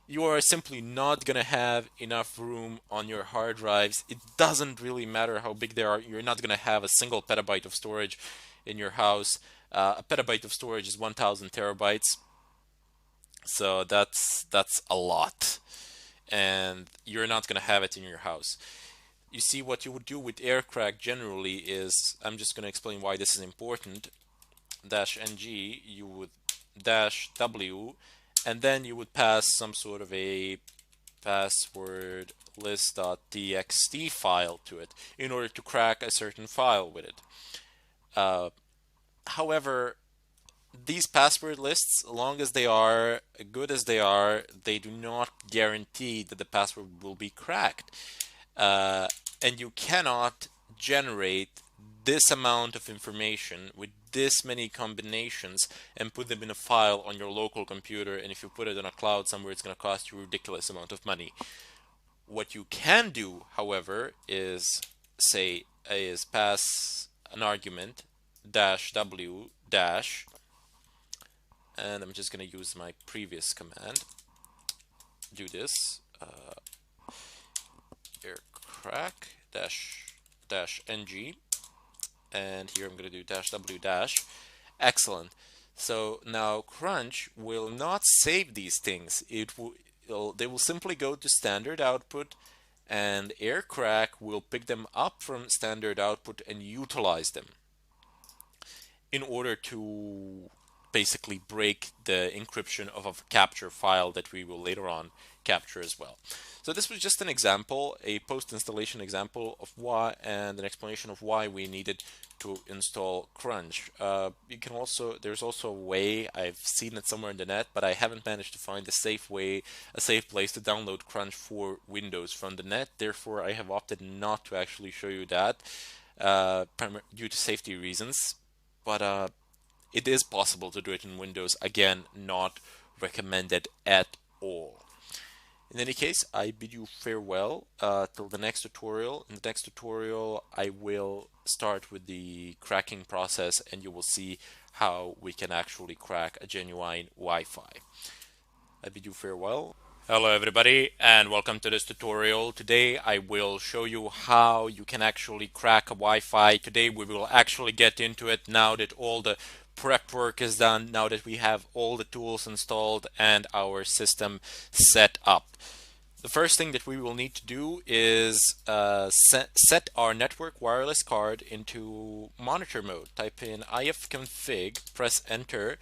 you are simply not going to have enough room on your hard drives. It doesn't really matter how big they are. You're not going to have a single petabyte of storage in your house. A petabyte of storage is 1,000 terabytes. So that's a lot. And you're not going to have it in your house. You see, what you would do with aircrack generally is, I'm just going to explain why this is important. -ng, you would -w, and then you would pass some sort of a password list.txt file to it in order to crack a certain file with it. However, these password lists, long as they are good as they do not guarantee that the password will be cracked. And you cannot generate this amount of information with this many combinations and put them in a file on your local computer, and if you put it on a cloud somewhere, it's going to cost you a ridiculous amount of money. What you can do, however, is pass an argument -w dash, and I'm just going to use my previous command. Do this aircrack -ng, and here I'm going to do -w dash. Excellent. So now Crunch will not save these things. They will simply go to standard output, and aircrack will pick them up from standard output and utilize them in order to basically break the encryption of a capture file that we will later on capture as well. So this was just an example, a post-installation example of why, and an explanation of why we needed to install Crunch. You can also, there's also a way, I've seen it somewhere in the net, but I haven't managed to find a safe way, a safe place to download Crunch for Windows from the net. Therefore, I have opted not to actually show you that due to safety reasons. But it is possible to do it in Windows. Again, not recommended at all. In any case, I bid you farewell till the next tutorial. In the next tutorial, I will start with the cracking process, and you will see how we can actually crack a genuine Wi-Fi. I bid you farewell. Hello everybody, and welcome to this tutorial. Today I will show you how you can actually crack a Wi-Fi. Today we will actually get into it now that all the prep work is done, now that we have all the tools installed and our system set up. The first thing that we will need to do is set our network wireless card into monitor mode. Type in ifconfig, press enter,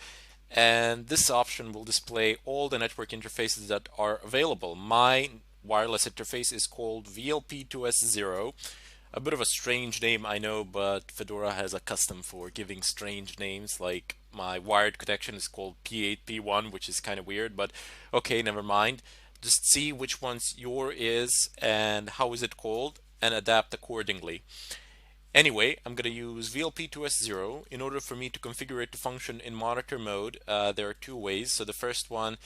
and this option will display all the network interfaces that are available. My wireless interface is called VLP2S0. A bit of a strange name, I know, but Fedora has a custom for giving strange names. Like my wired connection is called P8P1, which is kind of weird, but okay, never mind. Just see which one's your is and how is it called and adapt accordingly. Anyway, I'm going to use VLP2S0. In order for me to configure it to function in monitor mode, there are two ways. So the first one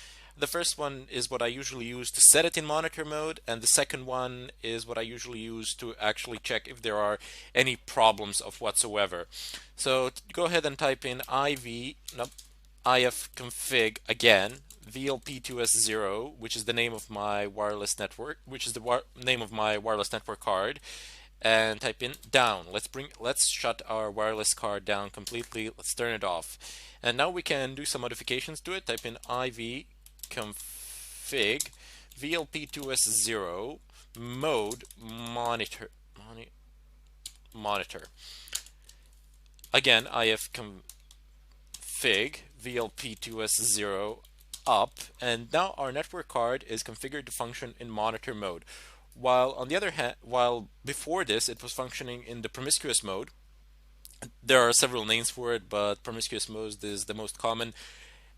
is what I usually use to set it in monitor mode, and the second one is what I usually use to actually check if there are any problems of whatsoever. So go ahead and type in ifconfig again, VLP2S0, which is the name of my wireless network, which is the name of my wireless network card, and type in down. Let's shut our wireless card down completely. Let's turn it off. And now we can do some modifications to it. Type in ivconfig VLP2S0 mode monitor. Again, ifconfig VLP2S0 up, and now our network card is configured to function in monitor mode. While on the other hand, while before this it was functioning in the promiscuous mode. There are several names for it, but promiscuous mode is the most common.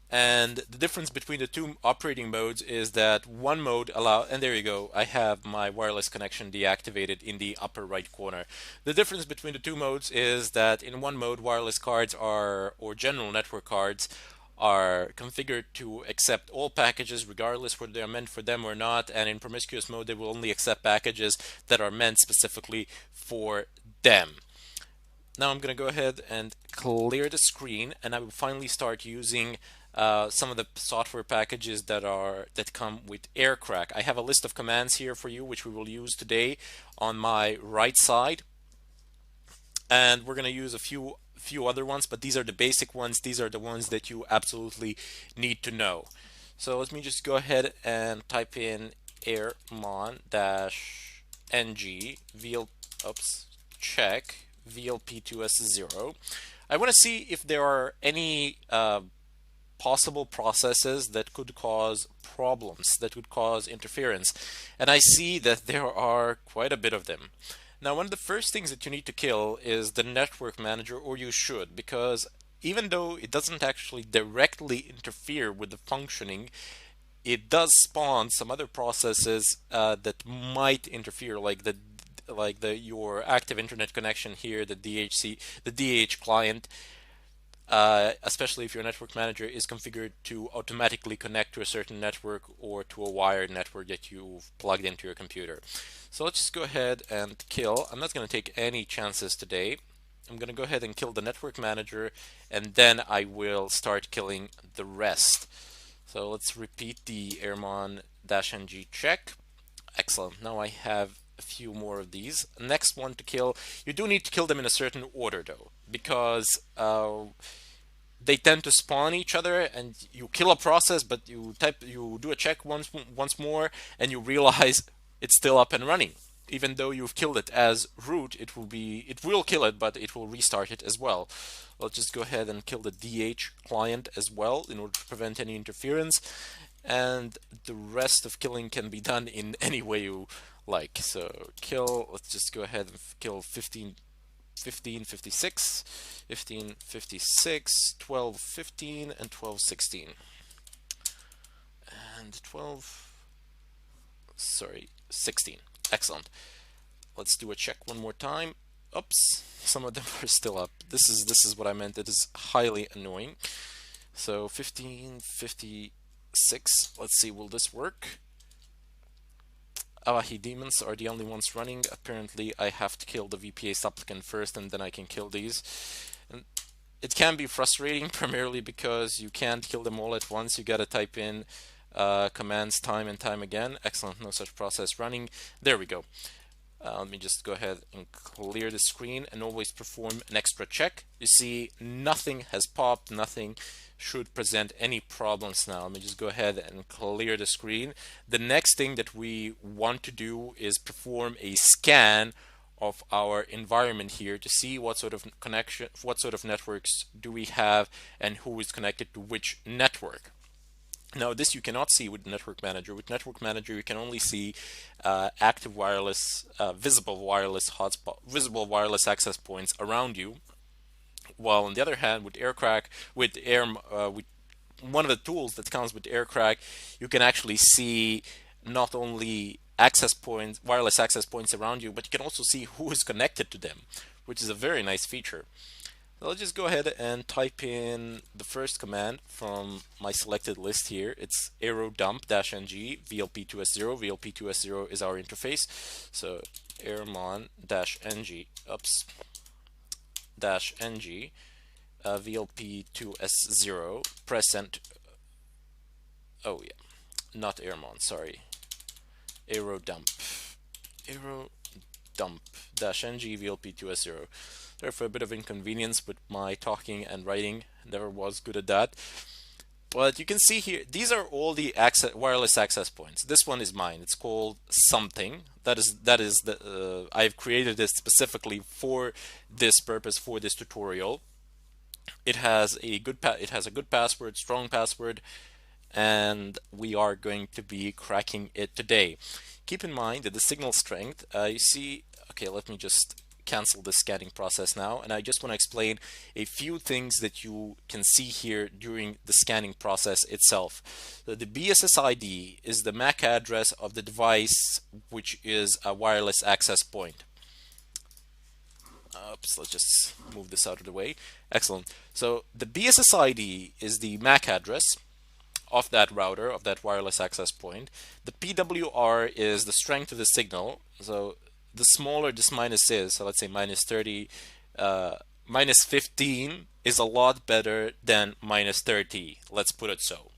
And the difference between the two operating modes is that one mode and there you go, I have my wireless connection deactivated in the upper right corner. The difference between the two modes is that in one mode, wireless cards or general network cards are configured to accept all packages regardless whether they are meant for them or not, and in promiscuous mode they will only accept packages that are meant specifically for them. Now I'm going to go ahead and clear the screen, and I will finally start using some of the software packages that come with AirCrack. I have a list of commands here for you which we will use today on my right side, and we're going to use a few other ones, but these are the basic ones. These are the ones that you absolutely need to know. So let me just go ahead and type in airmon-ng check VLP2S0. I want to see if there are any possible processes that could cause problems, that could cause interference, and I see that there are quite a bit of them. Now, one of the first things that you need to kill is the network manager, or you should, because even though it doesn't actually directly interfere with the functioning, it does spawn some other processes that might interfere, like your active internet connection here, the DH client. Especially if your network manager is configured to automatically connect to a certain network or to a wired network that you've plugged into your computer. So let's just go ahead and kill. I'm not going to take any chances today. I'm going to go ahead and kill the network manager, and then I will start killing the rest. So let's repeat the airmon-ng check. Excellent. Now I have a few more of these. Next one to kill. You do need to kill them in a certain order though, because they tend to spawn each other, and you kill a process, but you do a check once more, and you realize it's still up and running. even though you've killed it as root, it will kill it, but it will restart it as well. Let's just go ahead and kill the DH client as well in order to prevent any interference, and the rest of killing can be done in any way you like. So kill, let's just go ahead and kill 15 56, 15 56, 12 15, and 12 16. And 12, sorry, 16. Excellent. Let's do a check one more time. Oops, some of them are still up. This is what I meant. It is highly annoying. So 15 56. Let's see, will this work? Awahi demons are the only ones running. Apparently I have to kill the VPA supplicant first, and then I can kill these. And it can be frustrating, primarily because you can't kill them all at once. You gotta type in commands time and time again. Excellent, no such process running. There we go. Let me just go ahead and clear the screen and always perform an extra check. You see, nothing has popped, nothing should present any problems now. Let me just go ahead and clear the screen. The next thing that we want to do is perform a scan of our environment here to see what sort of connection, what sort of networks do we have, and who is connected to which network. Now, this you cannot see with Network Manager. With Network Manager, you can only see active wireless, visible wireless hotspot, visible wireless access points around you. While on the other hand, with AirCrack, with one of the tools that comes with AirCrack, you can actually see not only access points, wireless access points around you, but you can also see who is connected to them, which is a very nice feature. I'll just go ahead and type in the first command from my selected list here. It's aerodump -ng VLP2S0. VLP2S0 is our interface. So airmon-ng, oops, -ng VLP2S0. Press enter. Oh yeah, not airmon, sorry. Aerodump. Aerodump-ng VLP2S0. Therefore, a bit of inconvenience with my talking and writing. Never was good at that. But you can see here, these are all the wireless access points. This one is mine. It's called something. That is the I've created it specifically for this purpose, for this tutorial. It has a good password, strong password, and we are going to be cracking it today. Keep in mind that the signal strength, you see, okay, let me just cancel the scanning process now, and I just want to explain a few things that you can see here during the scanning process itself. So the BSSID is the MAC address of the device, which is a wireless access point. Oops, let's just move this out of the way. Excellent. So the BSSID is the MAC address of that router, of that wireless access point. The PWR is the strength of the signal. So the smaller this minus is, so let's say minus 30, minus 15 is a lot better than minus 30, let's put it so.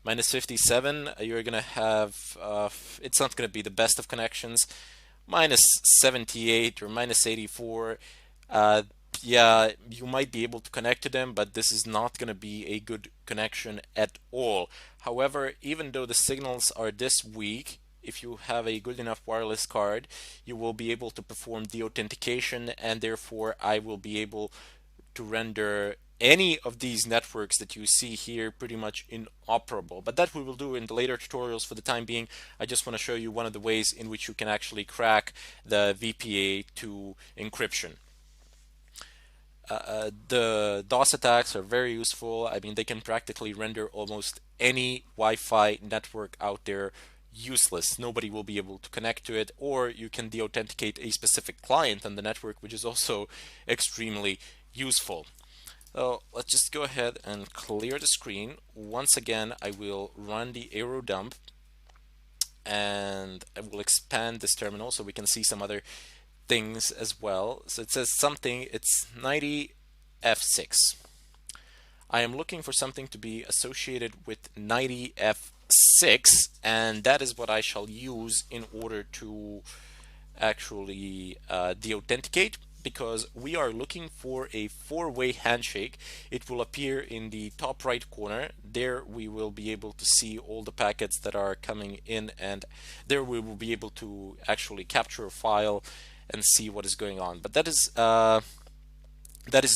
Minus 57, you're going to have, it's not going to be the best of connections. Minus 78 or minus 84, yeah, you might be able to connect to them, but this is not going to be a good connection at all. However, even though the signals are this weak, if you have a good enough wireless card, you will be able to perform the authentication, and therefore I will be able to render any of these networks that you see here pretty much inoperable. But that we will do in the later tutorials. For the time being, I just want to show you one of the ways in which you can actually crack the VPA2 encryption. The DOS attacks are very useful. I mean, they can practically render almost any Wi-Fi network out there useless. Nobody will be able to connect to it, or you can deauthenticate a specific client on the network, which is also extremely useful. So let's just go ahead and clear the screen. Once again, I will run the aerodump, and I will expand this terminal so we can see some other things as well. So it says something, it's 90F6. I am looking for something to be associated with 90F6, and that is what I shall use in order to actually deauthenticate, because we are looking for a four-way handshake. It will appear in the top right corner. There we will be able to see all the packets that are coming in, and there we will be able to actually capture a file and see what is going on. But that is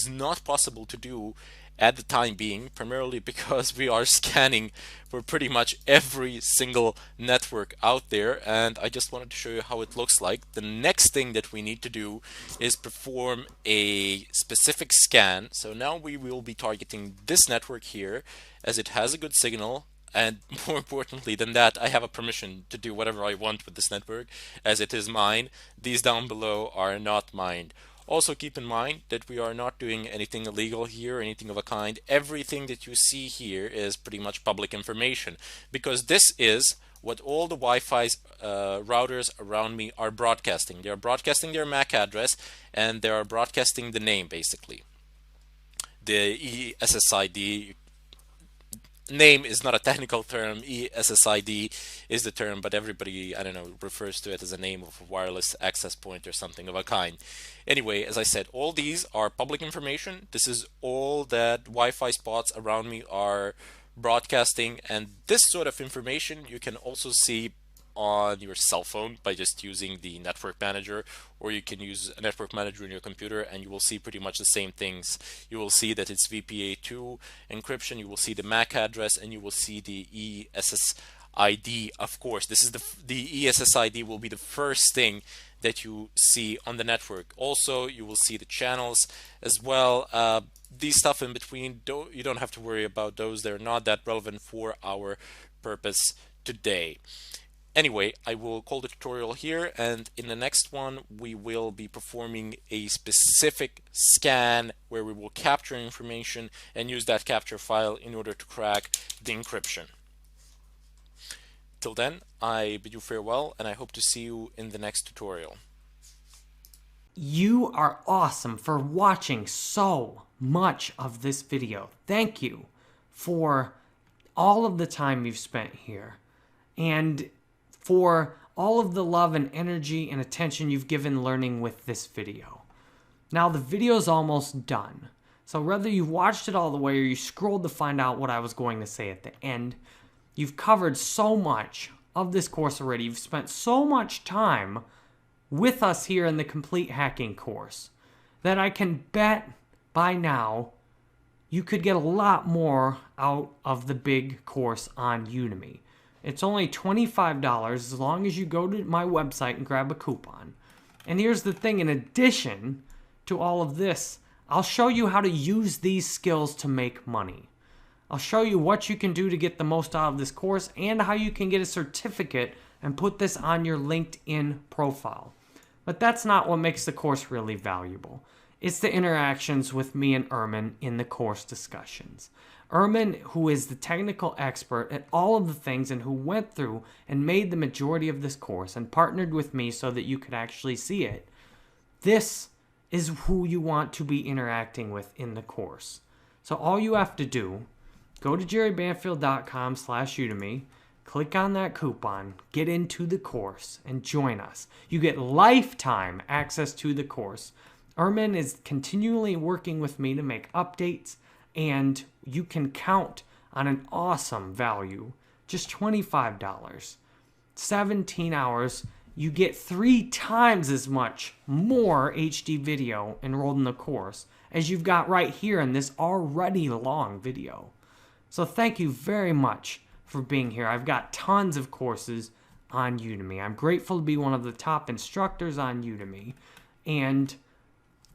not possible to do at the time being, primarily because we are scanning for pretty much every single network out there, and I just wanted to show you how it looks like. The next thing that we need to do is perform a specific scan. So now we will be targeting this network here, as it has a good signal, and more importantly than that, I have a permission to do whatever I want with this network, as it is mine. These down below are not mine. Also keep in mind that we are not doing anything illegal here, anything of a kind. Everything that you see here is pretty much public information, because this is what all the Wi-Fi routers around me are broadcasting. They are broadcasting their MAC address, and they are broadcasting the name, basically. The ESSID name is not a technical term. ESSID is the term, but everybody, I don't know, refers to it as a name of a wireless access point or something of a kind. Anyway, as I said, all these are public information. This is all that Wi-Fi spots around me are broadcasting, and this sort of information you can also see on your cell phone by just using the network manager, or you can use a network manager in your computer, and you will see pretty much the same things. You will see that it's VPA2 encryption, you will see the MAC address, and you will see the ESSID. Of course, this is the ESSID will be the first thing that you see on the network. Also, you will see the channels as well. These stuff in between, you don't have to worry about those. They're not that relevant for our purpose today. Anyway, I will call the tutorial here, and in the next one we will be performing a specific scan where we will capture information and use that capture file in order to crack the encryption. Till then, I bid you farewell, and I hope to see you in the next tutorial. You are awesome for watching so much of this video. Thank you for all of the time you've spent here, and for all of the love and energy and attention you've given learning with this video. Now the video's almost done, so whether you've watched it all the way or you scrolled to find out what I was going to say at the end, you've covered so much of this course already. You've spent so much time with us here in the Complete Hacking course that I can bet by now you could get a lot more out of the big course on Udemy. It's only $25 as long as you go to my website and grab a coupon. And here's the thing, in addition to all of this, I'll show you how to use these skills to make money. I'll show you what you can do to get the most out of this course and how you can get a certificate and put this on your LinkedIn profile. But that's not what makes the course really valuable. It's the interactions with me and Ermin in the course discussions. Ermin, who is the technical expert at all of the things and who went through and made the majority of this course and partnered with me so that you could actually see it, this is who you want to be interacting with in the course. So all you have to do, go to jerrybanfield.com/Udemy, click on that coupon, get into the course, and join us. You get lifetime access to the course. Ermin is continually working with me to make updates, and you can count on an awesome value, just $25. 17 hours, you get 3 times as much more HD video enrolled in the course as you've got right here in this already long video. So thank you very much for being here. I've got tons of courses on Udemy. I'm grateful to be one of the top instructors on Udemy, and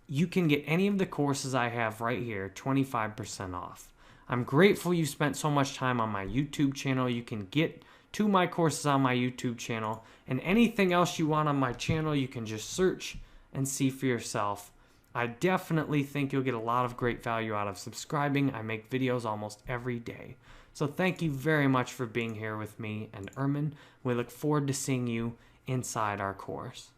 you can get any of the courses I have right here, 25% off. I'm grateful you spent so much time on my YouTube channel. You can get to my courses on my YouTube channel, and anything else you want on my channel, you can just search and see for yourself. I definitely think you'll get a lot of great value out of subscribing. I make videos almost every day. So thank you very much for being here with me and Ermin. We look forward to seeing you inside our course.